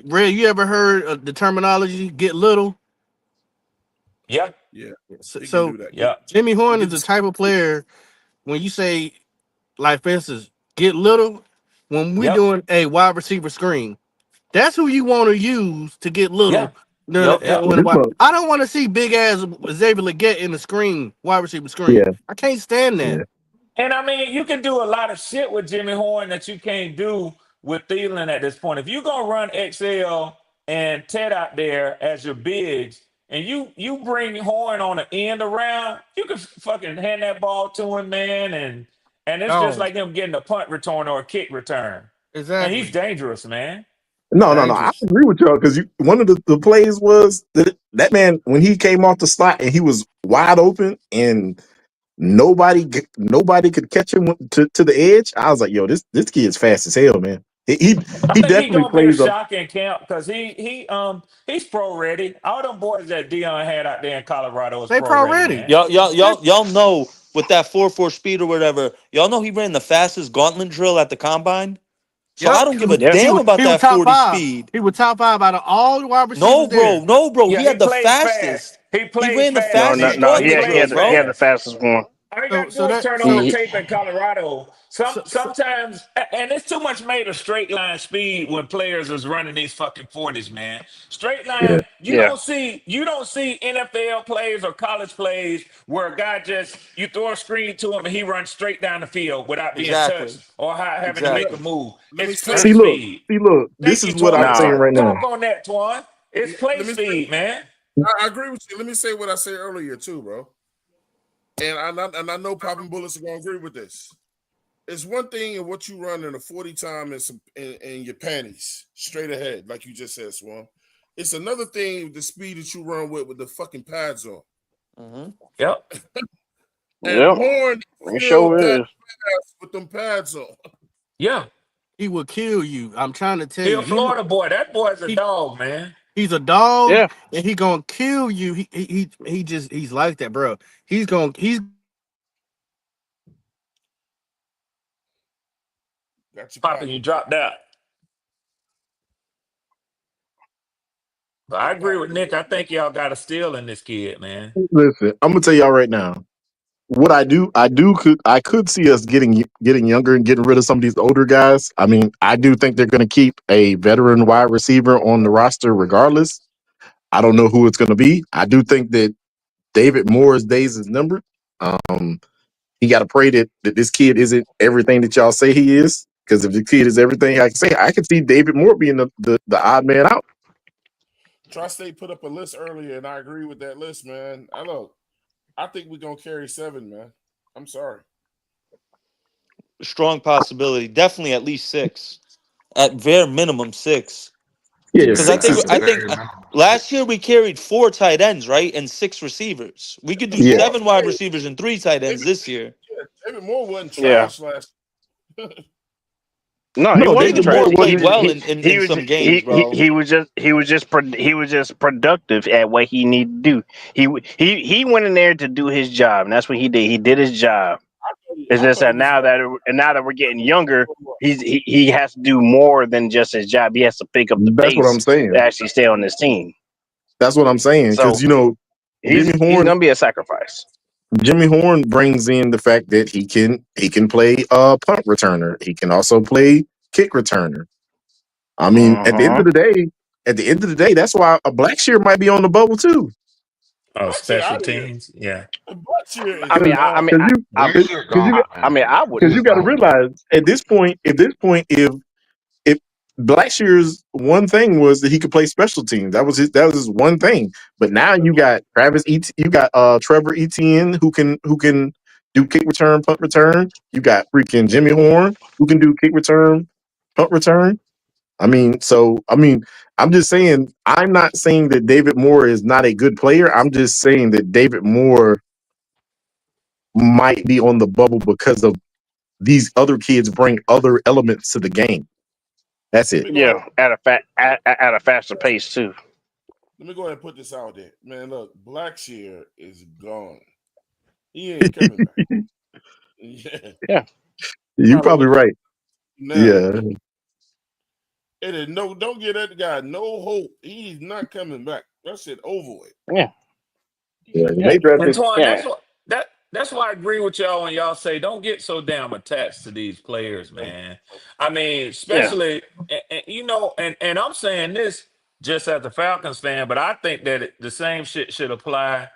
Red, you ever heard of the terminology "get little"? Yeah, Yeah, So, he can so do that. yeah, Jimmy Horn is Get the the type of player, when you say, like, for instance, get little, when we're yep, doing a wide receiver screen, that's who you want to use to get little. yeah, Yep. yep. This month, I don't want to see big ass Xavier Leggett in the screen, wide receiver screen. yeah, I can't stand that. yeah, And I mean, you can do a lot of shit with Jimmy Horn that you can't do with Thielen at this point. If you're gonna run XL and Ted out there as your bigs, and you bring Horn on the end around, you can fucking hand that ball to him, man, and it's just Oh, like him getting a punt return or a kick return. And he's exactly. dangerous, man. No. I Dangerous. agree with y'all because one of the plays was that man when he came off the slot and he was wide open and nobody could catch him to the edge. I was like, yo, this kid's fast as hell, man. I He think he's definitely gonna be a plays up. shock in camp because he's pro ready. All them boys that Dion had out there in Colorado is They pro pro ready, ready. man. Y'all know with that 4.4 speed or whatever, y'all know he ran the fastest gauntlet drill at the combine. So I don't give a Yep. damn about He was that top 40 five. speed. He was top five out of all the wide No, receivers bro. there. No, bro. Yeah, He he had the plays fast. fastest. He He plays ran the fast. No, fastest He, no. throughout he the He plays had drills, the he bro. had the fast. fastest one. I ain't So got to so do is that turn on the so tape in Colorado. so Sometimes, and it's too much made of straight line speed when players is running these fucking 40s, man. Straight Yeah. line, Yeah. you don't see NFL plays or college plays where a guy just you throw a screen to him and he runs straight down the field without being touched Exactly. or having to make a Exactly. move. Let me It's say. play See, look, speed. This Thank you, is what Twan. I'm saying Nah. right now. Talk on that, Twan. It's play Let me say. speed, man. I agree with you. Let me say what I said earlier too, bro. And I know Popping Bullets are gonna agree with this. It's one thing in what you run in a 40 time and some in your panties straight ahead, like you just said, Swan. It's another thing the speed that you run with the fucking pads on. Mm-hmm. Yep. And Yep. Horn It still sure that is. fast with them pads on. Yeah. he will kill you. I'm trying to tell He you. a Florida boy. That boy's a He dog, man. he's a dog Yeah. and he gonna kill you. He's like that, bro. He's Got you Popping, popping. you dropped out. But I Hey, agree Pop. with Nick. I think y'all got a steal in this kid, man. Listen, I'm gonna tell y'all right now. What I could see us getting younger and getting rid of some of these older guys. I mean, I do think they're going to keep a veteran wide receiver on the roster regardless. I don't know who it's going to be. I do think that David Moore's days is numbered. Um, he got to pray that this kid isn't everything that y'all say he is. Because if the kid is everything I can say, I could see David Moore being the odd man out. Tri-State put up a list earlier, and I agree with that list, man. I think we're gonna carry 7, man. I'm sorry. Strong possibility. Definitely at least 6. At bare minimum 6. Yeah, Because I Yeah, six think is that's I the think very minimum. last year we carried 4 tight ends, right, and 6 receivers. We could do David yeah. Moore, 7 wide hey, receivers and 3 tight ends David, this year. yeah, David Moore wasn't Yeah. trash last. No, he No, wasn't David David Moore trash. Moore played wasn't. well He in he was some games, bro. he was just productive at what he needed to do. He went in there to do his job, and that's what he did. He did his job. It's I just thought he that was. now that we're getting younger, he has to do more than just his job. He has to pick up the That's what I'm pace to saying. actually stay on this team. That's what I'm saying. Because So Jimmy he's Horn gonna be a sacrifice. Jimmy Horn brings in the fact that he can play punt returner. He can also play kick returner. I mean, Uh-huh. at the end of the day, that's why a Blackshear might be on the bubble too. Oh, Black shit special out of here. teams. Yeah. Black shit is I mean, Because I gone. mean, I, I, because Blackshear you gone, I man. mean, I because wouldn't. you He's got to gone. realize at this point, if Blackshear's one thing was that he could play special teams. That was his one thing. But now you got Trevor Etienne who can do kick return, punt return. You got freaking Jimmy Horn who can do kick return, punt return. I'm just saying, I'm not saying that David Moore is not a good player. I'm just saying that David Moore might be on the bubble because of these other kids bring other elements to the game. That's Let it. me go ahead. Yeah, at a faster pace too. Let me go ahead and put this out there, man. Look, Blackshear is gone. He ain't coming back. Yeah, Yeah. You're probably probably looking right. now. Yeah. It is no. Don't give that guy no hope. He's not coming back. That shit over with. Yeah. Yeah. Yeah. They And drafted. Twan, Yeah. that's why I agree with y'all when y'all say don't get so damn attached to these players, man. I mean, Yeah. especially and I'm saying this just as a Falcons fan, but I think that the same shit should apply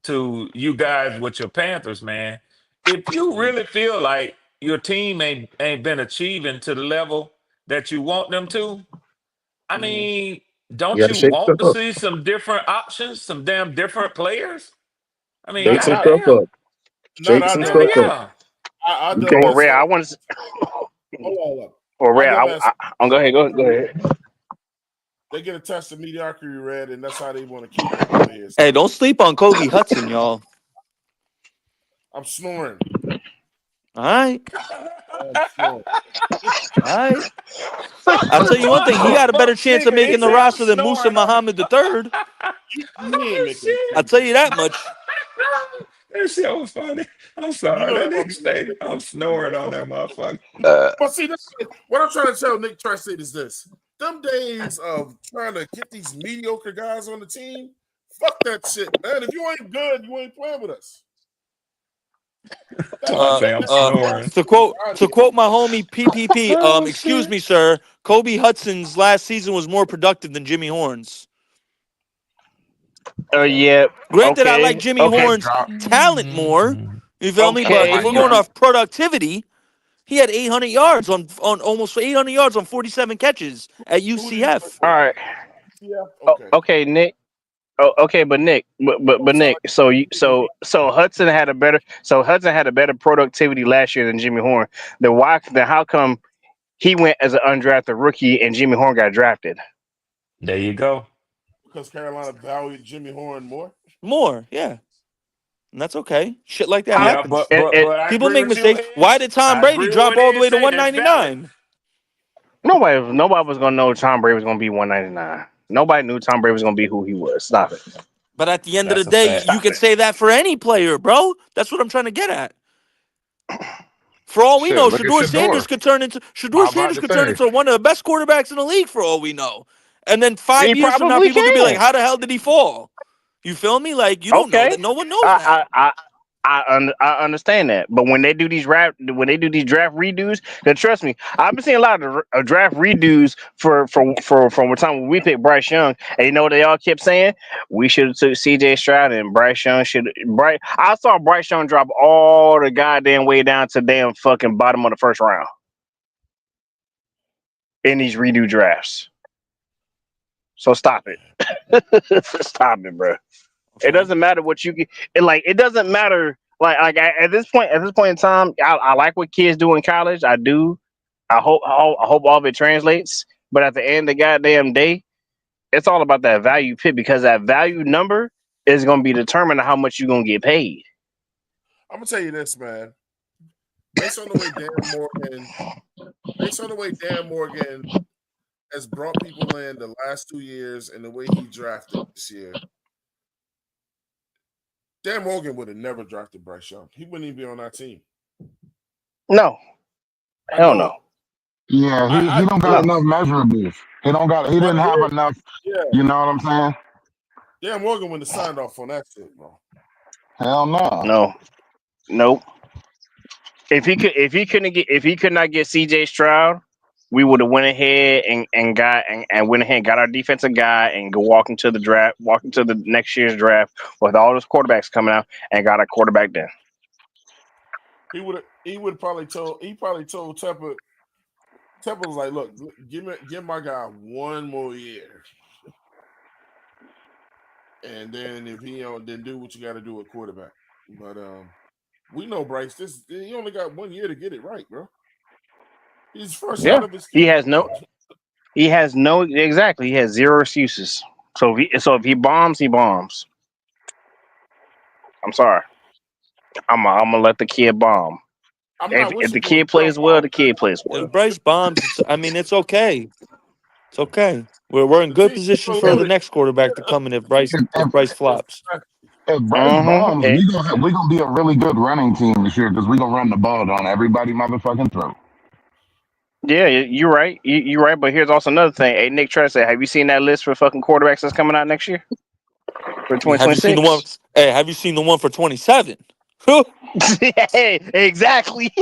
to you guys with your Panthers, man. If you really feel like your team ain't been achieving to the level that you want them to, I mean, You don't got to you shake want stuff to up. see some different options, some damn different players? I mean, Shake Not some I. stuff up. goddamn. Not Shake I some done Hell stuff that. up. yeah. I You done can't. Or that Ray, I so. want to. Hold on. Or I Ray, done that. go ahead. Go ahead. They get a test of mediocrity, red, and that's how they want to keep it over here. Hey, So don't sleep on Kobe Hudson, y'all. I'm snoring. All right. I'm snoring. All right. I'll tell you one thing. He got a better chance of Nigga, he making the said I'm roster than Musa snoring on it. Muhammad III. He ain't Oh making the shit. I'll team. tell you that much. That shit was funny. I'm You sorry. know That that nigga stay. I'm snoring on that motherfucker. But see, what I'm trying to tell Nick Tri-State is this. Them days of trying to get these mediocre guys on the team, fuck that shit, man. If you ain't good, you ain't playing with us. So I say I'm snoring. To quote my homie PPP, Oh excuse shit. me, sir. Kobe Hudson's last season was more productive than Jimmy Horn's. Yeah. Granted, I like Jimmy Okay. Horn's talent more. You feel me? But Okay. if we're going off productivity, he had 800 yards on almost 800 yards on 47 catches at UCF. All right. Yeah. Okay. Okay, Nick. Oh, okay, but Nick, but Nick. So Hudson had a better productivity last year than Jimmy Horn. Then how come he went as an undrafted rookie and Jimmy Horn got drafted? There you go. Because Carolina valued Jimmy Horn more. More, yeah. And that's okay. Shit like that Yeah, happens. but I People agree make with you, mistakes. Why did Tom I Brady agree with drop what all the Ed way to say. That's valid. 199? Nobody was gonna know Tom Brady was gonna be 199. Nobody knew Tom Brady was gonna be who he was. Stop it. But at the end of the That's a day, fact. you can say that for any player, bro. That's what I'm trying to get at. For all we Shit, know, look at Shador Sanders could turn into one of the best quarterbacks in the league for all we know. And then 5 He years from now, probably people could be like, can. "How the hell did he fall?" You feel me? Like you don't know Okay. that. No one knows that. I understand that, but when they do these draft redos, then trust me, I've been seeing a lot of draft redos for the time when we picked Bryce Young, and you know what they all kept saying? We should have took C.J. Stroud, and Bryce Young I saw Bryce Young drop all the goddamn way down to damn fucking bottom of the first round in these redo drafts. So stop it, stop it, bro. It doesn't matter what you get. It doesn't matter. At this point in time, I like what kids do in college. I do. I hope all of it translates. But at the end of the goddamn day, it's all about that value pick, because that value number is going to be determined how much you're going to get paid. I'm gonna tell you this, man. Based on the way Dan Morgan has brought people in the last 2 years and the way he drafted this year, Dan Morgan would have never drafted Bryce Young. He wouldn't even be on our team. No. Hell no. Yeah, he don't got enough measurables. He didn't have enough. Yeah. You know what I'm saying? Dan Morgan wouldn't have signed off on that shit, bro. Hell no. No. Nope. If he could not get C.J. Stroud, we would have went ahead and got our defensive guy and walk into the next year's draft with all those quarterbacks coming out and got a quarterback then. He probably told Tepper was like, look, give my guy one more year. And then if he don't, then do what you got to do at quarterback. But we know Bryce. He only got 1 year to get it right, bro. He's first out of his team. He has zero excuses. So if he bombs, he bombs. I'm sorry. I'm gonna let the kid bomb. If the kid plays well, the kid plays well. If Bryce bombs, it's okay. It's okay. We're in good position for the next quarterback to come in if Bryce flops. If Bryce bombs, we're gonna be a really good running team this year, because we're gonna run the ball down everybody motherfucking throat. Yeah, you're right. You're right. But here's also another thing. Hey, Nick Tressa, have you seen that list for fucking quarterbacks that's coming out next year for 2026? Have you seen the one for 27? Hey, exactly.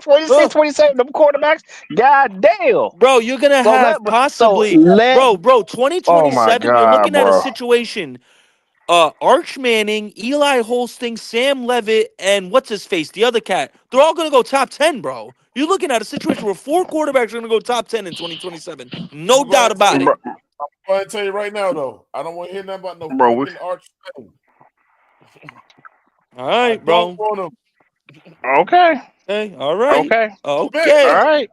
26, 27, them quarterbacks. God damn. Bro, you're going to have possibly... Bro, 2027, oh my God, you're looking at a situation... Arch Manning, Eli Holsting, Sam Levitt, and what's his face, the other cat. They're all going to go top 10, bro. You're looking at a situation where 4 quarterbacks are going to go top 10 in 2027. No doubt about it. I'm going to tell you right now, though. I don't want to hear nothing about no fucking Arch Manning. All right, bro. Okay. All right. Okay. All right.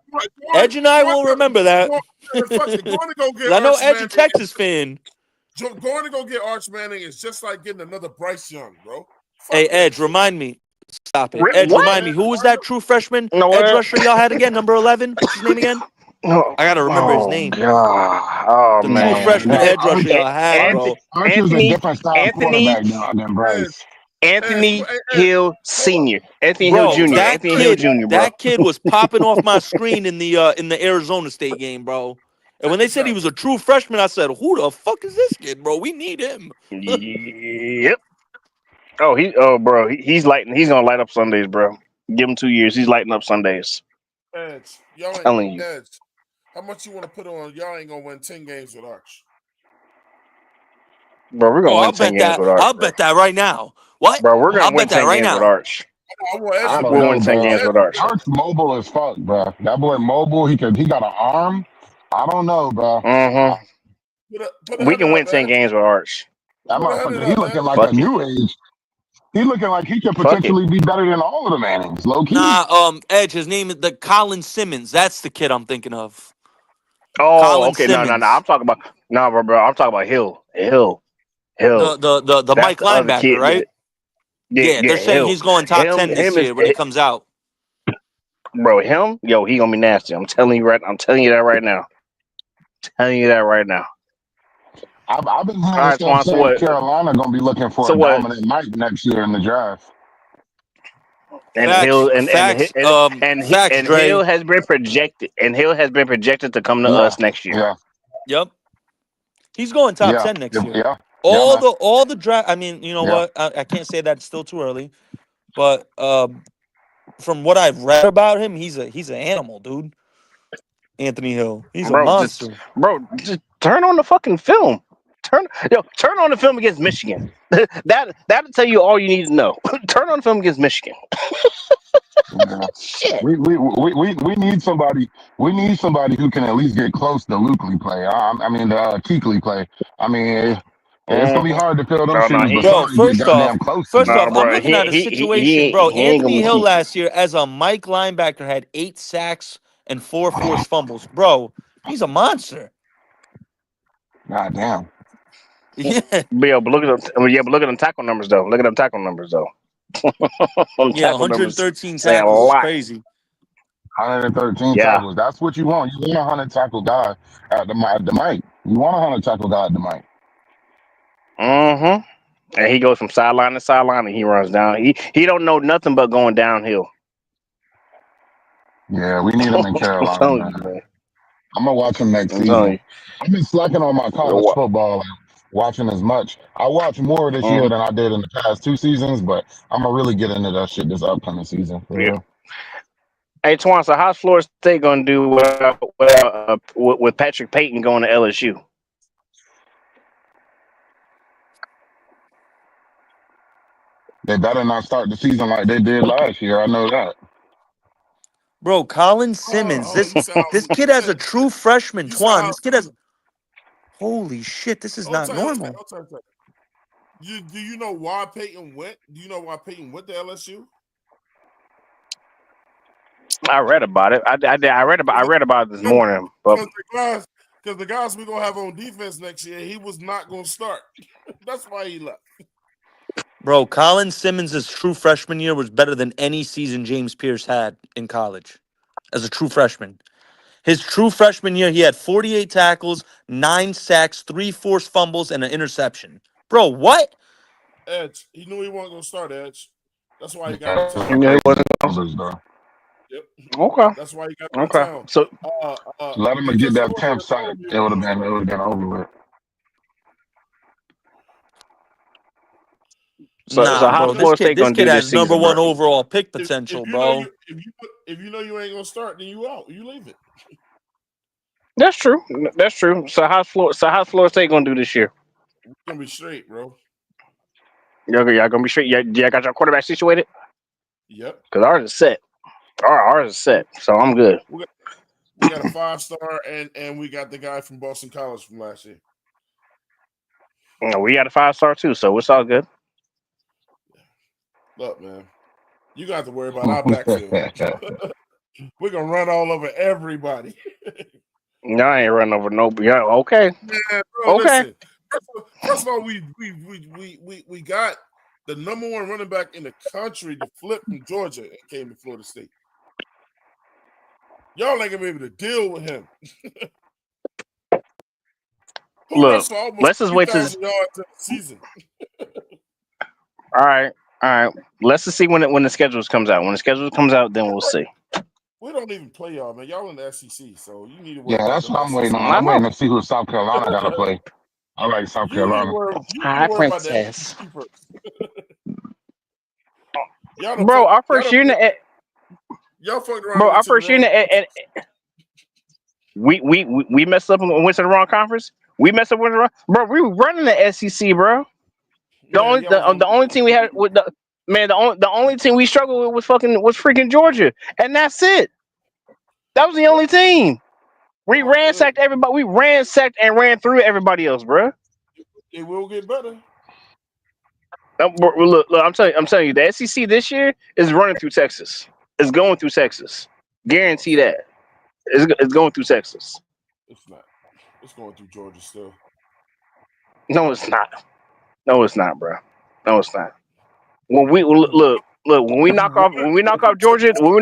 Edge and I will remember that. I know Edge a Texas fan. Going to go get Arch Manning is just like getting another Bryce Young, bro. Hey, Edge, remind me. Stop it. Edge, remind me. Who was that true freshman edge rusher y'all had again? Number 11? What's his name again? I got to remember his name. God. The true freshman edge rusher y'all had, bro. Arch is a different style quarterback than Bryce. Anthony Hill Sr. Anthony Hill Bro, Jr. Anthony Hill Jr., bro. that kid was popping off my screen in the Arizona State game, bro. And when they said he was a true freshman, I said, "Who the fuck is this kid, bro? We need him." Yep. Oh, bro, he's gonna light up Sundays, bro. Give him 2 years, he's lighting up Sundays. Edge, y'all ain't Telling you. Edge. How much you want to put on? Y'all ain't gonna win 10 games with Arch. Bro, we're gonna win 10 games with Arch. I'll bet that right now. What? Bro, we're I'll gonna win bet that 10 right games with now. Arch. I don't We'll know, win 10 bro. games with Arch. Arch mobile as fuck, bro. That boy mobile. He got an arm. I don't know, bro. Mm-hmm. We can win 10 games with Arch. That motherfucker, he looking like a new age. He looking like he could Fuck potentially be better than all of the Mannings, low key. Nah, Edge. His name is Colin Simmons. That's the kid I'm thinking of. Oh, Colin okay. Simmons. No. I'm talking about bro. I'm talking about Hill. The Mike the other linebacker, kid, right? Yeah, they're saying Hill. he's going top 10 this year when he comes out. Bro, he gonna be nasty. I'm telling you that right now. I've been hearing Right, stuff so saying what? Carolina gonna be looking for a dominant Mike next year in the draft. And Facts, Hill facts, Dre. Hill has been projected. And Hill has been projected to come to us next year. Yeah. Yep. He's going top 10 next year. Yeah. All the draft. I mean, you know what? I can't say that it's still too early, but from what I've read about him, he's an animal, dude. Anthony Hill, he's a monster. Just turn on the fucking film. Turn on the film against Michigan. That'll tell you all you need to know. Turn on the film against Michigan. Shit. We need somebody. We need somebody who can at least get close to Lukley play. Kuechly play. I mean, it's gonna be hard to fill those shoes. Bro, first off, I'm looking at a situation, bro. Anthony Hill last year as a Mike linebacker had 8 sacks and 4 forced fumbles. Bro, he's a monster. God damn. Yeah. But look at them tackle numbers though. 113 tackles is crazy. 113 tackles. That's what you want. You want a 100 tackle guy at the mic. You want a 100 tackle guy at the mic. Mm-hmm. And he goes from sideline to sideline and he runs down. He don't know nothing but going downhill. Yeah, we need him in Carolina. Man. I'm gonna watch him next season. I've been slacking on my college football, watching as much. I watch more this year than I did in the past 2 seasons, but I'm gonna really get into that shit this upcoming season for real. Hey, Twan, so how's Florida State gonna do with Patrick Payton going to LSU? They better not start the season like they did last year. I know that. Bro, Colin Simmons. This kid has a true freshman, Twan. This kid has. Holy shit! This is not normal. Do you know why Peyton went? Do you know why Peyton went to LSU? I read about it. I read about it this morning. Because the guys we're gonna have on defense next year, he was not gonna start. That's why he left. Bro, Colin Simmons' true freshman year was better than any season James Pierce had in college as a true freshman. His true freshman year, he had 48 tackles, 9 sacks, 3 forced fumbles, and an interception. Bro, what? Edge. He knew he wasn't going to start, Edge. That's why he got to town. He wasn't. Yep. Okay. That's why he got to town. So let him get that temp site. It would have been over with. So how Florida State this gonna kid do has this season, number 1 bro? overall pick potential, bro. If you know you ain't gonna start, then you out. You leave it. That's true. So how's Florida State gonna do this year? We're gonna be straight, bro. Y'all gonna be straight. Y'all got your quarterback situated? Yep. Because ours is set. Ours is set. So I'm good. We got a 5-star and we got the guy from Boston College from last year. We got a 5-star too, so it's all good. Look, man, you got to worry about our backfield. We're gonna run all over everybody. No, I ain't running over nobody. Yeah, okay. Man, bro, okay. Listen, first of all, we got the number 1 running back in the country to flip from Georgia and came to Florida State. Y'all ain't gonna be able to deal with him. Look, let's just wait till yards season. All right. All right, let's just see when the schedules comes out. When the schedule comes out, then we'll see. We don't even play y'all, man. Y'all in the SEC, so you need to worry Yeah, about that's the what I'm waiting SEC. on. I I'm know. waiting to see who South Carolina got to play. I like South You need to Carolina. worry. You need to Hi, worry about the princess. SEC first. Y'all done Bro, fuck, our first year in the y'all fucked around bro, and went our to the first year in wrong. the we messed up and went to the wrong conference. We messed up with the wrong, bro. We were running the SEC, bro. Man, y'all was on The only team we had with the only team we struggled with was freaking Georgia, and that's it. That was the only team. We ransacked everybody. We ransacked and ran through everybody else, bro. It will get better. Look, I'm telling you, the SEC this year is running through Texas. It's going through Texas. Guarantee that. It's going through Texas. It's not. It's going through Georgia still. No, it's not. No, it's not, bro. No, it's not. When we look, when we knock off Georgia, we'll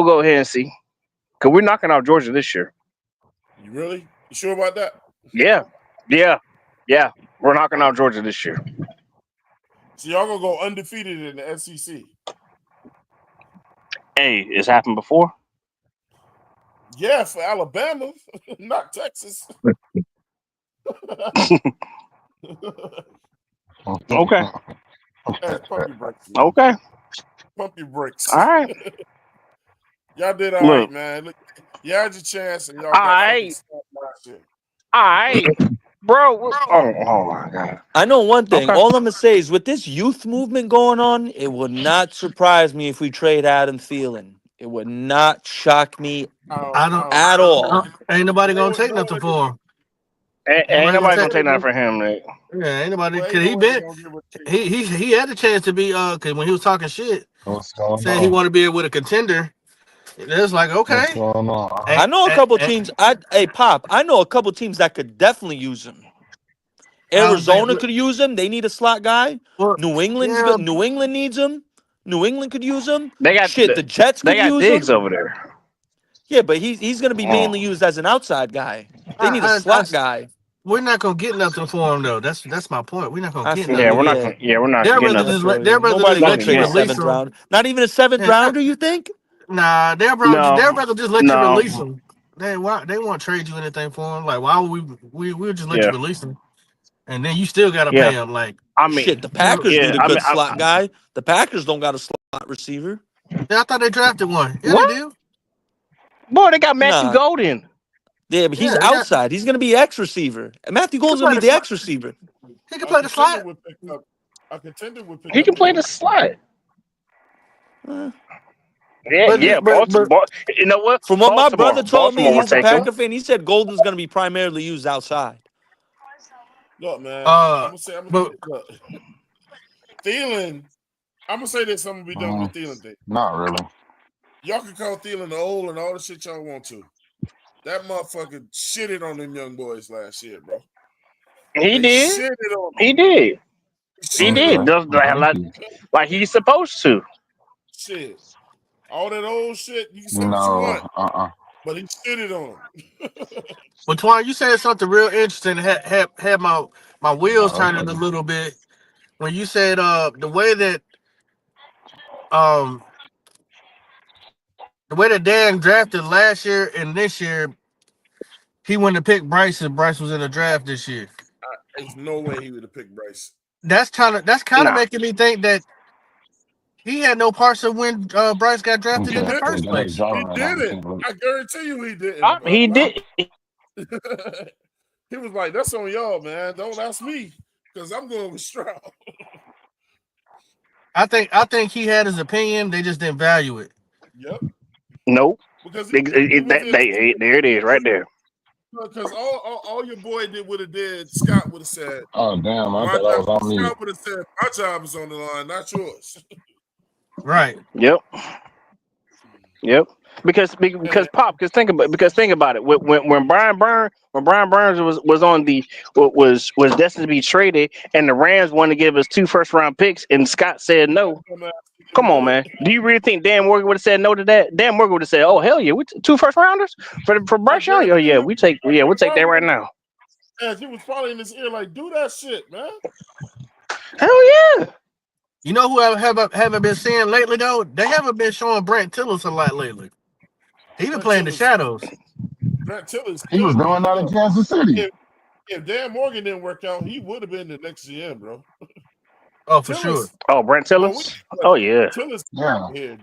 go ahead and see. Cause we're knocking off Georgia this year. You really? You sure about that? Yeah. We're knocking out Georgia this year. So y'all gonna go undefeated in the SEC? Hey, it's happened before. Yeah, for Alabama, not Texas. Okay. Hey, pump your brakes. Man. Okay. Pump your brakes. All right. Y'all did all right, man. Look, you had your chance and y'all got fucking stopped last year. All right. Bro. Oh my God. I know one thing. Okay. All I'm gonna say is with this youth movement going on, it would not surprise me if we trade Adam Thielen. It would not shock me at all. Ain't nobody gonna take nothing for him. Ain't nobody gonna take nothing for him, Nick. Yeah, ain't nobody. Cause he had a chance to be cause when he was talking shit, saying he wanted to be with a contender. It's like okay. I know a couple teams. Pop. I know a couple teams that could definitely use him. Arizona could use him. They need a slot guy. New England needs him. New England could use him. They got the Jets could use Diggs him. over there. Yeah, but he's going to be mainly used as an outside guy. They need a slot guy. We're not gonna get nothing for him though. That's my point. We're not gonna get nothing. Yeah, we're not. We're not getting nothing. They're rather Nobody just gonna let trade you a release 7th him. round. Not even a 7th rounder. You think? Nah, they're rather just let you release him. They won't trade you anything for him. Like why would we'll just let you release him, and then you still gotta pay him. Like I mean, shit, the Packers need a good slot guy. The Packers don't got a slot receiver. I thought they drafted one. Yeah, they do. Boy, they got Matthew Golden. Yeah, but he's outside. He's going to be X receiver. Matthew Golden's going to be the X receiver. He can play the slot. A contender would pick He can play the slot. Baltimore. You know what? From what my brother told me, he's a Packer him. fan. He said Golden's going to be primarily used outside. Look, man. I'm gonna say, Thielen. I'm gonna say this. I'm gonna be done with the Thielen thing. Not really. Y'all can call Thielen old and all the shit y'all want to. That motherfucker shitted on them young boys last year, bro. He did. Like he's supposed to. Shit. All that old shit, you can say what you want. But he shitted on him. But Twan, you said something real interesting. Had my wheels turning a little bit when you said the way that Dan drafted last year and this year, he wouldn't have picked Bryce if Bryce was in the draft this year. There's no way he would have picked Bryce. That's kind of making me think that he had no parts of when Bryce got drafted in the first place. He didn't. I guarantee you he didn't. He did. He was like, "That's on y'all, man. Don't ask me because I'm going with Stroud." I think he had his opinion. They just didn't value it. Yep. Nope. Because there it is, right there. Because all your boy would have did, Scott would have said, "Oh damn, I thought I was on mute." Scott would have said, "My job is on the line, not yours." Right. Yep. Because think about it. When Brian Burns was on was destined to be traded, and the Rams wanted to give us 2 first-round picks, and Scott said no. Come on, man. Do you really think Dan Morgan would have said no to that? Dan Morgan would have said, "Oh hell yeah, 2 first-rounders for Bryce Young? Oh yeah, we'll take that right now." Yeah, he was probably in his ear like, "Do that shit, man." Hell yeah. You know who I haven't been seeing lately though? They haven't been showing Brent Tillis a lot lately. He been Brent playing the Tillis, shadows. Brent Tillis He was could be. doing that in Look, Kansas City. if Dan Morgan didn't work out, he would have been the next GM, bro. Oh, for sure. Tillis, Oh, Brent when we Tillis. Oh yeah. Tillis Yeah. here,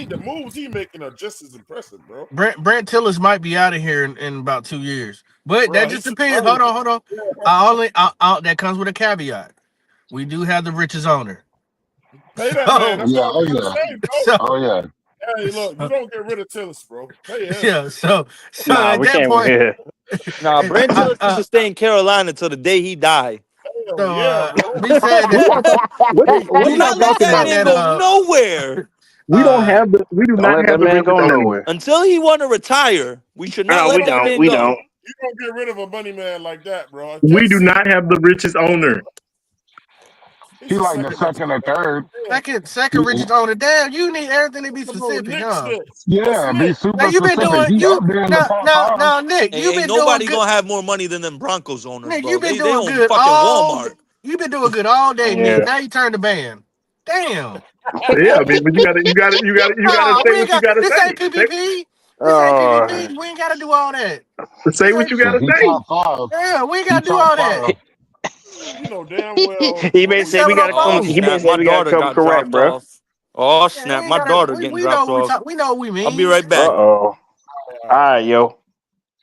the moves he making are just as impressive, bro. Brent Tillis might be out of here in about 2 years, but that Bro, just he's too depends. early. Hold on. That comes with a caveat. We do have the richest owner. Pay that man. So, That's Yeah. all Oh I'm yeah. saying, bro. so, Oh yeah. Hey, look, you don't get rid of Tillis, bro. Pay him. yeah. So Nah, at we that can't. point, Yeah. Nah, Brent Tillis used to stay in Carolina till the day he died. Hell so yeah, bro. be said What y'all that talk, what Do be, y'all not let talking that said about? man that go nowhere uh We do Don't not let have that the man richest go owner. nowhere. until he want to retire. We should not No, let we that don't. man We go. don't. You don't get rid of a money man like that, bro. I We can't do see it. not have the richest owner. He's He the like the second richest. second or third. Yeah. second richest owner. Damn, you need everything to be Come on, specific, Nick huh? shit. What's Yeah, be Nick? Now super you been specific. doing He you up there in the top five. now Nick, Ain't, you ain't been doing nobody good. gonna have more money than them Broncos owners, Nick, bro. you been They doing own good fucking all. Walmart. You been doing good all day, Nick. Yeah. Now you turn the band. Damn. Yeah, I mean, but you gotta Nah, say we ain't what you got. gotta This ain't say. PPP. This ain't Uh, PPP. We ain't got to do all that. Say This what ain't. you Shit, gotta he say. top five. Yeah, we ain't He got to do top all that. five. You know damn well he what may It's we say we talking gotta about. come. Oh $7-0. He may snap! say My we gotta daughter come got correct, dropped bro. off. Oh Yeah, we snap! ain't My got to. daughter getting We know dropped what we off. talk. We know what we I'll be mean. right Uh back. oh. All All right. right, yo.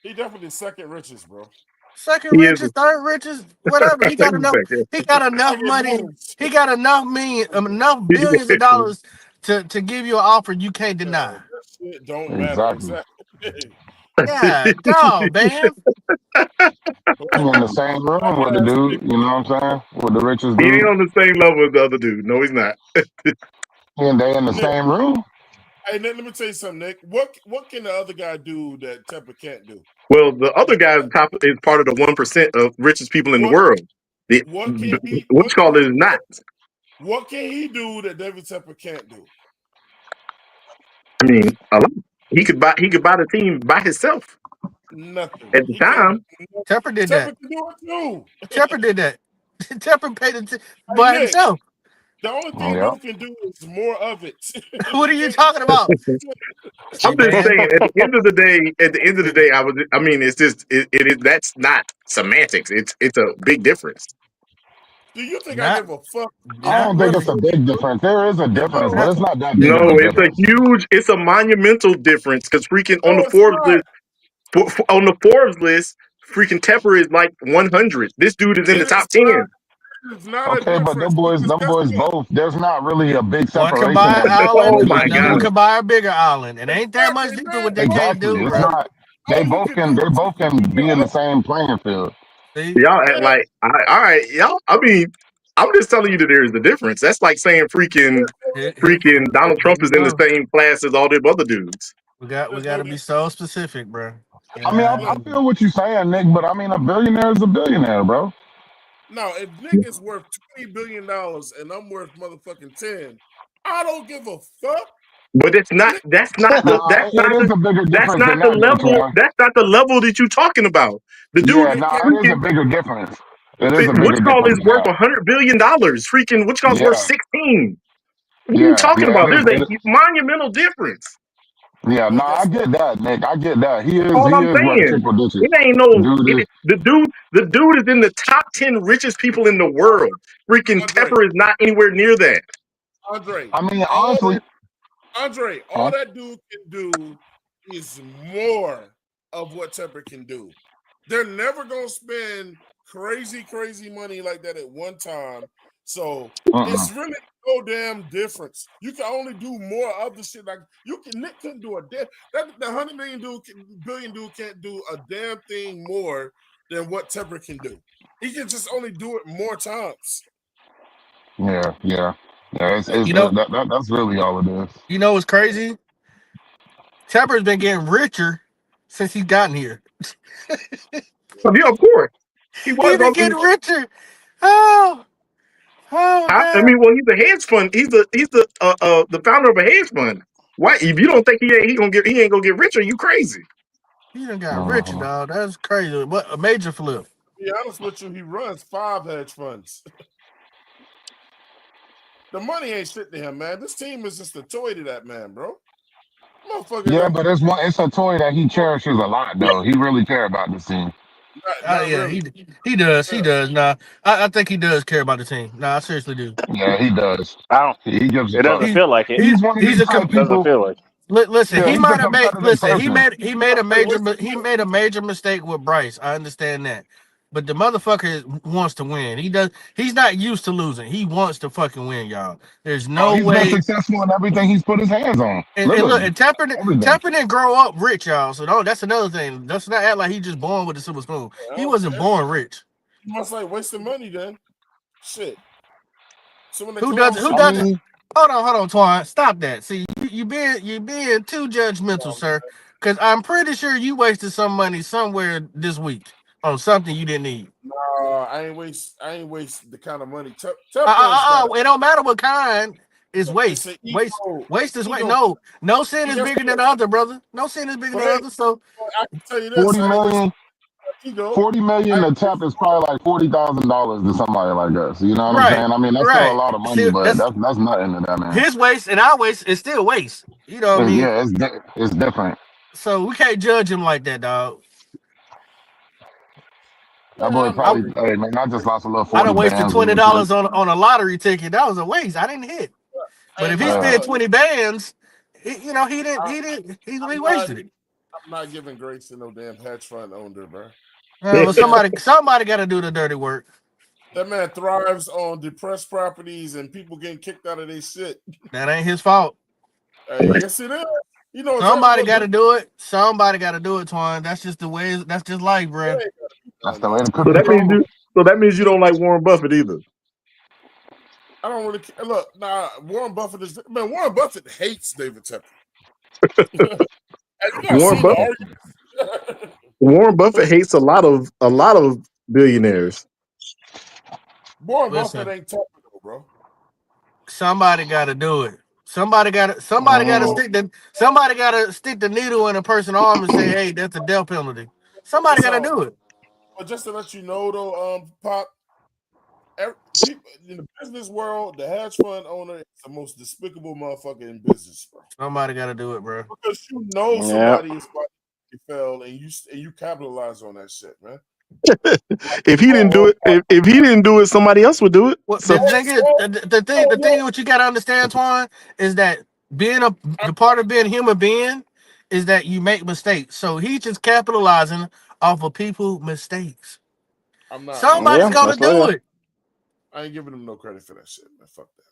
He definitely second richest, bro. Second He is richest, third richest, whatever. He got a enough. second. He got I enough get money. millions. He got enough billions of dollars to give you an offer you can't deny. That shit don't matter. Exactly. Exactly. Yeah, dog, man. He in the same room with the Ass dude. nigga. You know what I'm saying? With the richest He ain't dude. on the same level as the other dude. No, he's not. And they in the Nick, same room. hey, Nick, let me tell you something, Nick. What can the other guy do that Temper can't do? Well, the other guy at the top is part of the 1% of richest people in the What world. The what can he what you call it is not. what can he do that David Temper can't do? I mean, a lot. He could buy the team by himself Nothing. at the He can't do time. nothing. Tepper did Temper that. can do it too. Tepper did that. Tepper paid Hey by Nick, himself. the only thing Yeah. dude can do is more of it. What are he you can't talking about? I'm See, just man. saying. At the end of the day, I mean, it's just it is that's not semantics. It's a big difference. do you think I Not give a fuck if I he not don't think works it's really. a for big difference. There is a it difference, but don't. it's not that big No, of a difference. it's a monumental difference because freaking on No, the it's Forbes not. list, on the Forbes list, freaking Tepper is like 100. This dude is in the It top is 10. not. It is not a Okay, but difference because them guess boys what? both. There's not really a big One can separation buy an when Oh island, they get my another one god. together. can buy a bigger island. It ain't that much different what they Exactly. can't do, Exactly. It's bro. not. They All you both can can. do They is both can be in the more. same playing field. See? Y'all act Yeah, like all right, y'all. I mean, I'm just telling you that there is a difference. That's like saying freaking Donald Here Trump we is in the go. same class as all them other dudes. We there's got no to be so difference. specific, bro. I mean, Look, I feel what you're saying, Nick. But I mean, a billionaire is a billionaire, bro. now if Nick is worth $20 billion and I'm worth motherfucking 10, I don't give a fuck. But it's not. Nick, Nah, it is a bigger difference than that, though, Twin. That's not the level that you're talking about. The dude, Yeah, Nick nah, can't. it is a freaking, bigger difference. It is a which bigger call difference is than worth that. $100 billion. Freaking, which call's worth Yeah, 16. What are you yeah, talking yeah. about? It is. There's a monumental difference. Yeah, Well, nah, I guess what? get that, Nick. I get that. All He I'm is worth saying, triple digits. it ain't no. Dude is. The dude is in the top 10 richest people in the world. Freaking Andre, Tepper is not anywhere near that. Andre, I mean, all honestly, that Andre, all huh? that dude can do is more of what Tepper can do. They're never gonna spend crazy money like that at one time. So Uh-uh. it's really no damn difference. You can only do more of the shit. Like Nick couldn't do a damn that the 100 million billion dude can't do a damn thing more than what Tepper can do. He can just only do it more times. Yeah, yeah, yeah. You know, That's really all it is. what's crazy? Tepper's been getting richer since he's gotten here. But yeah, of course, he was He been on. getting richer. Oh, I God. mean, well, he's a hedge fund. He's the founder of a hedge fund. Why? If you don't think he ain't gonna get richer, you crazy. He done got richer, Uh-huh. dog. That's crazy. What a major flip. To be honest with you, he runs 5 hedge funds. The money ain't shit to him, man. This team is just a toy to that man, bro. Motherfucker. Yeah, but it's a toy that he cherishes a lot, though. He really care about this team. Not Yeah, really. he does. He does. Nah, I think he does care about the team. Nah, I seriously do. Yeah, he does. I don't. He gives a It doesn't fuck. feel like it. He's one of He's these a type Doesn't people. feel like. listen. Yeah, He he's a might have made. competitive Listen, person. he made a major mistake with Bryce. I understand that, but the motherfucker wants to win. He does. He's not used to losing. He wants to fucking win, y'all. There's no He's been way. successful in everything he's put his hands on. And look, Literally, and Tepper everything. didn't grow up rich, y'all. So that's another thing. Let's not act like he just born with a silver spoon. He wasn't born rich. You must like wasting money then. Shit. So when Who does? I mean, Hold on, Twan. Stop that. See, you being too judgmental, sir. Because I'm pretty sure you wasted some money somewhere this week on something you didn't need. No, I ain't waste the kind of money. It don't matter what kind. It's waste. It's Waste is waste. ego. No sin is bigger than the other, brother. No sin is bigger than the other. So I can tell you this: 40 million. ego. 40 million to Tap is probably like $40,000 to somebody like us. You know what I'm saying? I mean, that's still a lot of money, but that's nothing to that, man. His waste and our waste is still waste. You know what I mean? Yeah, it's different. So we can't judge him like that, dog. That boy probably, hey man, I just lost a little 40 I done wasted bands. $20 on a lottery ticket. That was a waste. I didn't hit. But if he spent 20 bands, he wasted it. I'm not giving grace to no damn hedge fund owner, bro. Well, somebody got to do the dirty work. That man thrives on depressed properties and people getting kicked out of their shit. That ain't his fault. Yes, it is. You know, somebody got to do it. Somebody got to do it, Twan. That's just the way. That's just life, bro. That's the way to cook it. So that means you don't like Warren Buffett either. I don't really care. Look, Warren Buffett Warren Buffett hates David Tepper. Warren Buffett hates a lot of billionaires. Warren Buffett ain't Tepper though, bro. Somebody got to do it. Somebody got to stick the needle in a person's arm and say, "Hey, that's a death penalty." Somebody got to do it. But just to let you know, though, Pop, people in the business world, the hedge fund owner is the most despicable motherfucker in business, bro. Somebody got to do it, bro. Because you know somebody is about to fail, and you capitalize on that shit, man. If he didn't do it, somebody else would do it. Well, the thing is, the thing what you got to understand, Twan, is that the part of being a human being is that you make mistakes. So he's just capitalizing off of people's mistakes. Somebody's gonna do it. I ain't giving him no credit for that shit, man. Fuck that.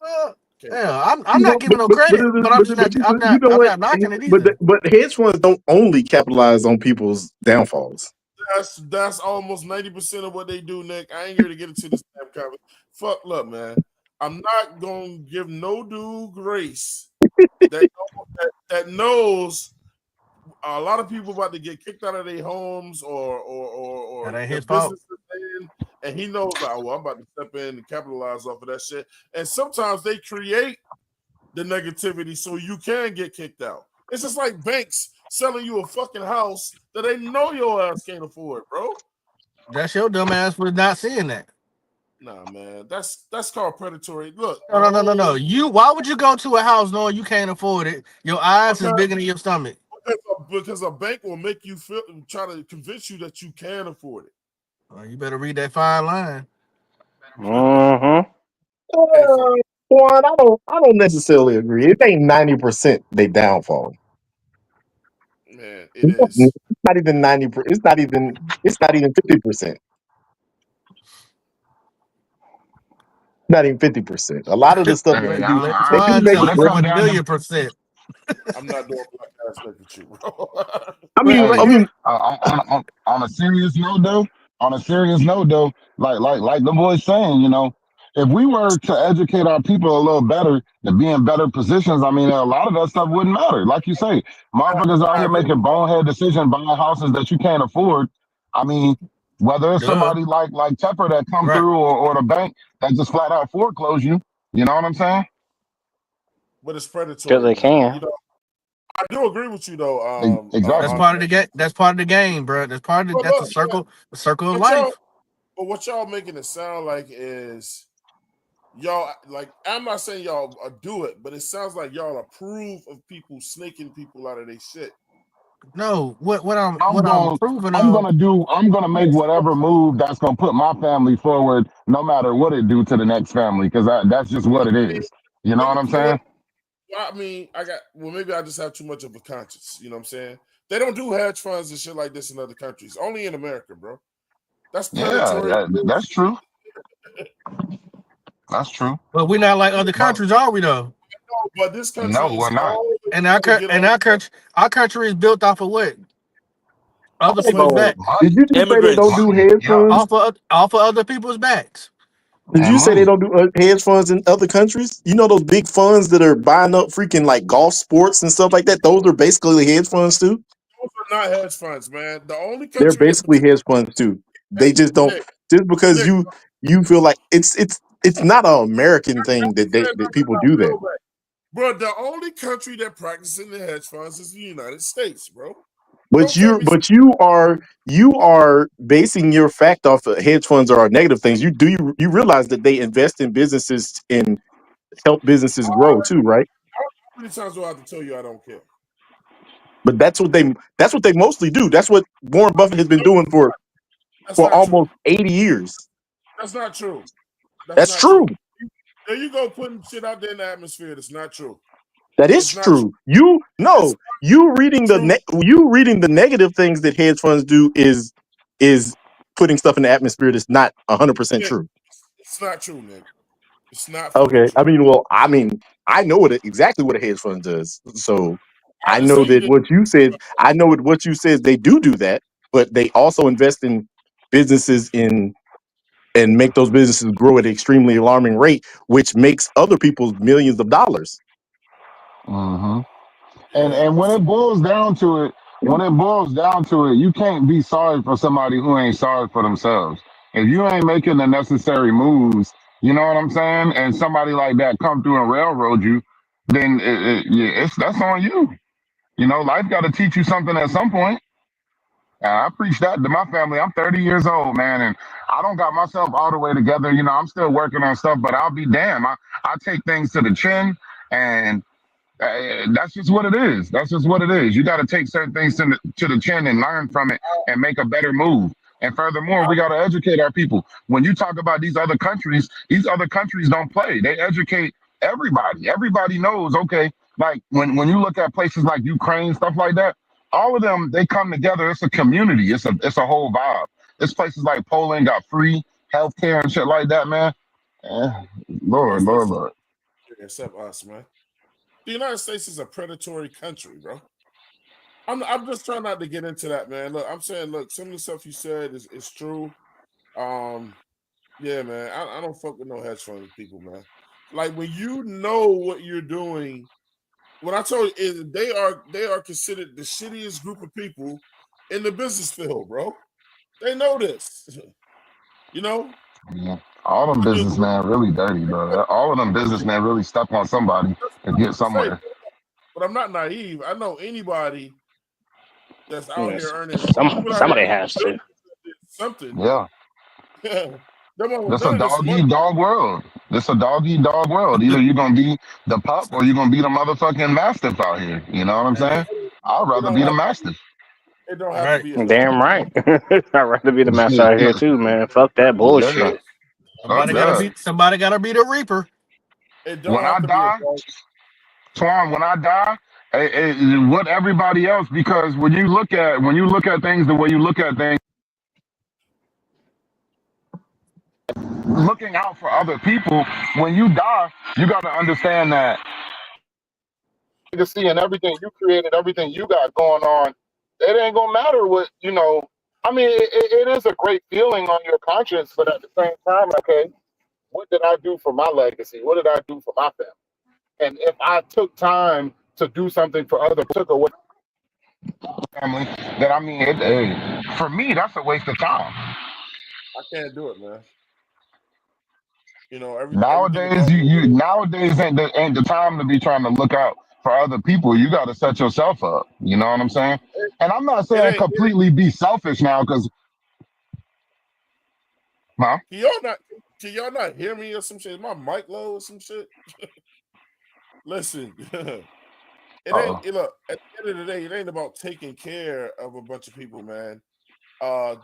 I'm not giving no credit, but I'm not knocking it either. But hedge funds don't only capitalize on people's downfalls. That's almost 90% of what they do, Nick. I ain't here to get into this damn conversation. Fuck, look, man. I'm not gonna give no dude grace that knows a lot of people about to get kicked out of their homes or that ain't his fault. And he knows, I'm about to step in and capitalize off of that shit. And sometimes they create the negativity so you can get kicked out. It's just like banks selling you a fucking house that they know your ass can't afford, bro. That's your dumb ass for not seeing that. Nah, man, that's called predatory. Look, no. Why would you go to a house knowing you can't afford it? Your eyes is bigger than your stomach. Because a bank will make you try to convince you that you can afford it. Well, you better read that fine line. Juan, I don't necessarily agree. It ain't 90% they downfall. Man, it is. It's not even 90%. It's not even 50%. Not even 50%. A lot of the stuff they do $1,000,000,000%. I'm not doing black ass with you, bro. I mean, on a serious note, though, like the boy's saying, if we were to educate our people a little better to be in better positions, I mean, a lot of that stuff wouldn't matter. Like you say, motherfuckers out here making bonehead decisions, buying houses that you can't afford. I mean, whether it's somebody like Tepper that come through or the bank that just flat out foreclose you, you know what I'm saying? But it's predatory. Because they can. I do agree with you though. Exactly. That's part of the game. That's part of the game, bro. That's part of that's a circle of life. But what y'all making it sound like is y'all like. I'm not saying y'all do it, but it sounds like y'all approve of people snaking people out of their shit. No, what I'm I'm proving of. gonna make whatever move that's gonna put my family forward, no matter what it do to the next family, because that's just what it is. You know what I'm You know what? saying? I mean, maybe I just have too much of a conscience. You know what I'm saying? They don't do hedge funds and shit like this in other countries. Only in America, bro. That's predatory. Yeah, that's true. That's true. But we're not like other But countries, are we though? But this country no, is we're not. always And trying to get on our country is built off of what? Other Hold people's slavery. on. back. Did Money, you just say they don't Immigrants. do money, hedge yeah, funds? Off of other people's backs. Did and you say they money. don't do hedge funds in other countries? You know those big funds that are buying up freaking like golf sports and stuff like that? Those are basically hedge funds too. Those are not hedge funds, man. The only They're country that basically hedge funds too. They just don't Nick, just because Nick, you feel like it's not an American thing that said that nothing people about do that. real estate. Bro, the only country that practices in the hedge funds is the United States, bro. But Don't tell me you are basing your fact off of hedge funds are negative things. You realize that they invest in businesses and help businesses grow too, right? how many times do I have to tell you I don't care? But that's what they mostly do. That's what Warren Buffett has been doing That's for not true. almost 80 years. That's not true. That's That's not true. true. There you go putting shit out there in the atmosphere. That's not true. That is It's not true. true. It's true. You reading the negative things that hedge funds do is putting stuff in the atmosphere that's not 100% Nick, true. it's not true, Nick. It's not fucking Okay. true. I know exactly what a hedge fund does. So I I didn't say know you that didn't. I know what you said they do that, but they also invest in businesses and make those businesses grow at an extremely alarming rate, which makes other people's millions of dollars. Hmm. Yeah. And when So, it boils down to it, you can't be sorry for somebody who ain't sorry for themselves. If you ain't making the necessary moves, you know what I'm saying, and somebody like that come through and railroad you, then it's that's on you. You know, life got to teach you something at some point. And I preach that to my family. I'm 30 years old, man, and I don't got myself all the way together. You know, I'm still working on stuff, but I'll be damned. I take things to the chin, and that's just what it is. That's just what it is. You got to take certain things to the chin and learn from it and make a better move. And furthermore, we got to educate our people. When you talk about these other countries don't play. They educate everybody. Everybody knows, okay, like when you look at places like Ukraine, stuff like that, all of them, they come together. It's a community. It's a whole vibe. It's places like Poland got free healthcare and shit like that, man. Eh, Lord, Lord, Lord. except us, man. The United States is a predatory country, bro. I'm just trying not to get into that, man. Look, I'm saying, look, some of the stuff you said is true. Um, yeah, man. I don't fuck with no hedge fund people, man. Like when you know what you're doing, when I told you they are considered the shittiest group of people in the business field, bro. They know this. You know? Yeah. All them businessmen really dirty, bro. All of them businessmen really step on somebody to get Say, somewhere. but I'm not naive. I know anybody that's out here Yes. earning people out here Somebody has to. something. Yeah. It's a None of this dog money. eat dog world. It's a dog eat dog world. Either you're gonna be the pup or you're gonna be the motherfucking mastiff out here. You know what I'm saying? I'd It rather don't be the have mastiff. it don't All have to right. be a dog. Damn right. I'd rather be the master out here too, man. Fuck that Yeah. bullshit. Fuck that. Somebody gotta be the reaper. It don't When I have to be a die, dog. Twan, when I die, what everybody else, because when you look at things the way you look at things, looking out for other people, when you die, you got to understand that legacy and everything you created, everything you got going on, it ain't gonna matter what you know. I mean, it is a great feeling on your conscience, but at the same time, okay, what did I do for my legacy? What did I do for my family? And if I took time to do something for other, took away family, then I mean, for me, that's a waste of time. I can't do it, man. You know, everything Nowadays, about me. nowadays ain't the time to be trying to look out for other people. You got to set yourself up. You know what I'm saying? And I'm not It saying ain't completely be selfish now, because, huh? You're not. Can y'all not hear me or some shit? Is my mic low or some shit? Listen, it ain't. Look, at the end of the day, it ain't about taking care of a bunch of people, man.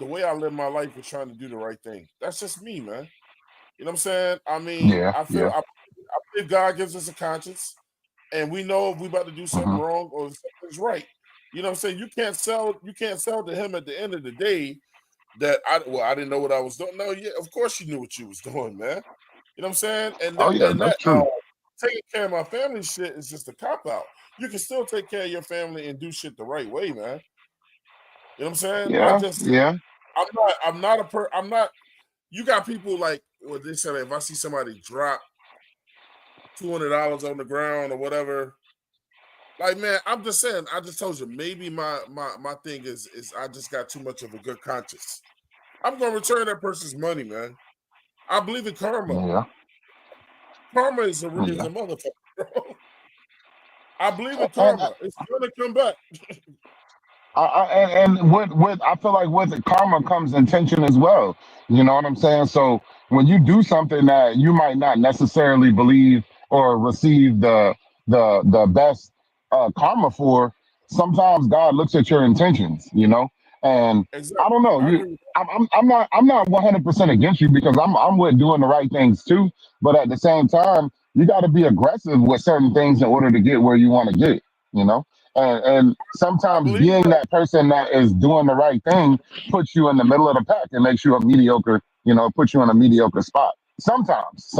The way I live my life is trying to do the right thing. That's just me, man. You know what I'm saying? I mean, Yeah, I yeah. believe God gives us a conscience, and we know if we about to do something Mm-hmm. wrong or if something's right. You know what I'm saying? You can't sell to him at the end of the day that I didn't know what I was doing. No, yeah, of course you knew what you was doing, man. You know what I'm saying? And Oh yeah, that's that true. taking care of my family shit is just a cop out. You can still take care of your family and do shit the right way, man. You know what I'm saying? Yeah, yeah. I'm not. You got people like what they say. If I see somebody drop $200 on the ground or whatever, like man, I'm just saying. I just told you maybe my thing is I just got too much of a good conscience. I'm gonna return that person's money, man. I believe in karma. Yeah, Karma is a yeah. motherfucker, bro. I believe in And karma. It's gonna come back. and with I feel like with karma comes intention as well. You know what I'm saying? So when you do something that you might not necessarily believe or receive the best karma for, sometimes God looks at your intentions. You know, and Exactly. I don't know I you. agree with I'm not 100% against you because I'm with doing the right things too. But at the same time, you got to be aggressive with certain things in order to get where you want to get. You know. And I sometimes believe being that. that person that is doing the right thing puts you in the middle of the pack and makes you a mediocre, puts you in a mediocre spot. Sometimes.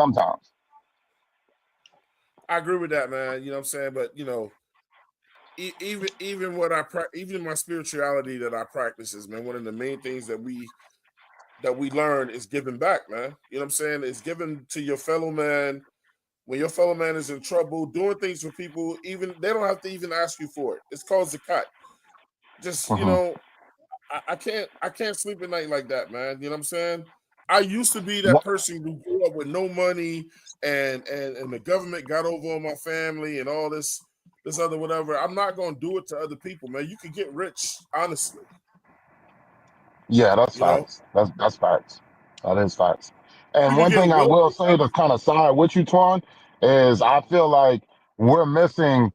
I agree with that, man. You know what I'm saying? But even what even my spirituality that I practice is, man, one of the main things that we learn is giving back, man. You know what I'm saying? It's giving to your fellow man when your fellow man is in trouble, doing things for people, even they don't have to even ask you for it. It's called zakat. Just Hmm. I can't sleep at night like that, man. You know what I'm saying? I used to be that What? person who grew up with no money and the government got over on my family and all this other whatever. I'm not gonna do it to other people, man. You can get rich, honestly. Yeah, that's You know, facts. That's facts. That is facts. you And can one get thing I will wealthy. say to kind of side with you, Twan, is I feel like we're missing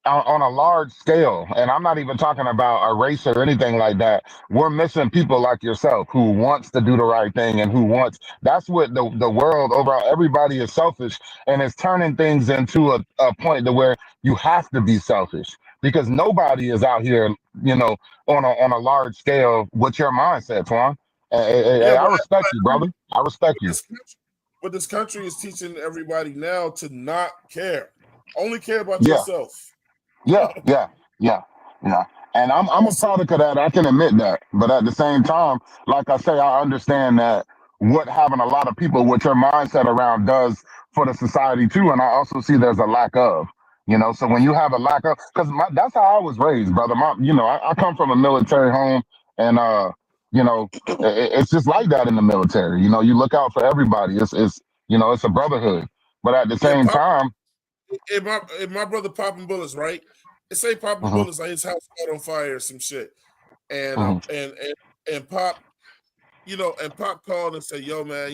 on a large scale, and I'm not even talking about a race or anything like that. We're missing people like yourself who wants to do the right thing and who wants. That's what the world overall. Everybody is selfish, and it's turning things into a point to where you have to be selfish because nobody is out here, you know, on a large scale with your mindset, Twan. Yeah, I respect you, brother. I respect but you. this country is teaching everybody now to not care. Only care about Yeah. yourself. Yeah, yeah, yeah, yeah. And I'm a That's it. product of that. I can admit that. But at the same time, like I say, I understand that what having a lot of people with your mindset around does for the society too. And I also see there's a lack of, so when you have a lack of, because that's how I was raised, brother. I come from a military home, and it's just like that in the military. You look out for everybody. It's a brotherhood. But at the Yeah, same time, if my brother popping bullets, right? It say popping mhm, bullets like his house caught on fire or some shit. And mhm, and Pop, and Pop called and said, "Yo, man,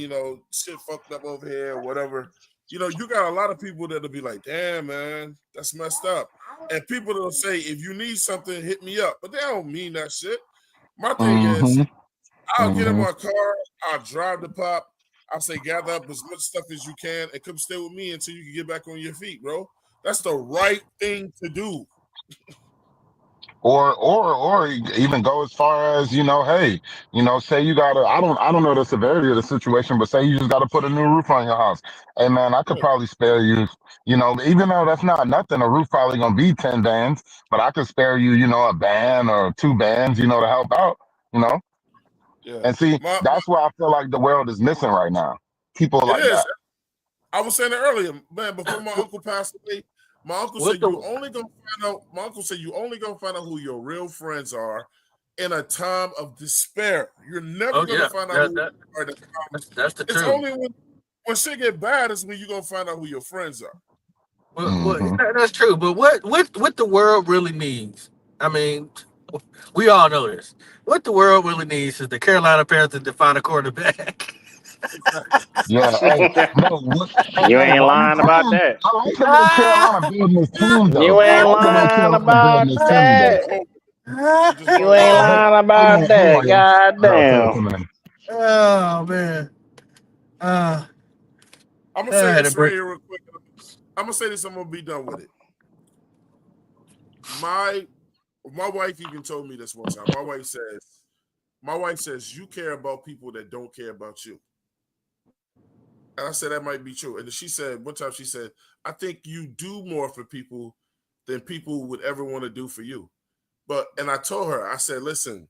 shit fucked up over here, or whatever." You got a lot of people that'll be like, "Damn, man, that's messed up," and people that'll say, "If you need something, hit me up," but they don't mean that shit. My thing is, mhm. I'll get in Hmm. my car, I'll drive to Pop. I'll say, gather up as much stuff as you can and come stay with me until you can get back on your feet, bro. That's the right thing to do. Or even go as far as, hey, say you gotta, I don't know the severity of the situation, but say you just gotta put a new roof on your house. Hey man, I could Yeah, probably spare you, even though that's not nothing, a roof probably gonna be 10 bands, but I could spare you, a band or two bands, to help out, you know. yeah. And see, that's where I feel like the world is missing right now. People It like is. that. I was saying it earlier, man. Before my uncle passed away, my uncle What said the you only gonna find out. My uncle said you only gonna find out who your real friends are in a time of despair. You're never oh gonna yeah, find out that who that you are in a time. that's the It's truth. only when shit get bad is when you're gonna find out who your friends are. Well, Hmm. that's true. But what the world really needs? I mean, we all know this. What the world really needs is the Carolina Panthers to find a quarterback. Yeah, hey, no, You hey, ain't but I'm lying about saying, that. I like the way Carolina building this team, though. You I ain't like the way lying Carolina building about this team, though. that. You ain't lying about Hold that. on, y'all. I gotta tell Goddamn. somebody. Oh man. I'm gonna I say had to this right break. here real quick. I'm gonna say this. I'm gonna be done with it. My wife even told me this one time. My wife says you care about people that don't care about you. And I said that might be true. And she said one time she said, I think you do more for people than people would ever want to do for you. And I told her, I said, listen,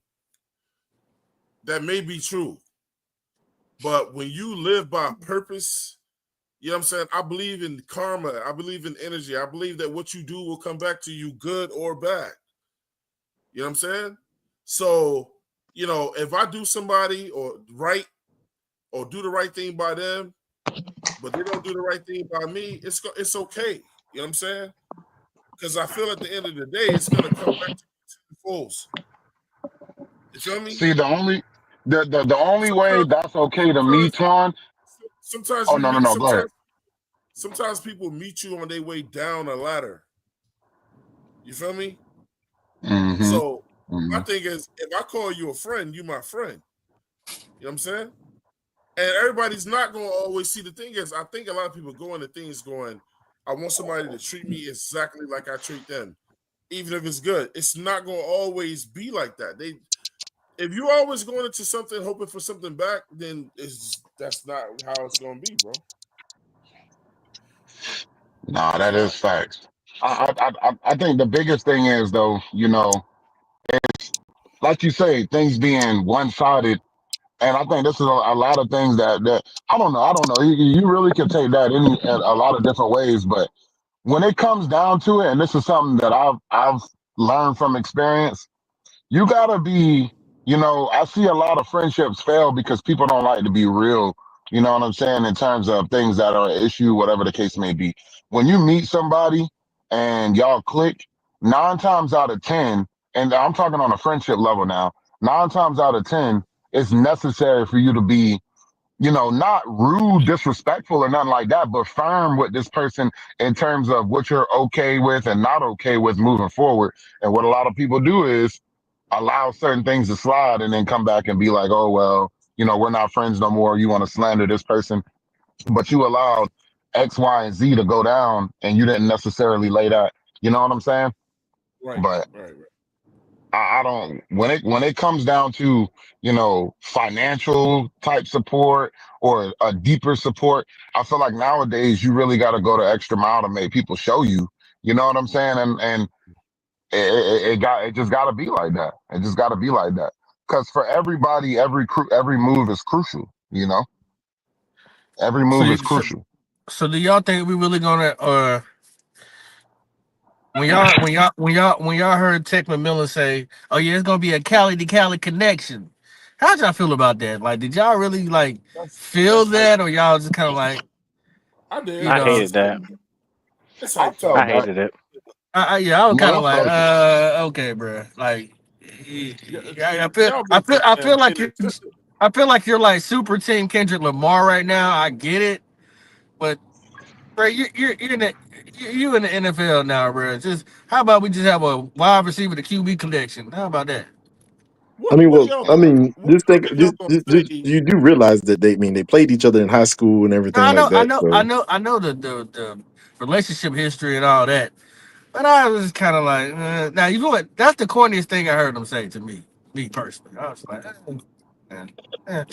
that may be true. But when you live by purpose, you know what I'm saying? I believe in karma. I believe in energy. I believe that what you do will come back to you good or bad. You know what I'm saying? So, if I do somebody or right or do the right thing by them, but they don't do the right thing by me, it's okay. You know what I'm saying? Because I feel at the end of the day, it's gonna come back to the fools. You feel me? See, the only way Sometimes, that's okay to me, sometimes, Twan. sometimes Oh you no, no, meet no. Go ahead. sometimes people meet you on their way down a ladder. You feel me? Mm-hmm. So my Mm-hmm. thing is, if I call you a friend, you my friend. You know what I'm saying? And everybody's not going to always see. The thing is, I think a lot of people go into things going, I want somebody to treat me exactly like I treat them, even if it's good. It's not going to always be like that. If you're always going into something hoping for something back, then that's not how it's going to be, bro. Nah, that is facts. I think the biggest thing is though, like you say, things being one sided. And I think this is a lot of things that I don't know. I don't know. You really can take that in a lot of different ways, but when it comes down to it, and this is something that I've learned from experience, you gotta be. I see a lot of friendships fail because people don't like to be real. You know what I'm saying? In terms of things that are an issue, whatever the case may be. When you meet somebody and y'all click, 9 times out of 10, and I'm talking on a friendship level now, 9 times out of 10, it's necessary for you to be not rude, disrespectful, or nothing like that, but firm with this person in terms of what you're okay with and not okay with moving forward. And what a lot of people do is allow certain things to slide and then come back and be like, oh, well, we're not friends no more. You want to slander this person, but you allowed X, Y, and Z to go down and you didn't necessarily lay that. You know what I'm saying? Right, But right. I don't when it comes down to financial type support or a deeper support. I feel like nowadays you really got to go the extra mile to make people show you. You know what I'm saying? And it just got to be like that. It just got to be like that because for everybody, every move is crucial. Every So, move is so, crucial. so do y'all think we really gonna when y'all heard Tech McMillan say, "Oh yeah, it's gonna be a Cali to Cali connection"? How'd y'all feel about that? Like, did y'all really feel That's hype. that, or y'all just kind of I did. you I know? hated that. It's I hype felt I time. that. hated it. I was kind No, of I felt it. okay, bro. Like, I feel, Y'all I been feel, I feel like getting you're, it twisted. I feel like you're like super team Kendrick Lamar right now. I get it, but bro, you're in the NFL now, bro. Just how about we just have a wide receiver to QB collection? How about that? I What mean, what well, y'all I gonna mean, what just y'all think, think y'all gonna say? you do realize that they played each other in high school and No, everything I like know, I that. know, I So know, I know the relationship history and all that. But I was kind of like, now you know what? That's the corniest thing I heard him say to me personally. I was like,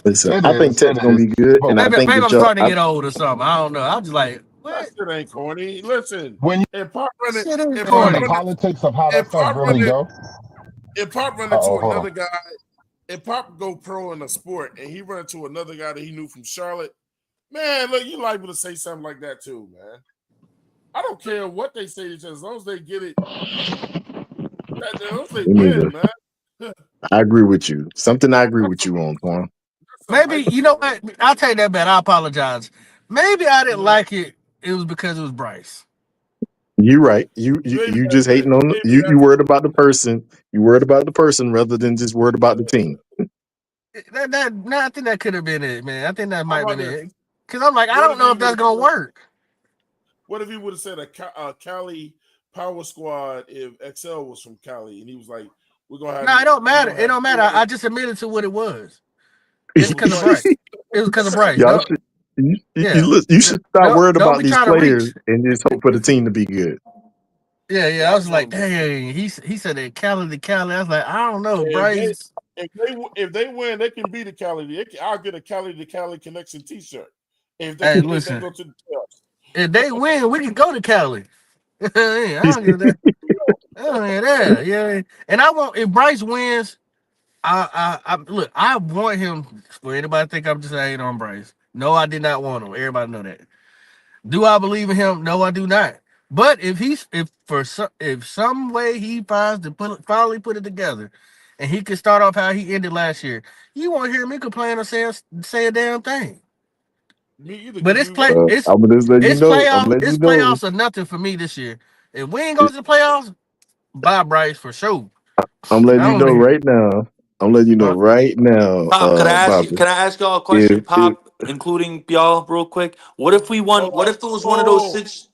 listen, It I think is. Tech's It gonna be is. good, But and I maybe think maybe that I'm y'all. starting to get old or something. I don't know. I'm just like, That what? shit ain't corny. Listen, when you if Pop running, Shit is if get Pop into corny. running, politics of how that if stuff Pop really running, go. if Pop running to Oh, hold on. another guy, if Pop go pro in a sport and he run into another guy that he knew from Charlotte, man, look, you liable to say something like that too, man. I don't care what they say to each other, as long as they get it, as long as they Me neither. win, man. I agree with you. Something I agree That's with some you on, Quan. Maybe hype you shit know right what? I'll take that back. I apologize. Maybe I didn't there. like it. It was because it was Bryce. You right. You just Maybe hating on maybe you. You that's worried it. about the person. You worried about the person rather than just worried about the team. I think that could have been it, man. I think that might How have about been this? it. Because I'm like, I What don't if know he if that's would gonna work. What if he would have said a Cali Power Squad if XL was from Cali, and he was like, "We're gonna have No, it it. don't We're matter. gonna It have don't matter. I just admitted to what it was. It's it was because of Bryce. Bryce." It was because of Bryce. Y'all No, should yeah. you should stop worried Don't about be these trying to players reach. and just hope for the team to be good. Yeah. Yeah, I I was just like, want to. dang. He said that Cali to Cali. I was like, I don't know, If they Bryce. if they win, they can beat the Cali. I'll get a Cali to Cali connection T-shirt Hey, if they listen. go to the playoffs. If they win, we can go to Cali. Yeah, I don't give that. Oh yeah. And I want if Bryce wins, I look. I want him. For anybody think I'm just hating on Bryce? No, I did not want him. Everybody know that. Do I believe in him? No, I do not. But if some way he finds to finally put it together, and he can start off how he ended last year, you won't hear me complain or say a damn thing. Me either, But because it's we play won. it's I'm gonna just let you it's know. I'm playoff letting it's you know. playoffs or nothing for me this year. If we ain't going to the playoffs, bye Bryce for sure. I'm I letting you don't know hear. right now. I'm letting you know Huh? right now, Pop, Bobby. can I ask y'all a question, If Pop, including y'all, real quick? What if we won? Hold What on. if it was one of those Oh, six?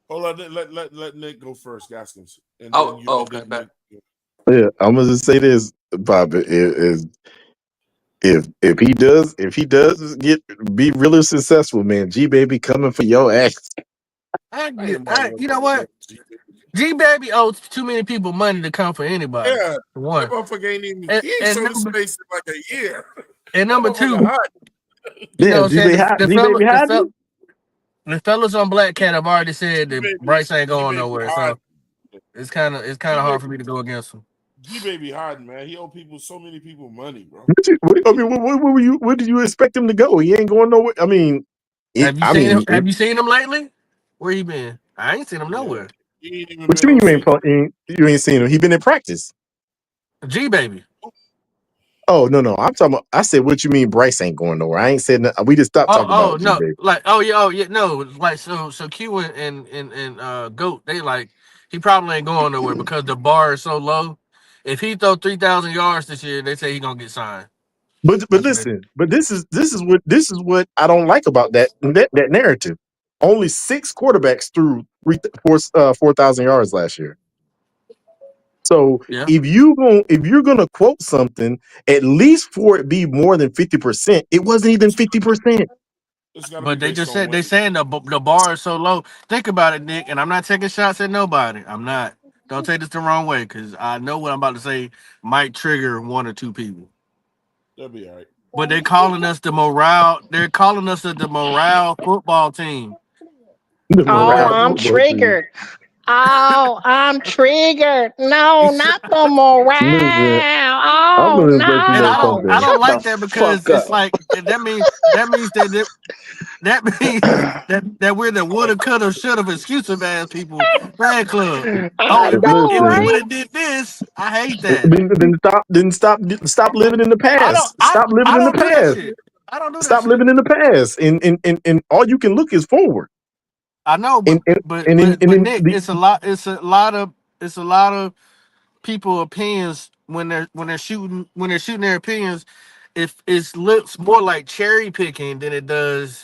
hold on. Let Nick go first, Gaskins, and then Oh, you oh and okay, then bet. Nick. yeah, I'm gonna just say this, Bobby. If he does be really successful, man, G baby coming for your ass. I ain't nobody worried You know about what? no G. G baby owes too many people money to come for anybody. Yeah, For that one, motherfucker ain't even. and, He ain't and showed his number face in like a year. and That number motherfucker two, hot. you know Yeah, what I'm G saying? baby, hiding. The fellas on Black Cat have already said G that baby, Bryce ain't G going baby nowhere. hiding. So it's kind of G hard for baby, me to go against him. G baby hiding, man. He owe people so many people money, bro. I mean, where did you expect him to go? He ain't going nowhere. I mean, Have you seen him? Have you seen him lately? Where he been? I ain't seen him Yeah, nowhere. he ain't even what been you mean on shit. you ain't seen him? He been in practice. G baby. Oh no, I'm talking about. I said, what you mean? Bryce ain't going nowhere. I ain't said nothing. We just stopped talking Oh about G no, baby. like oh yeah no, like so Q and Goat they like he probably ain't going nowhere because the bar is so low. If he throw 3,000 yards this year, they say he gonna get signed. But That's what they. listen, this is what I don't like about that narrative. Only 6 quarterbacks threw 4,000 yards last year. So Yeah, if you're gonna quote something, at least for it be more than 50%, it wasn't even It's, 50%. it's got to be but they based just on said they wins. saying the bar is so low. Think about it, Nick. And I'm not taking shots at nobody. I'm not. Don't take this the wrong way because I know what I'm about to say might trigger one or two people. They'll be all right. But they're calling us the morale. They're calling us the morale football team. The Oh, morale I'm football team. triggered. Oh, I'm triggered. No, It's, not the morale. Listen, I'm Oh, gonna just let you and know no. I something. don't Shut the like that because fuck it's up. like that means that we're the woulda coulda shoulda exclusive ass people fan club. Oh, I know, if we Listen, would right? have did this, I hate that. then stop living in the I don't past. I Stop living I in the don't do that past. shit. I don't do that Stop shit. living in the past. And all you can look is forward. I know, And and, and in and in Nick, the it's a lot of people opinions when they're shooting their opinions. If it looks more like cherry picking than it does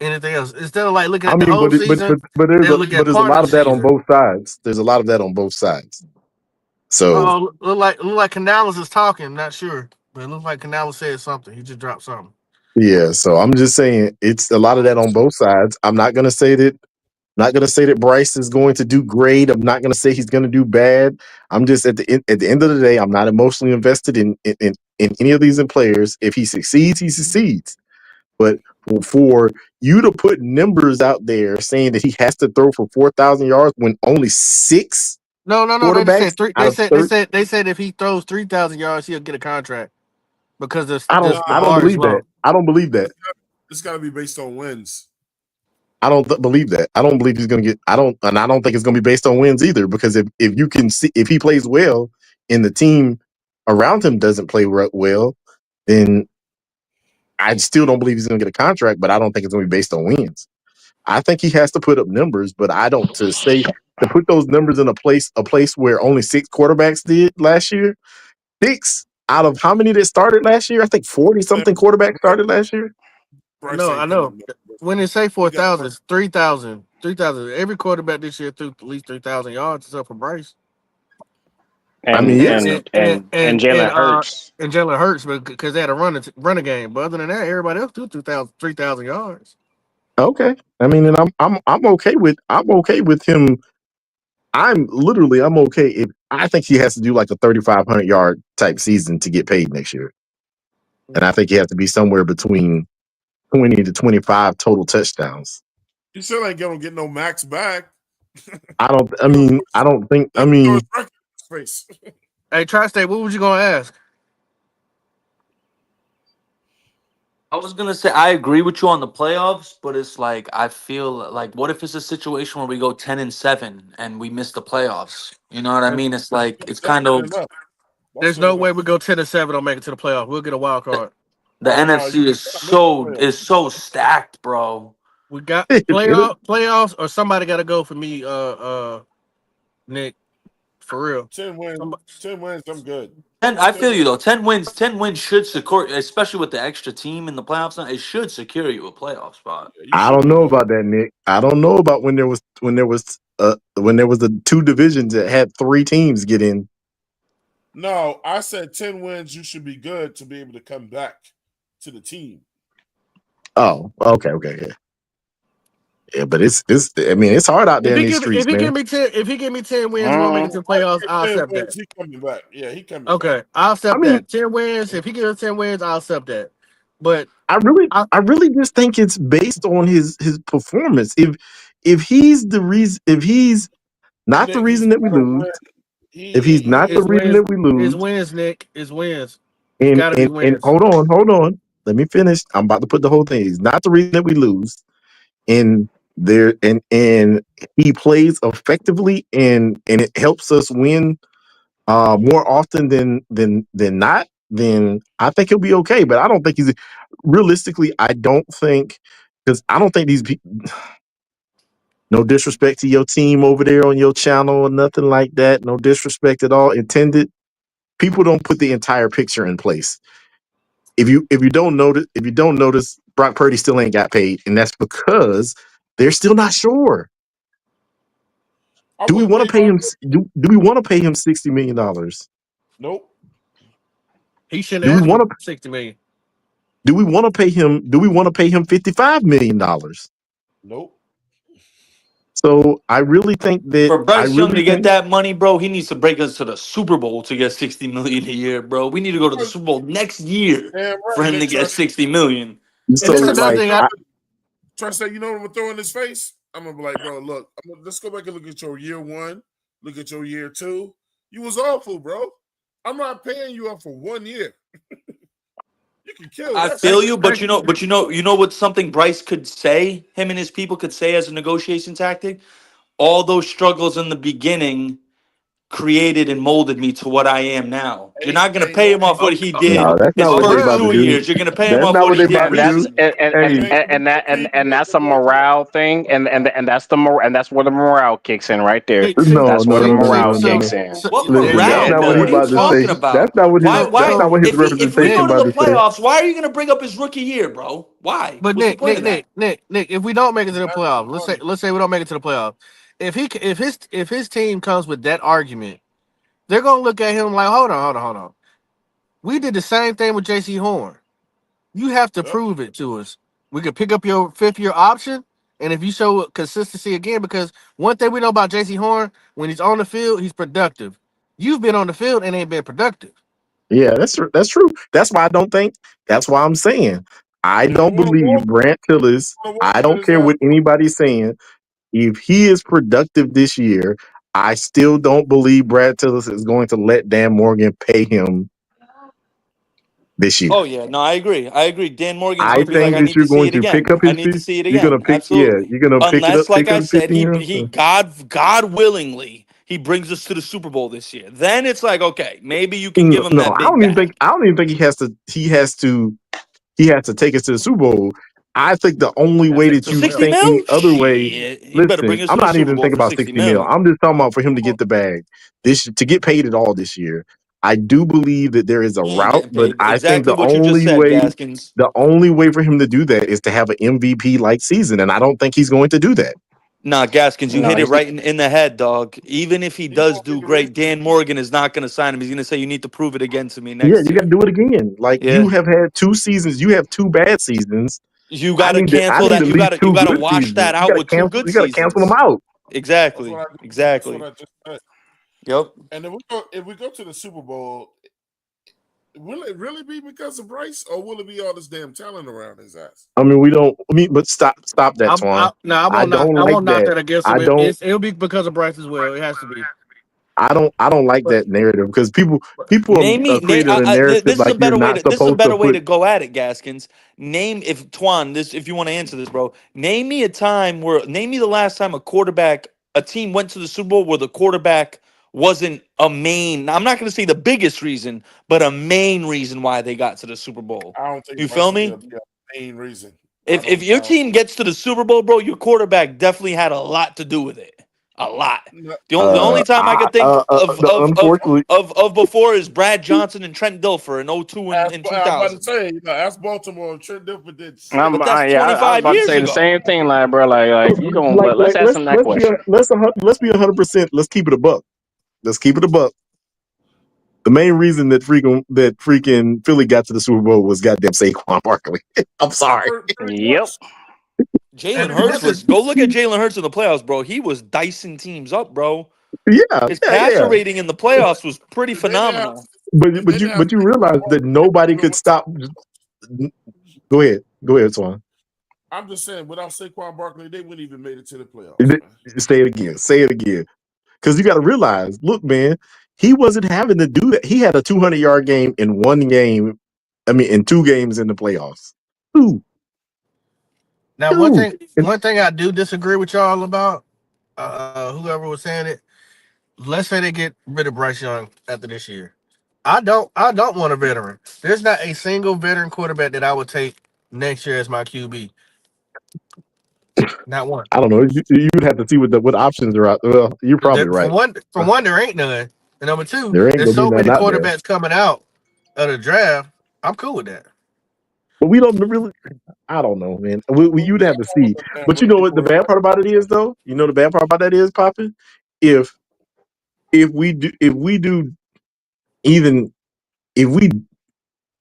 anything else. Instead of like looking I at the mean, whole but it, season, but there's they'll a look but at there's a part of lot the of that on season. both sides. There's a lot of that on both sides. So Look like Canales is talking. Not sure, but it looks like Canales said something. He just dropped something. yeah, so I'm just saying it's a lot of that on both sides. I'm not gonna say that Bryce is going to do great. I'm not gonna say he's gonna do bad. I'm just at the end of the day, I'm not emotionally invested in any of these players. If he succeeds, he succeeds. But for you to put numbers out there saying that he has to throw for 4,000 yards when only 6 No. They just quarterbacks said three. out of 30, They said if he throws 3,000 yards, he'll get a contract because the I don't bar is believe that. low. I don't believe that. It's got to be based on wins. I don't believe that. I don't believe he's going to get. I don't think it's going to be based on wins either. Because if you can see if he plays well and the team around him doesn't play well, then I still don't believe he's going to get a contract. But I don't think it's going to be based on wins. I think he has to put up numbers, but I don't to put those numbers in a place where only 6 quarterbacks did last year. 6 out of how many that started last year? I think 40-something quarterbacks started last year. I know. When they say 4,000, it's 3,000. 3,000. Every quarterback this year threw at least 3,000 yards, except for Bryce. And Jalen Hurts. And Jalen Hurts, because they had a run game. But other than that, everybody else threw 3,000 yards. Okay. I mean, and I'm okay with him. I'm okay if I think he has to do like a 3,500 yard type season to get paid next year. And I think he has to be somewhere between 20 to 25 total touchdowns. You still ain't gonna get no max back. I don't think. Hey, Tri-State, what was you gonna ask? I was gonna say I agree with you on the playoffs, but it's like I feel like what if it's a situation where we go 10-7 and we miss the playoffs? You know what I mean? It's like it's kind of There's no way we go 10-7 don't make it to the playoff. We'll get a wild card. The NFC is so stacked, bro. We got playoffs or somebody got to go for me, Nick. For real. 10 wins. 10 wins. I'm good. I feel you though. 10 wins should secure, especially with the extra team in the playoffs. It should secure you a playoff spot. I don't know about that, Nick. I don't know about when there was the two divisions that had 3 teams get in. No, I said 10 wins. You should be good to be able to come back to the team. Oh, okay, yeah. Yeah, but it's hard out there in these streets, man. If he give me 10 wins, won't make it to the playoffs, I'll accept that. He coming back. Yeah, he coming okay, back. I'll accept that. 10 wins. If he gives 10 wins, I'll accept that. But I really just think it's based on his performance. If he's the reason, if he's not the reason that we lose, if he's not the reason that we lose, his wins, Nick, his wins. And hold on. Let me finish. I'm about to put the whole thing. He's not the reason that we lose. And he plays effectively and it helps us win more often than not, then I think he'll be okay. But I don't think he's realistically, I don't think these people, no disrespect to your team over there on your channel or nothing like that. No disrespect at all intended. People don't put the entire picture in place. If you don't notice, Brock Purdy still ain't got paid, and that's because they're still not sure. Do we want to pay him? Do we want to pay him $60 million? Nope. He shouldn't ask for $60 million. Do we want to pay him? Do we want to pay him $55 million? Nope. So I really think that for Bryce Young to get that money, bro, he needs to break us to the Super Bowl to get $60 million a year, bro. We need to go to the Super Bowl next year for him to get $60 million. So Trust that, you know what I'm gonna throw in his face? I'm gonna be like, bro, look, let's go back and look at your year 1, look at your year 2. You was awful, bro. I'm not paying you up for 1 year. You can kill. I feel you, but you know what something Bryce could say, him and his people could say as a negotiation tactic? All those struggles in the beginning created and molded me to what I am now. You're not going to pay him off what he did. No, that's not what they're about to do. Years. You're going to pay him off what he did. And that's a morale thing, and that's where the morale kicks in right there. That's where the morale kicks in. What morale? That's not what he's about to say. That's not what his representation if we go to the about to say. playoffs, why are you going to bring up his rookie year, bro? Why? But Nick, if we don't make it to the playoffs, let's say we don't make it to the playoffs. If his team comes with that argument, they're gonna look at him like, hold on. We did the same thing with JC Horn. You have to prove it to us. We could pick up your 5th-year option, and if you show consistency again, because one thing we know about JC Horn, when he's on the field, he's productive. You've been on the field and ain't been productive. Yeah, that's true. That's why I don't think. That's why I'm saying I don't believe Brant Tillis. I don't care what anybody's saying. If he is productive this year, I still don't believe Brad Tillis is going to let Dan Morgan pay him this year. Oh yeah, no, I agree. Dan Morgan's I going to be like, I need to see it again. I need to see it again. You're going to pick, absolutely. You're going to pick it up. Like I said, he God willingly, he brings us to the Super Bowl this year. Then it's like, okay, maybe you can give him that. I don't even think he has to take us to the Super Bowl. I think the only way that you think any other way. Listen, I'm not even thinking about $60 million. I'm just talking about for him to get the bag to get paid at all this year. I do believe that there is a He ain't route, getting but paid. I think Exactly what you just said, Gaskins. the only way for him to do that is to have an MVP like season, and I don't think he's going to do that. Nah, Gaskins, you No, hit it he's right in the head, dog. Even if he He does won't be do the great, reason. Dan Morgan is not going to sign him. He's going to say, you need to prove it again to me Yeah, next you got to year. do it again. Like you Yeah. have had 2 seasons, you have 2 bad seasons. You got to I cancel need that. at You least got to 2 good wash seasons. that out with 2 good You got to cancel them seasons. out. That's what Exactly. I Exactly. just said. Yep. And if we go to the Super Bowl, will it really be because of Bryce, or will it be all this damn talent around his ass? I mean, we don't. I mean, but stop that, Twan. I I don't like won't knock that. that against I him. don't. It'll be because of Bryce as well. It has to be. I don't like But that narrative because people Name me. created a This narrative is a like you're better way not to. This is a supposed to better way put. to go at it, Gaskins. Name if Twan. If you want to answer this, bro. Name me a time where. Name me the last time a team went to the Super Bowl where the quarterback wasn't a main. I'm not going to say the biggest reason, but a main reason why they got to the Super Bowl. I don't think You Bryce feel will be me? a main reason. If your team gets to the Super Bowl, bro, your quarterback definitely had a lot to do with it. A lot. The only time I could think Unfortunately, of before is Brad Johnson and Trent Dilfer in '02 and I was about to 2000. say, ask Baltimore. Trent Dilfer did shit. But that's I was 25 about to years say the ago. same thing, like, bro. Like you going, but let's ask him that question. let's be 100%. Let's keep it a buck. Let's keep it a buck. The main reason that freaking Philly got to the Super Bowl was goddamn Saquon Barkley. I'm sorry. Pretty Yep. much. Jalen and Hurts this is was go look at Jalen Hurts in the playoffs, bro. He was dicing teams up, bro. Yeah, His yeah. passer rating in the playoffs was pretty They didn't have. phenomenal. They didn't have. But you realize that nobody could stop. Go ahead, Swan. I'm just saying, without Saquon Barkley, they wouldn't even made it to the playoffs, man. Say it again. Because you got to realize, look, man, he wasn't having to do that. He had a 200-yard game in 1 game. I mean, in 2 games in the playoffs. Two. now one thing I do disagree with y'all about. Whoever was saying it. Let's say they get rid of Bryce Young after this year. I don't want a veteran. There's not a single veteran quarterback that I would take next year as my QB. Not one. I don't know. You would have to see what options are out. Well, you're probably For right. one, there ain't none. And number two, There ain't there's gonna be so none many out there. quarterbacks coming out of the draft. I'm cool with that. But we don't really. I don't know, man. You'd have to All see. the damn But you know rookie what the bad quarterback. part about it is, though. You know the bad part about that is, Poppin. If we do even if we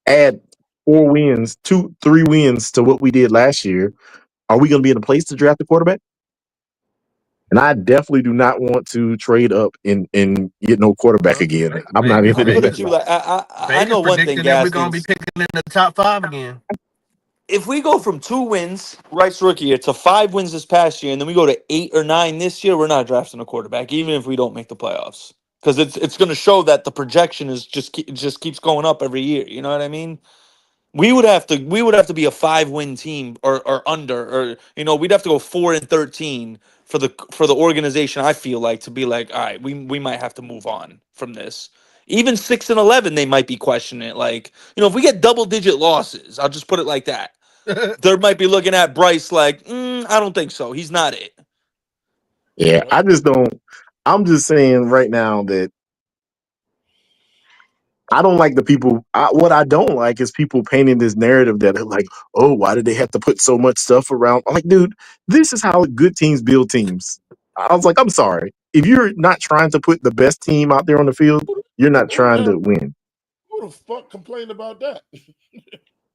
add 4 wins, 3 wins to what we did last year, are we going to be in a place to draft a quarterback? And I definitely do not want to trade up and get no quarterback Well, again. I'm not Vegas, even I'm going to with Vegas, do you. it. Like I Vegas know one thing, predicting that we're gonna be Gaskins. picking in the top 5 again. If we go from 2 wins, Rice rookie year, to 5 wins this past year, and then we go to 8 or 9 this year, we're not drafting a quarterback, even if we don't make the playoffs, because it's going to show that the projection is just keeps going up every year. You know what I mean? We would have to be a 5-win team or under, or we'd have to go 4-13 for the organization. I feel like to be like, all right, we might have to move on from this. Even 6-11, they might be questioning it. Like, if we get double-digit losses, I'll just put it like that. They might be looking at Bryce like, I don't think so. He's not it. Yeah, I just don't. I'm just saying right now that I don't like the people. What I don't like is people painting this narrative that are like, oh, why did they have to put so much stuff around? I'm like, dude, this is how good teams build teams. I was like, I'm sorry. If you're not trying to put the best team out there on the field, you're not Who the trying hell? to win. Who the fuck complained about that?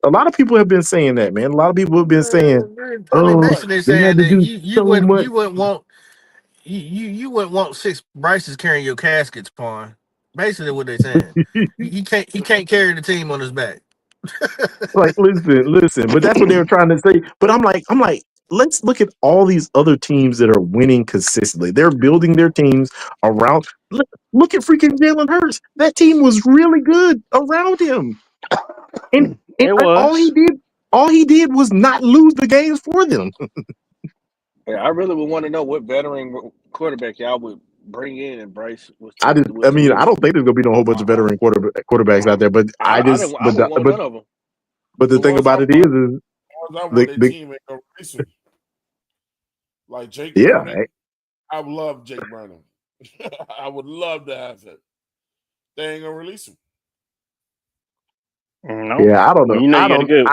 A lot of people have been saying that, man. A lot of people have been saying, I mean, oh, Right. basically they saying had to that do you so wouldn't much. you wouldn't want you wouldn't want 6 Bryces carrying your caskets, pawn. Basically, what they're saying. He can't carry the team on his back. Like, listen, but that's what they were trying to say. But I'm like, let's look at all these other teams that are winning consistently. They're building their teams around. Look at freaking Jalen Hurts. That team was really good around him, and It all was. he did was not lose the games for them. Yeah, I really would want to know what veteran quarterback y'all would bring in, and Bryce I was to mean, I leave. don't think there's gonna be no whole bunch of veteran quarterbacks out there. But I wouldn't want none of them. but the The thing ones I about it want, is their the team ain't gonna release them. Like Jake yeah. Browning. I would love Jake Browning. I would love to have it. they ain't gonna release him. No. Yeah, I don't know. When you know I you got a don't. good,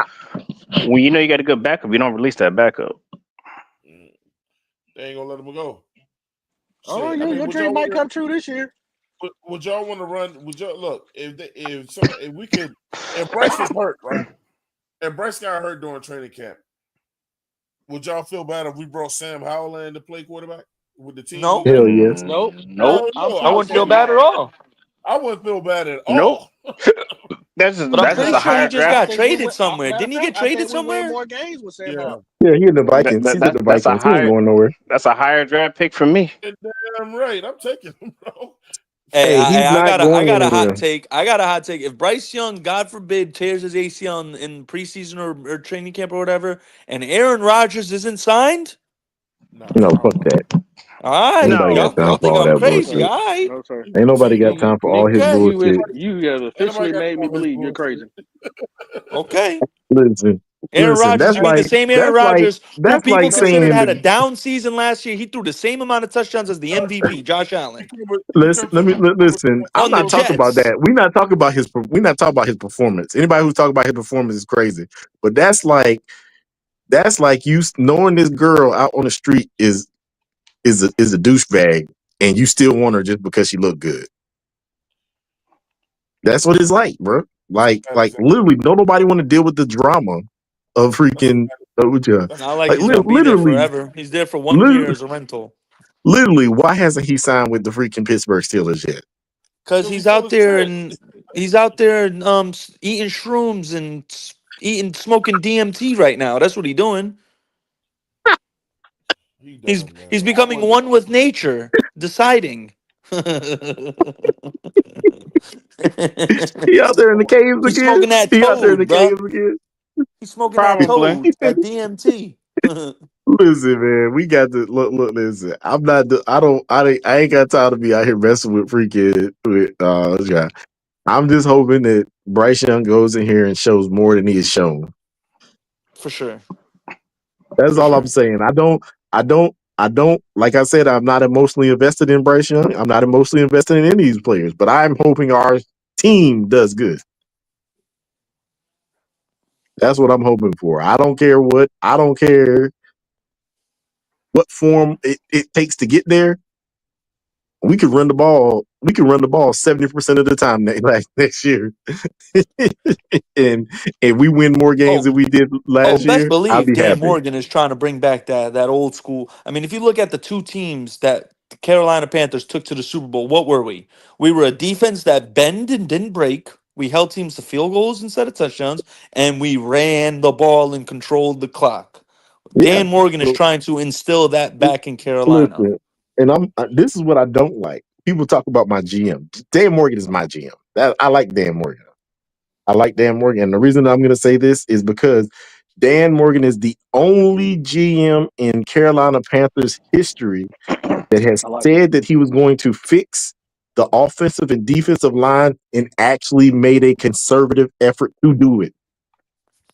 when you know you got a good backup, you don't release that backup. They ain't gonna let him go. Oh, Shit. I your mean, dream might come true this year. would y'all want to run? Would y'all look if we could? If Bryce was hurt, right? If Bryce got hurt during training camp, would y'all feel bad if we brought Sam Howell in to play quarterback? Would the team No, do that? Hell yes. Nope. Nope. I'm I I'm wouldn't feel for bad at all. I wouldn't feel bad at Nope. all. That's But I'm just pretty a sure he higher just I draft. got think we traded win. somewhere. Matter of Didn't he get fact, I traded think we win somewhere? more games with Sam Yeah, Howell. Yeah, he in the Vikings. He's in the That's a Vikings. He ain't higher. going nowhere. That's a higher draft pick for me. damn right. I'm taking him, bro. Hey, Hey, he's not I going got a hot anywhere. take. I got a hot take. If Bryce Young, God forbid, tears his ACL in preseason or training camp or whatever, and Aaron Rodgers isn't signed, Nah, No, I don't fuck know. that. all Ain't right, nobody No. got y'all time for think all I'm that No crazy. sir. bullshit. All right, No sir. Ain't nobody got You time for all his okay, bullshit. you have Ain't nobody officially got made me time for his believe you're bullshit. crazy. okay. Listen, Aaron listen. Rodgers, That's you mean the like same Aaron that's like Rodgers who that's people like considered saying had a the down season last year? He threw the same amount of touchdowns as the MVP, Josh Allen, listen. Let me listen. I'm on the not talking about Jets. that. We're not talking about his. We're not talking about his performance. Anybody who's talking about his performance is crazy. But that's like you knowing this girl out on the street is a douchebag, and you still want her just because she look good. That's what it's like, bro. Like literally, don't nobody want to deal with the drama of freaking. Not like Like he's gonna be there literally, forever. He's there for 1 year literally, as a rental. literally. Why hasn't he signed with the freaking Pittsburgh Steelers yet? Cause Because he's he's full out of there shit. and eating shrooms and eating smoking DMT right now. That's what he's doing. He He's dumb, man. he's I becoming wouldn't. one with nature, deciding. He out there in the caves He's again. smoking that He out there in toad, the bruh. caves again. He's smoking that Probably. toad, that DMT. Listen, man, we got to look. Look, listen. I'm not. I ain't got time to be out here messing with freaking with. Yeah. I'm just hoping that Bryce Young goes in here and shows more than he has shown. For sure. That's For all I'm sure. saying. I don't. Like I said, I'm not emotionally invested in Bryce Young. I'm not emotionally invested in any of these players. But I'm hoping our team does good. That's what I'm hoping for. I don't care what. I don't care what form it takes to get there. We could run the ball. We could run the ball 70% of the time next year, and we win more games Oh, than we did oh, last best year. I'll believe be Dan happy. Morgan is trying to bring back that old school. I mean, if you look at the two teams that the Carolina Panthers took to the Super Bowl, what were we? We were a defense that bend and didn't break. We held teams to field goals instead of touchdowns, and we ran the ball and controlled the clock. Yeah. Dan Morgan is So trying to instill that back in Carolina. listen, and this is what I don't like. People talk about my GM. Dan Morgan is my GM. I like Dan Morgan. I like Dan Morgan. And the reason I'm going to say this is because Dan Morgan is the only GM in Carolina Panthers history that has I like it. said that he was going to fix the offensive and defensive line and actually made a conservative effort to do it.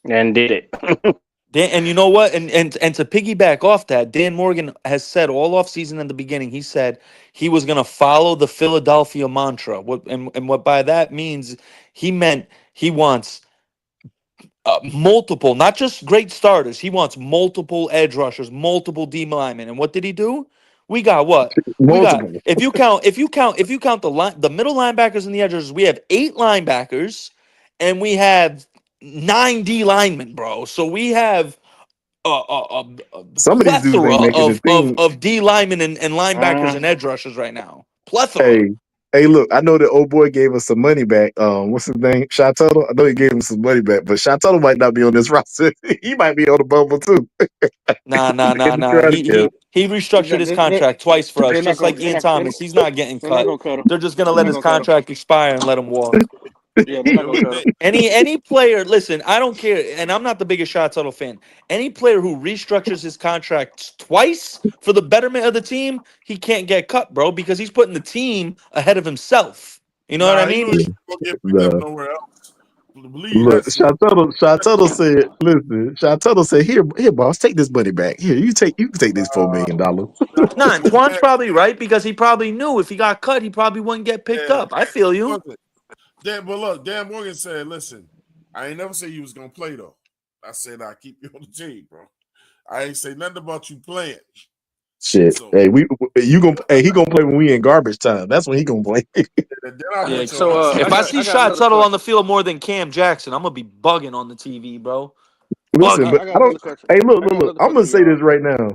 And did it. Dan, and you know what? And to piggyback off that, Dan Morgan has said all off season in the beginning, he said he was gonna follow the Philadelphia mantra. And what by that means, he meant he wants multiple, not just great starters. He wants multiple edge rushers, multiple D linemen. And what did he do? We got what? We got Multiple. if you count the middle linebackers and the edges, we have 8 linebackers and we have 9 D linemen, bro. So we have a Some of these dudes plethora ain't making the team. of D linemen and linebackers Uh, and edge rushers right now. Plethora. Hey, hey, look, I know that old boy gave us some money back. What's his name? Shot Tuttle. I know he gave him some money back, but Shot Tuttle might not be on this roster. He might be on the bubble too. Nah, nah, In nah, the nah. training camp. He restructured his contract twice for us, just like Ian Thomas. He's not getting They're not cut. gonna cut him. They're just gonna They're let not his gonna cut him. contract expire and let him walk. Yeah, they're not gonna cut him. Any player, listen, I don't care, and I'm not the biggest Shot Tuttle fan. Any player who restructures his contract twice for the betterment of the team, he can't get cut, bro, because he's putting the team ahead of himself. You know what I Nah, he knew mean? he was gonna get picked up The nowhere else. Believe Look, that's it. Shantuttle said, listen, Shantuttle said, here, boss, take this money back. Here, you can take this $4 million. Nah, and Twan's probably right because he probably knew if he got cut, he probably wouldn't get picked up. I feel you. But look, Dan Morgan said, listen, I ain't never say you was gonna play though. I said I keep you on the team, bro. I ain't say nothing about you playing. Shit. So Hey, he gonna play when we in garbage time. That's when he gonna play. then I'll Yeah. put your ass If in. I I see got Shot another Tuttle on question. the field more than Cam Jackson, I'm gonna be bugging on the TV, bro. Listen, but I got I don't. another question. Hey, look. I got another I'm gonna question, say this y'all. right now.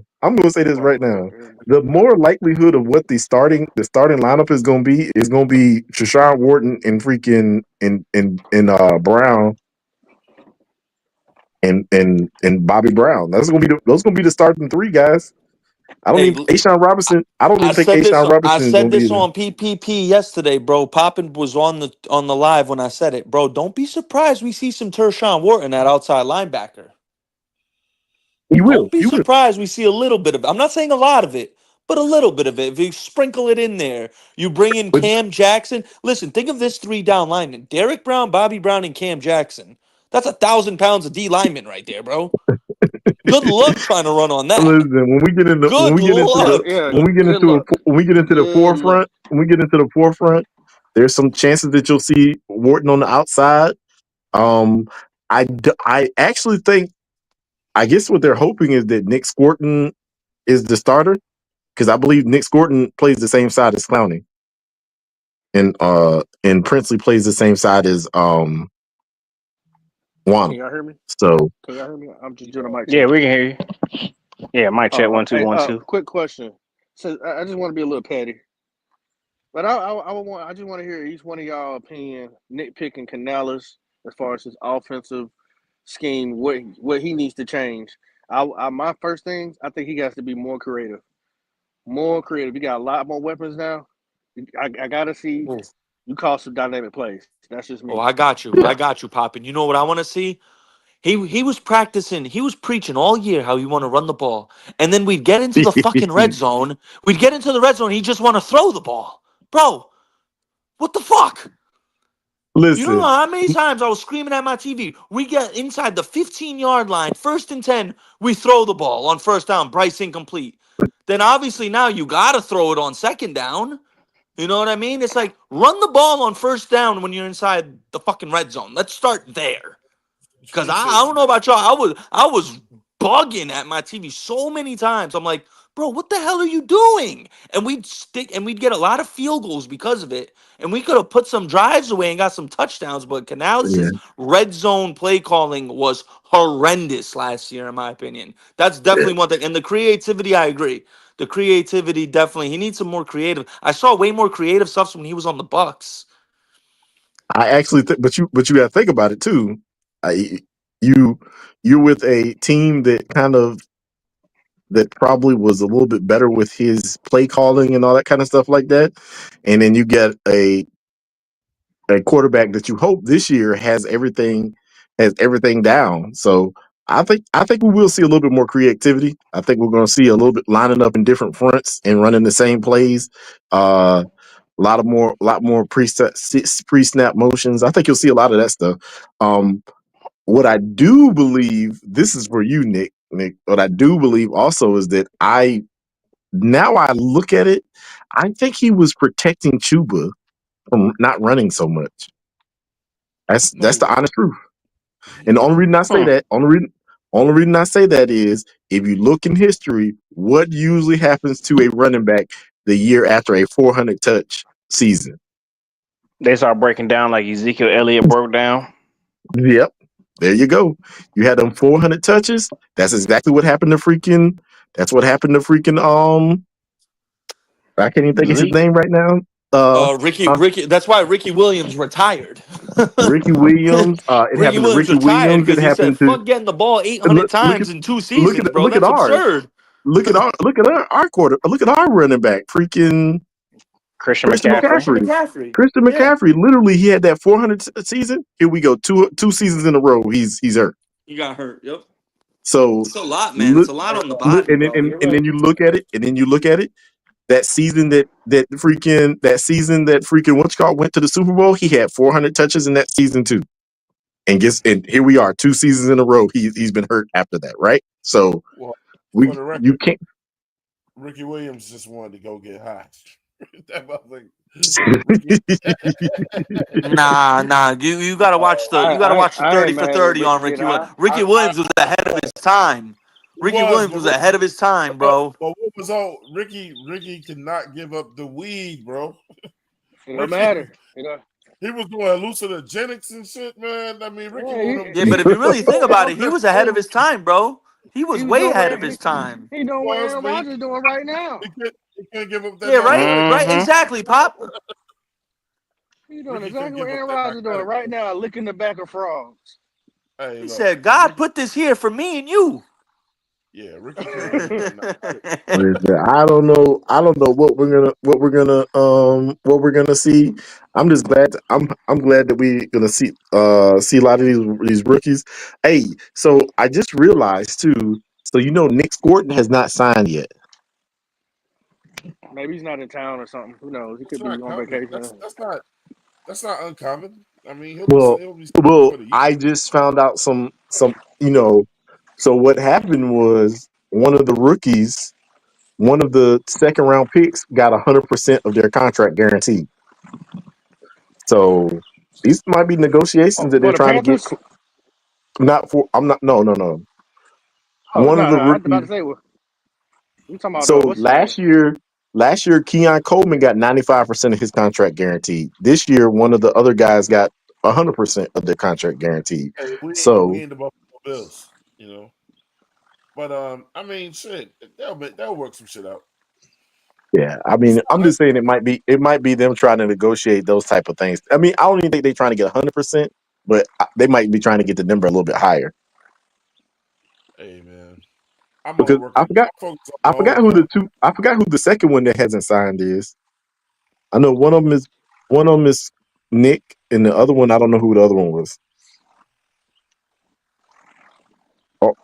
Hold The more likelihood of what the starting lineup is gonna be Treshaun Wharton and freaking Brown and Bobby Brown. Those gonna be the starting three guys. I don't Hey, even Ashawn Robinson. I don't I even think said this. Ashawn I Robinson is said gonna be this there. on PPP yesterday, bro. Poppin was on the live when I said it, bro. Don't be surprised we see some Tershawn Wharton at outside linebacker. You will. Don't be surprised we see a little bit of it. I'm not saying a lot of it, but a little bit of it. If you sprinkle it in there, you bring in But Cam Jackson. Listen, think of this 3 down lineman: Derek Brown, Bobby Brown, and Cam Jackson. That's 1,000 pounds of D lineman right there, bro. Good luck trying to run on that. listen, when we get into Good luck. Good luck. the Good luck. forefront, there's some chances that you'll see Wharton on the outside. Um, I actually think I guess what they're hoping is that Nick Scorton is the starter because I believe Nick Scorton plays the same side as Clowney, and Princely plays the same side as Can Wanham. y'all hear me? So Can y'all hear me? I'm just doing a mic Yeah, check. we can hear you. Yeah, mic check one two Hey, one two. quick question. So I just want to be a little petty, but I just want to hear each one of y'all opinion, nitpicking Canales as far as his offensive scheme, what he needs to change. My first things, I think he has to be more creative. More creative. You got a lot more weapons now. I gotta see you call some dynamic plays. That's just Oh, me. I got you. I got you, Poppin. You know what I want to see? He was practicing. He was preaching all year how he want to run the ball, and then we'd get into the fucking red zone. We'd get into the red zone. He just want to throw the ball, bro. What the fuck? You don't know listen, how many times I was screaming at my TV. We get inside the 15-yard line, 1st and 10. We throw the ball on 1st down. Bryce incomplete. Then obviously now you gotta throw it on 2nd down. You know what I mean? It's like run the ball on 1st down when you're inside the fucking red zone. Let's start there. Cause I don't know about y'all. I was bugging at my TV so many times. I'm like, bro, what the hell are you doing? And we'd get a lot of field goals because of it. And we could have put some drives away and got some touchdowns. But yeah, Canales' red zone play calling was horrendous last year, in my opinion. That's definitely one thing. And the creativity, I agree. The creativity definitely. He needs some more creative. I saw way more creative stuff when he was on the Bucks. I actually think, but you got to think about it too. I, you you're with a team that probably was a little bit better with his play calling and all that kind of stuff like that, and then you get a quarterback that you hope this year has everything down. So I think we will see a little bit more creativity. I think we're going to see a little bit lining up in different fronts and running the same plays. A lot more pre-snap motions. I think you'll see a lot of that stuff. What I do believe, this is for you, Nick. Nick, what I do believe also is that I look at it, I think he was protecting Chuba from not running so much. That's the honest truth. And the only reason I say Hmm. that, only reason I say that is if you look in history, what usually happens to a running back the year after a 400 touch season? They start breaking down like Ezekiel Elliott broke down. Yep. There you go. You had them 400 touches. That's exactly what happened to freaking. That's what happened to freaking. I can't even think of his Zeke. name right now. Uh, uh Ricky. That's why Ricky Williams retired. Ricky Williams. It Ricky happened to Williams Ricky retired Williams. It because he said, happened to "Fuck getting the ball 800 look look at times in 2 seasons, bro. look at That's ours. absurd." Look at our running back. Freaking Christian Christian Oh, McCaffrey. Christian McCaffrey. McCaffrey. Christian Yeah, McCaffrey. Literally, he had that 400 season. Here we go. Two seasons in a row. He's hurt. he got hurt. Yep. So It's a lot, man. It's look, a lot on the body, and then bro. You're and right. then you look at it, and then you look at it. That season that freaking what's called went to the Super Bowl. He had 400 touches in that season too. And here we are, 2 seasons in a row. He's been hurt after that, right? So Well, for the record, you can't. Ricky Williams just wanted to go get high. That motherfucker. Nah. You gotta watch the I ain't 30 for mad at 30 Ricky on getting Ricky high. Williams. Ricky Williams was ahead of his time. Ricky Williams was ahead of his time, bro. But what was all Ricky could not give up the weed, bro. It don't matter. You know. He was doing hallucinogenics and shit, man. I mean, Ricky. Yeah, but if you really think about it, he was ahead of his time, bro. He was way ahead of his time. He doing what Aaron Rodgers doing right now. He can't give up that. Yeah, right, exactly, Pop. He doing exactly what Aaron Rodgers doing right now, licking the back of frogs. Hey, he said, "God put this here for me and you." Yeah, Ricky. I don't know what we're gonna see. I'm just glad. I'm glad that we're gonna see a lot of these rookies. Hey, so I just realized too. So Nick Gordon has not signed yet. Maybe he's not in town or something. Who knows? He could be on vacation. That's not uncommon. I mean, he'll be well. I just found out some. So what happened was one of the rookies, one of the second round picks, got 100% of their contract guaranteed. So these might be negotiations that they're trying Panthers? to get. Not for. I'm not. No. One of the I was about to rookies. say, you talking about So last year, Keon Coleman got 95% of his contract guaranteed. This year, one of the other guys got 100% of their contract guaranteed. Hey, we ain't the Buffalo Bills, But I mean, shit, they'll work some shit out. Yeah, I mean, I'm just saying it might be them trying to negotiate those type of things. I mean, I don't even think they're trying to get 100%, but they might be trying to get the number a little bit higher. Hey man, because I forgot who the second one that hasn't signed is. I know one of them is Nick, and the other one I don't know who the other one was.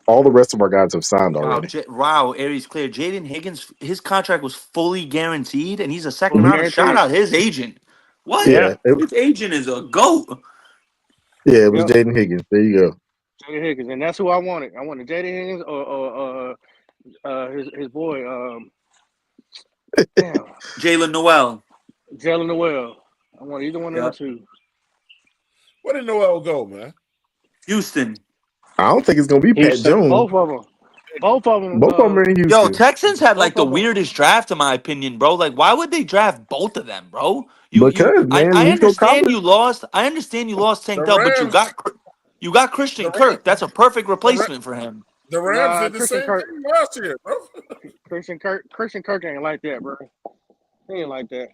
All the rest of our guys have signed already. Wow, Aries clear. Jaden Higgins, his contract was fully guaranteed, and he's a second rounder. Shout out his agent. What? Yeah, his agent is a GOAT. Yeah, it was Jaden Higgins. There you go. Jaden Higgins, and that's who I wanted. I wanted Jaden Higgins or his boy. Jalen Noel. I want either one of the two. Where did Noel go, man? Houston. I don't think it's gonna be Pat Jones. Both of them are in Houston. Yo, Texans had like the weirdest draft in my opinion, bro. Like, why would they draft both of them, bro? I understand you lost. I understand you lost Tank Dell, but you got Christian Kirk. That's a perfect replacement for him. The Rams did the same thing last year, bro. Christian Kirk ain't like that, bro. He ain't like that.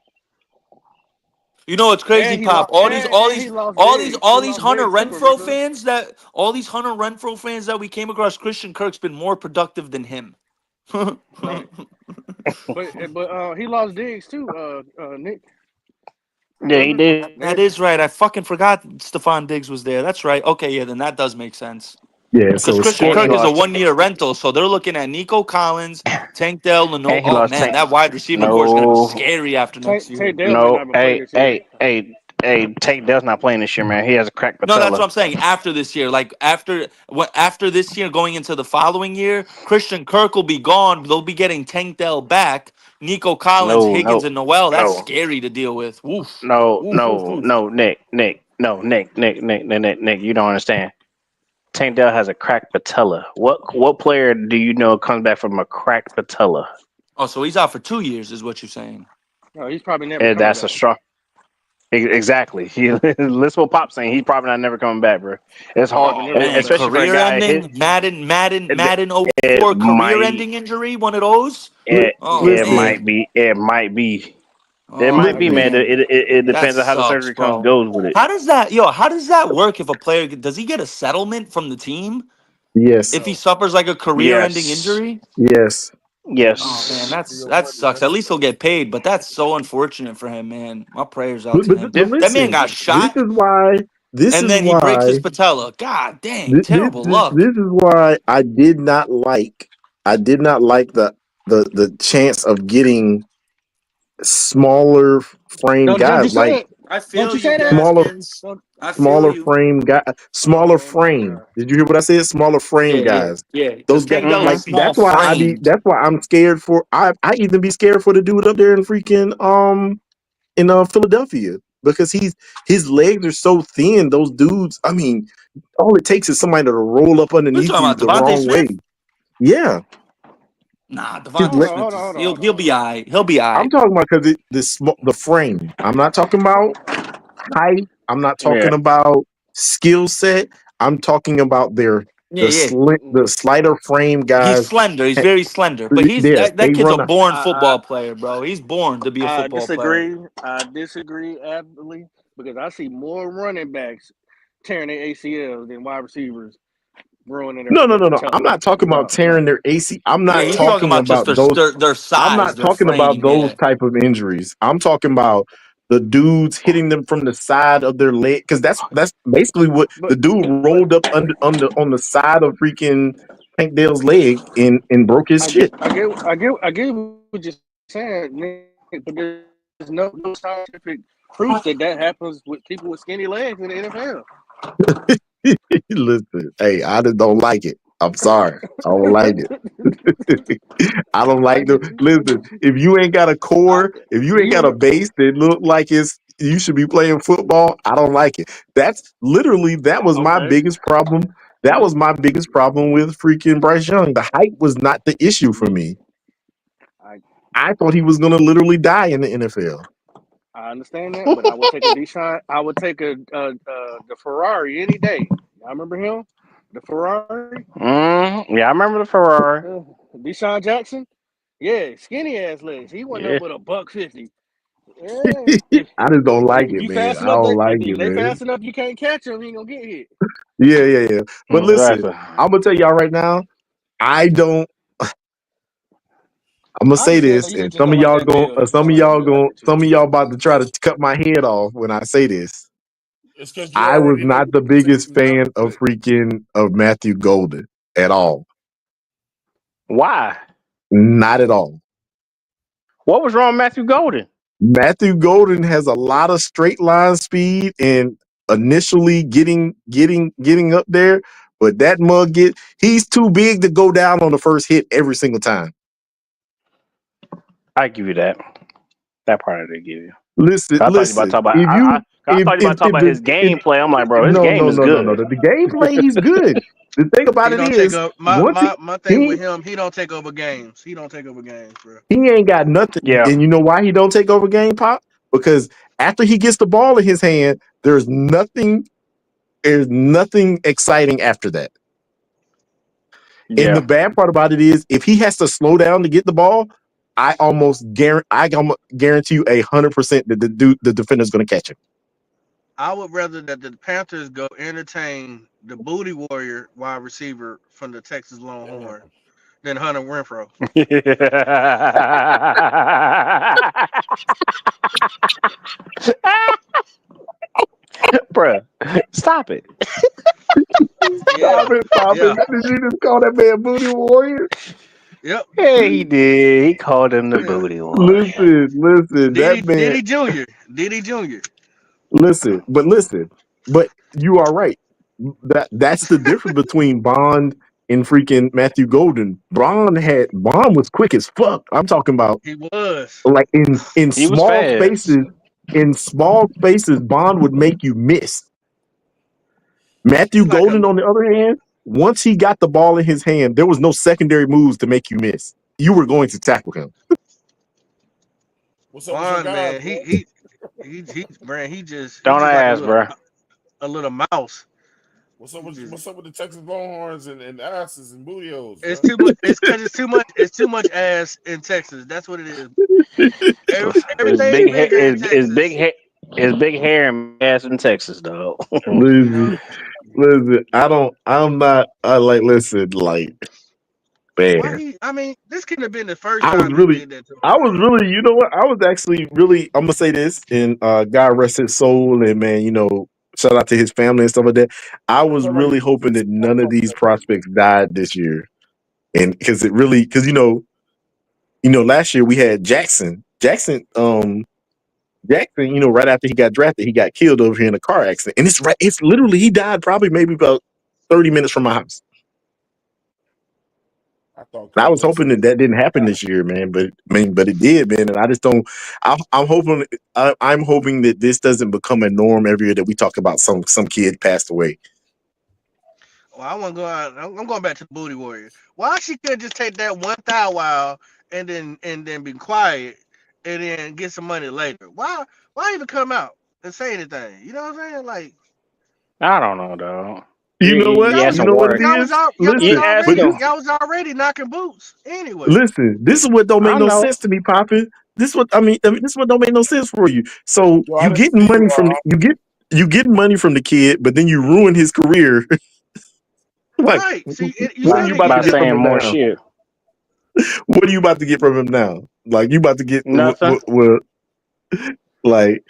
You know what's crazy, Pop? All these Hunter Renfro fans that we came across, Christian Kirk's been more productive than him. Right. but he lost Diggs too, Nick. Yeah, he did. That is right. I fucking forgot Stephon Diggs was there. That's right. Okay, yeah, then that does make sense. Yeah, because Christian Kirk is a 1-year rental, so they're looking at Nico Collins, Tank Dell, Leno. Oh man, that wide receiver core is gonna be scary after next year. Tank Dell's not playing this year, man. He has a cracked patella. No, that's what I'm saying. After this year, like after this year, going into the following year, Christian Kirk will be gone. They'll be getting Tank Dell back. Nico Collins, Higgins, and Noel. That's scary to deal with. Oof. Nick. You don't understand. Tank Dell has a cracked patella. What player do you know comes back from a cracked patella? Oh, so he's out for 2 years, is what you're saying? No, he's probably never. That's back. A strong. Exactly. Listen what Pop's saying. He's probably not never coming back, bro. It's hard, especially career for a guy. Ending. Madden 04 career-ending injury. One of those. It might be. It might be, man. It depends on how the surgery goes with it. How does that work? If a player does he get a settlement from the team? Yes. If he suffers like a career-ending injury? Yes. Oh man, that sucks. At least he'll get paid, but that's so unfortunate for him, man. My prayers out to him. That man got shot. This is why. He breaks his patella. God dang, terrible luck. This is why I did not like the chance of getting smaller frame guys. I Don't feel you you, say that? Smaller, Gaskins. Don't, I feel smaller you. frame guy, smaller oh my frame. god. Did you hear what I said? Smaller frame Yeah, yeah, guys. yeah. Those Because guys, Tank Dell is like small framed. that's why I'm scared for. I even be scared for the dude up there in freaking in Philadelphia because his legs are so thin. Those dudes. I mean, all it takes is somebody to roll up We're underneath talking you about the Devontae wrong way. Smith. Yeah, Nah, his Devontae leg. Smith is Hold he'll on. be all right. He'll be all I'm right. talking about because the frame. I'm not talking about height. I'm not Yeah. talking about skill set. I'm talking about Yeah, yeah. the slider frame He's guys. slender. He's very slender. But he's Yeah, that they kid's a run a born I football player, bro. He's born to be a I football player. disagree. I disagree absolutely because I see more running backs tearing their ACLs than wide receivers ruining their no. I'm toe. not talking about tearing their AC. I'm Yeah, not he's talking talking about just about those. their I'm size, not their talking about frame. those Yeah. type of injuries. I'm talking about the dudes hitting them from the side of their leg because that's basically what But the dude but rolled up on the side of freaking Tank Dale's leg and broke his shit. I get what you're saying, Nick, but there's no scientific proof that happens with people with skinny legs in the NFL. Listen, hey, I just don't like it. I'm sorry, I don't like it. I don't I like get, the listen. If you ain't got a I, core, if you do ain't you got a remember? base that look like you should be playing football, I don't like it. That's literally that was my Okay, biggest problem. That was my biggest problem with freaking Bryce Young. The height was not the issue for yeah, me. I I thought he was gonna literally die in the NFL. I understand that, but I would take a Deshaun. I would take the Ferrari any day. I remember him, the Ferrari, Yeah, I remember the Ferrari. Deshaun Jackson. Yeah, skinny ass legs. He went Yeah. up with a buck 50. Yeah, if I just don't like if it, you man. fast I enough, don't like if it, they man. fast enough, you can't catch him. He ain't gonna get hit. Yeah. But listen, Exactly. I'm gonna tell y'all right now. I don't. I'm gonna I say understand though. this, You and just don't like that Dale. You just don't like that Dale. I get you. some of y'all about to try to cut my head off when I say this. It's because you I was already know not the what the biggest Texans done fan of with it. Matthew Golden at all. Why? Not at all. What was wrong with Matthew Golden? Matthew Golden has a lot of straight line speed and initially getting up there, but that he's too big to go down on the first hit every single time. I give you that. That part I did give you. Listen, I thought you about to listen. talk about. If you I thought you about to talk if about his gameplay. I'm like, bro, his no game is no. good. The gameplay he's good. The thing about He it don't take is up once my thing he with him. He don't take over games. He don't take over games, bro. he ain't got nothing, Yeah, and you know why he don't take over game pop? Because after he gets the ball in his hand, there's nothing exciting after that. And the yeah, bad part about it is if he has to slow down to get the ball, I almost guarantee you 100% that the defender's going to catch him. I would rather that the Panthers go entertain the booty warrior wide receiver from the Texas Longhorn Damn. than Hunter Renfro. bro, stop it. Yeah, Stop it. yeah, Did you just call that man Booty Warrior? yep. Yeah, he did. He called him the Yeah. booty warrior. Listen, that man, Diddy Jr. Diddy Jr. listen, but you are right. That's the difference between Bond and freaking Matthew Golden. Bond was quick as fuck. I'm talking about He was. like in He was small fast. spaces. In small spaces, Bond would make you miss. He Matthew like a Golden, on the other hand, once he got the ball in his hand, there was no secondary moves to make you miss. You were going to tackle him. What's up with your Bond guy, man. bro? Man. He Don't just like ask, bro. a little mouse. He just What's up with the Texas Longhorns and asses and booty holes, it's bro? too much. It's because it's too much. It's too much ass in Texas. That's what it is. It's Everything big hair. bigger in Texas. It's big hair and ass in Texas, dog. You know. Listen, I'm not, I like, listen, like, Why man. he? I mean, this couldn't have been the first I was time he really, did that to him, I bro. was really, you know what? I was actually really, I'm gonna say this, and God rest his soul, and man, shout out to his family and stuff like that. I I was felt like really you was hoping just that none of talking these that shit. prospects died this year, and because last year we had Jackson. Jackson Jackson, right after he got drafted, he got killed over here in a car accident. And it's literally, he died probably maybe about 30 minutes from my house. I was hoping that didn't happen this year, man. But it did, man. And I just don't. I'm hoping that this doesn't become a norm every year that we talk about some kid passed away. Well, I want to go out. I'm going back to the Booty Warrior. Why she could just take that one thou wow and then be quiet and then get some money later? Why even come out and say anything? You know what I'm saying? Like, I don't know, though. You know what? You You know what it is? Y'all was already knocking boots anyway. Listen, this is what don't make no sense to me, Poppin. This is what this is what don't make no sense for you. So you getting money from you getting money from the kid, but then you ruin his career. Like, right. See, what are you about to get from him more now? shit. What are you about to get from him now? Like, you about to get nothing. Like,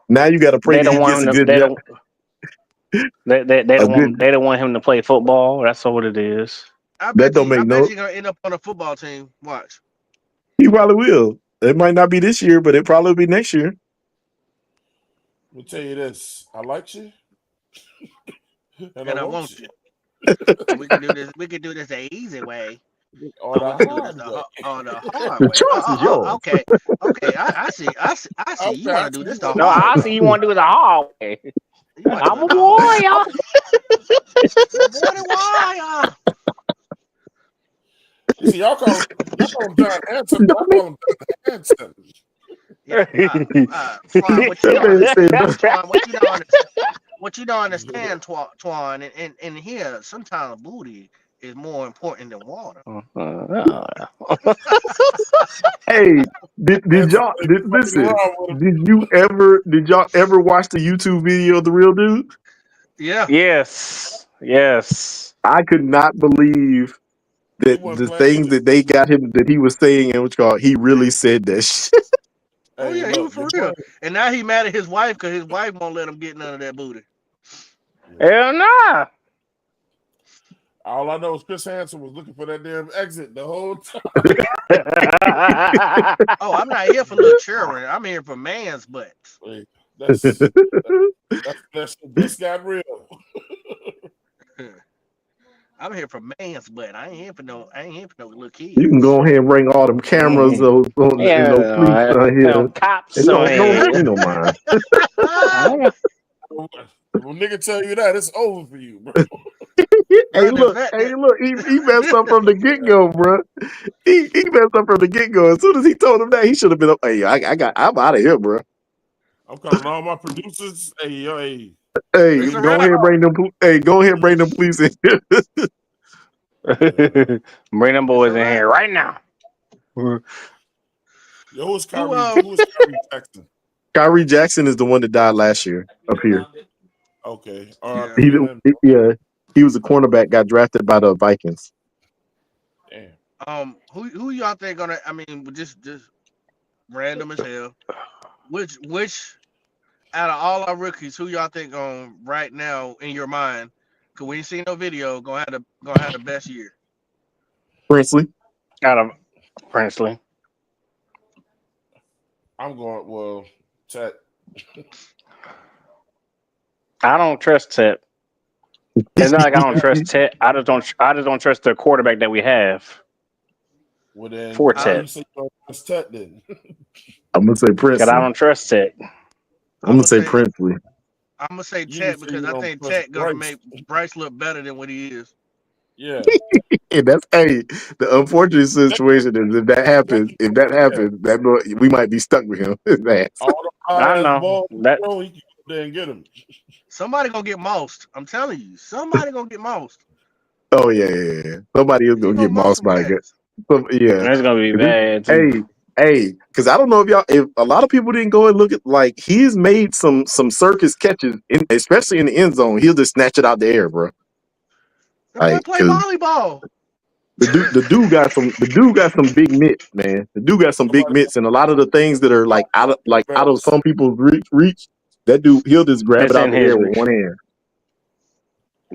now you got to pray that he gets a good job. They don't want him to play football. That's all what it is. I bet you're gonna end up on a football team. Watch. He probably will. It might not be this year, but it probably will be next year. Let me tell you this. I like you. and I want you. We can do this the easy way. Or the hard way. Choice is yours. Okay. I see. You want to do this the hard way. No, I see you want to do it the hard way. I'm a warrior. Warrior. You see, y'all call him John Hanson. I call him Hanson. What you don't understand, Twan, and here sometimes booty is more important than water. Hey, did y'all ever watch the YouTube video of the real dude? Yeah. Yes. I could not believe that the things that they got him that he was saying and he really said that shit. Oh yeah, he was for real. And now he mad at his wife because his wife won't let him get none of that booty. Hell nah. All I know is Chris Hansen was looking for that damn exit the whole time. Oh, I'm not here for little children. I'm here for man's butts. This got real. I'm here for man's butt. I ain't here for no little kids. You can go ahead and bring all them cameras on here. Cops on here. You know mine. When nigga tell you that, it's over for you, bro. Hey, look, he messed up from the get-go, bro. He messed up from the get-go. As soon as he told him that, he should have been up. Hey, I'm out of here, bro. I'm calling all my producers. Hey, go ahead and bring them. Hey, go ahead and bring them police in here. Bring them boys in here right now. Yo, who's Kyrie Jackson? Kyrie Jackson is the one that died last year up here. Okay. He was a cornerback, got drafted by the Vikings. Damn. Who y'all think gonna? I mean, just random as hell. Which out of all our rookies, who y'all think right now in your mind? Cause we ain't seen no video. Gonna have the best year. Princely. Out of Princely. I'm going Tet. I don't trust Tet. It's not like I don't trust Tet. I just don't trust the quarterback that we have. Well then, for Tet. Tet then. I'm gonna say Princely. Because I don't trust Tet. I'm gonna say Princely. I'm gonna say Tet because I think Tet gonna make Bryce look better than what he is. Yeah. That's the unfortunate situation is if that happens, that we might be stuck with him. I know that. He can go there and get him. Somebody gonna get moused. I'm telling you, somebody gonna get moused. Oh yeah. Somebody is gonna get moused by a good. Yeah, it's gonna be bad. Hey, because I don't know if a lot of people didn't go and look at he's made some circus catches, especially in the end zone. He'll just snatch it out the air, bro. Play volleyball. The dude got some big mitts, man. The dude got some big mitts, and a lot of the things that are out of some people's reach. That dude, he'll just grab it out the air with one hand.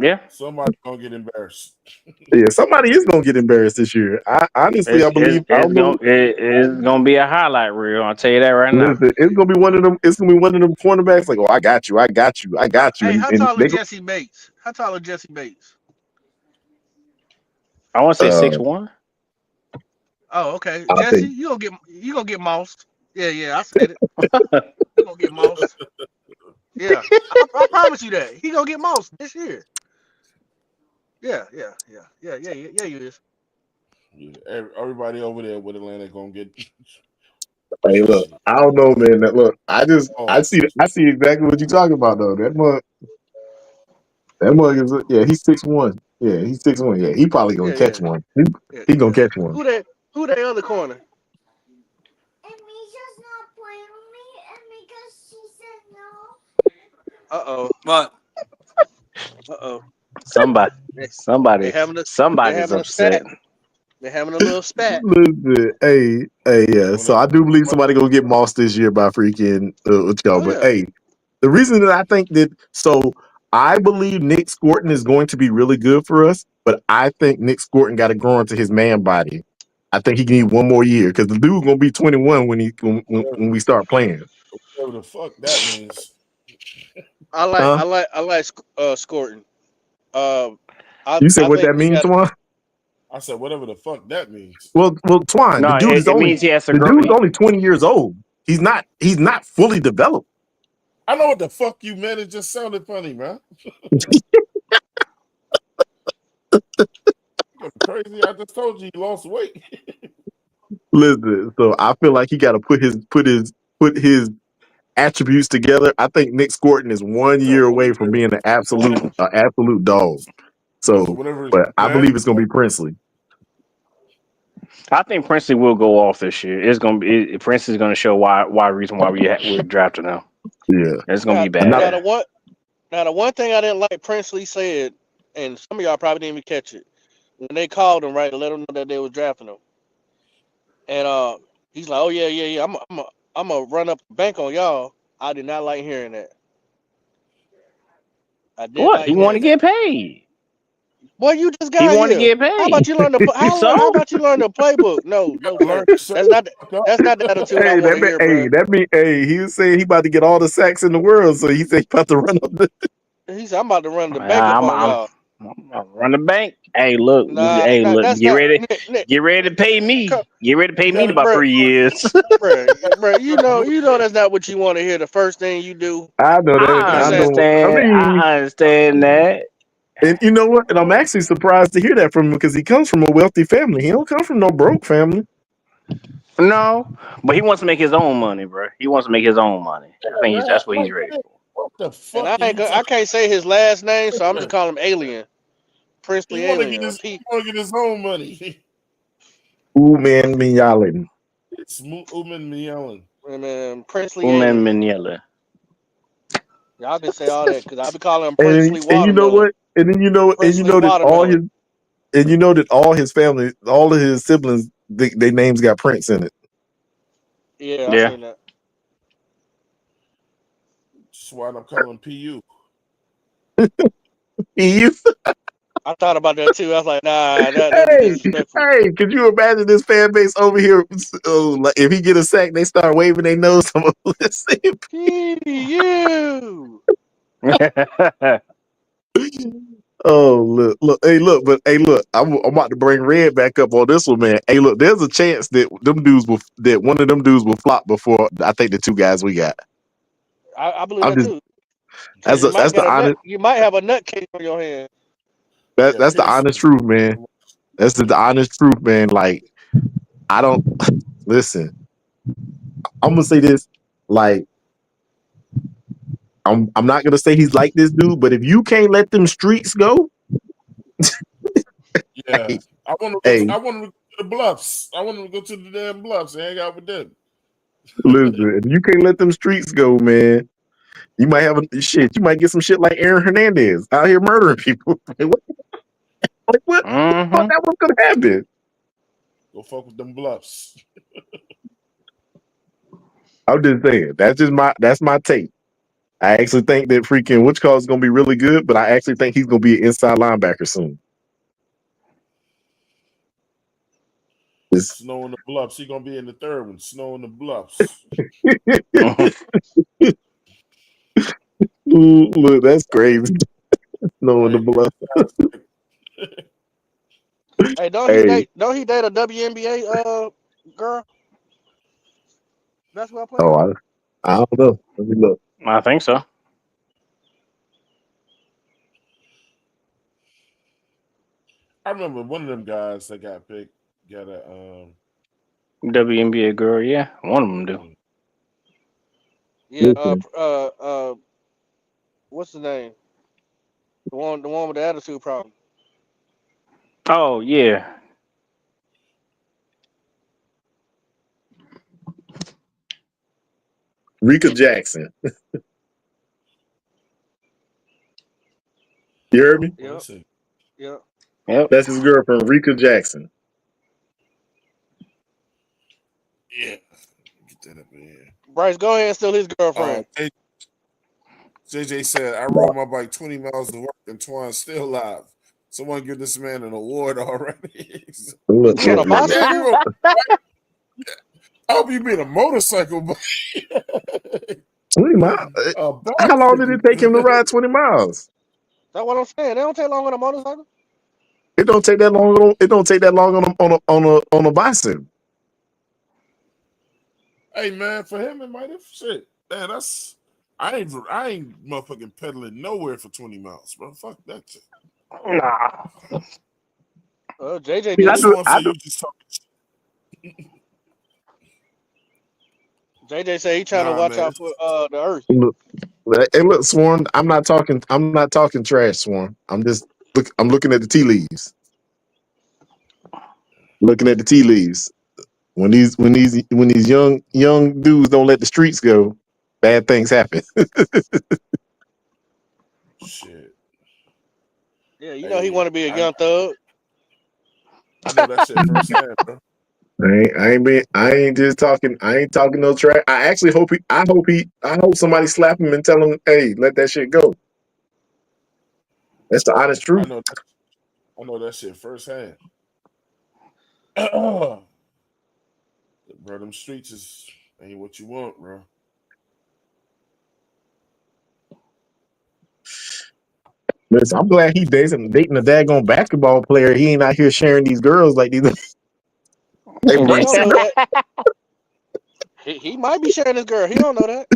Yeah, Somebody's gonna get embarrassed. Yeah, somebody is gonna get embarrassed this year. I honestly, I believe. I don't know. it's gonna be a highlight reel. I'll tell you that right now. Listen, it's gonna be one of them. It's gonna be one of them cornerbacks. Like, oh, I got you. I got you. I got you. Hey, how And tall they is go. Jesse Bates? How tall is Jesse Bates? I want to say Uh, 6'1". Oh, okay. I Jesse, think. you gonna get moused. Yeah, I said it. You gonna get moused. Yeah, I promise you that he gonna get moused this year. Yeah. You is. Yeah, everybody over there with Atlanta gonna get Hey, look. shit. I don't know, man. Look, I Oh, see exactly what you're talking about, though. That mug is. Yeah, he's 6'1". Yeah, he's 6'1". Yeah, he probably gonna Yeah, catch yeah, one. yeah, He gonna yeah. catch one. Who they other corner? Uh oh. What? Uh oh. Somebody, They, they somebody, having a they somebody's having a upset. spat. They having a little spat. Listen, hey, yeah. when So they, I do believe somebody gonna get mossed this year by freaking what y'all. Oh But yeah. hey, the reason that I think that I believe Nick Scorton is going to be really good for us, but I think Nick Scorton got to grow into his man body. I think he need one more year because the dude gonna be 21 when we start playing. whatever the fuck that means. I like Huh? I like I like Scorton. Uh, I You said I what think that we means, got. Twan? I said whatever the fuck that means. Well, Twan, No, it means he has to the grow. dude's only 20 years old. He's not fully developed. I know what the fuck you meant. It just sounded funny, man. You're crazy. I just told you lost weight. Listen, so I feel like he got to put his attributes together. I think Nick Scorton is 1 year away from being an absolute dog. So So, whatever his but I plan. believe it's gonna be Princely. I think Princely will go off this year. It's gonna be Princely's gonna show why reason why we're drafting him. Yeah, It's gonna Now, be not now bad. the one thing I didn't like Princely said, and some of y'all probably didn't even catch it when they called him right to let him know that they was drafting him, and he's like, oh yeah, I'm gonna run up the bank on y'all. I did not like hearing that. I didn't What? like He want to hearing that. get paid. Boy, you just He got want to here. get How paid. about you learn the how So about you learn the playbook? No, You no, gotta learn sir. to shut the fuck up. That's not the attitude I hey want to hear, bro. he was saying he about to get all the sacks in the world, so he said he about to run up the. He said, I'm about to run the bank up I'm, on I'm, y'all. I'm run the bank. Nah, Hey, look. that's Get not ready. Nick, Get ready to pay come, me. Get ready to pay You me in gotta about bro, 3 years. bro. You know that's not what you want to hear. The first thing you do, I know that. I you I say, know. I understand. mean, I understand that. and you know what? And I'm actually surprised to hear that from him because he comes from a wealthy family. He don't come from no broke family. No, but he wants to make his own money, bro. He wants to make his own money. I think man, that's what he's like ready this. for. What the and fuck are you I talking can't say his last name, so I'm just about? calling him Alien, He Princely wanna get Alien, or his P. he wanna get his own money. Ooh man, me yelling. It's Uman Yellen. Princely Uman Alien. Manila. Y'all can say all that because I be calling him And Princely you know Watermelon. what? And then you Princely know that Watermelon. all his family, all of his siblings, their names got Prince in it. Yeah, I Yeah. seen that. That's why I'm calling PU. You, I thought about that too. I was like, nah, that'd be hey, disrespectful. hey, could you imagine this fan base over here? Oh, like if he get a sack, they start waving their nose. Let's see. You. Oh look, I'm about to bring Red back up on this one, man. Hey, look, there's a chance that one of them dudes will flop before I think the two guys we got. I believe I'm that just too. Cause you might that's got the a nut. honest You might have a nut case on your hand. Yeah, that's the honest Pearson. truth, man. That's the honest truth, man. Like I don't listen. I'm gonna say this, like I'm not gonna say he's like this dude, but if you can't let them streaks go, Yeah. hey, I wanna go hey, I wanna go to the bluffs. I wanna go to the damn bluffs and hang out with them. listen, if you can't let them streaks go, man, you might have a shit. You might get some shit like Aaron Hernandez out here murdering people. What thought hmm that was gonna happen? Go fuck with them bluffs. I'm just saying. That's my take. I actually think that freaking Wichita is going to be really good, but I actually think he's going to be an inside linebacker soon. Snow in the Bluffs. He's going to be in the third one. Snow in the Bluffs. Look, that's crazy. Snow in the Bluffs. Hey, don't he date a WNBA girl? Basketball player? Oh, I don't know. Let me look. I think so. I remember one of them guys that got picked got a WNBA girl, yeah. One of them do. Yeah. Listen, What's the name? The one with the attitude problem. Oh yeah. Rika Jackson. You heard me? Yep. Yep. Yep. That's his girlfriend, Rika Jackson. yeah. Get that up in here. Bryce, go ahead and steal his girlfriend. JJ said, I rode my bike 20 miles to work and Twan's still alive. Someone give this man an award already. Look, On a bicycle? I hope you mean a motorcycle. 20 miles? How long did it take him to ride 20 miles? That's what I'm saying. They don't take long on a motorcycle. It don't take that long. It don't take that long on a bicycle. Hey man, for him it might have shit. Man, that's I ain't motherfucking pedaling nowhere for 20 miles, bro. Fuck that shit. Nah. JJ JJ said he trying to watch out for the earth. Look, Sworn. I'm not talking trash, Sworn. I'm looking at the tea leaves. Looking at the tea leaves. When these young dudes don't let the streets go, bad things happen. Shit. Yeah, you know he want to be a young thug. I know that shit firsthand, bro. I ain't just talking. I ain't talking no trash. I hope somebody slap him and tell him, hey, let that shit go. That's the honest truth. I know that shit firsthand. Bro, them streets ain't what you want, bro. Listen, I'm glad he dating a daggone basketball player. He ain't out here sharing these girls like these. Hey, Bryce, don't know that. He might be sharing his girl. He don't know that.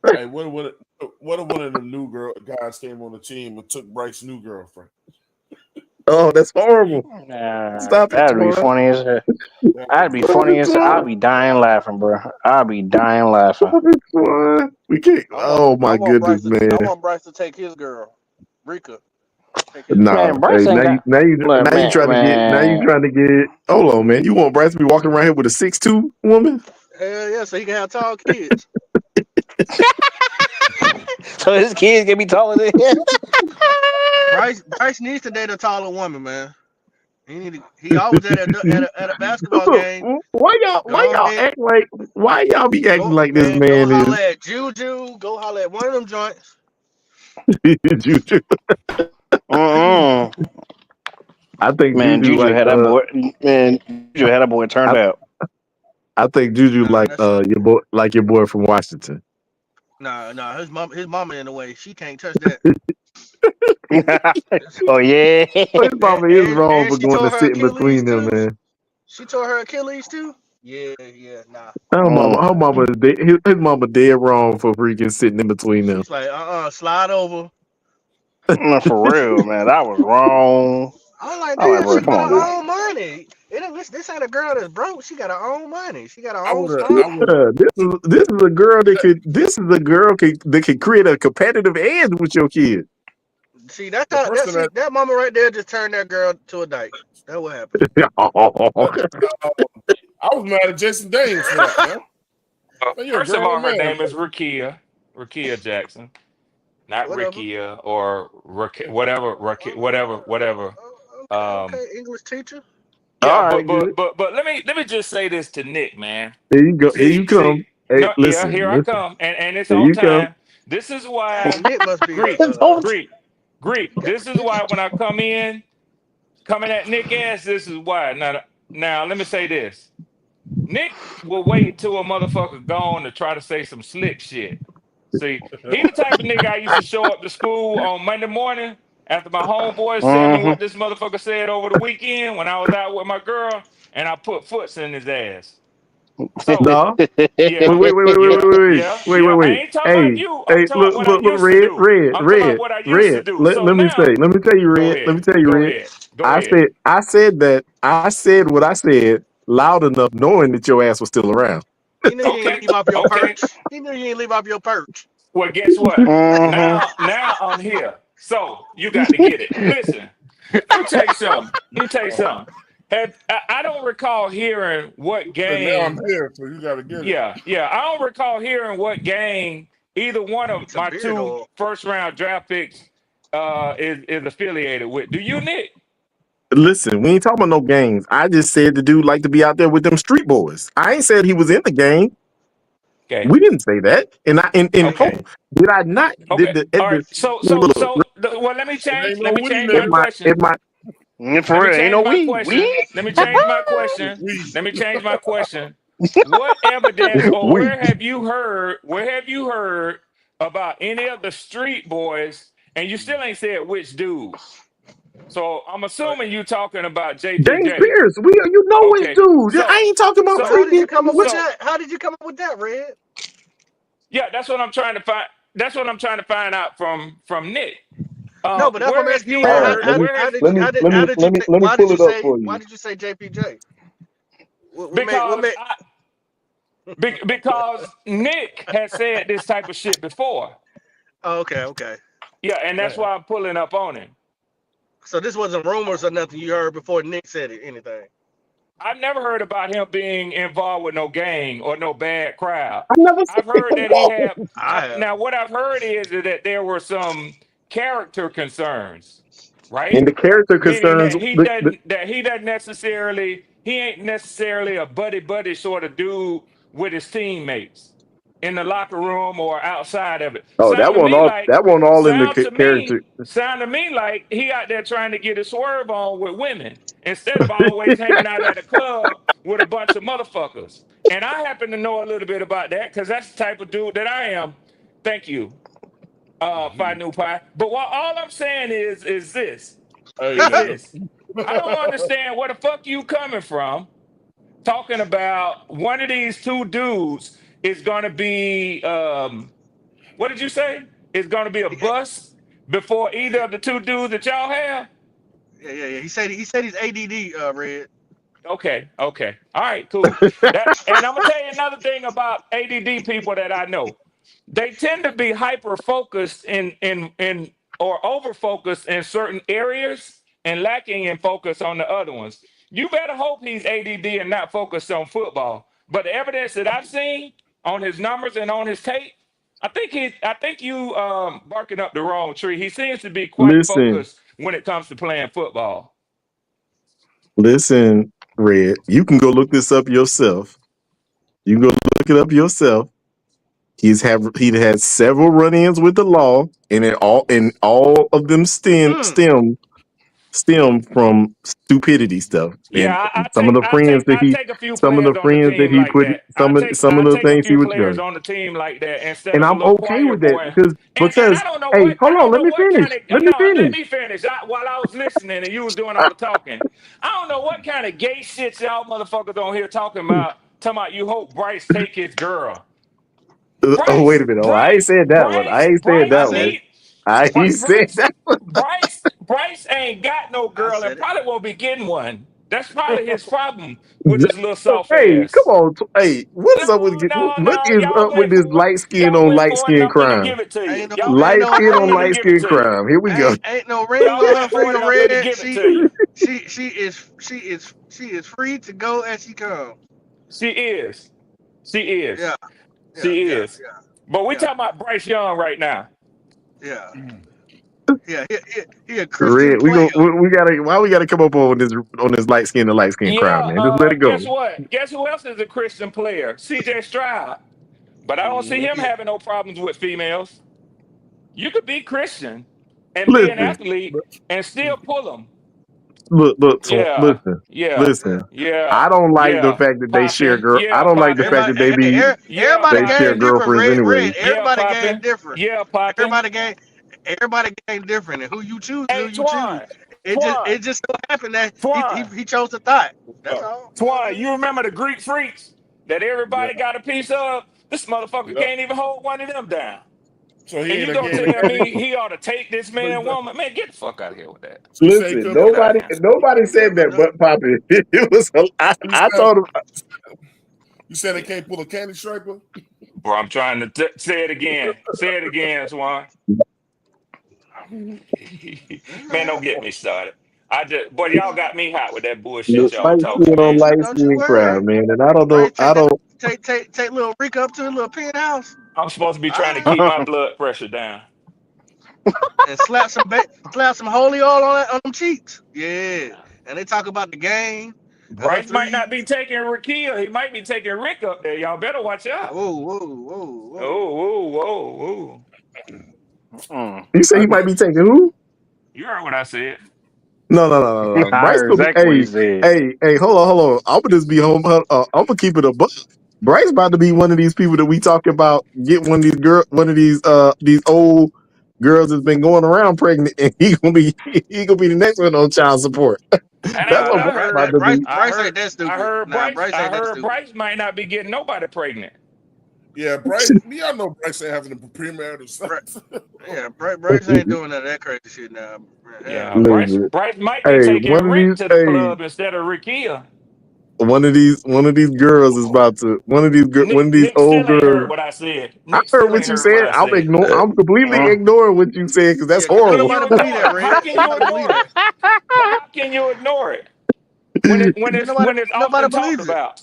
Hey, what if one of them new guys came on the team and took Bryce's new girlfriend? Oh, that's horrible. Stop it. That'd be funny as hell. That'd be funny as hell. I'll be dying laughing, bro. I'll be dying laughing. We can't. Oh my goodness, man. I want Bryce to take his girl, Rika. Nah, hey, now you trying to get. Hold on, man. You want Bryce to be walking around here with a 6'2" woman? Hell yeah, so he can have tall kids. So his kids can be taller than him. Bryce needs to date a taller woman, man. He always at a basketball game. Why y'all be acting like this man go is? Holler at Juju. Go holler at one of them joints. Juju. I think Juju had that boy. Man, Juju had that boy turned out. I think Juju your boy from Washington. Nah, his mama in the way. She can't touch that. Oh yeah. His mama is wrong for going to sit in between them, man. She tore her Achilles too. Yeah, nah. Her mama is dead. His mama dead wrong for freaking sitting in between them. She's like, slide over. No, for real, man. That was wrong. I'm like, damn, she got her own money. This ain't a girl that's broke. She got her own money. She got her own spot. This is a girl that could create a competitive edge with your kid. See, that mama right there just turned that girl to a dyke. That's what happened. I was mad at Jason Dames for that, man. First of all, her name is Rakia Jackson, not Rikia or whatever. Okay, English teacher. Yeah, but let me just say this to Nick, man. Here you go. Here you come. No, yeah, listen, here I listen. come, and it's Here on you come. time. This is Hey, why Nick must be Greek, Don't- Greek, Greek. This is why when I come in, coming at Nick ass, this is why. Now let me say this. Nick will wait till a motherfucker gone to try to say some slick shit. See, he the type of nigga I used to show up to school on Monday morning after my homeboys tell me Mm-hmm. what this motherfucker said over the weekend when I was out with my girl, and I put foots in his ass. So, No. yeah, yeah, yeah, yeah. I Wait. ain't talking about Hey, you. I'm talking about what I look, used to red, do. red, I'm talking about red, what I used to red. do. Let So me say, now, let me tell you, go red. Let me ahead, tell you, go red. ahead, go ahead. I said that. I said what I said loud enough, knowing that your ass was still around. He knew you ain't Okay, leave off your okay. perch. He knew you ain't leave off your perch. Well, guess what? Mm-hmm. Now I'm here. So you got to get it. Listen, let me tell you something. Let me tell you something. I don't recall hearing what But now I'm game. here, so you got to get it. Yeah. I don't recall hearing what game either one of Need some my beard two oil. first round draft picks is affiliated with. Do you, Nick? Listen, we ain't talking about no games. I just said the dude like to be out there with them street boys. I ain't said he was in the game. Okay. We didn't say that. And hold Okay. on. Did I not? Okay. Did the, All at right. the So look, well, let me It ain't change. no Let me we, change if my nigga. question. my Let For me real, ain't change no my we. question. Let me change my question. We. Let me change my question. What evidence or we where have you heard about any of the street boys? And you still ain't said which dudes. So I'm assuming you talking about James JPJ. Pierce, you know which Okay. dude. I So ain't talking about But so how street did you come up with niggas. so that? How did you come up with that, Red? yeah, that's what I'm trying to find. That's what I'm trying to find out from Nick. No, but that's what I'm Where have asking you, you Red. All right, heard? let me Where have How did you say, let me pull it up for why you. did you say JPJ? What because made because Nick has said this type of shit before. Oh, okay. Yeah, and that's why I'm pulling up on him. So this wasn't rumors or nothing you heard before Nick said it, anything. I've never heard about him being involved with no gang or no bad crowd. I never said I've heard that he had. I have. Now, what I've heard is that there were some character concerns, right? and the character Meaning concerns that he ain't necessarily a buddy sort of dude with his teammates in the locker room or outside of it. oh that one all in the character. Sound to me like he out there trying to get his swerve on with women instead of always hanging out at a club with a bunch of motherfuckers. And I happen to know a little bit about that because that's the type of dude that I am. Thank you, Phi New Pie. But what all I'm saying is this Hey, is nigga. this. I don't understand where the fuck you coming from talking about one of these two dudes is gonna be what did you say? It's gonna be a bust before either of the two dudes that y'all have? Yeah. He said he's ADD, Red. Okay. All right, cool. That and I'm gonna tell you another thing about ADD people that I know. They tend to be hyper focused in or over focused in certain areas and lacking in focus on the other ones. You better hope he's ADD and not focused on football. But the evidence that I've seen on his numbers and on his tape, I think you barking up the wrong tree. He seems to be quite Listen, focused when it comes to playing football. listen, Red. You can go look this up yourself. You can go look it up yourself. He had several run-ins with the law, and all of them Mm. stem from stupidity stuff. Yeah, And some of the friends that I take a few players on the team he like put that. some of I the take a things he few was players doing. on the team like that instead And of a I'm little okay choir with that boy. And because hey, I hold on, don't let know me what finish. kind of Let me no, let finish. me finish. While I was listening and you was doing all the talking, I don't know what kind of gay shit y'all motherfuckers on here talking about you hope Bryce take his girl. Oh, wait a minute. Oh, I ain't said that one. I ain't said I that said one. it. Need I ain't said Bryce that one. Bryce ain't got no I girl and said it. probably won't be getting one. That's probably his problem with his little soft Hey, come ass. on. Hey, what is up with what No. is up with this light skin Y'all on went light for it, and skin I'm finna crime? give it to you. Ain't no Y'all ain't Light went no skin for it. I'm on finna ring. light give it skin to you. crime. Here we go. Ain't no ring Y'all on her went for it, finger, and I'm finna Red. give it to you. She is free to go as she comes. She is. She Yeah, is. yeah, She yeah, is. But we yeah, talking about Bryce Young right now. yeah, Mm. yeah. He a Christian Red, player. we gotta why we gotta come up on this light skin crime, Yeah. man. Just let it go. Guess what? Guess who else is a Christian player? CJ Stroud. But I don't see him having no problems with females. You could be Christian and be an Listen, athlete and still pull them. look, Yeah, listen, yeah, listen. I yeah, don't like the yeah. fact that they share Popping, girl. I yeah, don't like the fact popping, Everybody, that they be yeah, everybody they share game popping, different. girlfriends anyway. Red. yeah, Everybody game popping, different. yeah, popping. Everybody game different, and who you choose is who Hey, you choose. Twan, It Twan, just so happened that Twan, he chose the thought. That's all. You know what I'm Twan. saying? You remember the Greek freaks that Yeah. everybody got a piece of? This motherfucker Yep. can't even hold one of them down. So he And ain't you a gonna game tell mechanic. me he ought to take this So man, woman? Man, get the fuck out of here with that. you say he Listen, couldn't Get pull. out of nobody here. nobody Yeah, said that, no, but Poppy. It was. You I said told him. you said they can't pull a candy striper. Bro, I'm trying to say it again. Say it again, Swan. Man, don't get me started. Boy, y'all got me hot with that bullshit y'all Light talking, skin on man. light don't you skin worry. crowd, man. And I don't know. Bryce, I don't. take little Rick up to a little penthouse. I'm supposed to be All trying to right. keep my blood pressure down. And slap some holy oil on them cheeks. Yeah. And they talk about the game and her Bryce might not be threes. taking Rakia. He might be taking Rick up there. Y'all better watch out. Whoa, whoa, whoa, whoa. Oh, whoa, whoa, whoa. Mm. You say I he might think be taking who? You heard what I said. No. I Bryce heard gonna be. exactly what he said. Hey. Hold on. I'm gonna just be home. I'm gonna keep it a buck. Bryce about to be one of these people that we talk about. Get one of these old girls that's been going around pregnant, and he gonna be the next one on child support. That ain't That's what what Nah, I Bryce about heard. to be. I heard Bryce. I Ain't that heard stupid. Bryce might not be getting nobody pregnant. yeah, Bryce. Y'all know Bryce ain't having a premarital Bry- sex. Yeah, Bryce ain't doing none of that crazy shit now. Hell Yeah, no. Listen, Bryce might be hey, taking Rick to the club instead of Rakia. one of these girls is about to one of these Nick old still ain't girls. heard what I said. I Nick heard still what ain't you heard what said. I said. I'm completely Mm. ignoring what you said because that's Yeah, couldn't horrible. You nobody believe ignore that, it. How Red. can Couldn't you nobody ignore believe it? that. But how can you ignore it when it's Nobody often talked believes it. about?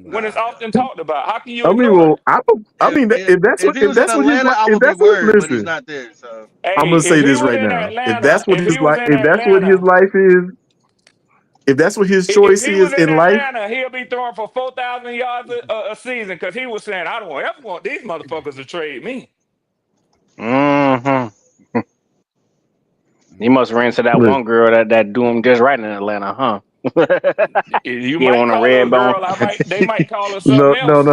When it's Nah. often talked about, how can you I mean, ignore well, it? I mean, If he if was in that's what his Atlanta, life, I if would be that's what worried, but he's listen, not there. So I'm Hey, gonna if say he this was right in now. Atlanta, if he was in His Atlanta, life is, if that's what his if choice he was is in in life, Atlanta, he'll be throwing for 4,000 yards a season because he was saying, "I don't ever want these motherfuckers to trade me." Hmm. He must ran to that listen, one girl that do him just right in Atlanta, huh? You He might on a call her a red bone. girl. They might call her something no. else.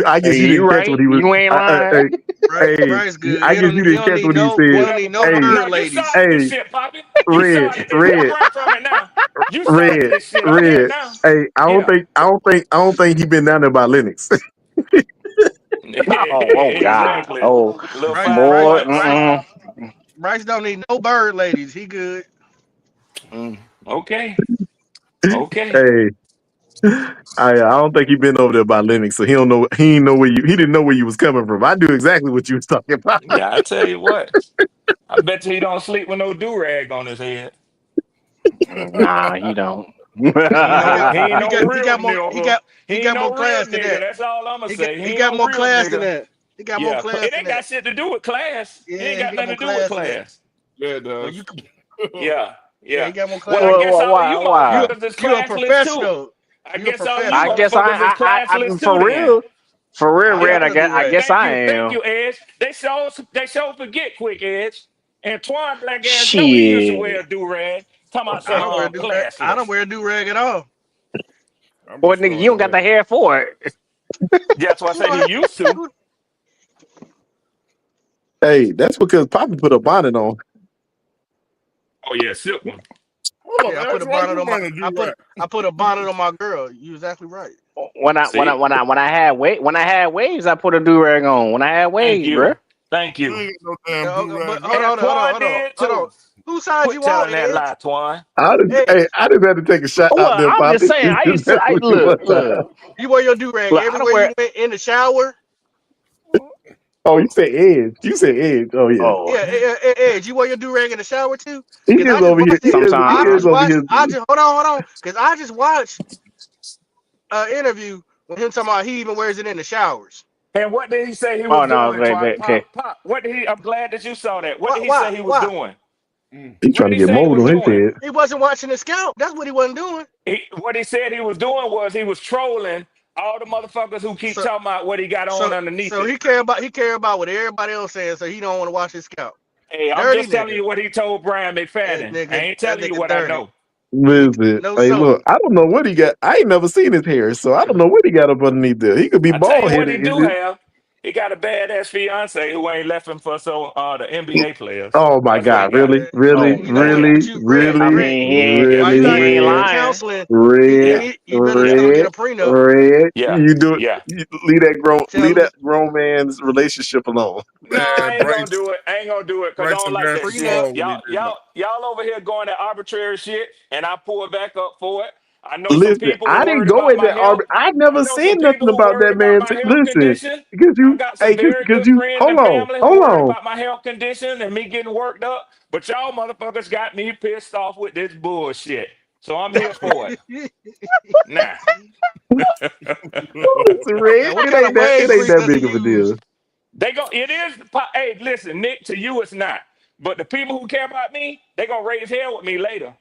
I guess Hey, you you didn't catch what right. he was. You ain't lying. Hey, Bryce good. I guess you He didn't don't catch need what he no said. he don't need no Hey, No, bird you ladies. started this hey, shit, Poppy. You red, started this. Don't red, run from it now. You started red, this shit. I'm here red. now. Hey, Yeah. I don't think he been down there by Lennox. Oh God. Exactly. Oh Little Bryce five Bryce boy. points. Bryce Mm-mm. Bryce don't need no bird ladies. He good. Okay. Okay. Hey, I don't think he been over there by Lennox, so he don't know. He didn't know where you was coming from. I knew exactly what you was talking about. Yeah, I tell you what. I bet you he don't sleep with no do rag on his head. Nah, he don't. He ain't no He real got nigga. He ain't more no real class than nigga. that. That's all I'ma say. He He ain't got no more real class than nigga. that. He got more Yeah, class it than ain't got that. shit to do with class. It Yeah, ain't he got got nothing more to do with class than that. class. Yeah, it Well, does. you Yeah, yeah, he yeah. got more Well, class. I guess all of Why? you Why? You motherfuckers is you a classless too. professional. I You a guess all of you I professional. guess motherfuckers is I classless too then. for real, I ain't Red. Yeah. got no do I rag. guess I Thank am. you, Edge. They show forget quick, Edge. And Twan Black ass know he used to wear Shit. a do rag. Talking about I some don't wear a do rag. I don't classless. wear a do rag at all. I'm Boy, just nigga, you throwing don't it got in. the hair for it. That's why I Who say he don't used to. who, Hey, that's because Papa put a bonnet on. Oh yeah, silk one. Hold yeah, up, Alex. Why you wearing a do rag? I put a bonnet on my girl. You exactly right. See? When I had waves, I put a do rag on. When I had Thank waves, you. bruh. Thank You you. ain't got no damn Yeah, do okay, but rag on. And Twan did hold on. too. Whose side Quit you on, telling that Edge? lie, Twan. Edge, I just had to take a shot Well, out there, I'm just Poppy. saying. I used to. That's I what you look, want. look, you wear your do rag look. I don't everywhere wear. you went in the shower. Oh, you said Edge. You said Edge. Oh yeah. Oh, Yeah, Edge, you wear your do rag in the shower too? He Cause is I just over here. watched it. He I sometimes. is just over watched. here. Hold on. Cause I just watched an interview with him talking about he even wears it in the showers. And what did he say he was Oh no, doing, wait, Twan? wait, okay. Pop. What did he I'm glad that you saw that. What Why? did he Why? say he was Why? doing? Mm. He What trying did to he get say he mold was on his doing? He wasn't watching the scalp. That's what he wasn't doing. What he said he was doing was he was trolling All the motherfuckers who keep talking about what he got on underneath so it. he care about what everybody else saying, so he don't want to watch his scalp. Hey, I'm Dirty just telling nigga. you what he told Brian McFadden. I ain't telling you what I dirty. know. Listen, No hey, soap. look, I don't know what he got. I ain't never seen his hair, so I don't know what he got up underneath there. He could be I tell bald you what he headed. do have. He got a badass fiance who ain't left him for the NBA players. Oh my That's what he God! got. Really, really, You know what? really, But you, Red, I really, mean, Yeah, while you out he here ain't really, getting lying. counseling, red, you better yeah, still get red, a prenup. red. yeah, You do it. yeah. You Tell leave him that grown man's relationship alone. No, I Man, ain't gonna do it. I ain't gonna do it because I Bryce don't like that embarrassed us shit. prenup. all when he did that. Y'all over here going that arbitrary shit, and I pull back up for it. I know some Listen, people I who didn't worried go about in my that health. arbit. I I never know some seen nothing people who about worried that about man. my health Listen, condition. because I you, got some hey, very because good you, friends hold and on, family who hold worried on. about my health condition and me getting worked up. But y'all motherfuckers got me pissed off with this bullshit. So I'm here for it. Nah. Listen, Red, Now, what kind of it wave ain't grease that does he big of a use? deal. It is. Hey, listen, Nick, to you it's not. But the people who care about me, they gonna raise hell with me later.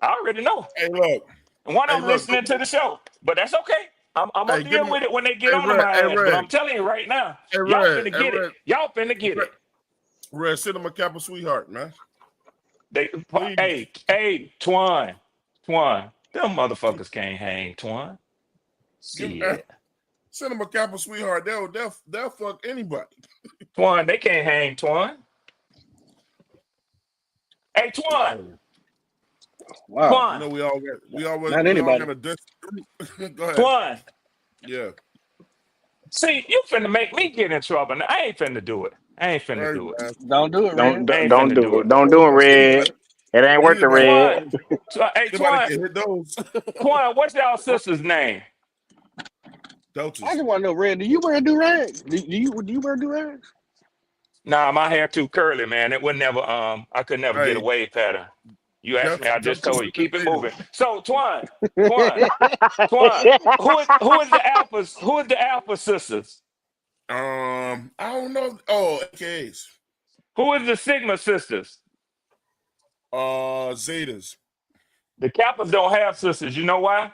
I already know. Hey, look. And one of Hey, them look. listening to the show. But that's okay. I'm gonna Hey, give deal me. with it when they get Hey, on Red. my Hey, ass. But Red. I'm telling you right now, Hey, y'all Red. finna Hey, get it. Red. Y'all finna get Red. it. Red, send him a Kappa sweetheart, man. They, Please. Twan, them motherfuckers can't hang, Twan. Shit, Send him a Kappa sweetheart. They'll fuck anybody. Twan, they can't hang, Twan. Hey, Twan, Wow. You Twan, know we all Not got anybody. a distance. Go ahead. Twan. Yeah. See, you finna make me get in trouble. Now, I ain't finna do it. I ain't finna Right, do it. man. Don't do it, Red. I ain't Don't finna do do it. it. Don't do it, Anybody, Red. It ain't worth the anybody, red. Twan, hey anybody Twan, can hit those. Twan, what's y'all sister's name? I Deltas. just want to know, Red. Do you wear do rags? Do you wear do rags? Nah, my hair too curly, man. It would never I could never get a Hey, wave pattern. You asked me, I just Deltas told you. look good Keep it too. moving. So Twan, Twan, who is the alphas? Who is the alpha sisters? I don't know. Oh, AKAs. Who is the Sigma sisters? Zetas. The Kappas don't have sisters. You know why?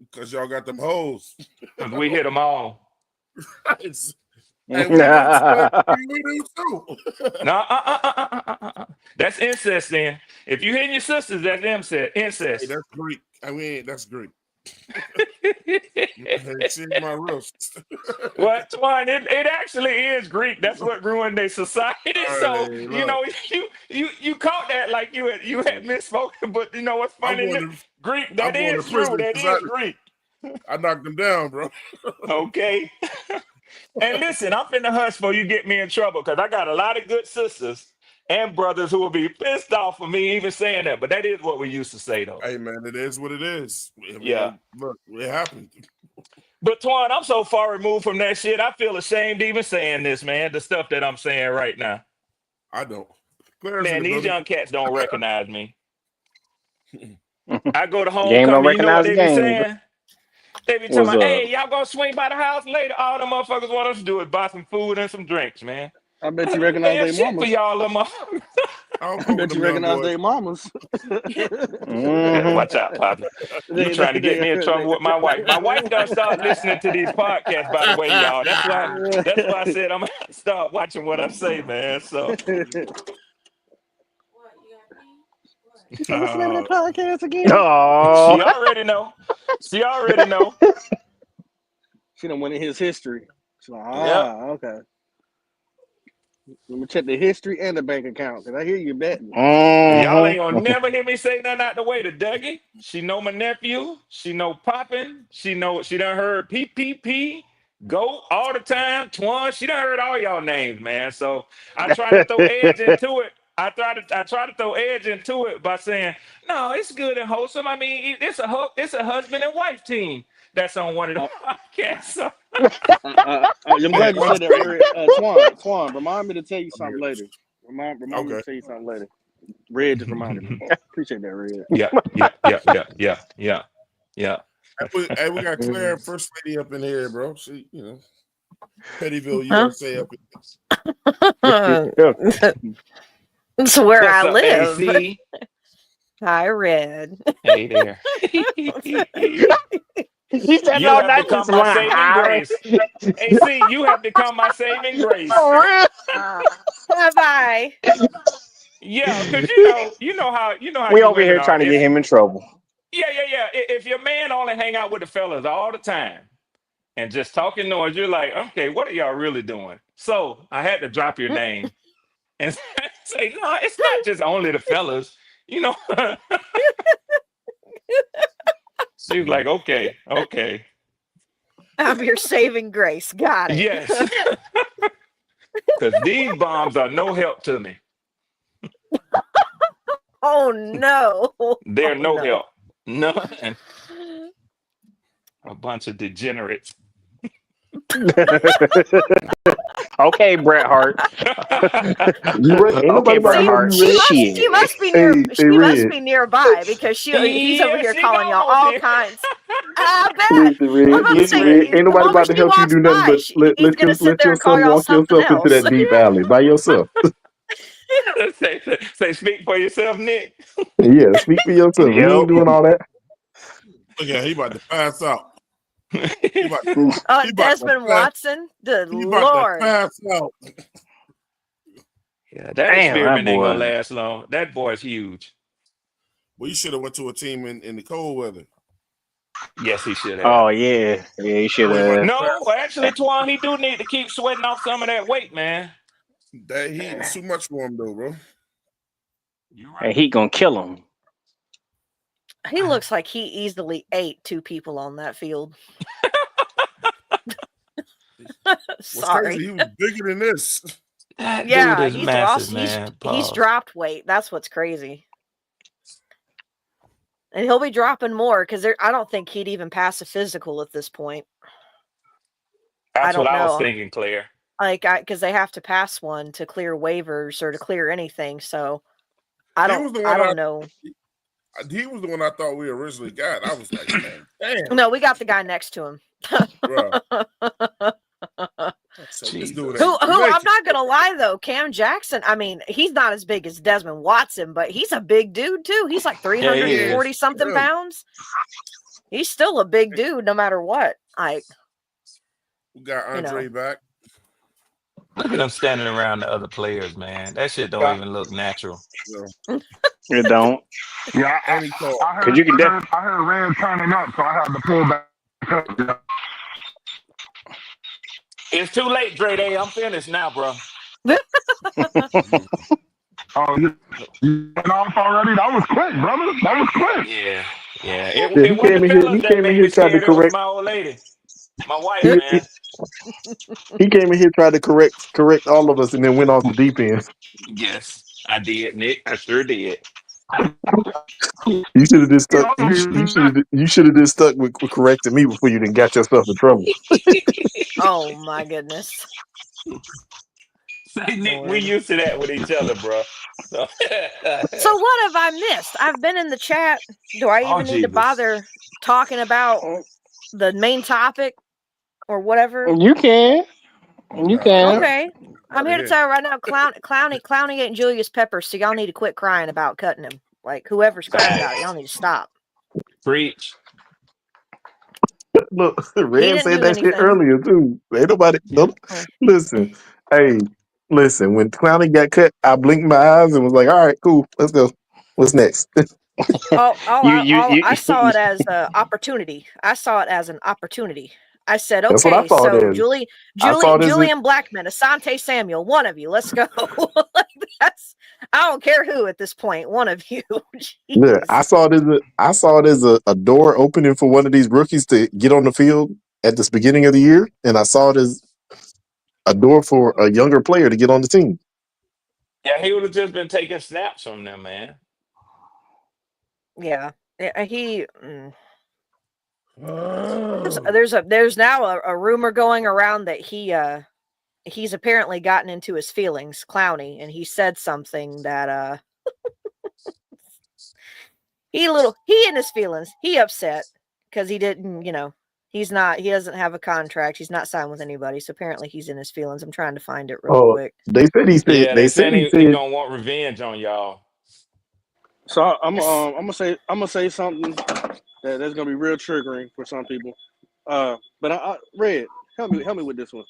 Because y'all got them hoes. Because we hit them all. Hey, we do too. We do too. No, that's incest. Then, if you hitting your sisters, that's Hey, incest. that's Greek. I mean, that's Greek. Hey, see my wrist. Well, Twine, it actually is Greek. That's what ruined their society. So Hey, you look. know, you caught that like you had misspoken. But you know what's I'm funny? going to Greek. I'm That going to is true. prison That because is Greek. I knocked them down, bro. Okay. And listen, I'm finna hush for you get me in trouble because I got a lot of good sisters and brothers who will be pissed off for me even saying that. But that is what we used to say though. Hey, man, it is what it is. I Yeah. mean, look, it happened. But Twan, I'm so far removed from that shit. I feel ashamed even saying this, man. The stuff that I'm saying right now. I don't. Claire's in Man, the these building. young cats don't recognize me. I go to Game don't homecoming. You know what recognize the they be game. saying? They be talking What's about, up? hey, y'all gonna swing by the house later? All the motherfuckers want us to do is buy some food and some drinks, man. I bet I you don't recognize pay a their shit for mamas. y'all little motherfuckers. I don't I fuck with bet you them young recognize boys. their mamas. Yeah, Hmm watch out, Poppy. You trying to get me in trouble with my wife. My wife done start listening to these podcasts, by the way, y'all. That's why I said I'm gonna start watching what I say, man. So So what's the name of that podcast again? Oh, she already know. She already know. She done went in his history. She's like, Yep. okay. Let me check the history and the bank account because I hear you betting. Y'all ain't mm-hmm. gonna never hear me say nothing out the way to Dougie. She know my nephew. She know Poppin. She done heard PPP, Go all the time. Twan, she done heard all y'all names, man. So I try to throw edge into it. I try to throw edge into it by saying, no, it's good and wholesome. I mean, it's a husband and wife team that's on one of the podcasts. So. I'm Hey, glad you I'm said that, straight. Red. Twan, remind me to tell you I'm something here. later. Remind me Okay. to tell you something later. Red just reminded me. Appreciate that, Red. Yeah, yeah, yeah, yeah, yeah, yeah, yeah. We got Claire, first lady up in here, bro. She, Pettyville, USA up Huh? It's where I What's up, live. AC? Hi, Red. Hey there. He said, You "No, have not become just my one saving holler." grace. AC, you have become my saving grace. For real? Have I? Yeah, because you know how We you over women here are. trying to get him in trouble. Yeah. If your man only hang out with the fellas all the time and just talking noise, you're like, okay, what are y'all really doing? So I had to drop your name and say, no, it's not just only the fellas. You know, she was like, okay. I'm your saving grace. Got it. Yes. Because these bombs are no help to me. Oh no. They're Oh, no no. help. None. A bunch of degenerates. Okay, Bret Hart. You Red? Ain't Okay, nobody about to Bret See, help Hart. you, she Red. must Shit. she must be Hey, must Red. be nearby because he's over Yeah, here she calling y'all almost all there. kinds. I bet. Listen, Well, Red. I'm Listen, saying, Red. Ain't the nobody about moment to she help you walks do nothing by, but he's gonna sit let there your and call son y'all walk something yourself into else. that deep alley by yourself. say, speak for yourself, Nick. Yeah, speak for yourself. We Yep. ain't doing all that. Look at he about to pass out. He about to Desmond pass. Watson, good He about to Lord. pass out. Yeah, that Damn, that experiment ain't gonna boy. last long. That boy's huge. Well, you should have went to a team in the cold weather. Yes, he should have. Oh yeah, you should Boy, he about have. to No, pass. actually, Twan, he do need to keep sweating off some of that weight, man. That heat is too much for him, though, bro. You're And right. he gonna kill him. He looks like he easily ate 2 people on that field. What's crazy? Sorry. He was bigger than this. That dude Yeah, is he's massive, lost. man. He's Pause. dropped weight. That's what's crazy. And he'll be dropping more because I don't think he'd even pass a physical at this point. I That's what don't I was know. thinking, Claire. Because they have to pass one to clear waivers or to clear anything. So I He was the one don't know. He was the one I thought we originally got. I was like, man, damn. No, we got the guy next to him. Bro. So this dude Who ain't I'm not gonna lie though, Cam Jackson, I mean, he's not as big as Desmond Watson, but he's a big dude too. He's like 340 something pounds. He's still a big dude no matter what. We got Andre back. Look at them standing around the other players, man. That shit don't even look natural. Yeah. It don't. Yeah, And he called. I heard Red turning up, so I had to pull back up. Yeah. It's too late, Dre Day. I'm finished now, bro. Oh, you went off already? That was quick, brother. That was quick. Yeah. Yeah, It he wasn't came the in here. fellas He that came in made here me tried to scared. It was correct. my old lady, my wife, He, man. he came in here tried to correct all of us, and then went off the deep end. Yes, I did, Nick. I sure did. You should have just stuck. You should have just stuck with correcting me before you didn't got yourself in trouble. Oh my goodness. Say, Nick, Lord. we used to that with each other, bro. So what have I missed? I've been in the chat. Do I even need to bother talking about the main topic or whatever? You can. You can. Okay. I'm here to tell you right now, Clowney ain't Julius Peppers, so y'all need to quit crying about cutting him. Like whoever's crying about it, y'all need to stop. Preach. Look, He Red didn't said do that shit anything. earlier too. Ain't nobody. Yeah. Listen. Hey, listen. When Clowney got cut, I blinked my eyes and was like, "All right, cool. Let's go. What's next?" I saw it as an opportunity. I saw it as an opportunity. I said, That's what I okay, saw it so as. I saw it as Julian Blackman, Asante Samuel, one of you, let's go. I don't care who at this point, one of you. Yeah, I saw it as a door opening for one of these rookies to get on the field at this beginning of the year, and I saw it as a door for a younger player to get on the team. Yeah, he would have just been taking snaps from them, man. Yeah, he. There's now a rumor going around that he's apparently gotten into his feelings, Clowney, and he said something that he in his feelings. He upset because he didn't, he doesn't have a contract. He's not signed with anybody, so apparently he's in his feelings. I'm trying to find it real quick. They said he said. Yeah, They they said saying he he said. gonna want revenge on y'all. So I'm gonna say something That's gonna be real triggering for some people. But Red, help me with this one.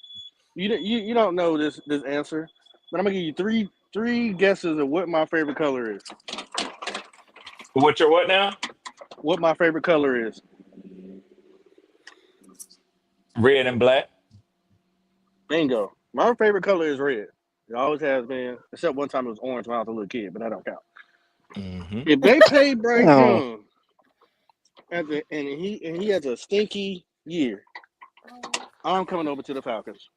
You don't know this answer, but I'm gonna give you three guesses of what my favorite color is. What your what now? What my favorite color is? Red and black. Bingo. My favorite color is red. It always has been, except one time it was orange when I was a little kid, but that don't count. Mm-hmm. If they pay Bryce Young and he has a stinky year, I'm coming over to the Falcons.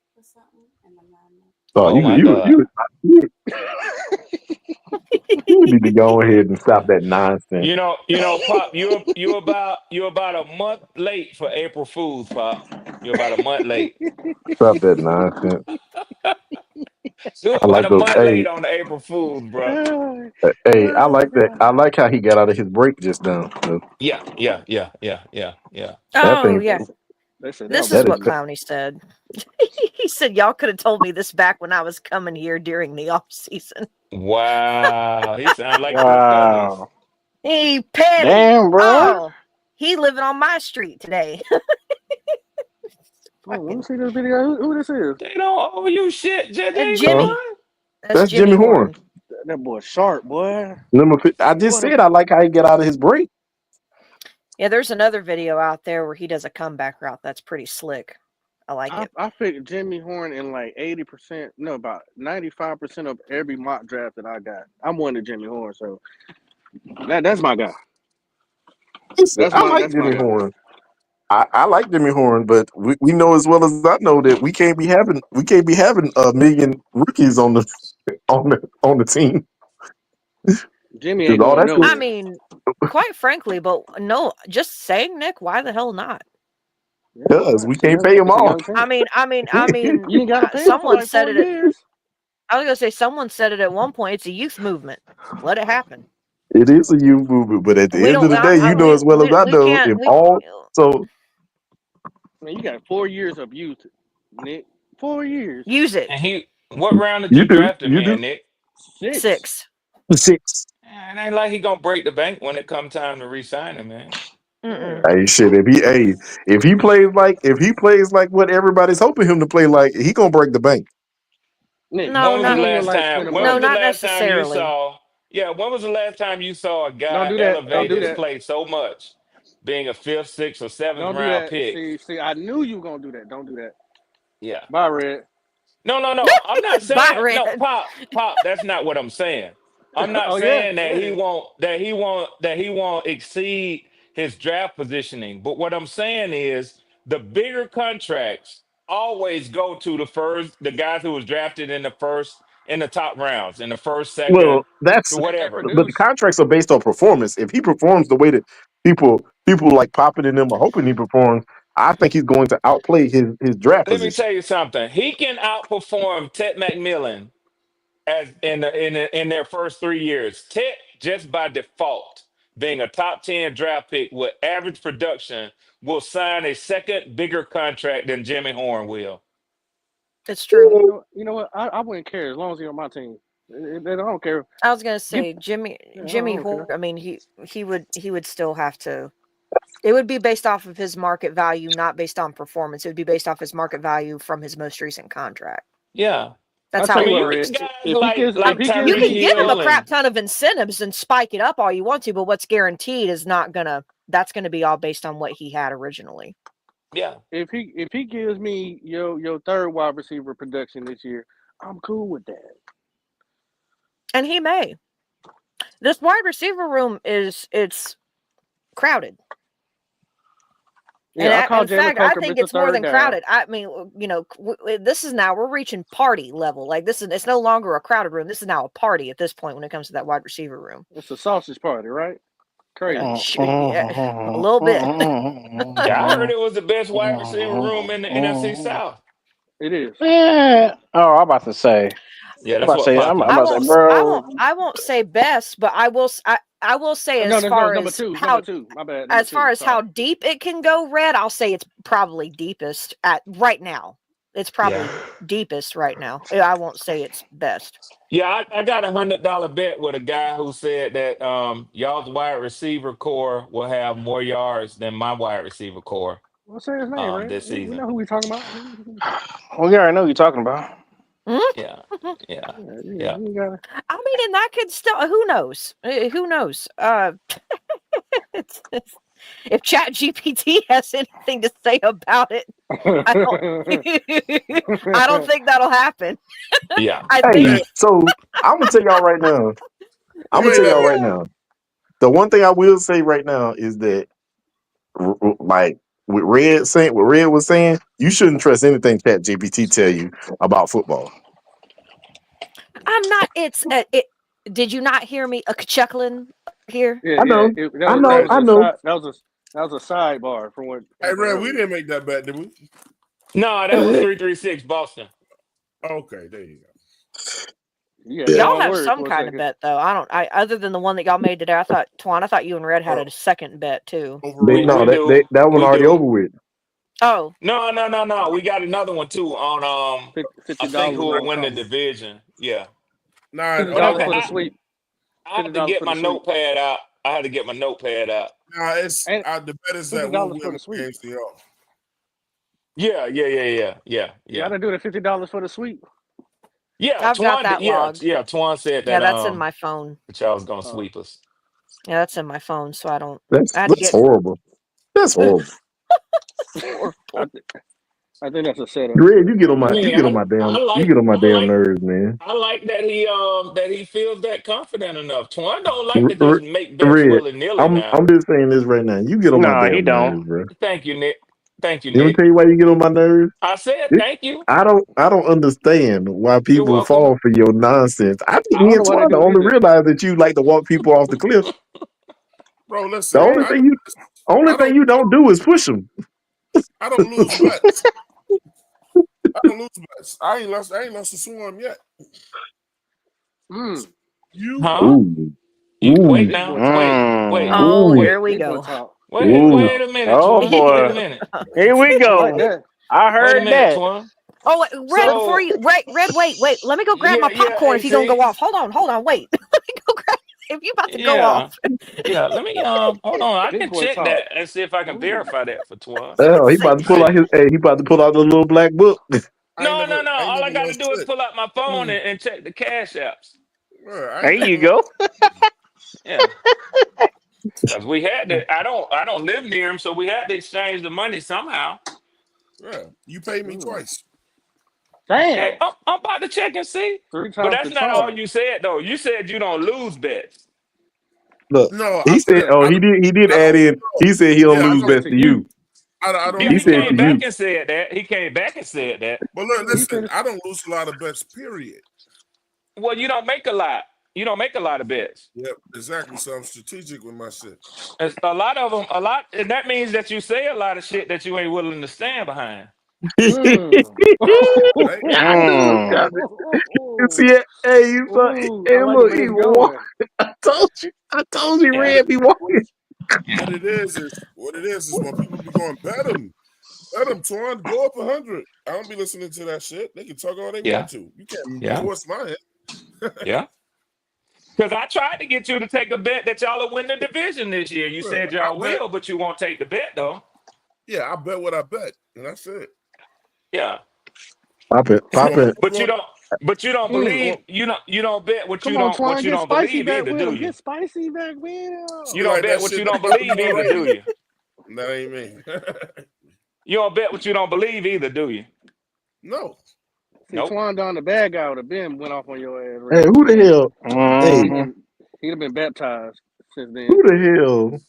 Oh, Oh my you God. need to go ahead and stop that nonsense. Pop, you about a month late for April Fools, Pop. You're about a month late. Stop that nonsense. You're I about like a those. month late on the April Fools, bro. Hey, I like that. I like how he got out of his break just now. Yeah. That Oh thing. yeah. They said This That is is. what Clowney said. He said, y'all could have told me this back when I was coming here during the off season. Wow. He sounds like Kirk Cousins. Wow. Hey, petty. Damn, bro. Oh, he living on my street today. Let me see this video. Who this is? They don't owe you shit, Jimmy. Jadeveon. That's Jimmy Horn. That boy sharp, boy. I just said I like how he got out of his break. Yeah, there's another video out there where he does a comeback route that's pretty slick. I like it. I picked Jimmy Horn in like 80%, no, about 95% of every mock draft that I got. I'm one to Jimmy Horn, so that's my guy. I like Jimmy Horn. I like Jimmy Horn, but we know as well as I know that we can't be having a million rookies on the team. Jimmy ain't going nowhere. I mean, quite frankly, but no, just saying, Nick, why the hell not? Because we can't pay them all. I mean, you ain't got to pay someone like said 4 it. years. I was gonna say someone said it at one point. It's a youth movement. Let it happen. It is a youth movement, but at the end of the day, you know as well as I know, Man, you got 4 years of youth, Nick. 4 years. Use it. And what round did you draft him in, Nick? 6. 6. It ain't like he gonna break the bank when it come time to re-sign him, man. Hey, shit! If he plays like what everybody's hoping him to play like, he gonna break the bank. Nick, no, when was the last time? When was the last time you saw? Yeah, when was the last time you saw a guy elevate his play so much, being a 5th, 6th, or 7th round pick? See, I knew you were gonna do that. Don't do that. Yeah. Bye, Red. No. I'm not saying no, Pop. That's not what I'm saying. I'm not saying that he won't exceed his draft positioning. But what I'm saying is the bigger contracts always go to the guys who was drafted in the top rounds, in the first, second, Well, that's whatever. but the contracts are based on performance. If he performs the way that people like popping in them are hoping he performs, I think he's going to outplay his draft Let me position. tell you something. He can outperform Ted McMillan as in their first 3 years. Ted, just by default, being a top 10 draft pick with average production, will sign a second bigger contract than Jimmy Horn will. It's true. You know what? I wouldn't care as long as he's on my team. I don't care. I was gonna say Jimmy Horn. I mean, he would still have to. It would be based off of his market value, not based on performance. It would be based off his market value from his most recent contract. Yeah. That's how it works. You can give him a crap ton of incentives and spike it up all you want to, but what's guaranteed is that's gonna be all based on what he had originally. Yeah. If he gives me your third wide receiver production this year, I'm cool with that. And he may. This wide receiver room it's crowded. Yeah, and in fact, I think it's more than crowded. I mean, this is now we're reaching party level. Like it's no longer a crowded room. This is now a party at this point when it comes to that wide receiver room. It's a sausage party, right? Crazy. Yeah, a little bit. Yeah, I heard it was the best wide receiver room in the NFC South. It is. Yeah. Oh, I'm about to say. Yeah, that's what I'm about to say, bro. I won't say best, but I will say as far as how my bad. As far as how deep it can go, Red, I'll say it's probably deepest at right now. it's probably deepest right now. I won't say it's best. Yeah, I got $100 bet with a guy who said that y'all's wide receiver core will have more yards than my wide receiver core What's his name, right? this We season. know who we talking about. Well, you already know who you're talking about. Yeah, yeah, Yeah, you gotta. I mean, and that could still. Who knows? Who knows? If Chat GPT has anything to say about it, I don't think that'll happen. yeah. I Hey, think so I'm gonna tell y'all right now. The one thing I will say right now is that, like with Red saying, what Red was saying, you shouldn't trust anything Chat GPT tell you about football. I'm not. It's it. Did you not hear me chuckling here? Yeah, I know, that was a sidebar from what. Hey, Red, we didn't make that bet, did we? No, that was 336 Boston. Okay, there you go. Y'all have some kind of bet though. I other than the one that y'all made today. I thought you and Red had a second bet too. That one already over with. Oh no. We got another one too on I think who will win the division. Yeah. Nah, $50 for the sweep. I have to get my notepad out. Nah, it's the bet is that we'll win the ACL. Yeah. You gotta do the $50 for the sweep. Yeah, I've got that logged. Yeah, Twan said that. Yeah, that's in my phone. That y'all was gonna sweep us. Yeah, that's in my phone, so I don't. That's horrible. That's horrible. I think that's a setup. Red, you get on my damn nerves, man. I like that he feels that confident enough. Twan don't like to just make bets willy nilly now. I'm just saying this right now. You get on my damn nerves, bro. Thank you, Nick. Let me tell you why you get on my nerves. I said thank you. I don't understand why people fall for your nonsense. I think me and Twan only realize that you like to walk people off the cliff. Bro, listen. The only thing you don't do is push them. I don't lose bets. I ain't lost to Swarm yet. You? Huh? Wait now. Wait. Oh, here we go. Wait a minute. Oh Twan. boy. Wait a minute. Here we go. I heard that. Twan. Oh, Red, before you Red, wait. Let me go grab my popcorn if you're gonna go off. Hold on, wait. Let me go grab if you about to go off. Yeah, let me hold on. I can check that and see if I can verify that for Twan. Oh, he about to pull out he about to pull out the little black book. No. All I gotta do is pull out my phone and check the cash apps. There you go. Yeah. Because we had to. I don't live near him, so we had to exchange the money somehow. Yeah, you paid me twice. Damn. Okay, I'm about to check and see. But that's not all you said, though. You said you don't lose bets. Look, no, he said. He did add in. He said he don't lose bets to you. I don't. Yeah, he came back and said that. But look, listen, I don't lose a lot of bets. Period. Well, you don't make a lot. You don't make a lot of bets. Yep, exactly. So I'm strategic with my shit. It's a lot of them, and that means that you say a lot of shit that you ain't willing to stand behind. I knew it, got it. You see it? Hey, look, he walking. I told you, Red be walking. What it is when people be going bet them, Twan, go up 100. I don't be listening to that shit. They can talk all they want to. You can't force my head. Yeah. Because I tried to get you to take a bet that y'all will win the division this year. You said y'all will, but you won't take the bet though. Yeah, I bet what I bet, and that's it. Yeah. Pop it. But you don't believe you don't bet what you don't believe either, do you? Get spicy back, man. You don't bet what you don't believe either, do you? That ain't me. You don't bet what you don't believe either, do you? No. See, Twan Don, the bad guy, would have been went off on your ass. Hey, who the hell? He'd have been baptized since then. Who the hell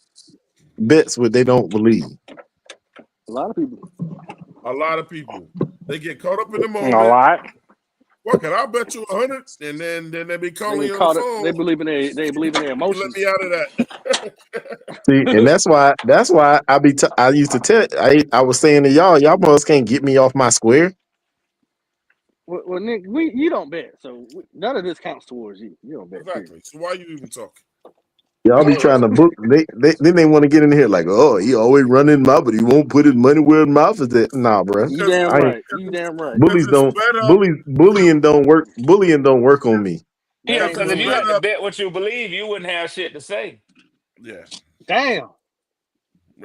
bets what they don't believe? A lot of people. They get caught up in the moment. A lot. What can I bet you 100? And then they be calling you on the phone. They believe in their emotions. Let me out of that. See, and that's why I used to tell I was saying to y'all must can't get me off my square. Well, Nick, you don't bet, so none of this counts towards you. You don't bet. Exactly. So why are you even talking? Y'all be trying to book. They want to get in here like, oh, he always running his mouth, but he won't put his money where his mouth is at. Nah, bro. You damn right. You damn right. Bullying don't work. Bullying don't work on me. Yeah, That ain't because if you bullying. had to bet what you believe, you wouldn't have shit to say. Yeah. Damn.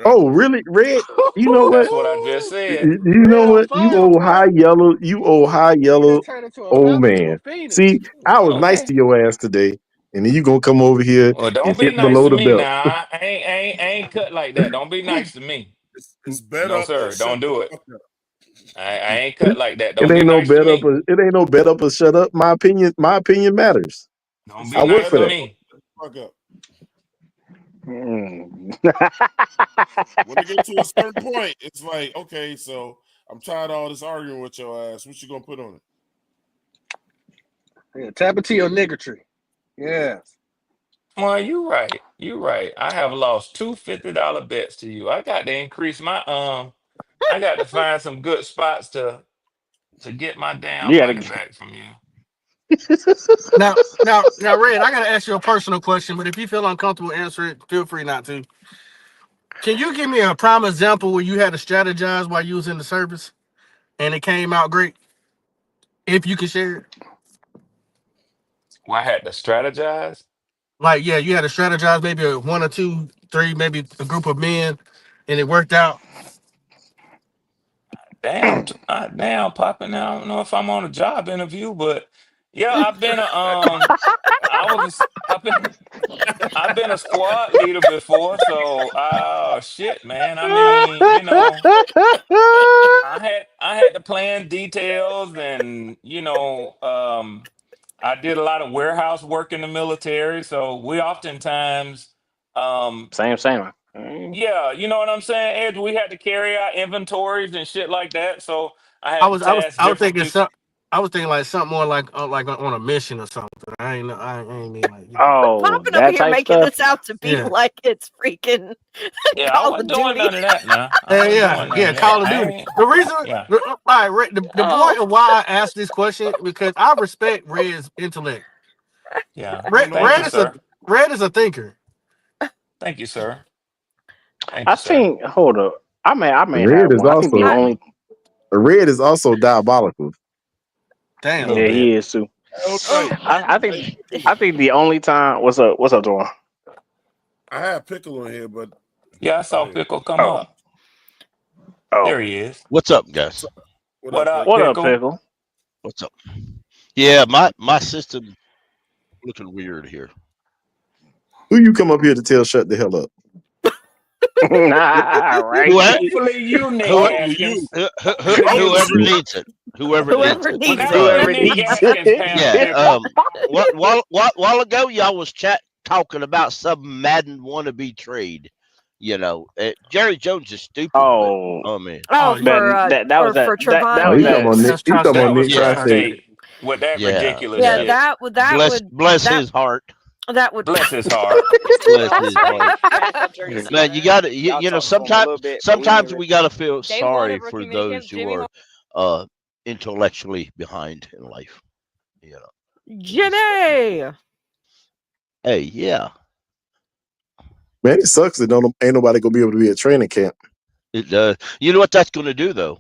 Oh, really, Red? You know what? That's what I just said. You know Red on what? You fire, old boy. high yellow. You old high You yellow done turned into a old falcon to a man. phoenix. See, I was nice Okay. to your ass today, and then you gonna come over here Well, and don't be hit nice below to the me belt. now. I ain't cut like that. Don't be nice to me. It's bet No, up or sir. shut Don't the do it. fuck up. I ain't cut like that. It Don't be ain't no nice to bet up. me. It ain't no bet up or shut up. My opinion matters. Don't It's be I work nice bet for to up that. or me. shut the fuck up. Mm. When it gets to a certain point, it's like, okay, so I'm tired of all this arguing with your ass. What you gonna put on it? Yeah, tap into your niggatry. Yes. Well, you right. You right. I have lost two $50 bets to you. I got to increase my I got to find some good spots to get my damn You money gotta. back from you. Now, Red, I gotta ask you a personal question, but if you feel uncomfortable answering it, feel free not to. Can you give me a prime example where you had to strategize while you was in the service and it came out great? If you can share it. Well, I had to strategize. Like, yeah, you had to strategize maybe a one or two, three, maybe a group of men, and it worked out. Damn, damn, popping. Now I don't know if I'm on a job interview, but yeah, I've been a I've been a squad leader before, so shit, man. I mean, I had to plan details, and I did a lot of warehouse work in the military, so we oftentimes Same. Mm. yeah, you know what I'm saying, Ed? We had to carry out inventories and shit like that, so I I had to was I was task I was different thinking people. some I was thinking like something more like on a mission or something. I ain't mean like Oh, Popping over that here type making stuff. this out to be yeah. like it's freaking Yeah, I Call wasn't of doing Duty. none of that now. I Yeah, wasn't doing none yeah, of that. Call of I Duty. ain't. The reason, Yeah. all right, the Oh, point of why I asked this question because I respect Red's intellect. Yeah. I don't know Thank you, why. sir. Red is a thinker. Thank you, sir. Thank I you, sir. think. Hold up. I may Red have is one. I think the also I, only. diabolical. A Damn. little Yeah, bit. he is too. Hell oh, right. I think. I think the only time. What's up? What's up, Dwan? I had pickle in here, but Yeah, I go saw ahead. Pickle come Oh. up. Oh. There he is. What's up, guys? What What up, up, pickle? What up, Pickle? Pickle? What's up? Yeah, my system looking weird here. Who you come up here to tell shut the hell up? Right. Whoever, Hopefully you, Nick Probably you. Gaskins. whoever Probably needs it, whoever needs whoever it. Well, needs that it. would be Whoever Nick needs Gaskins, it. Yeah. Pickle. While ago, y'all was talking about some Madden wannabe trade. Jerry Jones is stupid, but Oh, oh man, Oh, that that was that for that Oh, Trevon was he talking that. about Nick. That's He talking Tri-State. about That was Nick Yeah, Tri Tri-State. Tri-State. State with that yeah, ridiculous Yeah, yeah. shit. Bless that his heart. would. Bless his heart. Bless Y'all his sweet. heart. Man, that jersey Mm. Man, smart. you got to Y'all talk to him a sometimes little bit, but we need sometimes to. we got to feel They wanted sorry rookie for minicamp. those who Jimmy are intellectually behind in life. You know. Jimmy. Hey, yeah, Man, it sucks that ain't nobody gonna be able to be at training camp. it does. You know what that's going to do though?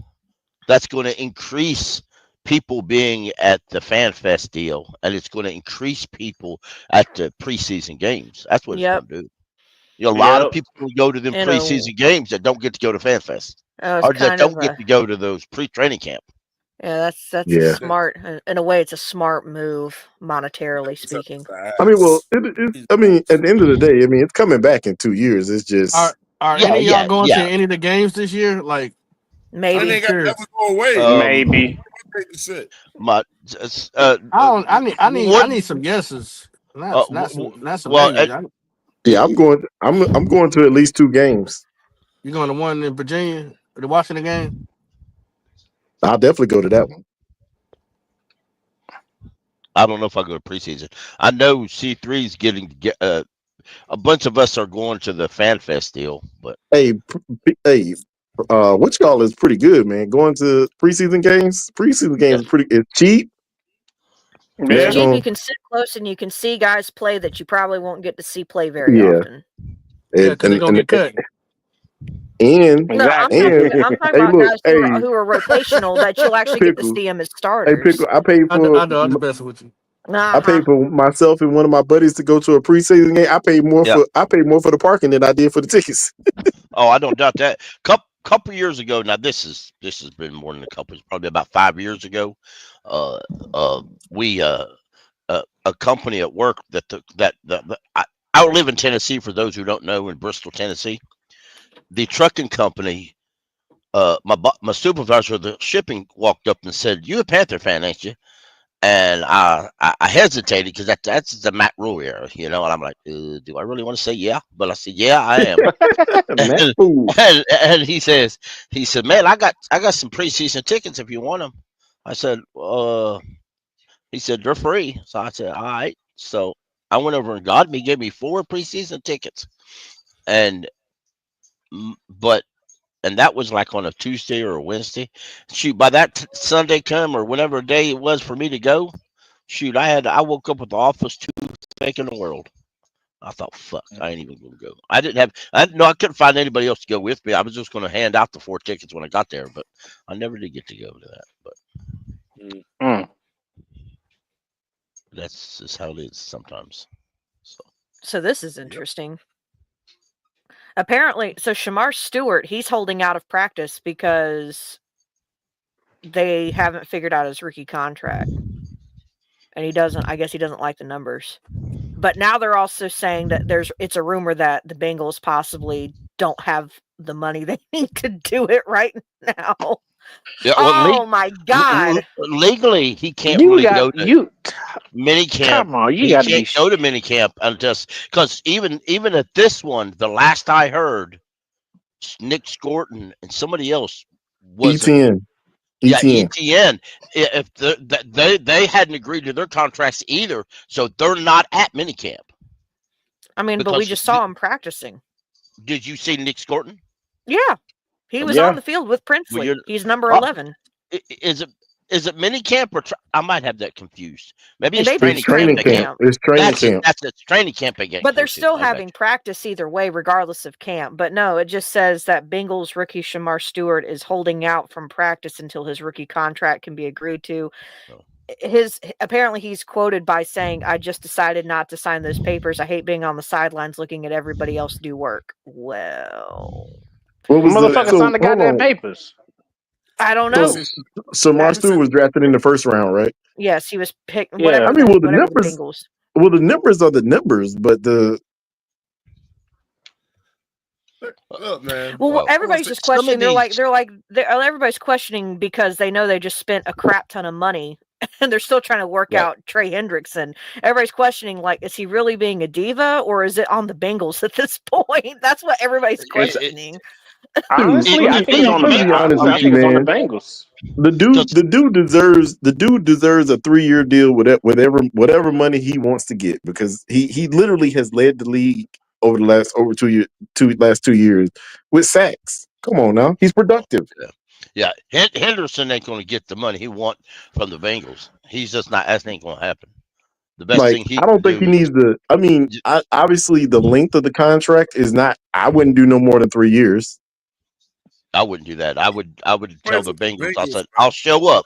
That's going to increase people being at the Fan Fest deal, and it's going to increase people at the preseason games. That's what it's Yep. going to do. A lot of Yep. people will go to them In a, preseason games that don't get to go to Fan Fest, it's or that kind of don't get to go to those pre-training camp. yeah. That's a Yeah. smart. In a way, it's a smart move, monetarily speaking. I mean, well, I mean, at the end of the day, I mean, it's coming back in 2 years. It's just Are Yeah, any of y'all yeah, going to yeah. any of the games this year? Like, I Maybe. ain't got curious. never go away. Maybe. Take the shit. My I don't. I one need some yeses. uh, Not some well, maybes. yeah. I'm going to at least 2 games. You going to one in Virginia, the Washington game? I'll definitely go to that one. I don't know if I go to preseason. I know C3 is a bunch of us are going to the Fan Fest deal, but Hey, what y'all is pretty good, man. Going to preseason games. Preseason games yeah, are pretty. It's cheap. They're Cheap, you going, can sit close and you can see guys play that you probably won't get to see play very yeah, often. Yeah, because they're gonna get cut. and No, I'm and talking hey, about look, guys hey, who are rotational that you'll actually get to pickle, see them as hey, starters. pickle. I paid I know, for I'm the best with you. I paid for myself and one of my buddies to go to a preseason game. I paid more Yeah. for the parking than I did for the tickets. Oh, I don't doubt that. Couple years ago, now this has been more than a couple. It's probably about 5 years ago. We a company at work I live in Tennessee. For those who don't know, in Bristol, Tennessee, the trucking company. My supervisor of the shipping walked up and said, "You a Panther fan, ain't you?" And I hesitated because that's the Matt Rule era, And I'm like, do I really want to say yeah? But I said, yeah, I am. Matt and, Fool. and he said, man, I got some preseason tickets if you want them. I said, he said they're free. So I said, all right. So I went over and got me, gave me 4 preseason tickets, and but. And that was like on a Tuesday or a Wednesday. Shoot, by that Sunday come or whatever day it was for me to go, shoot, I woke up with the office toothache in the world. I thought, fuck, I ain't even gonna go. I couldn't find anybody else to go with me. I was just gonna hand out the 4 tickets when I got there, but I never did get to go to that. But that's just how it is sometimes. So this is interesting. Apparently, so Shamar Stewart, he's holding out of practice because they haven't figured out his rookie contract. And I guess he doesn't like the numbers. But now they're also saying that it's a rumor that the Bengals possibly don't have the money they need to do it right now. Yeah, well, my God. Legally, he can't You really got go to you. minicamp. Come on, you He got to be. can't go to minicamp unless, because even at this one, the last I heard, Nick Scorton and somebody else wasn't. ETN. Yeah, ETN. If they hadn't agreed to their contracts either, so they're not at minicamp. I mean, but we just saw him practicing. Did you see Nick Scorton? Yeah, he was on the field with Princely. He's number 11. Is it minicamp or I might have that confused. Maybe it's training camp. It's training camp. That's it. Training camp again. But they're still having practice either way, regardless of camp. But no, it just says that Bengals rookie Shamar Stewart is holding out from practice until his rookie contract can be agreed to. Apparently he's quoted by saying, "I just decided not to sign those papers. I hate being on the sidelines looking at everybody else do work." Well, what was motherfucker signed the goddamn papers? I don't know. So Mark Stewart was drafted in the first round, right? Yes, he was picked. Yeah. The numbers. Well, the numbers are the numbers, but the. Look, man. Well, everybody's just questioning. Everybody's questioning because they know they just spent a crap ton of money, and they're still trying to work out Trey Hendrickson. Everybody's questioning, like, is he really being a diva, or is it on the Bengals at this point? That's what everybody's questioning. Honestly, I think it's on the Bengals. The dude deserves a 3-year deal with whatever money he wants to get, because he literally has led the league over the last 2 years with sacks. Come on now, he's productive. Yeah, Henderson ain't going to get the money he want from the Bengals. He's just not. That ain't going to happen. The best thing I don't think he needs to. I mean, obviously the length of the contract is not. I wouldn't do no more than 3 years. I wouldn't do that. I would tell the Bengals. I said, I'll show up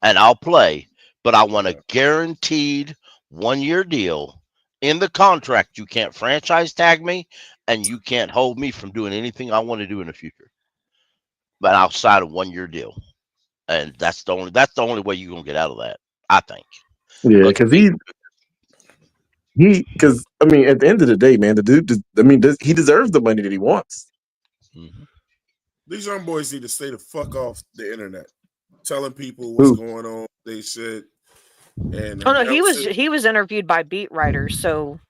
and I'll play, but I want a guaranteed 1-year deal in the contract. You can't franchise tag me, and you can't hold me from doing anything I want to do in the future. But I'll sign a 1-year deal, and that's the only way you're gonna get out of that, I think. Yeah, because because I mean, at the end of the day, man, the dude. He deserves the money that he wants. Mm-hmm. These young boys need to stay the fuck off the internet, telling people what's going on. They should. And he was interviewed by beat writers, so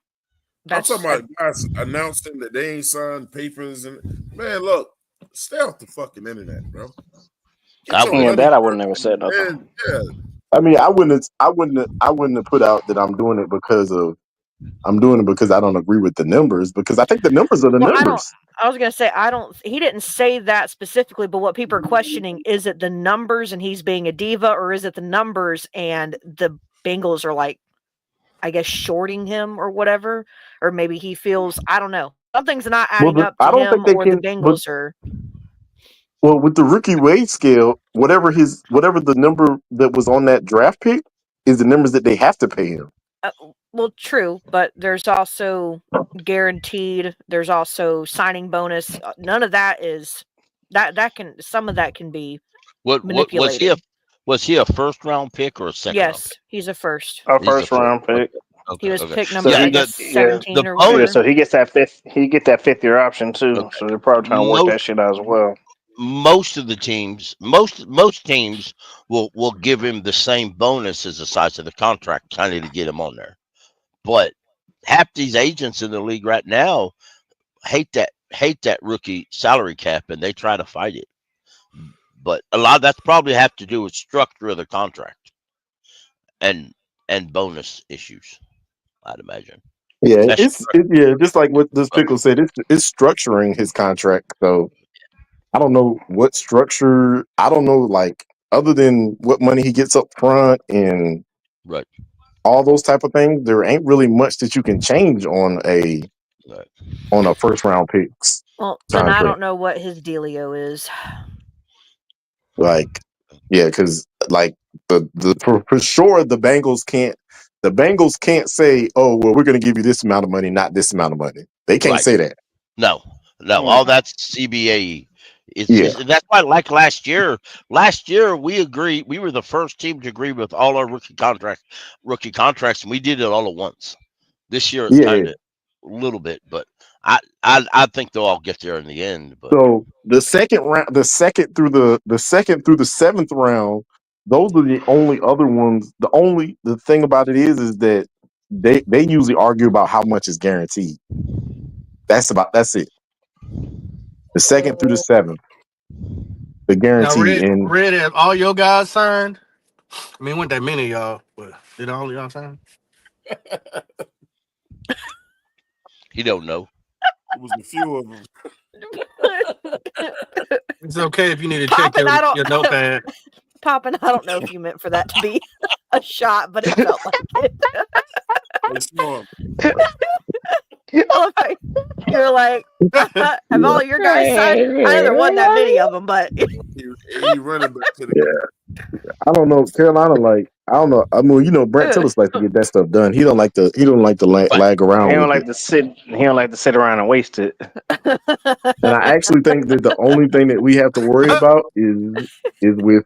I'm talking about guys announcing that they ain't signed papers, and man, look, stay off the fucking internet, bro. I wouldn't have said nothing. Yeah. I mean, I wouldn't have put out that I'm doing it because I don't agree with the numbers, because I think the numbers are the numbers. I was going to say, he didn't say that specifically, but what people are questioning, is it the numbers and he's being a diva, or is it the numbers and the Bengals are like, I guess, shorting him or whatever, or maybe he feels, I don't know, something's not adding up to I don't think him they or the can. But Bengals are. with the rookie wage scale, whatever the number that was on that draft pick is the numbers that they have to pay him. Well, true, but there's also guaranteed. There's also signing bonus. None of that is that can some of that can be What manipulated. was he a first round pick or a second round Yes, pick? he's a first. Our He's a first round pick. Okay, He was okay. pick So number, Yeah, I guess, yeah, 17 or yeah. whatever. So he gets that fifth year option too. Okay. So they're probably trying to work that shit out as well. Most of the teams, most teams will give him the same bonus as the size of the contract, kind of to get him on there. But half these agents in the league right now hate that rookie salary cap, and they try to fight it. But a lot of that's probably have to do with structure of the contract and bonus issues, I'd imagine. Yeah, Especially, just like what this pickle said. It's structuring his contract. So I don't know what structure. I don't know, like, other than what money he gets up front and right, all those type of things. There ain't really much that you can change on a first round picks Well, then I contract. don't know what his dealio is. Like, yeah, because like for sure the Bengals can't. The Bengals can't say, "Oh, well, we're going to give you this amount of money, not this amount of money." They can't right. say that. No, all that's CBA. Yeah. That's why, like last year, we agreed. We were the first team to agree with all our rookie contracts, and we did it all at once. This year, it's Yeah. kind of a little bit, but I think they'll all get there in the end. But So the second round, the second through the seventh round, those are the only other ones. The thing about it is that they usually argue about how much is guaranteed. That's it. The second through the seventh, the Now, guarantee. And Red, have all your guys signed? I mean, wasn't that many of y'all, but did all of y'all sign? he don't know. It was a few of them. It's okay if you need to check your notepad. Poppin', I don't know if you meant for that to be a shot, but it felt like it. You're like, have all your guys signed? I know there wasn't that many of them, but he running back to the I don't know, Carolina. Like, I don't know. I mean, Brent Tillis likes to get that stuff done. He don't like to lag around. He don't with like it. to sit. He don't like to sit around and waste it. And I actually think that the only thing that we have to worry about is with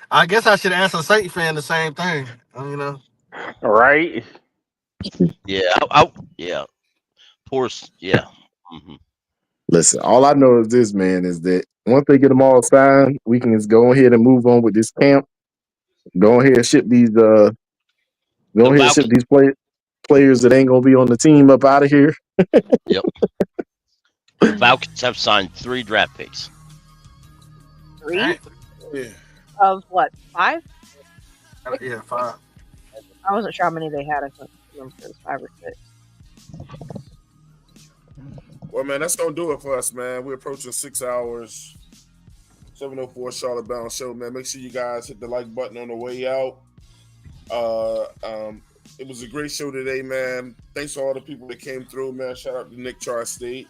I guess I should ask a Saint fan the same thing. Right? Yeah, yeah. Yeah. Mm-hmm. Listen, all I know is this, man, is that once they get them all signed, we can just go ahead and move on with this camp. Go ahead and ship these players that ain't gonna be on the team up out of here. Yep. The Falcons have signed 3 draft picks. 3? Yeah. Of what? 5? Yeah, 5. I wasn't sure how many they had. I thought it was 5 or 6. Well, man, that's gonna do it for us, man. We're approaching 6 hours. 704 Charlotte Bound Show, man. Make sure you guys hit the like button on the way out. It was a great show today, man. Thanks to all the people that came through, man. Shout out to Nick Tri-State.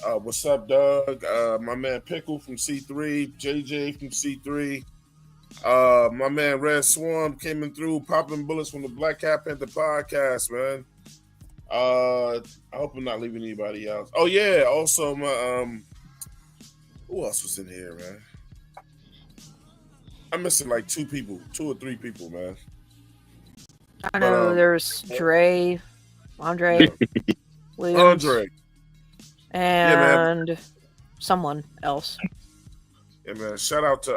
What's up, Doug? My man Pickle from C3, JJ from C3. My man Red Swarm came in through, popping bullets from the Black Cat Panther podcast, man. I hope I'm not leaving anybody else. Oh yeah, also my who else was in here, man? I'm missing like 2 or 3 people, man. I know there's Andre Williams, and someone else. Yeah, man. Shout out to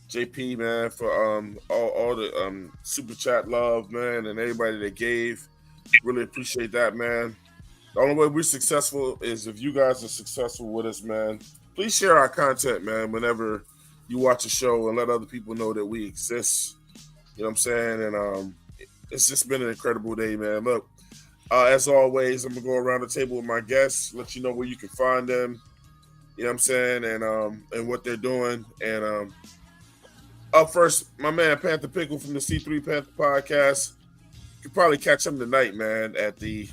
JP, man, for all the super chat love, man, and everybody that gave. Really appreciate that, man. The only way we're successful is if you guys are successful with us, man. Please share our content, man, whenever you watch a show, and let other people know that we exist. You know what I'm saying? And it's just been an incredible day, man. Look, as always, I'm going to go around the table with my guests, let you know where you can find them. You know what I'm saying? And what they're doing. And up first, my man Panther Pickle from the C3 Panther podcast. You can probably catch him tonight, man, at the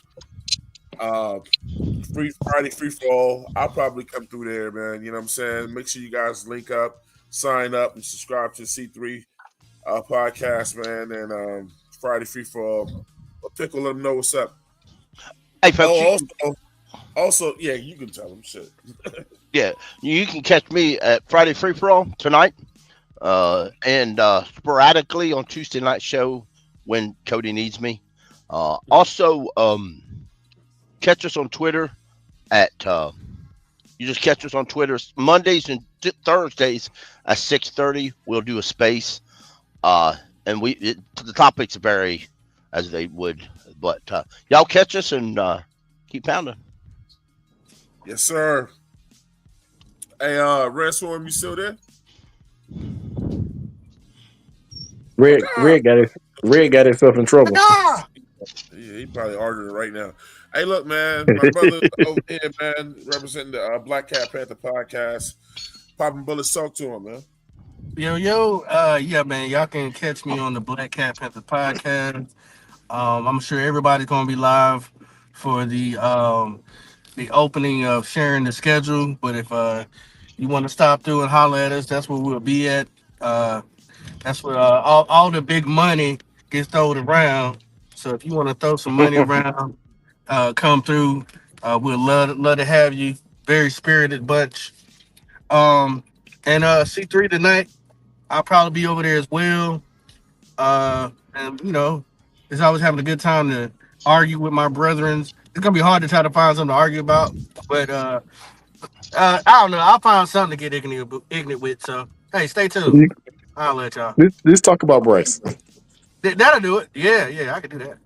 Friday free for all. I'll probably come through there, man. You know what I'm saying? Make sure you guys link up, sign up, and subscribe to the C3 podcast, man. And Friday free for all. Pickle, let them know what's up. Hey, folks. Also, yeah, you can tell them shit. Yeah, you can catch me at Friday Free For All tonight, and sporadically on Tuesday night show when Cody needs me. Also, catch us on Twitter at you just catch us on Twitter Mondays and Thursdays at 6:30. We'll do a space, and the topics vary as they would, but y'all catch us and keep pounding. Yes, sir. Hey, Red Swarm, you still there? Red got himself in trouble. Yeah, he probably arguing right now. Hey, look, man, my brother over here, man, representing the Black Cat Panther podcast. Popping bullets, talk to him, man. Yeah, man, y'all can catch me on the Black Cat Panther podcast. I'm sure everybody's gonna be live for the opening of sharing the schedule. But if you want to stop through and holler at us, that's where we'll be at. That's where all the big money gets thrown around. So if you want to throw some money around, come through. We'll love to have you. Very spirited bunch. And C3 tonight, I'll probably be over there as well. And it's always having a good time to argue with my brethren. It's gonna be hard to try to find something to argue about, but I don't know. I'll find something to get ignorant with. So hey, stay tuned. I'll let y'all. Let's talk about Bryce. That'll do it. Yeah, I can do that.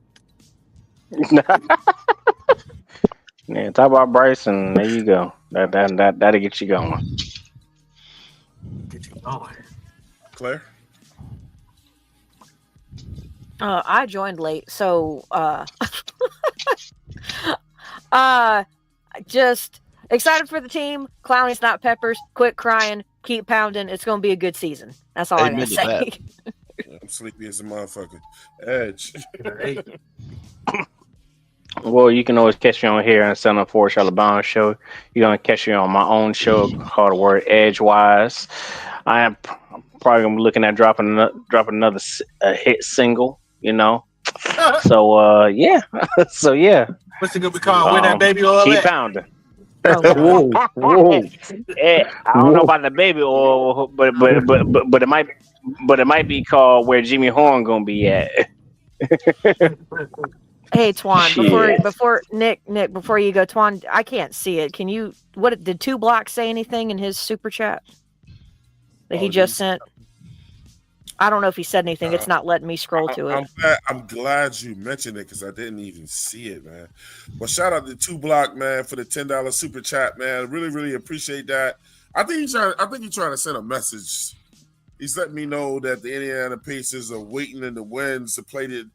Yeah, talk about Bryce, and there you go. That'll get you going. Get you going, Claire. I joined late, so just excited for the team. Clowney's not Peppers. Quit crying. Keep pounding. It's going to be a good season. That's all I gotta say. I'm sleepy as a motherfucker. Edge. Well, you can always catch me on here on the 704 Alabama show. You're gonna catch me on my own show called The Word Edgewise. I am probably gonna be looking at dropping another hit single. So yeah. What's it gonna be called? Where that baby oil keep at? pounding. Whoa. I don't know about the baby oil, but it might be called Where Jimmy Horn gonna be at. Hey Twan, before Nick, before you go, Twan, I can't see it. Can you? What did 2 Block say anything in his super chat that he just sent? I don't know if he said anything. It's not letting me scroll to it. I'm glad you mentioned it because I didn't even see it, man. Well, shout out to 2 Block, man, for the $10 super chat, man. Really, really appreciate that. I think he's trying to send a message. He's letting me know that the Indiana Pacers are waiting in the wings to play the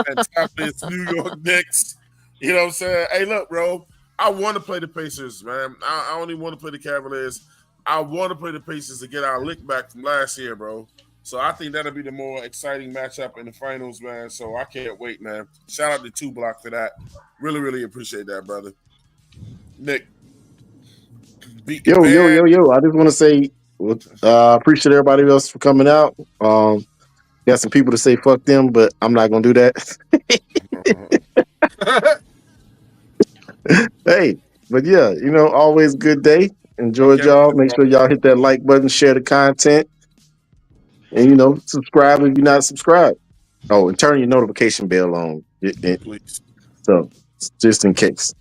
fantastic New York Knicks. You know what I'm saying? Hey, look, bro. I want to play the Pacers, man. I don't even want to play the Cavaliers. I want to play the Pacers to get our lick back from last year, bro. So I think that'll be the more exciting matchup in the finals, man. So I can't wait, man. Shout out to 2 Block for that. Really, really appreciate that, brother. Nick. Yo. I just want to say appreciate everybody else for coming out. Got some people to say fuck them, but I'm not gonna do that. Hey, but yeah, always good day. Enjoyed y'all. Make sure y'all hit that like button, share the content, and subscribe if you're not subscribed. Oh, and turn your notification bell on. Please. So just in case.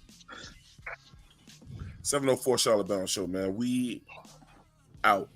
704 Charlotte Bound Show, man. We out.